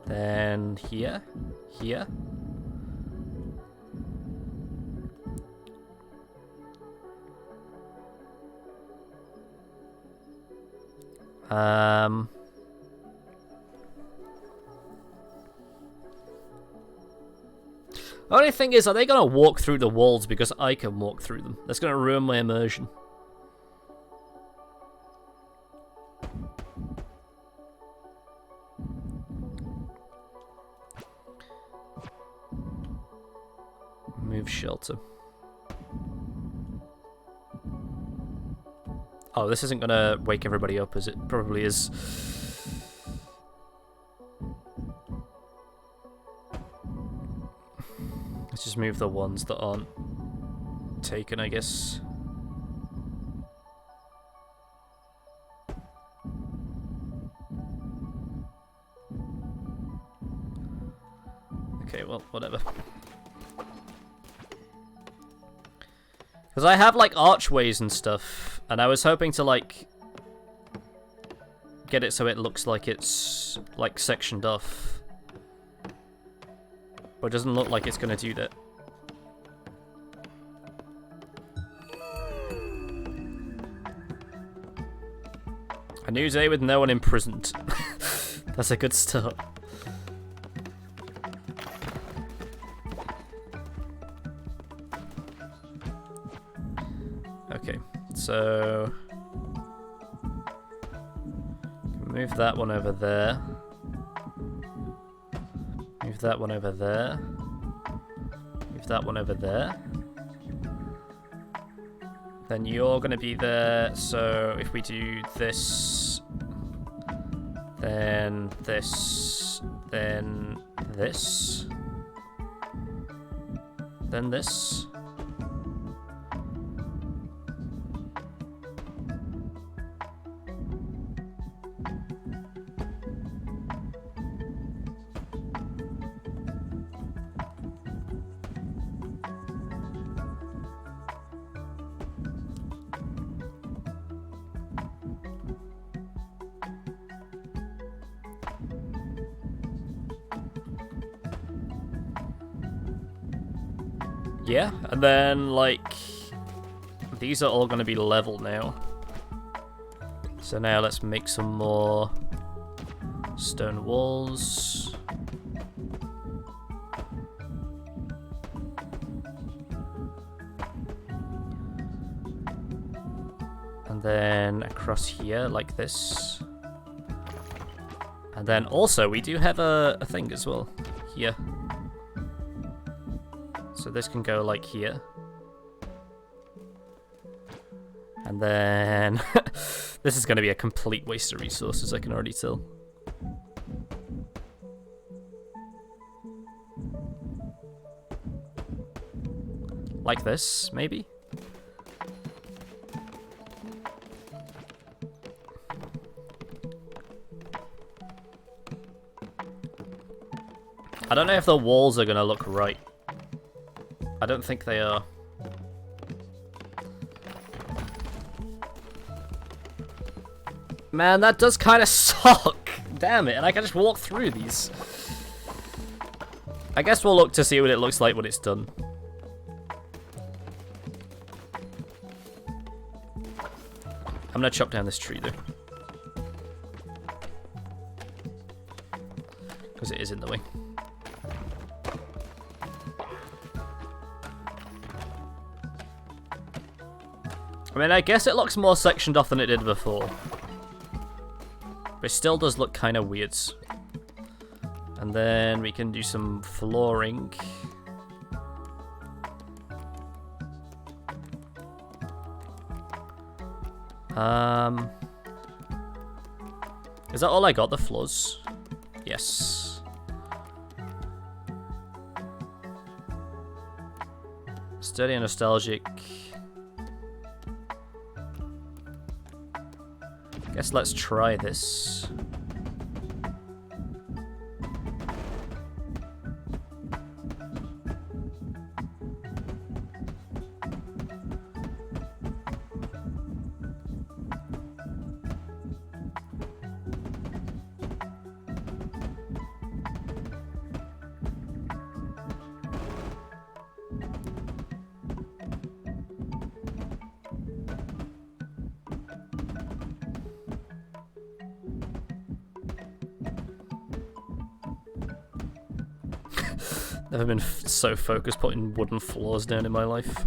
Then here. Here. The only thing is, are they going to walk through the walls because I can walk through them? That's going to ruin my immersion. Move shelter. Oh, this isn't going to wake everybody up, is it? Probably is. Let's just move the ones that aren't taken, I guess. Okay, well, whatever. Because I have, like, archways and stuff, and I was hoping to, like, get it so it looks like it's, like, sectioned off. But it doesn't look like it's going to do that. A new day with no one imprisoned. That's a good start. Okay, so... move that one over there. Move that one over there. Move that one over there. Then you're going to be there, so if we do this, then this, then this, then this. Yeah, and then, like, these are all going to be level now. So now let's make some more stone walls. And then across here, like this. And then also, we do have a thing as well, here. So this can go like here. And then this is going to be a complete waste of resources, I can already tell. Like this, maybe? I don't know if the walls are going to look right. I don't think they are. Man, that does kind of suck. Damn it, and I can just walk through these. I guess we'll look to see what it looks like when it's done. I'm gonna chop down this tree though. Because it is in the way. I mean, I guess it looks more sectioned off than it did before. But it still does look kind of weird. And then we can do some flooring. Is that all I got, the floors? Yes. Sturdy and nostalgic. Guess let's try this. Never been so focused putting wooden floors down in my life.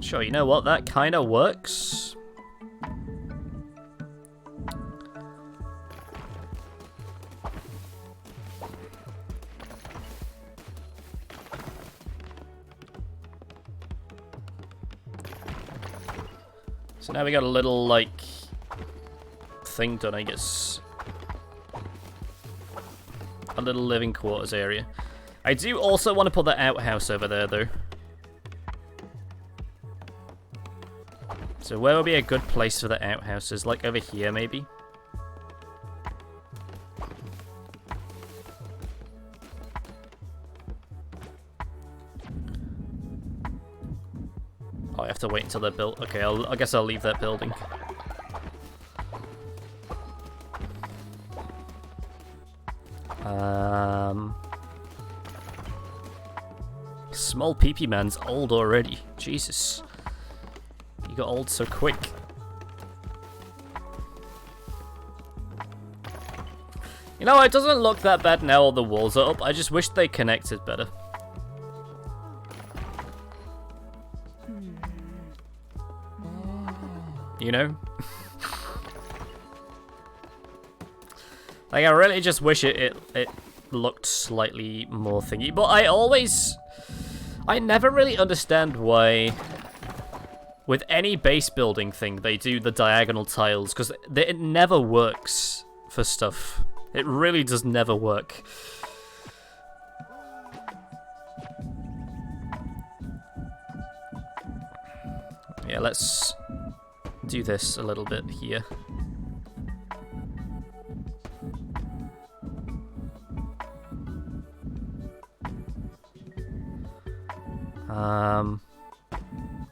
Sure, you know what? That kind of works. So now we got a little, like, thing done, I guess. A little living quarters area. I do also want to put the outhouse over there, though. So where would be a good place for the outhouses? Like over here, maybe? Oh, I have to wait until they're built. Okay, I guess I'll leave that building. Small peepee man's old already. Jesus. You got old so quick. You know, it doesn't look that bad now all the walls are up. I just wish they connected better. You know? Like, I really just wish it looked slightly more thingy. But I never really understand why with any base building thing they do the diagonal tiles, because it never works for stuff. It really does never work. Yeah, let's do this a little bit here.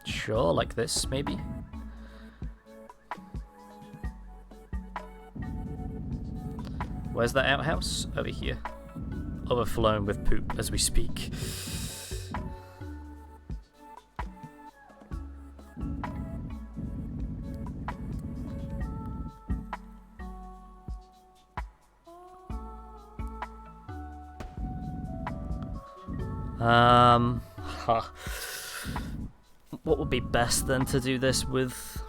Sure, like this, maybe? Where's that outhouse? Over here. Overflowing with poop as we speak. What would be best then to do this with?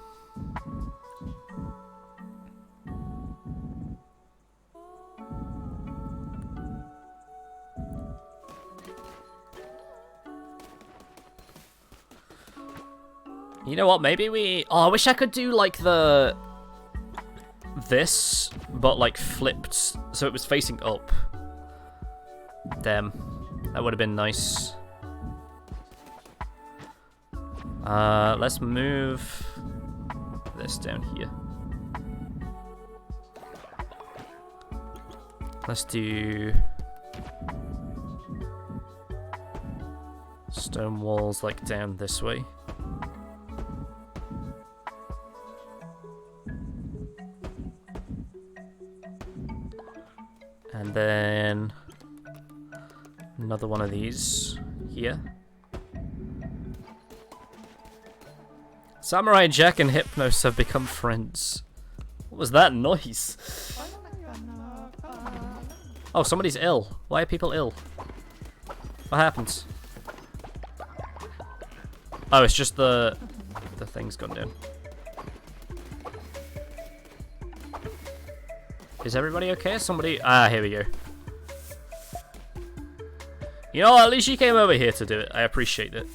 You know what, maybe we... Oh, I wish I could do, like, this, but, like, flipped, so it was facing up. Damn. That would have been nice. Let's move this down here. Let's do stone walls, like, down this way. And then another one of these here. Samurai Jack and Hypnos have become friends. What was that noise? Oh, somebody's ill. Why are people ill? What happens? Oh, it's just the thing's gone down. Is everybody okay? Somebody... Ah, here we go. You know, at least you came over here to do it. I appreciate it.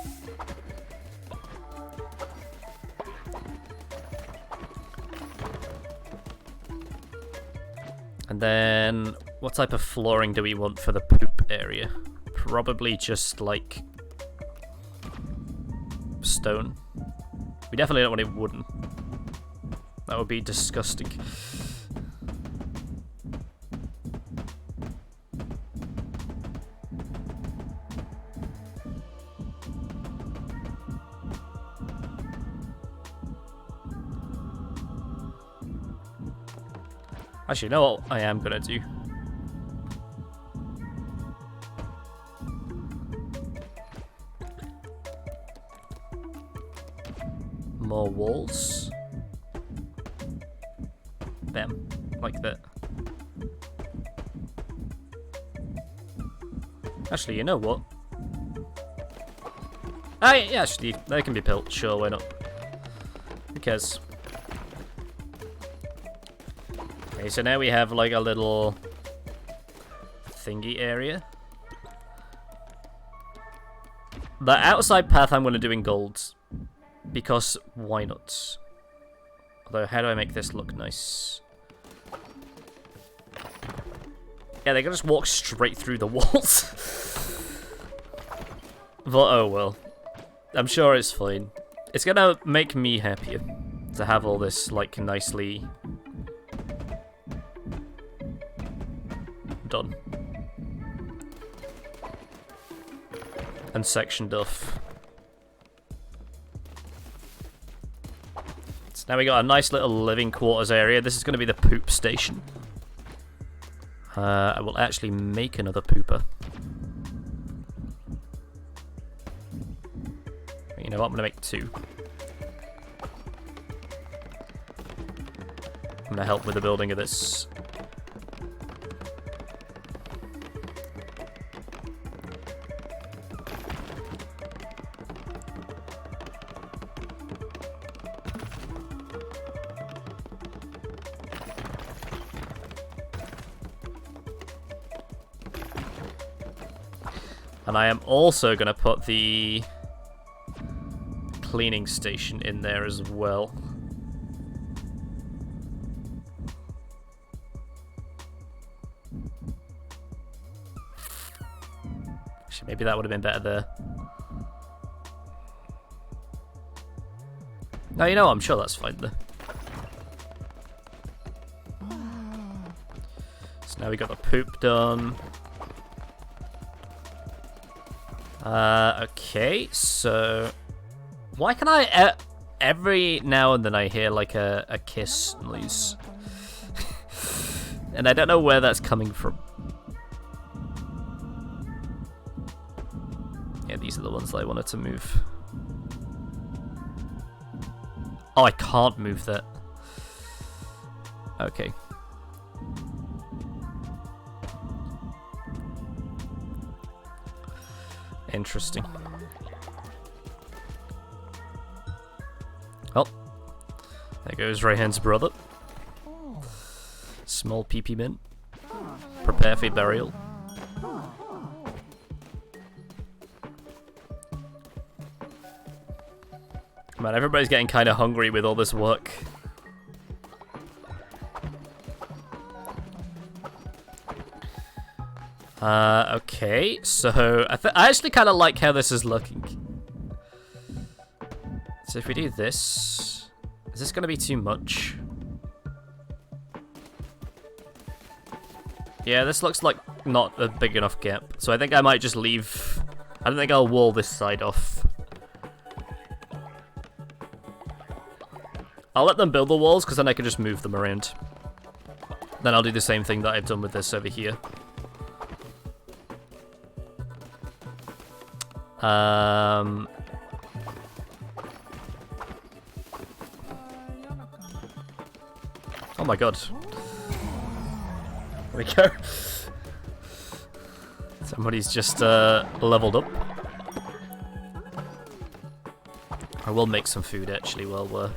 And then, what type of flooring do we want for the poop area? Probably just, like, stone. We definitely don't want it wooden. That would be disgusting. Actually, you know what I am gonna do? More walls. Bam. like that. Actually, you know what? Yeah, actually, they can be built. Sure, why not? Who cares? Okay, so now we have like a little thingy area. The outside path I'm going to do in gold, because why not? Although, how do I make this look nice? Yeah, they can just walk straight through the walls. But oh well. I'm sure it's fine. It's gonna make me happier to have all this, like, nicely done. And sectioned off. So now we got a nice little living quarters area. This is gonna be the poop station. I will actually make another pooper. You know what, I'm gonna make 2. I'm gonna help with the building of this. And I am also gonna put the cleaning station in there as well. Actually, maybe that would have been better there. No, you know what? I'm sure that's fine there. So now we got the poop done. Okay, so why can I every now and then I hear like a kiss noise, and I don't know where that's coming from. Yeah, these are the ones that I wanted to move. Oh, I can't move that. Okay. Interesting. Oh, there goes Rayhan's brother. Small PP min. Prepare for burial. Man, everybody's getting kind of hungry with all this work. Okay, so I actually kind of like how this is looking. So if we do this, is this going to be too much? Yeah, this looks like not a big enough gap. So I think I might just leave. I don't think I'll wall this side off. I'll let them build the walls, because then I can just move them around. Then I'll do the same thing that I've done with this over here. Oh my god. There we go. Somebody's just leveled up. I will make some food actually while we're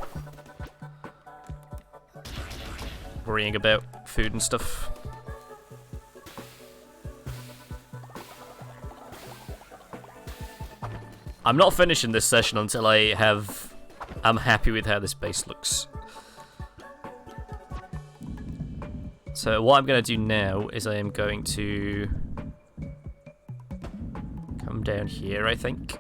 worrying about food and stuff. I'm not finishing this session until I'm happy with how this base looks. So what I'm going to do now is I am going to come down here, I think.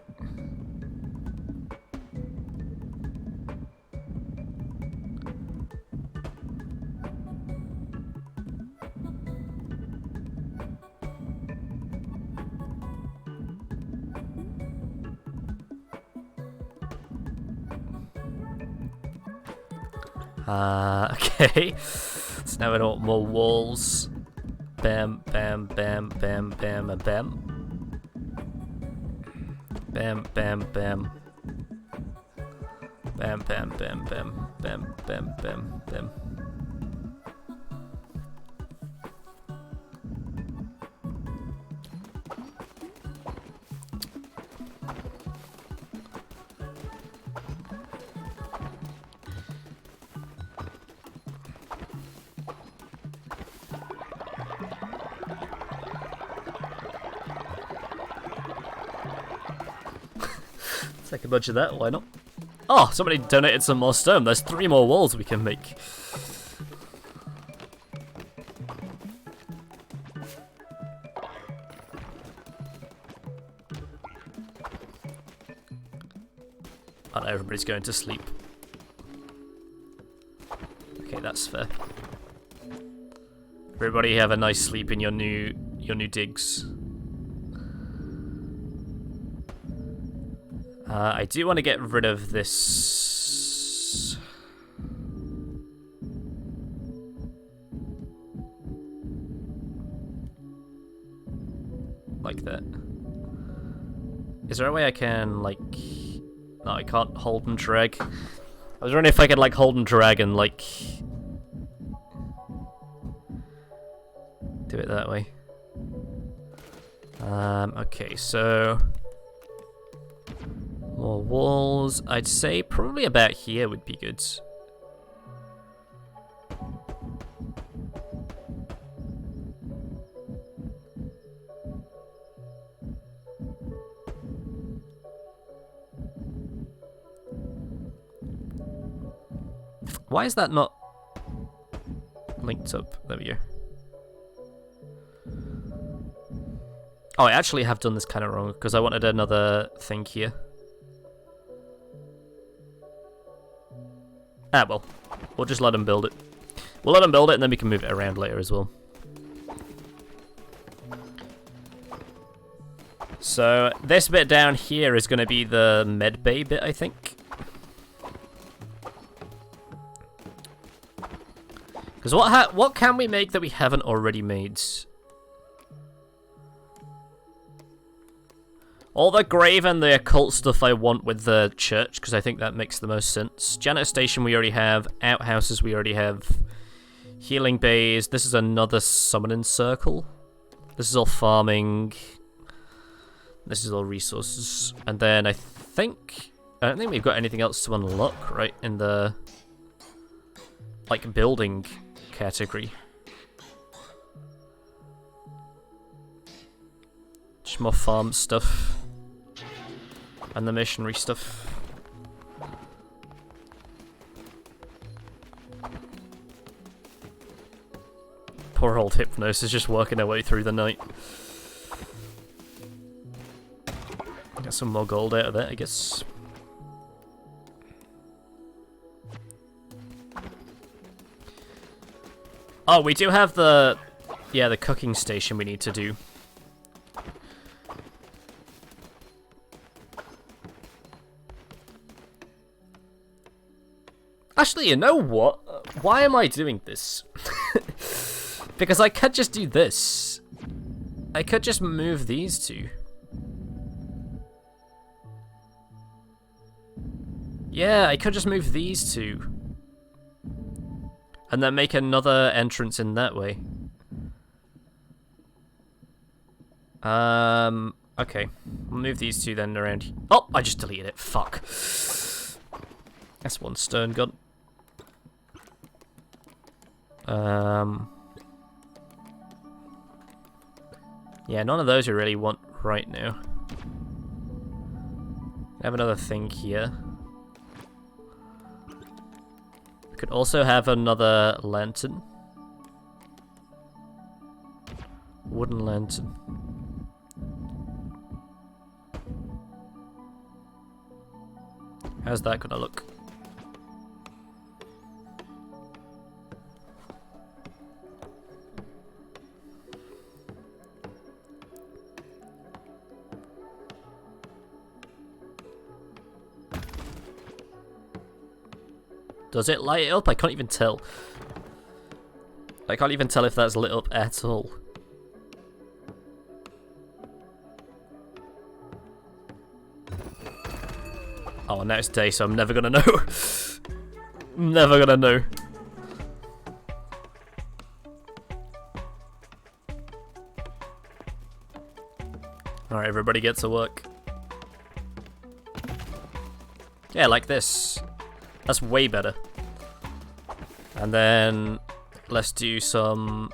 Okay. So now we want more walls. Bam, bam, bam, bam, bam, and bam. Bam, bam, bam. Bam, bam, bam, bam, bam, bam, bam, bam. Take a bunch of that, why not? Oh, somebody donated some more stone. There's 3 more walls we can make. Oh, no, everybody's going to sleep. Okay, that's fair. Everybody have a nice sleep in your new digs. I do want to get rid of this. Like that. Is there a way I can, like... No, I can't hold and drag. I was wondering if I could, like, hold and drag and, like... do it that way. Okay, so... more walls. I'd say probably about here would be good. Why is that not linked up? There we go. Oh, I actually have done this kind of wrong because I wanted another thing here. Ah, well. We'll just let them build it. We'll let them build it and then we can move it around later as well. So, this bit down here is going to be the medbay bit, I think. Because what can we make that we haven't already made? All the grave and the occult stuff I want with the church, because I think that makes the most sense. Janitor station we already have. Outhouses we already have. Healing bays. This is another summoning circle. This is all farming. This is all resources. And then I don't think we've got anything else to unlock, right? In the, like, building category. Just more farm stuff. And the missionary stuff. Poor old Hypnos is just working her way through the night. Get some more gold out of it, I guess. Oh, we do have the cooking station we need to do. Actually, you know what? Why am I doing this? Because I could just do this. I could just move these two. Yeah, I could just move these two. And then make another entrance in that way. Okay. We'll move these two then around. Oh, I just deleted it. Fuck. That's one stone gun. Yeah, none of those we really want right now. I have another thing here. We could also have another lantern. Wooden lantern. How's that gonna look? Does it light it up? I can't even tell. I can't even tell if that's lit up at all. Oh, now it's day, so I'm never gonna know. Never gonna know. Alright, everybody get to work. Yeah, like this. That's way better. And then let's do some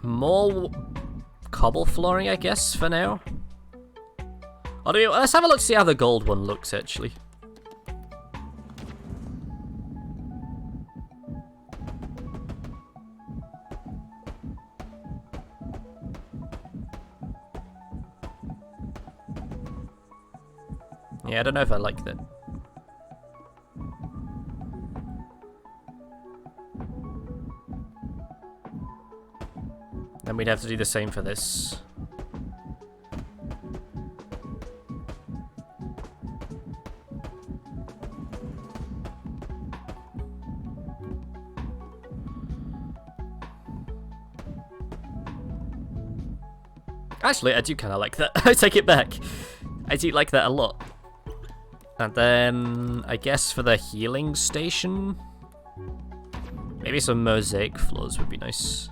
more cobble flooring, I guess, for now. Let's have a look to see how the gold one looks, actually. Yeah, I don't know if I like that. Then we'd have to do the same for this. Actually, I do kind of like that. I take it back. I do like that a lot. And then, I guess for the healing station, maybe some mosaic floors would be nice.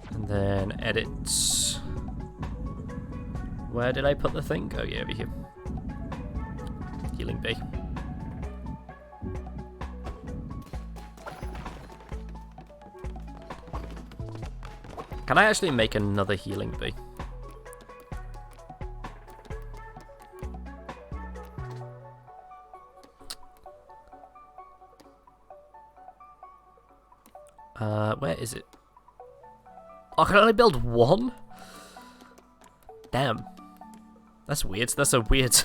And then edits. Where did I put the thing? Oh yeah, over here. Healing bay. Can I actually make another healing bay? Where is it? Oh, can I only build one? Damn. That's weird. That's so weird.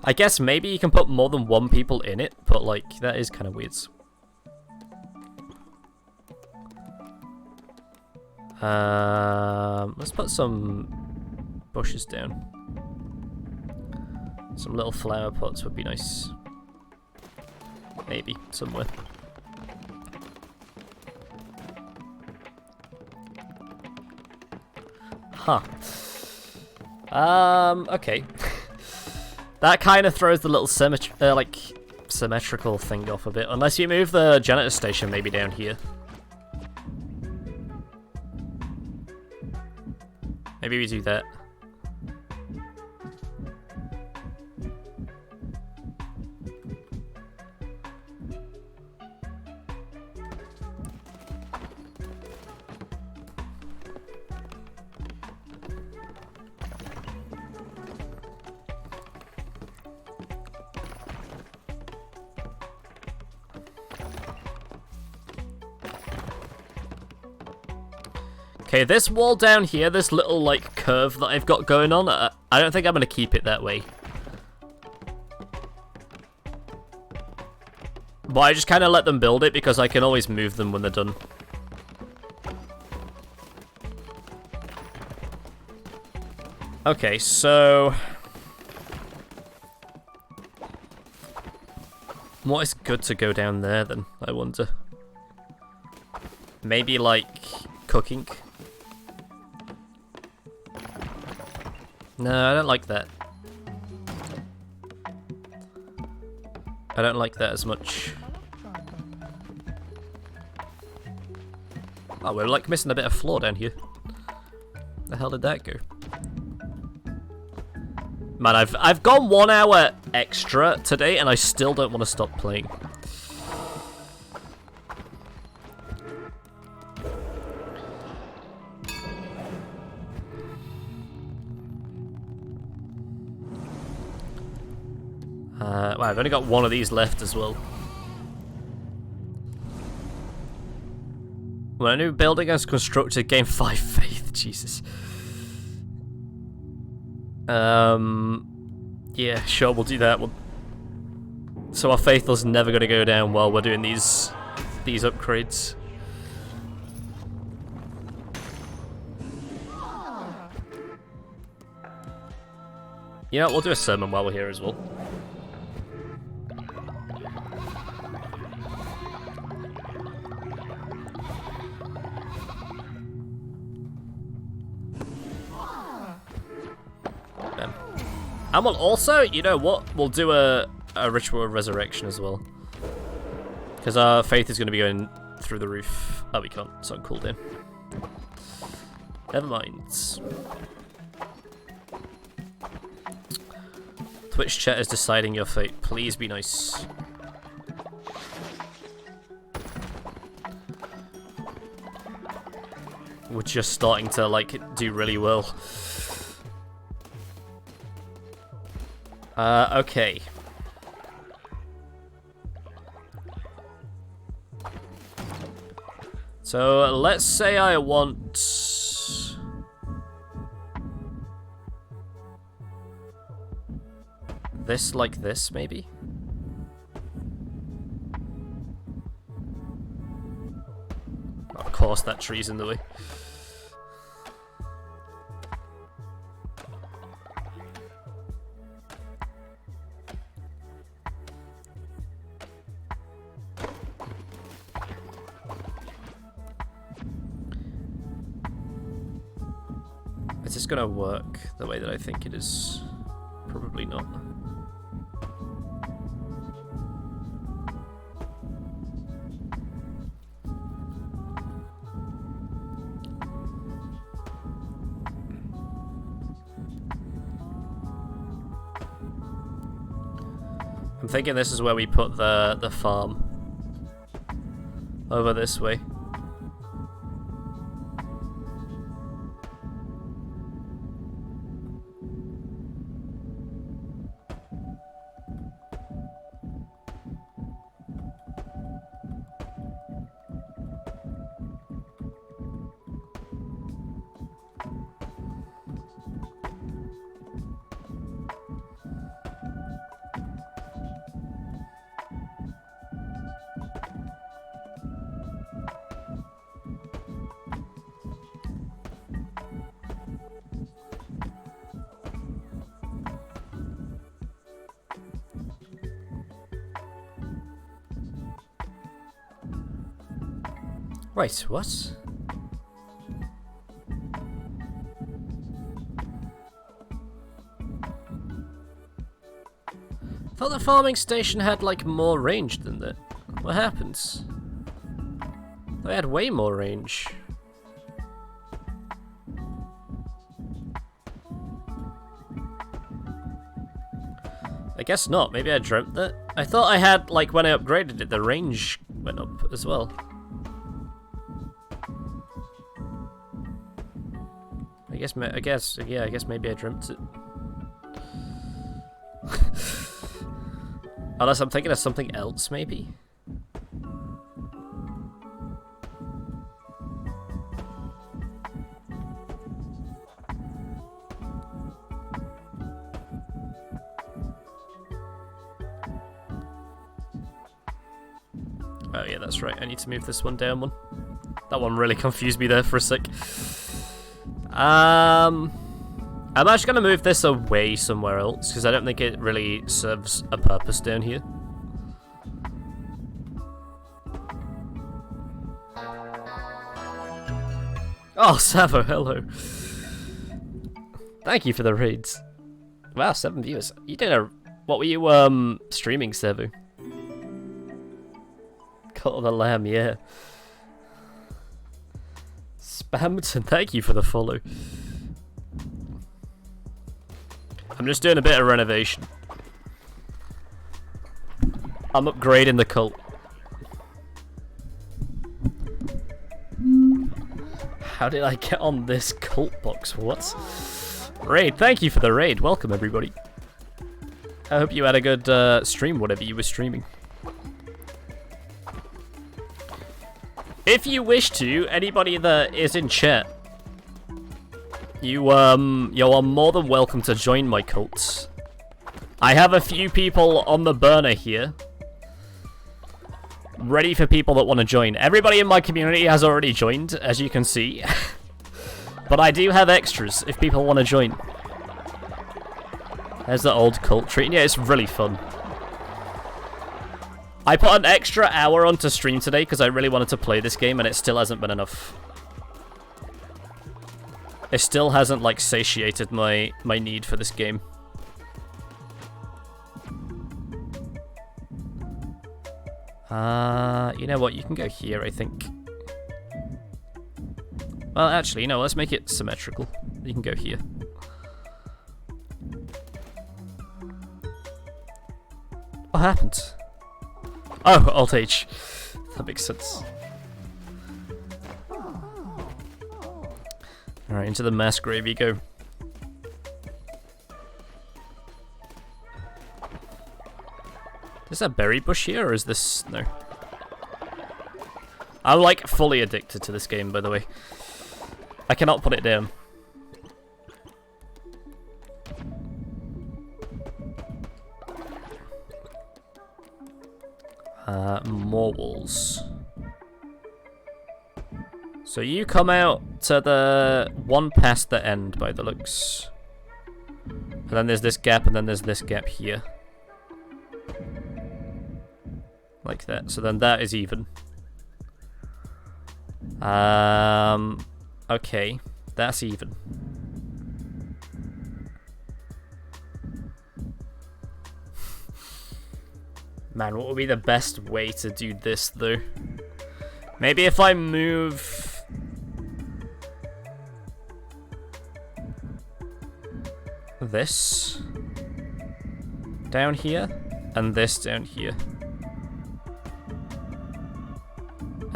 I guess maybe you can put more than one people in it, but like, that is kind of weird. Let's put some bushes down. Some little flower pots would be nice. Maybe, somewhere. Huh. Okay. That kind of throws the little symmetrical thing off a bit. Unless you move the janitor station maybe down here. Maybe we do that. Okay, this wall down here, this little, like, curve that I've got going on, I don't think I'm going to keep it that way. But I just kind of let them build it because I can always move them when they're done. Okay, so... what is good to go down there, then, I wonder? Maybe, like, cooking? No, I don't like that. I don't like that as much. Oh, we're like missing a bit of floor down here. The hell did that go? Man, I've gone 1 hour extra today and I still don't want to stop playing. Wow, I've only got one of these left as well. When a new building is constructed, gain 5 faith. Jesus. Yeah, sure, we'll do that. So our faith is never going to go down while we're doing these upgrades. You know what, we'll do a sermon while we're here as well. And we'll also, you know what, we'll do a ritual of resurrection as well. Because our faith is going to be going through the roof. Oh, we can't. It's on cooldown. Never mind. Twitch chat is deciding your fate. Please be nice. We're just starting to, like, do really well. Okay. So, let's say I want... this like this, maybe? Of course, that tree's in the way. Is this gonna work the way that I think it is? Probably not. I'm thinking this is where we put the farm. Over this way. Wait, what? I thought the farming station had, like, more range than that. What happens? They had way more range. I guess not. Maybe I dreamt that. I thought I had, like, when I upgraded it, the range went up as well. I guess maybe I dreamt it. Unless I'm thinking of something else, maybe? Oh yeah, that's right. I need to move this one down one. That one really confused me there for a sec. I'm actually going to move this away somewhere else, because I don't think it really serves a purpose down here. Oh, Savo, hello. Thank you for the raids. Wow, 7 viewers. You did a... What were you, streaming, Savo? Cut of the Lamb, yeah. Spamton, thank you for the follow. I'm just doing a bit of renovation. I'm upgrading the cult. How did I get on this cult box? What? Raid, thank you for the raid. Welcome, everybody. I hope you had a good stream, whatever you were streaming. If you wish to, anybody that is in chat, you are more than welcome to join my cult. I have a few people on the burner here, ready for people that want to join. Everybody in my community has already joined, as you can see. But I do have extras if people want to join. There's the old cult tree. Yeah, it's really fun. I put an extra hour onto stream today because I really wanted to play this game, and it still hasn't been enough. It still hasn't, like, satiated my need for this game. You know what? You can go here, I think. Well, actually, no, let's make it symmetrical. You can go here. What happened? Oh, Alt H. That makes sense. Alright, into the mass grave you go. Is that berry bush here, or is this... no. I'm like fully addicted to this game, by the way. I cannot put it down. More walls. So you come out to the one past the end by the looks. And then there's this gap, and then there's this gap here. Like that. So then that is even. Okay. That's even. Man, what would be the best way to do this, though? Maybe if I move... this down here, and this down here.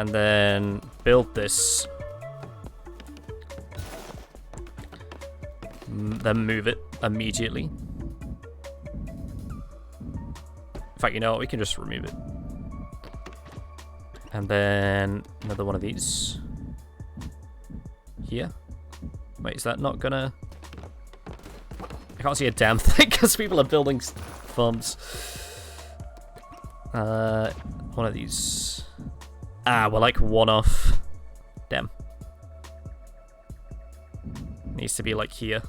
And then build this. Then move it immediately. In fact, you know what? We can just remove it. And then another one of these. Here. Wait, is that not gonna... I can't see a damn thing because people are building farms. One of these. Ah, we're like one off. Damn. Needs to be like here.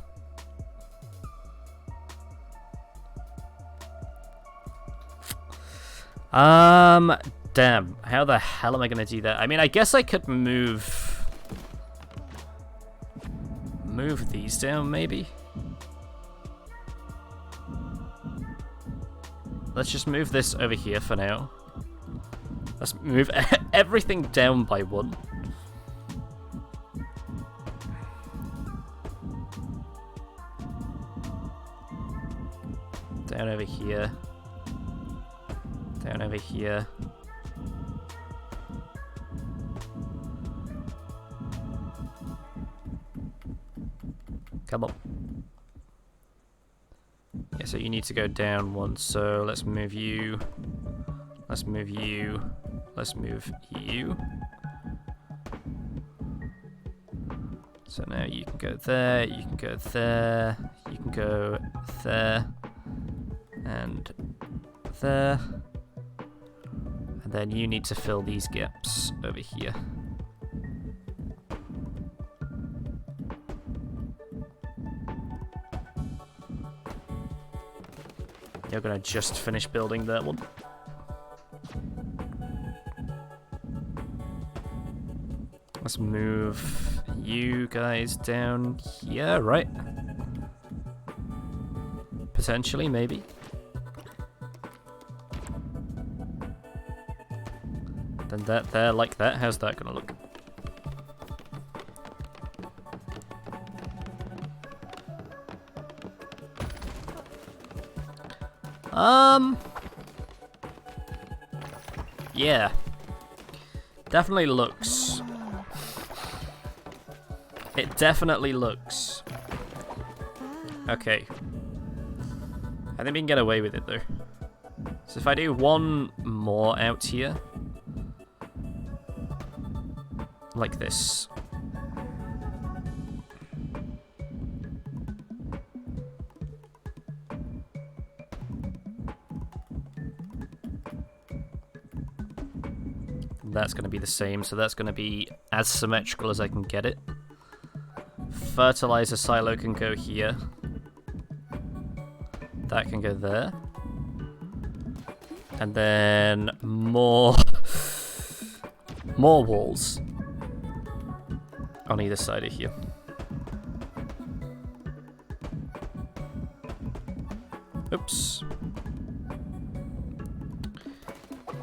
Damn. How the hell am I gonna do that? I mean, I guess I could move these down, maybe? Let's just move this over here for now. Let's move everything down by one. Down over here. Down over here. Come on. Yeah, so you need to go down one, so let's move you. Let's move you. Let's move you. So now you can go there, you can go there, you can go there, and there. And then you need to fill these gaps over here. You're gonna just finish building that one. Let's move you guys down here, right? Potentially, maybe. Then that there, like that. How's that gonna look? Yeah. Definitely looks. It definitely looks. Okay. I think we can get away with it though. So if I do one more out here. Like this. That's going to be the same, so that's going to be as symmetrical as I can get it. Fertilizer silo can go here. That can go there. And then more walls on either side of here. Oops.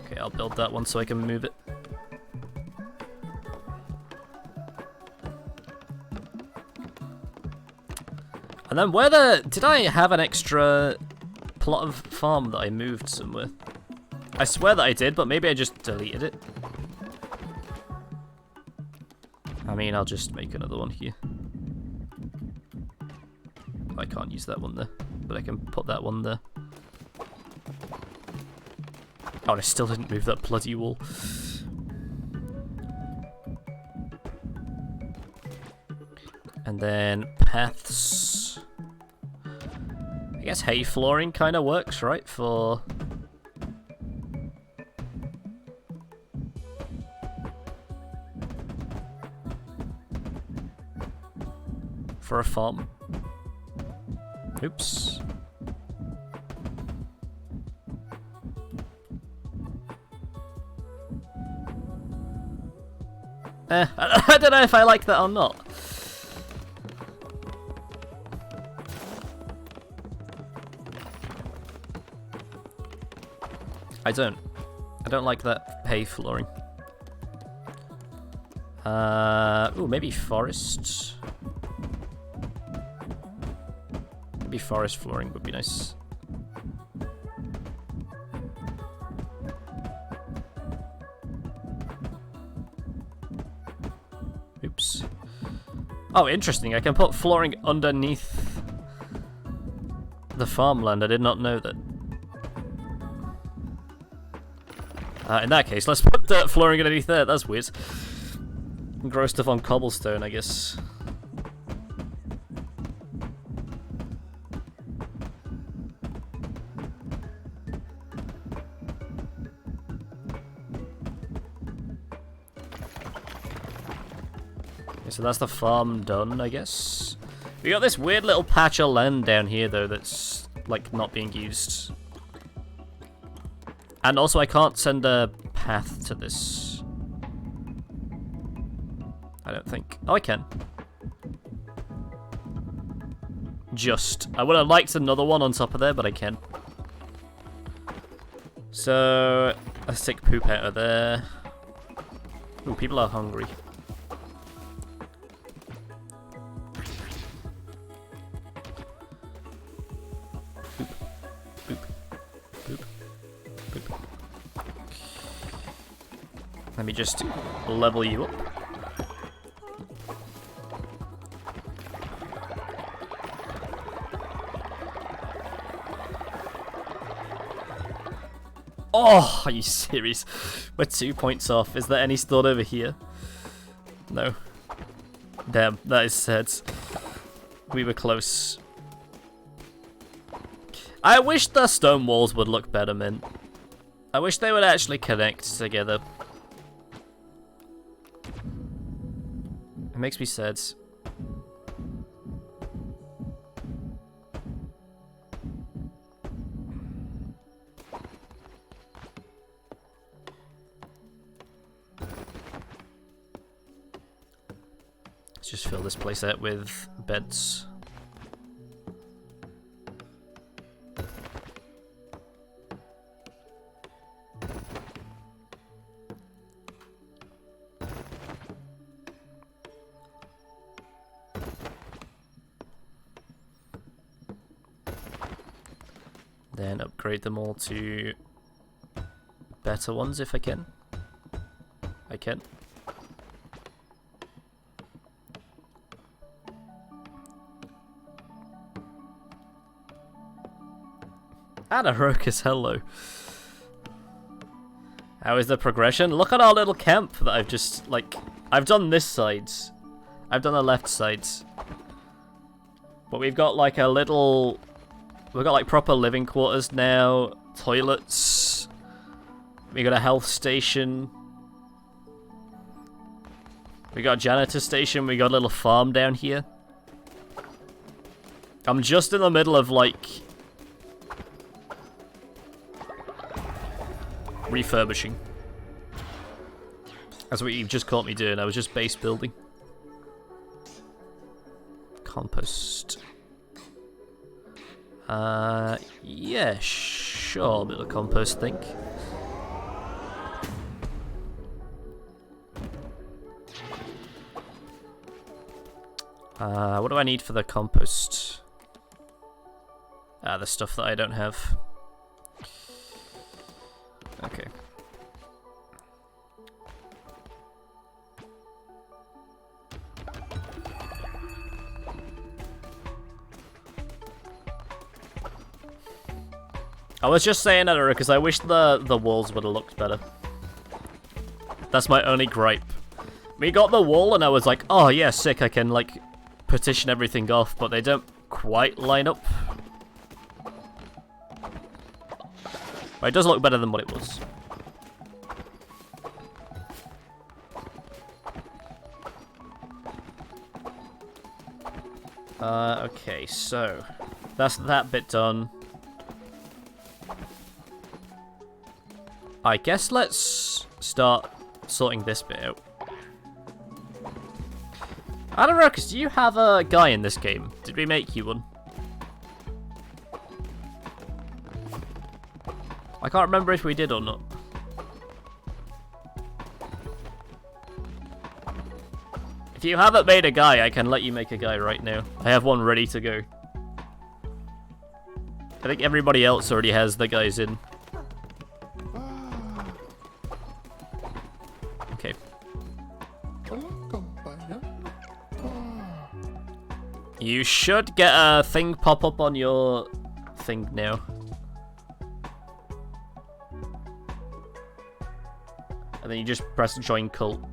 Okay, I'll build that one so I can move it. And then did I have an extra plot of farm that I moved somewhere? I swear that I did, but maybe I just deleted it. I mean, I'll just make another one here. I can't use that one there, but I can put that one there. Oh, and I still didn't move that bloody wall. And then paths. I guess hay flooring kind of works, right? For a farm. Oops. I don't know if I like that or not. I don't like that hay flooring. Ooh, maybe forest. Maybe forest flooring would be nice. Oops. Oh, interesting. I can put flooring underneath the farmland. I did not know that. In that case, let's put dirt flooring underneath there. That's weird. Grow stuff on cobblestone, I guess. Okay, so that's the farm done, I guess. We got this weird little patch of land down here, though, that's, like, not being used. And also, I can't send a path to this. I don't think. Oh, I can. Just. I would have liked another one on top of there, but I can. So, let's take poop out of there. Ooh, people are hungry. Let me just level you up. Oh, are you serious? We're 2 points off. Is there any stored over here? No. Damn, that is sad. We were close. I wish the stone walls would look better, man. I wish they would actually connect together. It makes me sad. Let's just fill this place out with beds. Then upgrade them all to better ones if I can. I can. And a Rokus, hello. How is the progression? Look at our little camp that I've just, like, I've done this side. I've done the left side. But we've got like a little, we've got like proper living quarters now, toilets. We got a health station. We got a janitor station, we got a little farm down here. I'm just in the middle of like refurbishing. That's what you've just caught me doing. I was just base building. Compost. Yeah, sure, a bit of compost, think. What do I need for the compost? The stuff that I don't have. Okay. I was just saying that because I wish the walls would have looked better. That's my only gripe. We got the wall and I was like, oh yeah, sick, I can like partition everything off, but they don't quite line up. But it does look better than what it was. Okay, so that's that bit done. I guess let's start sorting this bit out. I don't know, Ruckus, do you have a guy in this game? Did we make you one? I can't remember if we did or not. If you haven't made a guy, I can let you make a guy right now. I have one ready to go. I think everybody else already has the guys in. Okay. You should get a thing pop up on your thing now. And then you just press join cult.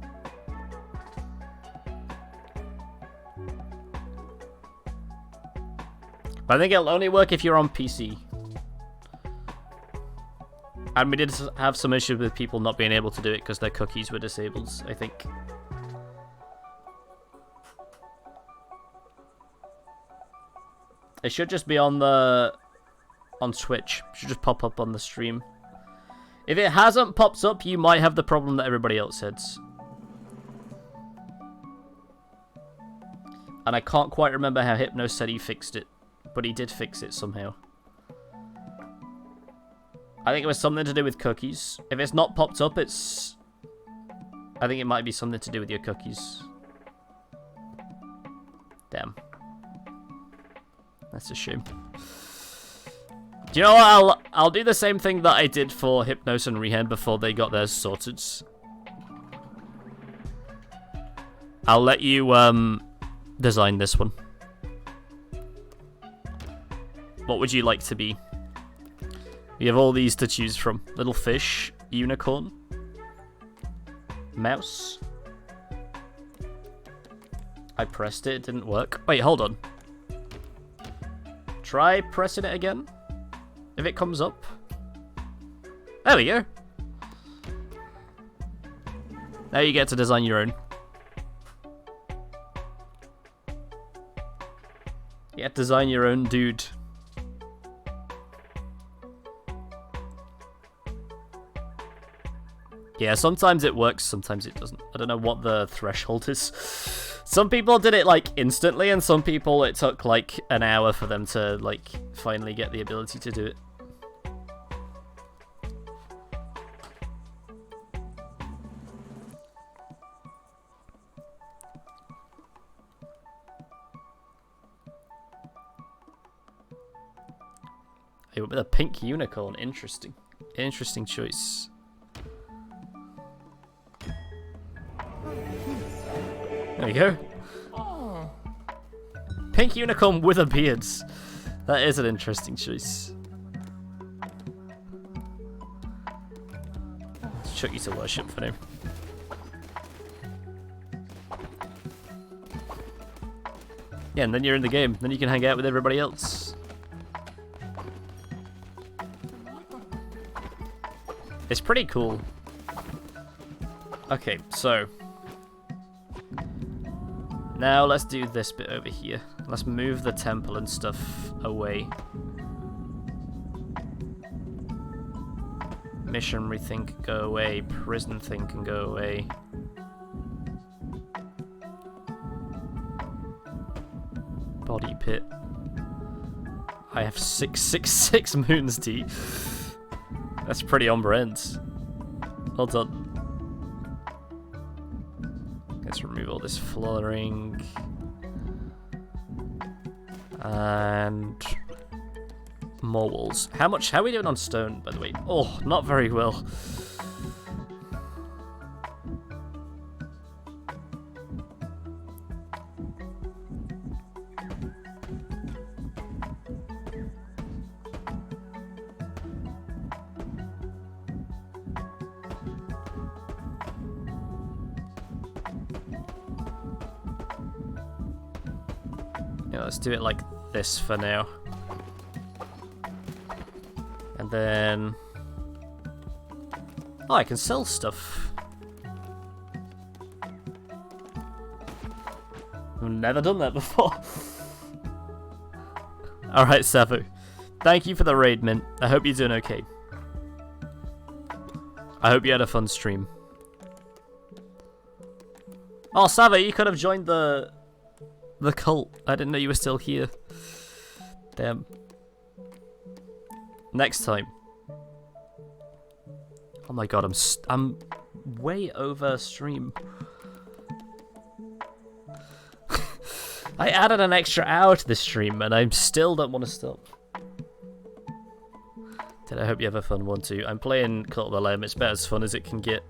But I think it'll only work if you're on PC. And we did have some issues with people not being able to do it because their cookies were disabled, I think. It should just be on Twitch. It should just pop up on the stream. If it hasn't popped up, you might have the problem that everybody else has. And I can't quite remember how Hypno said he fixed it, but he did fix it somehow. I think it was something to do with cookies. If it's not popped up, it's... I think it might be something to do with your cookies. Damn. That's a shame. Do you know what? I'll do the same thing that I did for Hypnos and Rehen before they got theirs sorted. I'll let you design this one. What would you like to be? You have all these to choose from. Little fish, unicorn, mouse. I pressed it, it didn't work. Wait, hold on. Try pressing it again. If it comes up. There we go. Now you get to design your own. You get to design your own dude. Yeah, sometimes it works, sometimes it doesn't. I don't know what the threshold is. Some people did it, like, instantly, and some people it took, like, an hour for them to, like, finally get the ability to do it. Hey, with a pink unicorn, interesting. Interesting choice. There we go. Pink unicorn with a beard. That is an interesting choice. Let's chuck you to worship for now. Yeah, and then you're in the game. Then you can hang out with everybody else. It's pretty cool. Okay, so... now let's do this bit over here. Let's move the temple and stuff away. Missionary thing can go away. Prison thing can go away. Body pit. I have 666 moons, D. That's pretty on brand. Well done. Let's remove all this flooring. And More walls. How are we doing on stone, by the way? Oh, not very well. Yeah, let's do it like this for now. And then... Oh, I can sell stuff. I've never done that before. Alright, Savu. Thank you for the raid, Mint. I hope you're doing okay. I hope you had a fun stream. Oh, Savu, you could have joined the cult. I didn't know you were still here. Damn. Next time. Oh my god, I'm way over stream. I added an extra hour to this stream and I still don't want to stop. I hope you have a fun one too. I'm playing Cult of the Lamb. It's about as fun as it can get.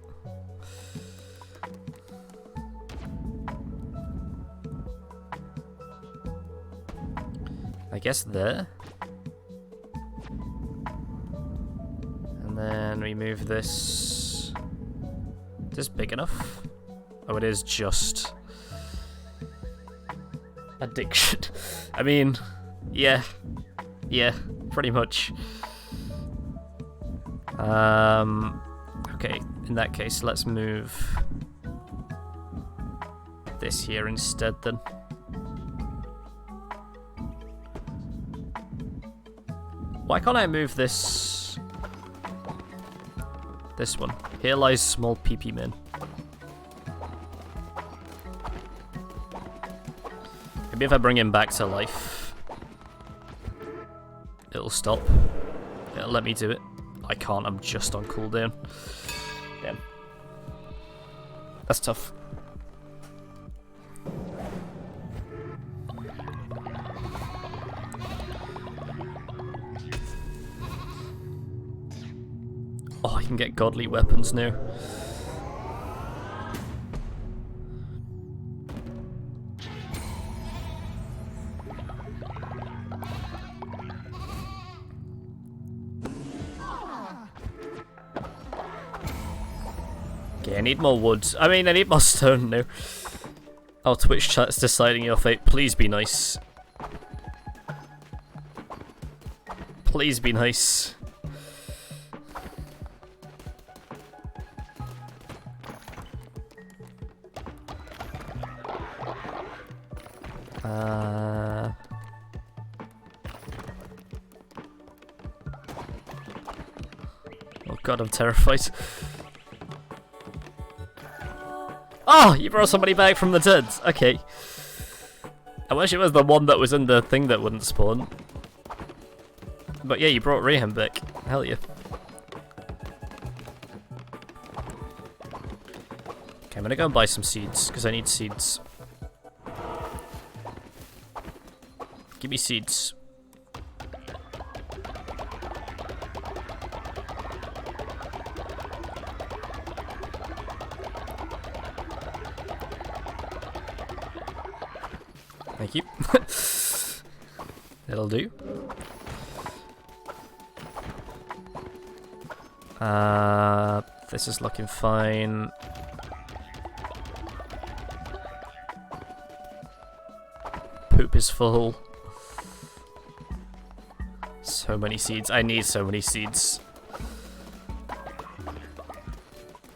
I guess there. And then we move this. Is this big enough? Oh, it is just addiction. I mean, yeah, pretty much. Okay, in that case, let's move this here instead then. Why can't I move this one? Here lies small PP man. Maybe if I bring him back to life, it'll stop. It'll let me do it. I can't, I'm just on cooldown. Damn. That's tough. Oh, I can get godly weapons now. Okay, I need more wood. I mean, I need more stone now. Oh, Twitch chat's deciding your fate. Please be nice. Please be nice. Oh god, I'm terrified. Oh, you brought somebody back from the dead. Okay. I wish it was the one that was in the thing that wouldn't spawn. But yeah, you brought Rayhan back. Hell yeah. Okay, I'm gonna go and buy some seeds, because I need seeds. Give me seeds. Thank you. That'll do. This is looking fine. Poop is full. So many seeds. I need so many seeds.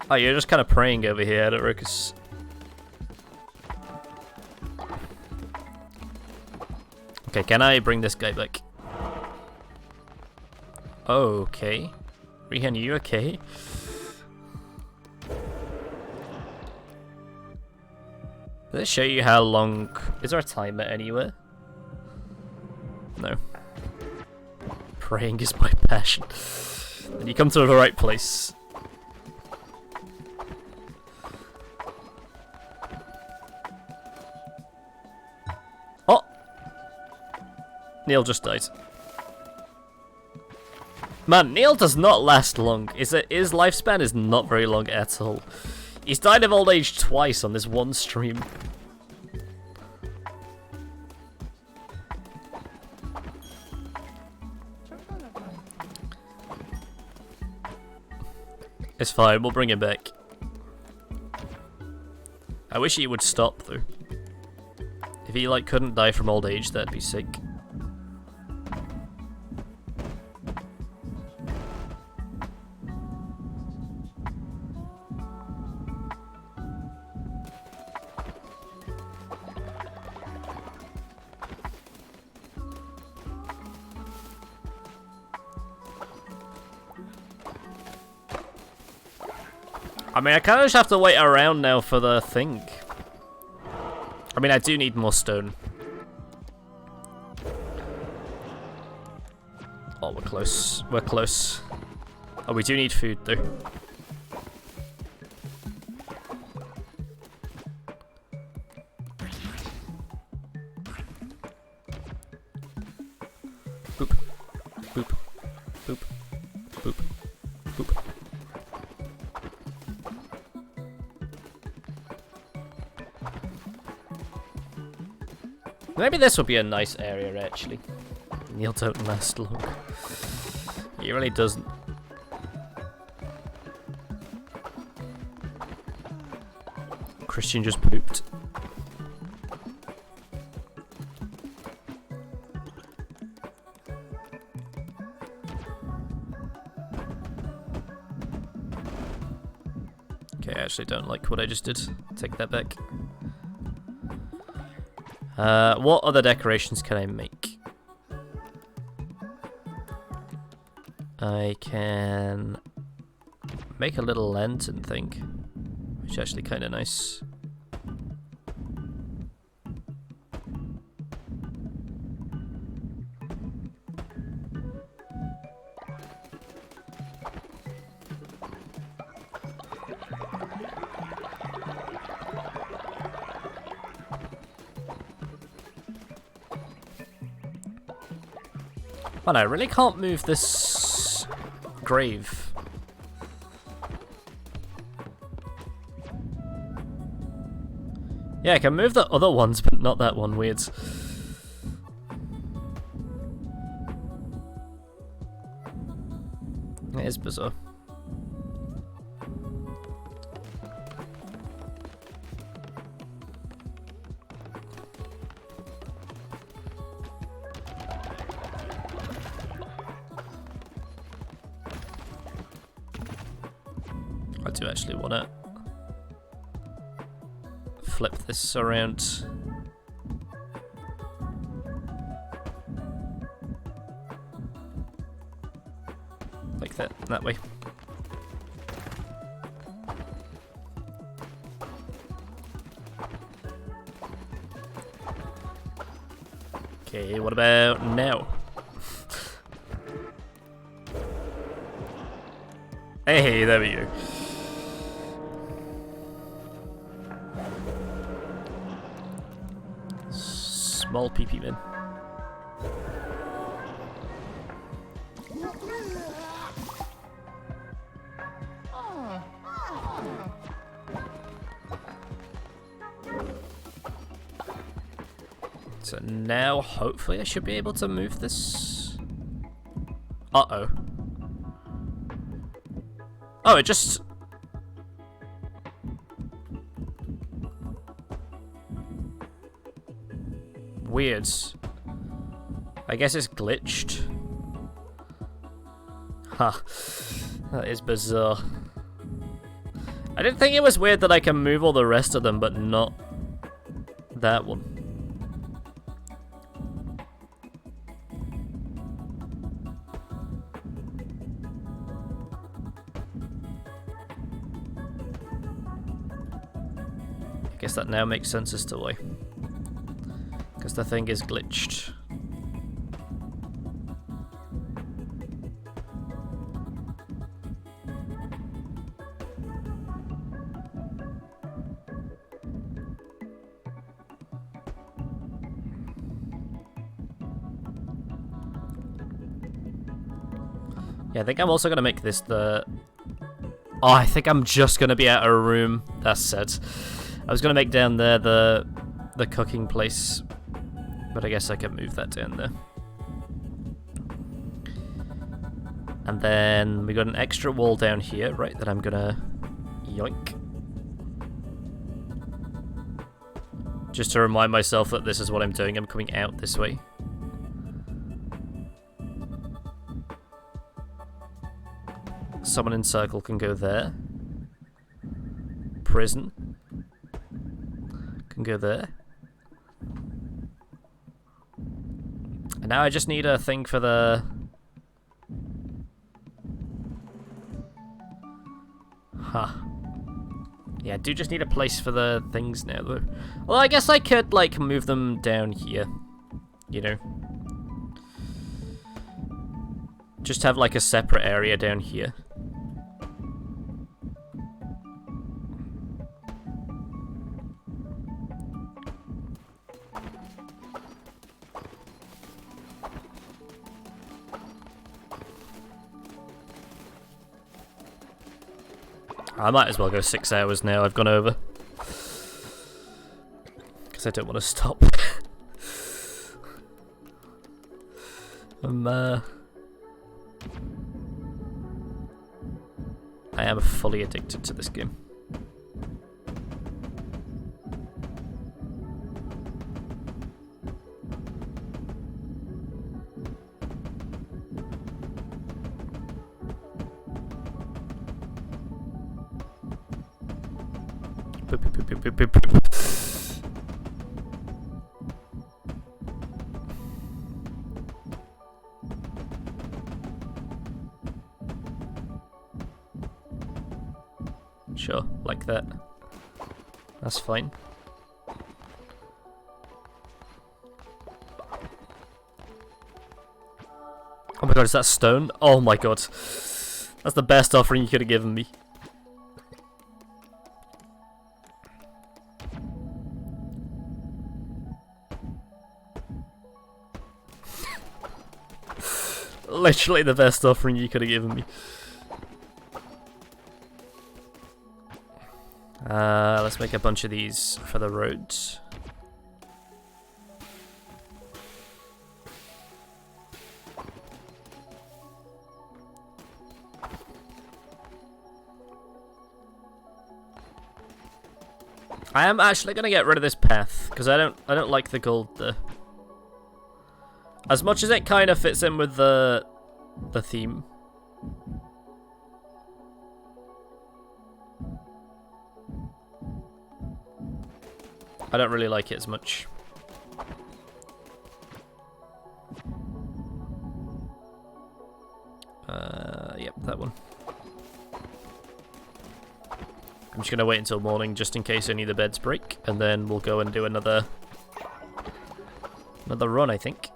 Oh, you're just kind of praying over here at Ruckus. Okay, can I bring this guy back? Okay. Rayhan, are you okay? Does it show you how long... Is there a timer anywhere? No. Praying is my passion. And you come to the right place. Oh! Neil just died. Man, Neil does not last long. His lifespan is not very long at all. He's died of old age twice on this one stream. It's fine, we'll bring him back. I wish he would stop though. If he like couldn't die from old age, that'd be sick. I mean, I kind of just have to wait around now for the thing. I mean, I do need more stone. Oh, we're close. We're close. Oh, we do need food, though. Boop. Boop. Boop. Boop. Boop. Maybe this will be a nice area, actually. Neil don't last long. He really doesn't. Christian just pooped. Okay, I actually don't like what I just did. Take that back. What other decorations can I make? I can make a little lantern thing, which is actually kind of nice. Man, I really can't move this grave. Yeah, I can move the other ones, but not that one. Weird. It is bizarre. I do actually want to flip this around. Like that way. Okay, what about now? Hey, there we go. Small PP bin. So now, hopefully, I should be able to move this. Uh-oh. Oh, it just... Weird. I guess it's glitched. Ha. That is bizarre. I didn't think it was weird that I can move all the rest of them, but not that one. I guess that now makes sense as to why. Because the thing is glitched. Yeah, I think I'm also going to make this the... Oh, I think I'm just going to be out of a room. That's it. I was going to make down there the cooking place, but I guess I can move that down there. And then we got an extra wall down here, right, that I'm going to yoink. Just to remind myself that this is what I'm doing. I'm coming out this way. Someone in circle can go there. Prison can go there. And now I just need a thing for the... Huh. Yeah, I do just need a place for the things now, though. Well, I guess I could, like, move them down here. You know? Just have, like, a separate area down here. I might as well go 6 hours now. I've gone over. Because I don't want to stop. I am fully addicted to this game. Sure, like that. That's fine. Oh my god, is that stone? Oh my god. That's the best offering you could have given me. Literally the best offering you could have given me. Let's make a bunch of these for the roads. I am actually gonna get rid of this path because I don't like the gold there. As much as it kind of fits in with the theme. I don't really like it as much. Yep, that one. I'm just gonna wait until morning just in case any of the beds break, and then we'll go and do another run, I think.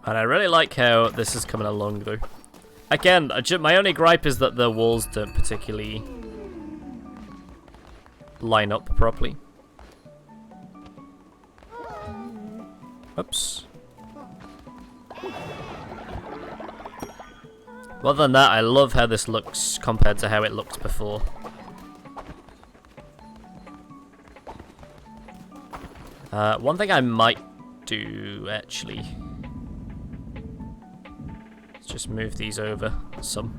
And I really like how this is coming along, though. Again, my only gripe is that the walls don't particularly line up properly. Oops. Other than that, I love how this looks compared to how it looked before. One thing I might do, actually... Just move these over some.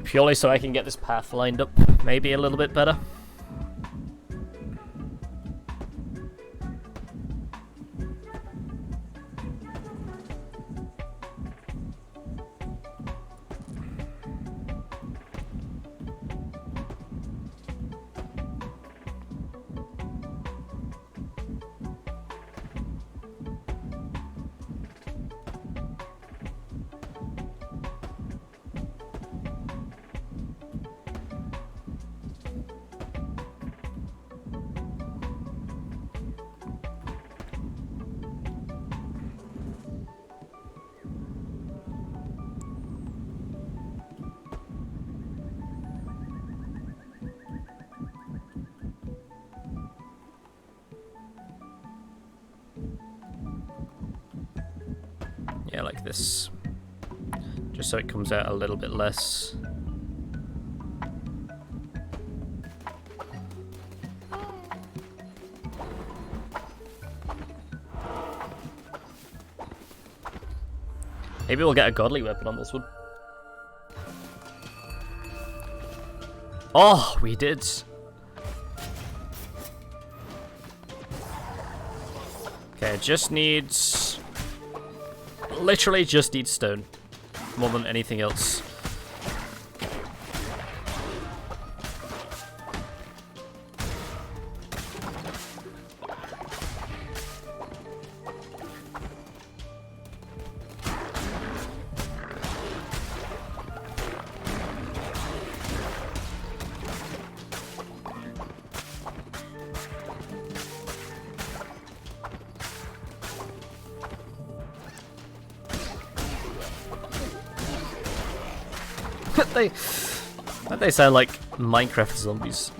Purely so I can get this path lined up maybe a little bit better. Yeah, like this. Just so it comes out a little bit less. Maybe we'll get a godly weapon on this one. Oh, we did. Okay, just needs... Literally just needs stone. More than anything else. They sound like Minecraft zombies.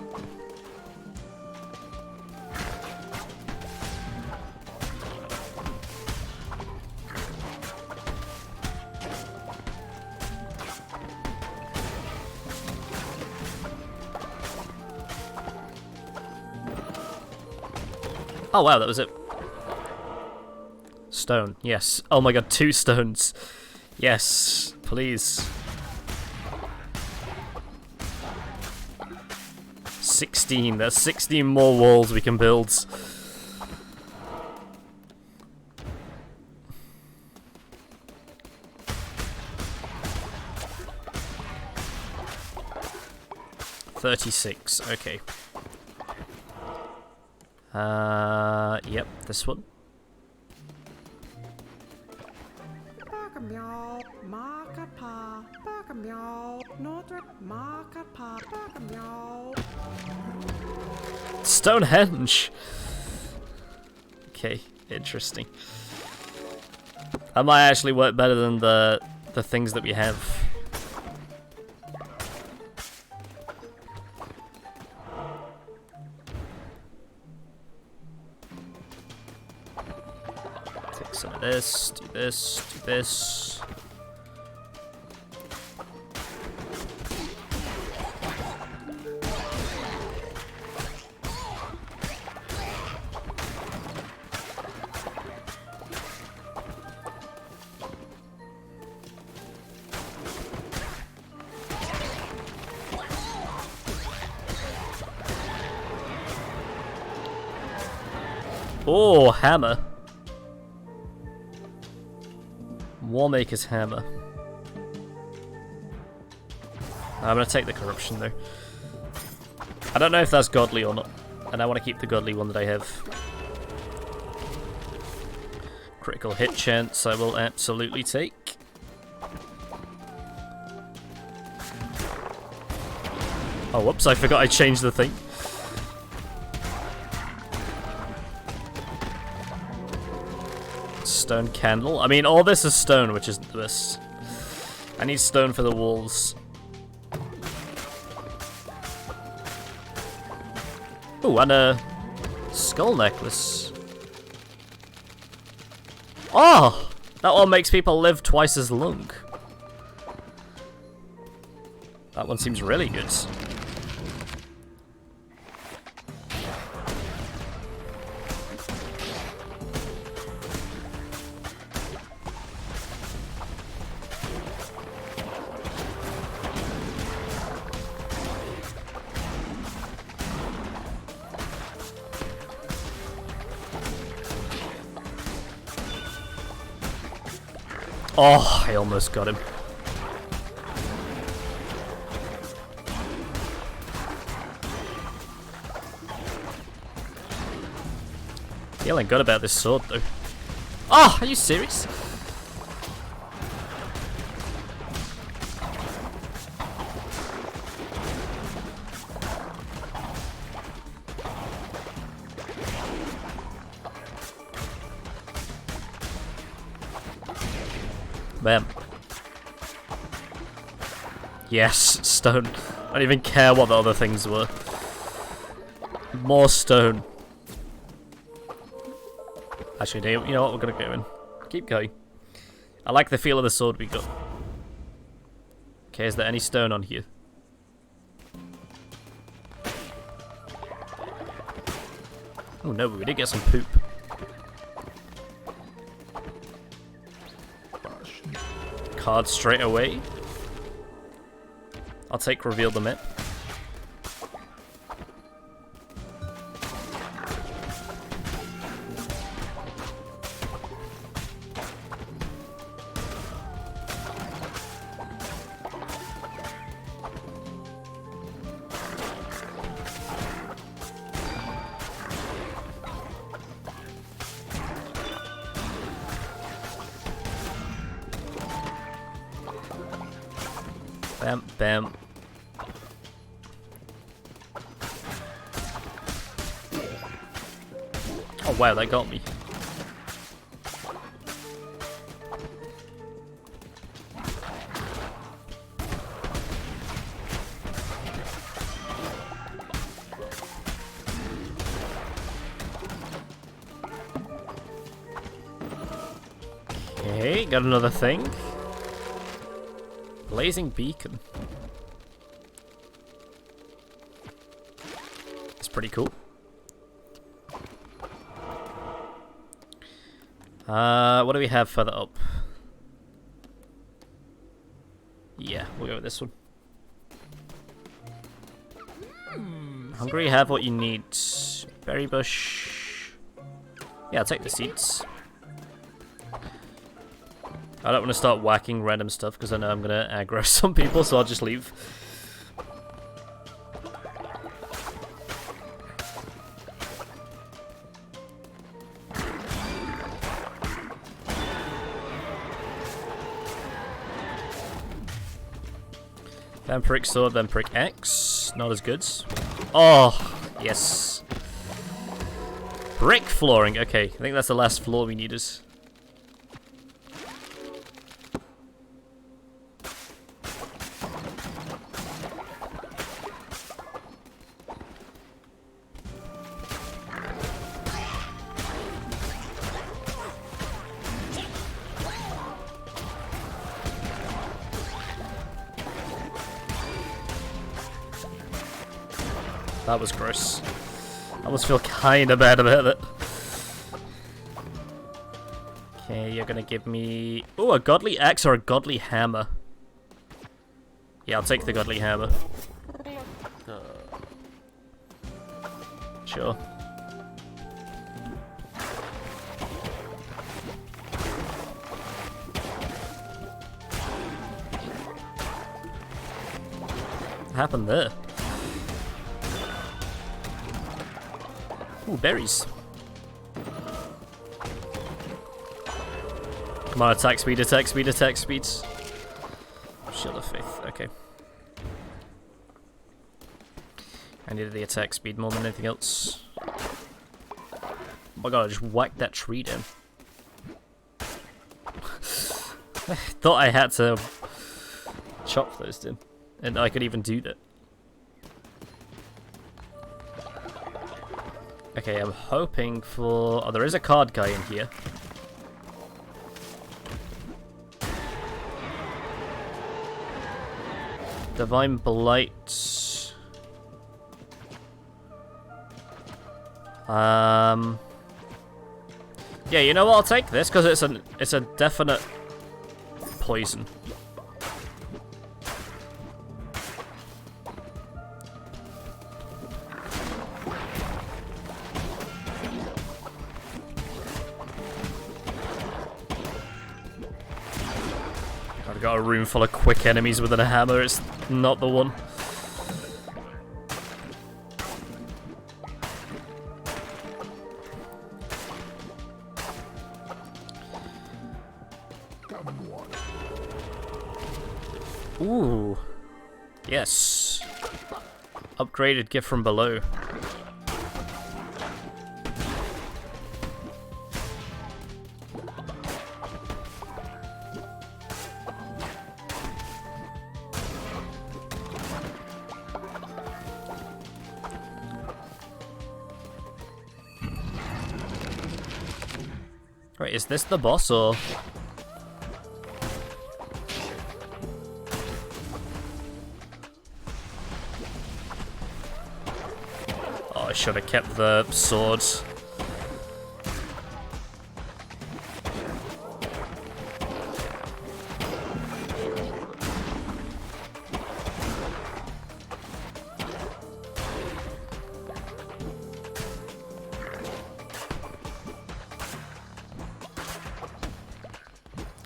Oh wow, that was it. Stone, yes. Oh my god, 2 stones. Yes, please. 16. That's 16 more walls we can build. $36. Okay. Yep, this one. Stonehenge. Okay, interesting. That might actually work better than the things that we have. Take some of this, do this, do this. Oh, hammer. Warmaker's hammer. I'm gonna take the corruption though. I don't know if that's godly or not, and I want to keep the godly one that I have. Critical hit chance I will absolutely take. Oh, whoops, I forgot I changed the thing. Stone candle. I mean, all this is stone, which isn't the best. I need stone for the walls. Ooh, and a skull necklace. Oh! That one makes people live twice as long. That one seems really good. Oh, I almost got him. Feeling good about this sword, though. Oh, are you serious? Bam. Yes, stone. I don't even care what the other things were. More stone. Actually, you know what? We're gonna go in. Keep going. I like the feel of the sword we got. Okay, is there any stone on here? Oh no, we did get some poop. Card straight away. I'll take reveal the map. Bam, bam. Oh wow, that got me. Okay, got another thing. Blazing beacon. It's pretty cool. What do we have further up? Yeah, we'll go with this one. Hungry, have what you need. Berry bush. Yeah, I'll take the seeds. I don't want to start whacking random stuff because I know I'm going to aggro some people, so I'll just leave. Vampiric sword, Vampiric axe. Not as good. Oh, yes. Brick flooring. Okay, I think that's the last floor we needed. That was gross. I almost feel kinda bad about it. Okay, you're gonna give me... Oh, a godly axe or a godly hammer? Yeah, I'll take the godly hammer. Sure. What happened there? Ooh, berries. Come on, attack speed, attack speed, attack speed. Shield of Faith, okay. I needed the attack speed more than anything else. Oh my god, I just whacked that tree down. I thought I had to chop those down, and I could even do that. Okay, I'm hoping for... Oh, there is a card guy in here. Divine Blight. Yeah, you know what? I'll take this because it's a definite poison. I've got a room full of quick enemies with a hammer, it's not the one. Ooh. Yes. Upgraded gift from below. Wait, is this the boss or...? should have kept the sword.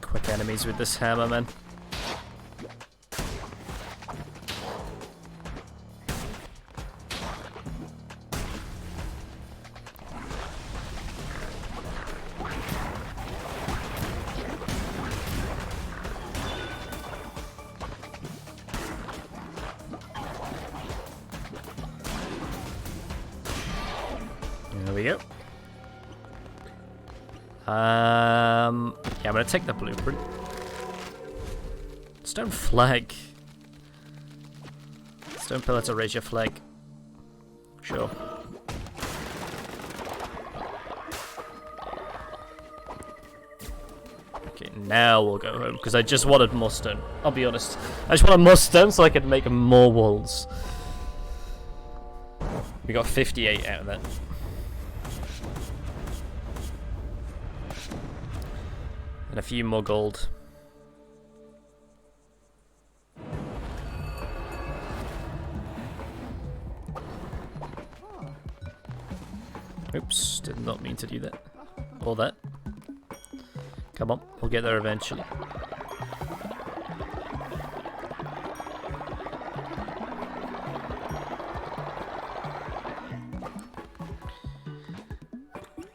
Quick enemies with this hammer, man. There we go. Yeah, I'm gonna take the blueprint. Stone flag. Stone pillar to raise your flag. Sure. Okay, now we'll go home, because I just wanted more stone. I'll be honest. I just wanted more stone so I could make more walls. We got 58 out of that. And a few more gold. Oops, did not mean to do that. Or that. Come on, we'll get there eventually.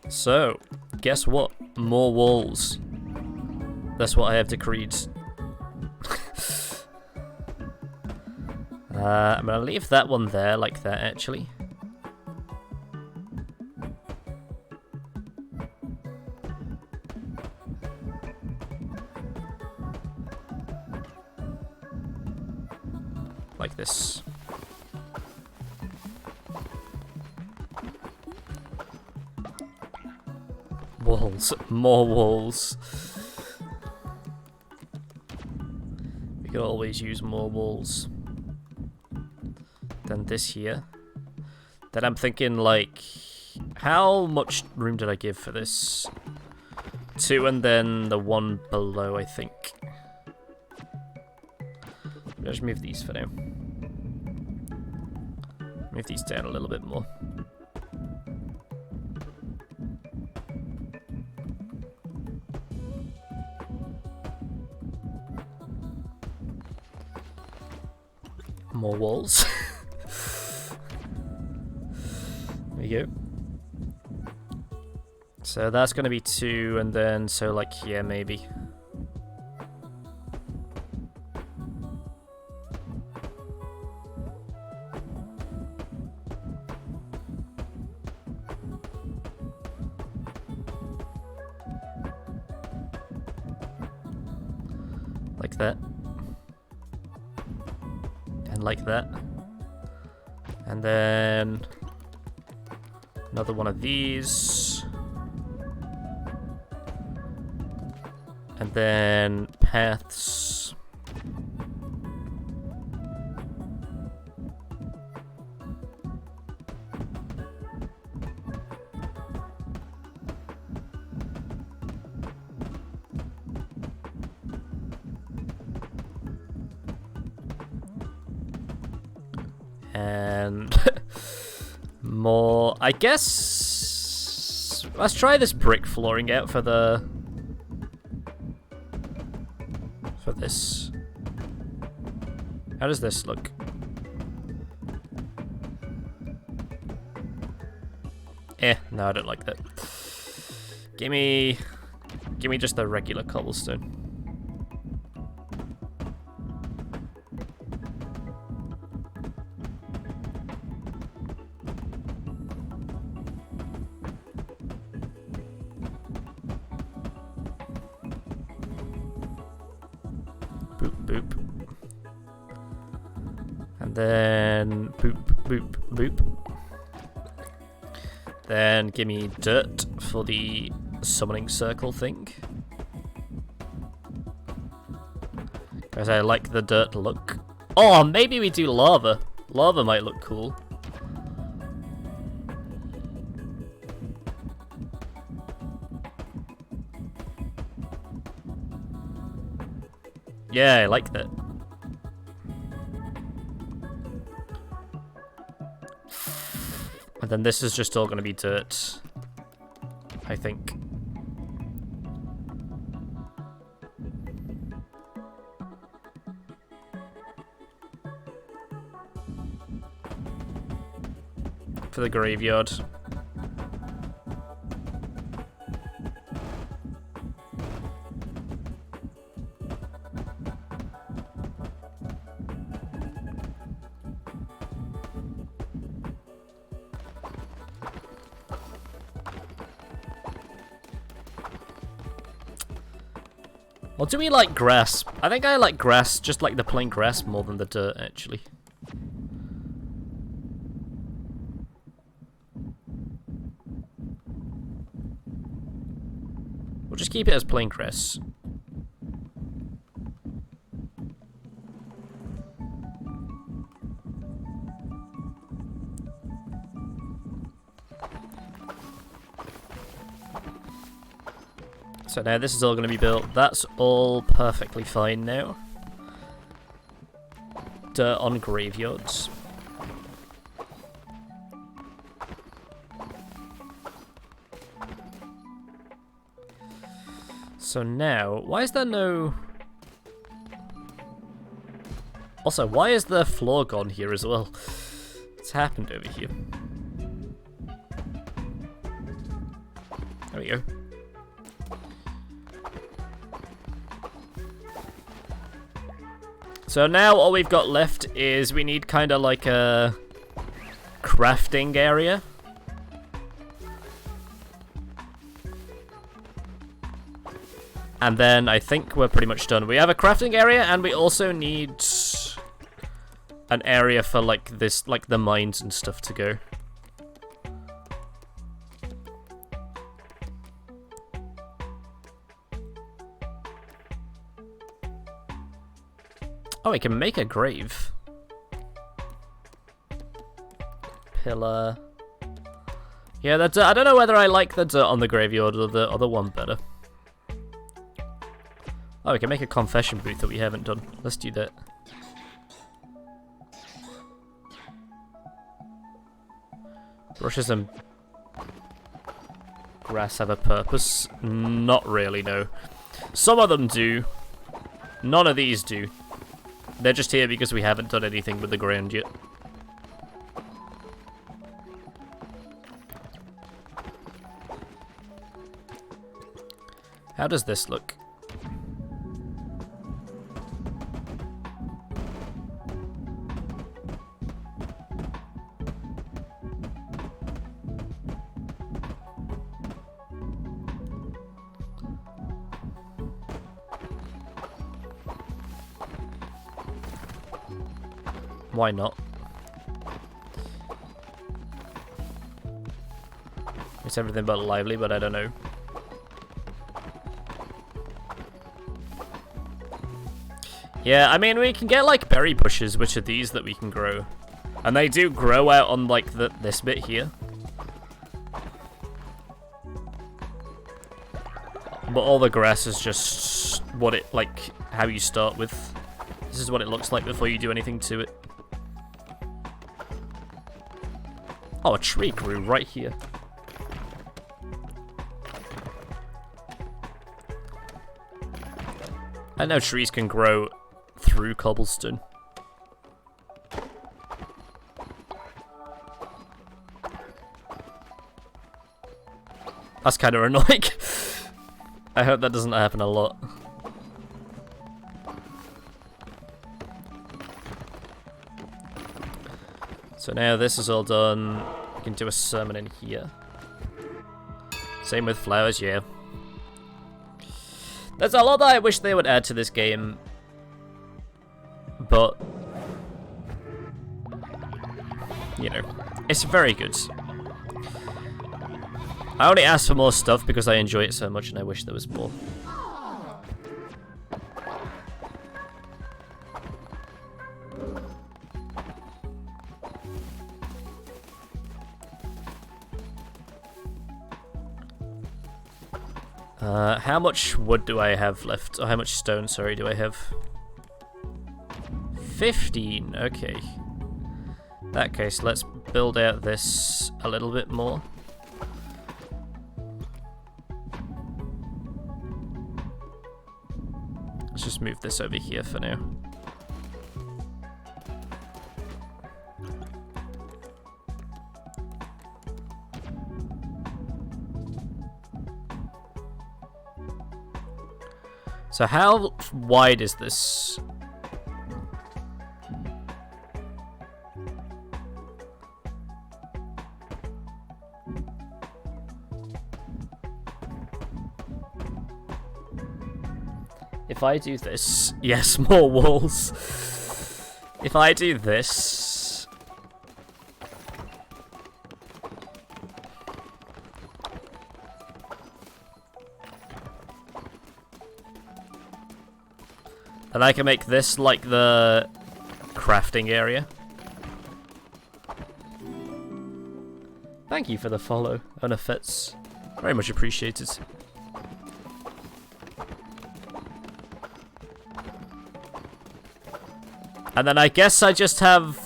So, guess what? More walls. That's what I have decreed. I'm gonna leave that one there like that, actually. Like this. Walls. More walls. We could always use more walls than this here. Then I'm thinking, like, how much room did I give for this? 2 and then the one below, I think. Let's move these for now. Move these down a little bit more. More walls. There you go. So that's going to be 2, and then, so like here maybe. Like that. And like that. And then another one of these. And then paths. And more, I guess. Let's try this brick flooring out for this. How does this look? No, I don't like that. Give me just the regular cobblestone. Boop, boop. And then boop, boop, boop. Then give me dirt for the summoning circle thing. Because I like the dirt look. Oh, maybe we do lava. Lava might look cool. Yeah, I like that. And then this is just all going to be dirt, I think. For the graveyard. Or do we like grass? I think I like grass, just like the plain grass, more than the dirt, actually. We'll just keep it as plain grass. So now this is all going to be built. That's all perfectly fine now. Dirt on graveyards. So now, why is there no... Also, why is the floor gone here as well? What's happened over here? There we go. So now all we've got left is we need kind of like a crafting area. And then I think we're pretty much done. We have a crafting area and we also need an area for like this, like the mines and stuff to go. Oh, I can make a grave. Pillar. Yeah, that's. I don't know whether I like the dirt on the graveyard or the other one better. Oh, we can make a confession booth that we haven't done. Let's do that. Brushes and grass have a purpose? Not really, no. Some of them do. None of these do. They're just here because we haven't done anything with the ground yet. How does this look? Why not? It's everything but lively, but I don't know. Yeah, I mean, we can get, like, berry bushes, which are these that we can grow. And they do grow out on, like, this bit here. But all the grass is just what it, like, how you start with. This is what it looks like before you do anything to it. Oh, a tree grew right here. I know trees can grow through cobblestone. That's kind of annoying. I hope that doesn't happen a lot. So now this is all done. We can do a sermon in here. Same with flowers, yeah. There's a lot that I wish they would add to this game. But, you know, it's very good. I only asked for more stuff because I enjoy it so much and I wish there was more. How much wood do I have left? Or how much stone, sorry, do I have? 15, okay. In that case, let's build out this a little bit more. Let's just move this over here for now. So how wide is this? If I do this, yes, more walls. If I do this, then I can make this like the crafting area. Thank you for the follow, Onafets. Very much appreciated. And then I guess I just have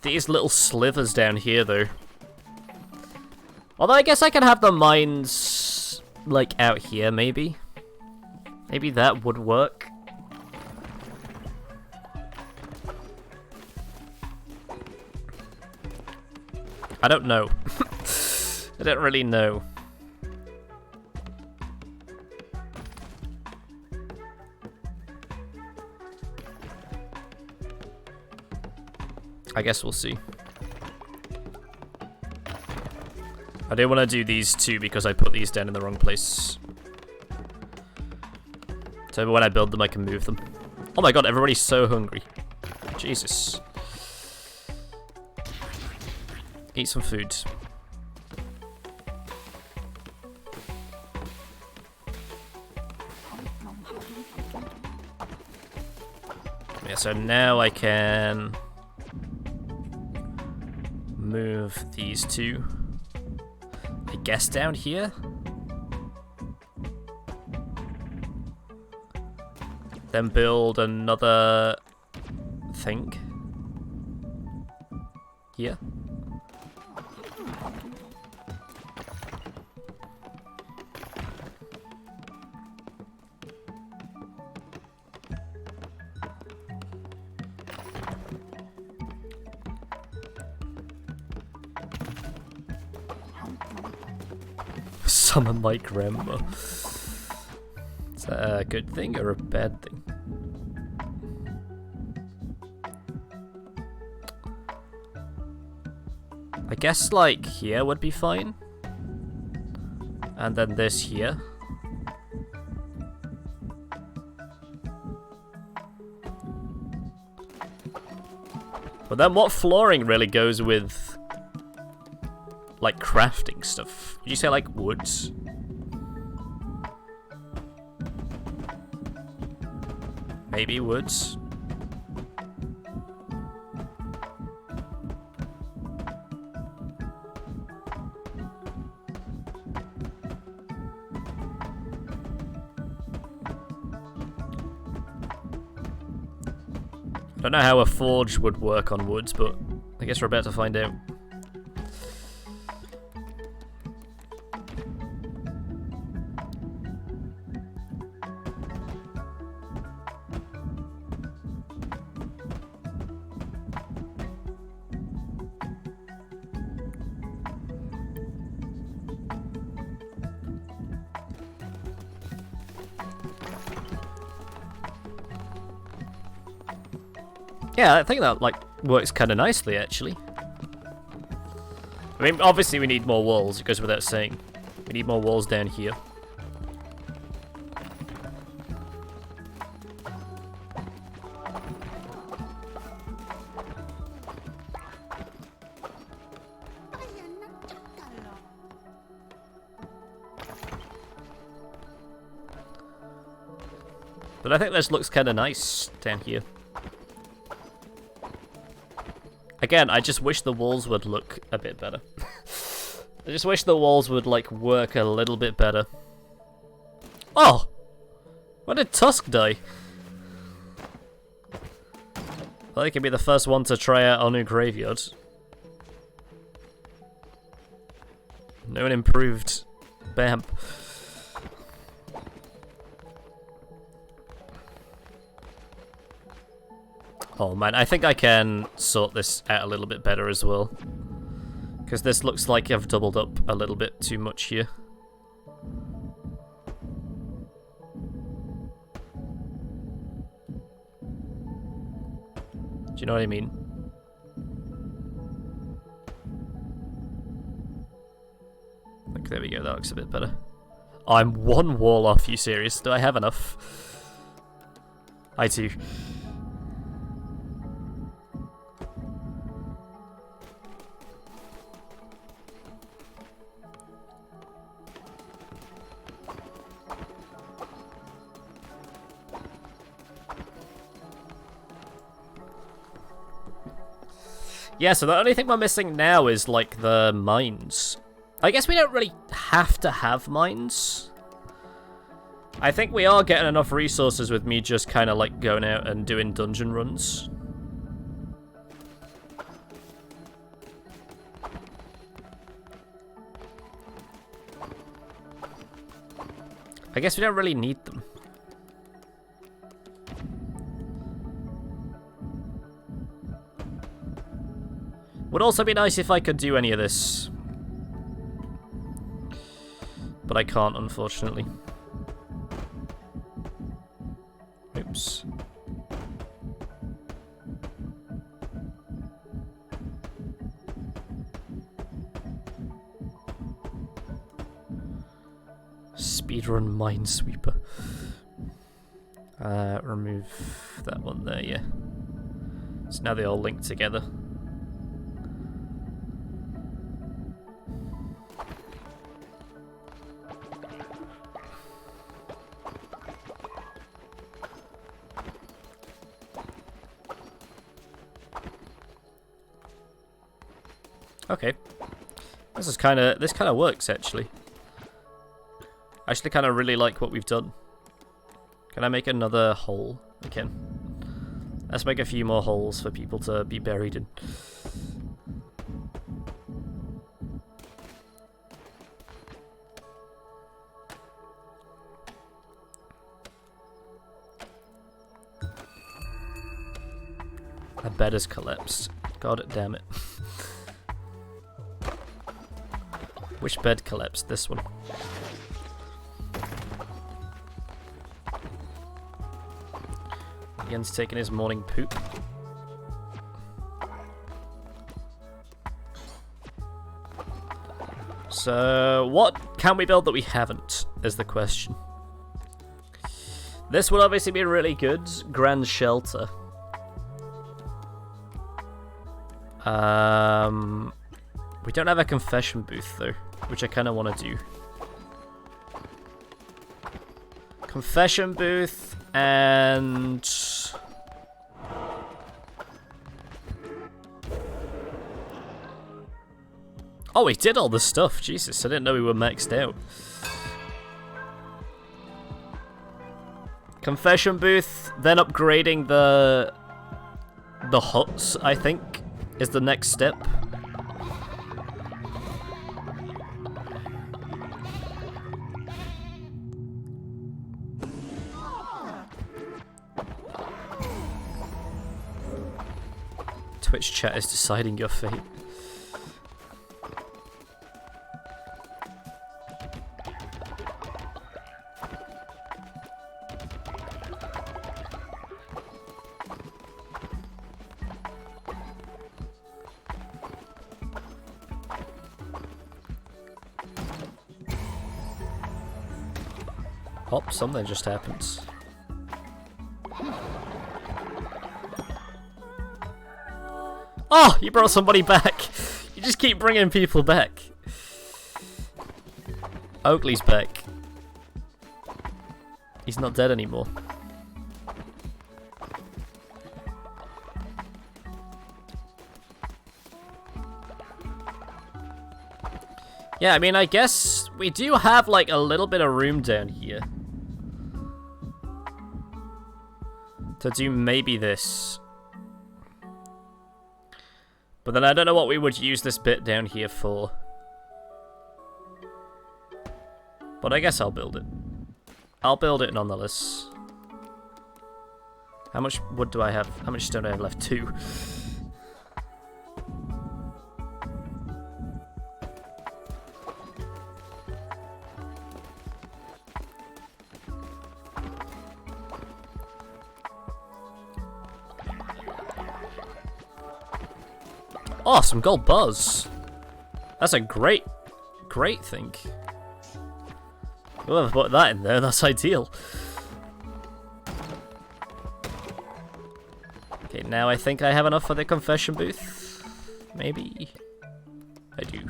these little slivers down here, though. Although I guess I can have the mines, like, out here, maybe. Maybe that would work. I don't know. I don't really know. I guess we'll see. I do want to do these two because I put these down in the wrong place. So when I build them, I can move them. Oh my god, everybody's so hungry. Jesus. Eat some food. Yeah, so now I can move these two, I guess, down here. Then build another thing here. Summon my grandma. Is that a good thing or a bad thing? I guess like here would be fine. And then this here. But then what flooring really goes with like crafting stuff? Would you say like woods? Maybe woods? I don't know how a forge would work on woods, but I guess we're about to find out. Yeah, I think that like works kind of nicely, actually. I mean, obviously we need more walls, it goes without saying. We need more walls down here. But I think this looks kind of nice down here. Again, I just wish the walls would look a bit better. I just wish the walls would, like, work a little bit better. Oh! When did Tusk die? Well, they can be the first one to try out our new graveyard. No one improved. Bam. Oh man, I think I can sort this out a little bit better as well. Because this looks like I've doubled up a little bit too much here. Do you know what I mean? Like, there we go, that looks a bit better. Oh, I'm one wall off, you serious? Do I have enough? I do. Yeah, so the only thing we're missing now is, like, the mines. I guess we don't really have to have mines. I think we are getting enough resources with me just kind of, like, going out and doing dungeon runs. I guess we don't really need them. Would also be nice if I could do any of this. But I can't, unfortunately. Oops. Speedrun Minesweeper. Remove that one there, yeah. So now they all link together. Okay, this kind of works actually. I actually kind of really like what we've done. Can I make another hole? I can. Let's make a few more holes for people to be buried in. A bed has collapsed. God damn it. Which bed collapsed? This one. Ian's taking his morning poop. So, what can we build that we haven't, is the question. This would obviously be really good. Grand Shelter. We don't have a confession booth, though, which I kind of want to do. Confession booth and... Oh, we did all the stuff. Jesus, I didn't know we were maxed out. Confession booth, then upgrading the huts, I think, is the next step. Twitch chat is deciding your fate. Oh, something just happens. Oh, you brought somebody back. You just keep bringing people back. Oakley's back. He's not dead anymore. Yeah, I mean, I guess we do have, like, a little bit of room down here. To do maybe this. But then I don't know what we would use this bit down here for. But I guess I'll build it. I'll build it nonetheless. How much wood do I have? How much stone do I have left? 2. Oh, some gold buzz. That's a great thing. Whoever put that in there, that's ideal. Okay, now I think I have enough for the confession booth. Maybe. I do.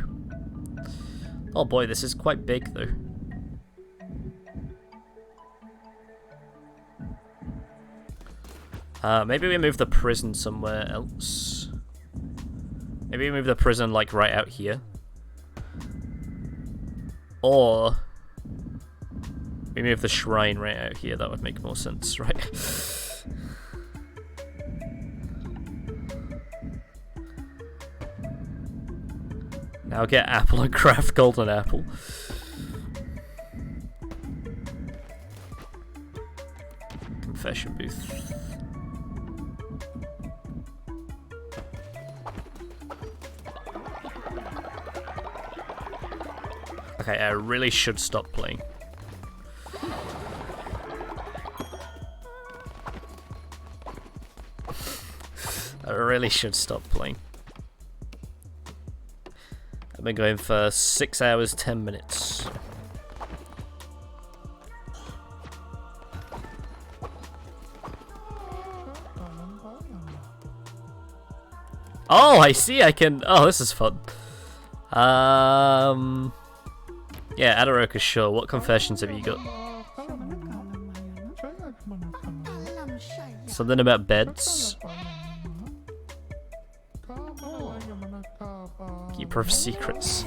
Oh boy, this is quite big though. Maybe we move the prison somewhere else. Maybe we move the prison like right out here. Or we move the shrine right out here. That would make more sense, right? Now get apple and craft golden apple. Confession booth. Okay, I really should stop playing. I really should stop playing. I've been going for 6 hours, 10 minutes. Oh, I see, I can... Oh, this is fun. Yeah, Adaroka, sure. What confessions have you got? Something about beds. Keeper of secrets.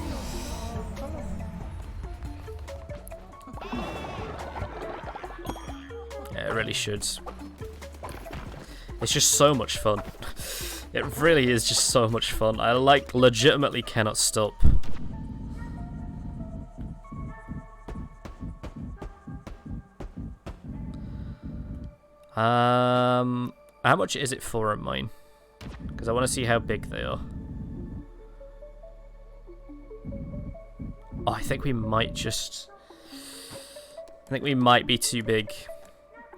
Yeah, it really should. It's just so much fun. It really is just so much fun. I legitimately cannot stop. How much is it for at mine? Because I want to see how big they are. Oh, I think we might just... I think we might be too big.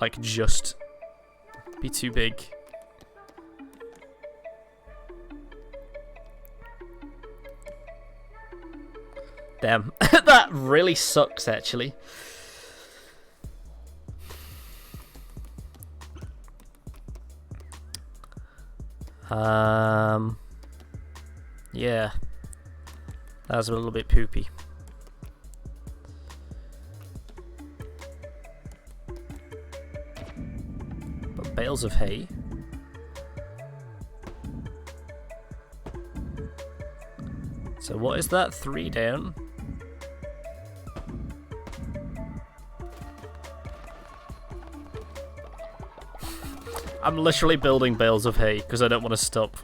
Like, just be too big. Damn. That really sucks, actually. Yeah. That was a little bit poopy. But bales of hay. So what is that? 3 down. I'm literally building bales of hay because I don't want to stop.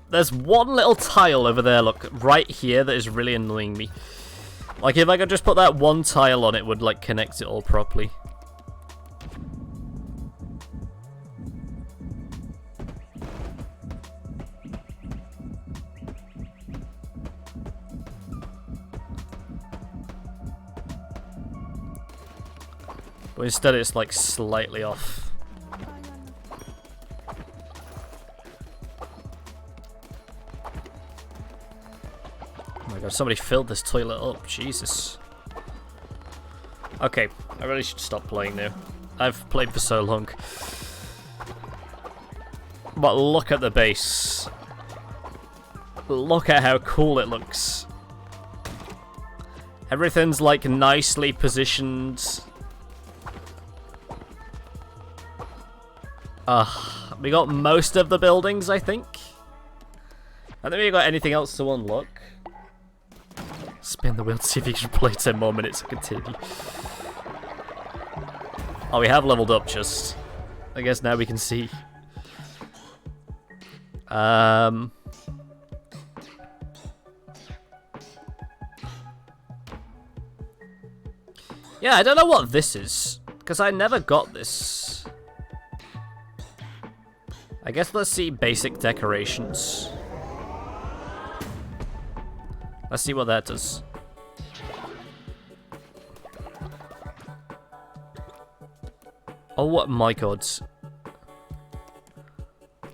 There's one little tile over there, look, right here that is really annoying me. Like, if I could just put that one tile on, it would, like, connect it all properly. But instead it's, like, slightly off. Somebody filled this toilet up, Jesus. Okay, I really should stop playing now. I've played for so long. But look at the base. Look at how cool it looks. Everything's like nicely positioned. We got most of the buildings, I think. I don't think we got anything else to unlock. spin the wheel to see if you can play 10 more minutes and continue. Oh, we have leveled up just. I guess now we can see. Yeah, I don't know what this is, because I never got this. I guess let's see basic decorations. Let's see what that does. Oh my god.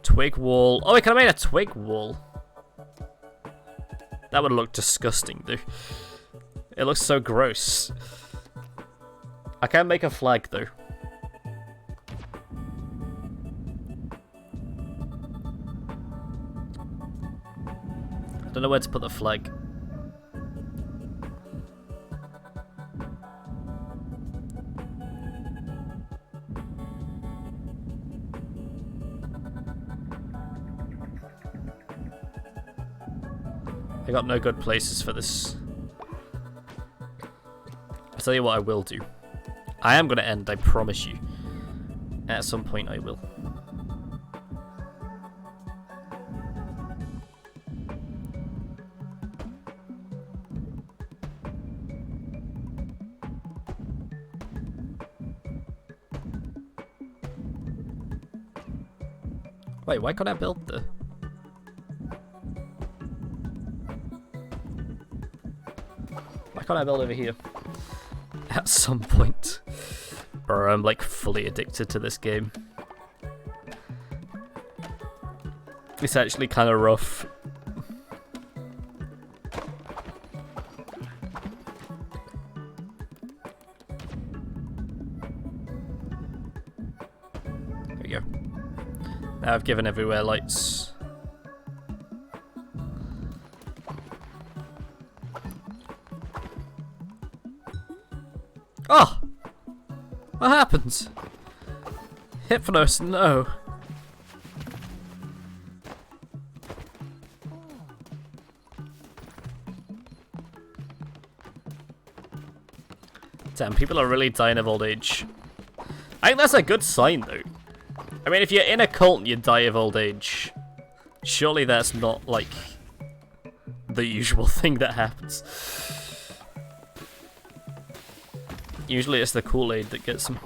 Twig wall. Oh, we could have made a twig wall. That would look disgusting, dude. It looks so gross. I can't make a flag, though. I don't know where to put the flag. I got no good places for this. I'll tell you what I will do. I am going to end, I promise you. At some point I will. Wait, why can't I build the... Why can't I build over here? At some point. Bro, I'm like fully addicted to this game. It's actually kind of rough. There we go. Now I've given everywhere lights. Oh! What happened? Hypnos, no. Damn, people are really dying of old age. I think that's a good sign, though. I mean, if you're in a cult and you die of old age, surely that's not, like, the usual thing that happens. Usually it's the Kool-Aid that gets them.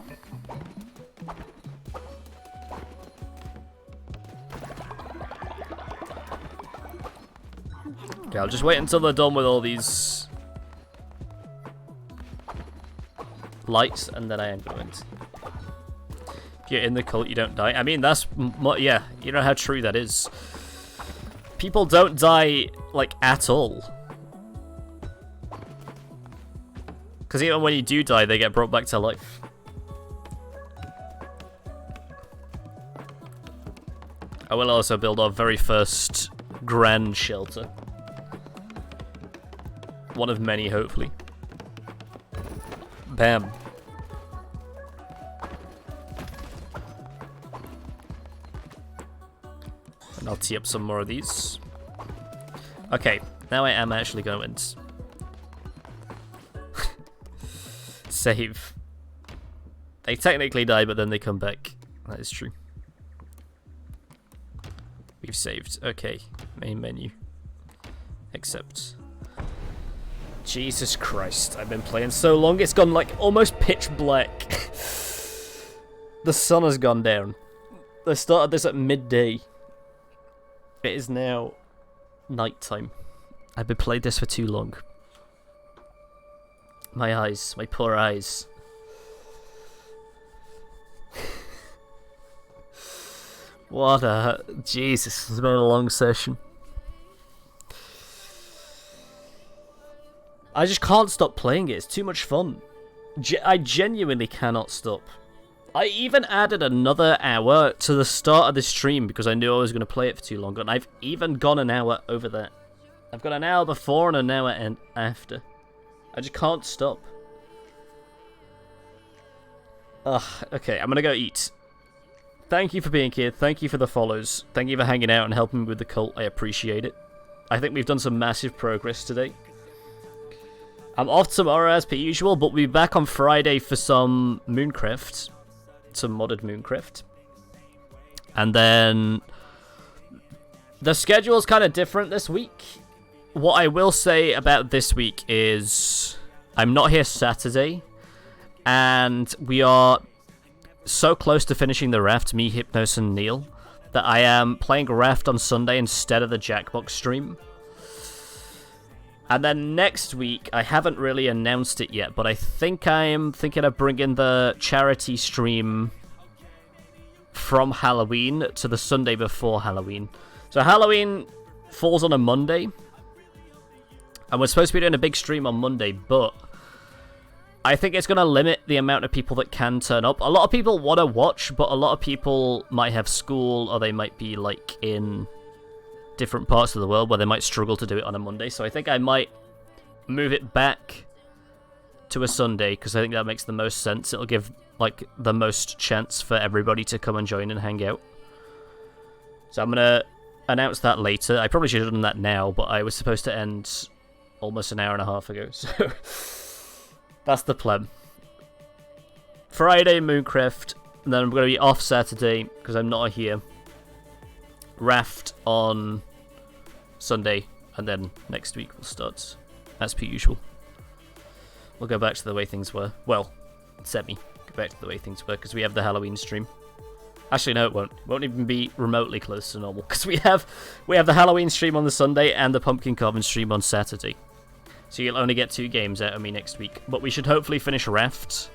Okay, I'll just wait until they're done with all these lights, and then I am going to. If you're in the cult, you don't die. I mean, that's... yeah, you know how true that is. People don't die, like, at all. Because even when you do die, they get brought back to life. I will also build our very first grand shelter. One of many, hopefully. Bam. And I'll tee up some more of these. Okay, now I am actually going to save. They technically die, but then they come back. That is true. We've saved. Okay, main menu. Accept. Jesus Christ, I've been playing so long, it's gone like almost pitch black. The sun has gone down. I started this at midday. It is now nighttime. I've been playing this for too long. My eyes, my poor eyes. What a... Jesus, it's been a long session. I just can't stop playing it, it's too much fun. I genuinely cannot stop. I even added another hour to the start of the stream because I knew I was going to play it for too long, and I've even gone an hour over that. I've got an hour before and an hour after. I just can't stop. Ugh, okay, I'm gonna go eat. Thank you for being here, thank you for the follows, thank you for hanging out and helping me with the cult, I appreciate it. I think we've done some massive progress today. I'm off tomorrow as per usual, but we'll be back on Friday for some Mooncraft. Some modded Mooncraft. And then the schedule's kind of different this week. What I will say about this week is I'm not here Saturday, and we are so close to finishing the raft, me, Hypnos, and Neil, that I am playing raft on Sunday instead of the Jackbox stream. And then next week, I haven't really announced it yet, but I think I'm thinking of bringing the charity stream from Halloween to the Sunday before Halloween. So Halloween falls on a Monday, and we're supposed to be doing a big stream on Monday, but I think it's going to limit the amount of people that can turn up. A lot of people want to watch, but a lot of people might have school, or they might be like in different parts of the world where they might struggle to do it on a Monday. So I think I might move it back to a Sunday, because I think that makes the most sense. It'll give like the most chance for everybody to come and join and hang out. So I'm going to announce that later. I probably should have done that now, but I was supposed to end almost an hour and a half ago, so that's the plan. Friday, Mooncraft, and then I'm going to be off Saturday because I'm not here. Raft on Sunday, and then next week we'll start as per usual. We'll go back to the way things were. Well, semi. Go back to the way things were, because we have the Halloween stream. Actually, no, it won't. It won't even be remotely close to normal, because we have the Halloween stream on the Sunday and the Pumpkin Carving stream on Saturday. So you'll only get 2 games out of me next week. But we should hopefully finish Raft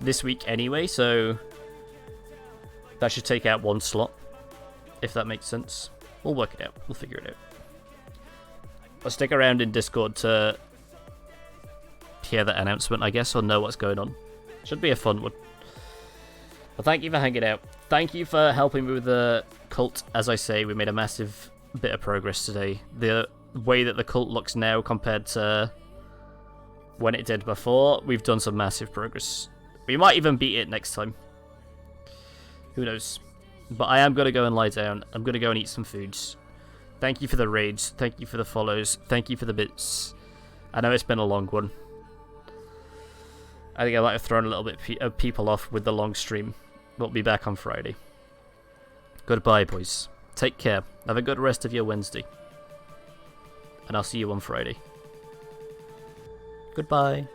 this week anyway, so that should take out 1 slot, if that makes sense. We'll work it out. We'll figure it out. I'll stick around in Discord to hear that announcement, I guess, or know what's going on. Should be a fun one. Well, thank you for hanging out. Thank you for helping me with the cult. As I say, we made a massive bit of progress today. The way that the cult looks now compared to when it did before, we've done some massive progress. We might even beat it next time. Who knows? But I am going to go and lie down. I'm going to go and eat some foods. Thank you for the raids. Thank you for the follows. Thank you for the bits. I know it's been a long one. I think I might have thrown a little bit of people off with the long stream. We'll be back on Friday. Goodbye, boys. Take care. Have a good rest of your Wednesday. And I'll see you on Friday. Goodbye.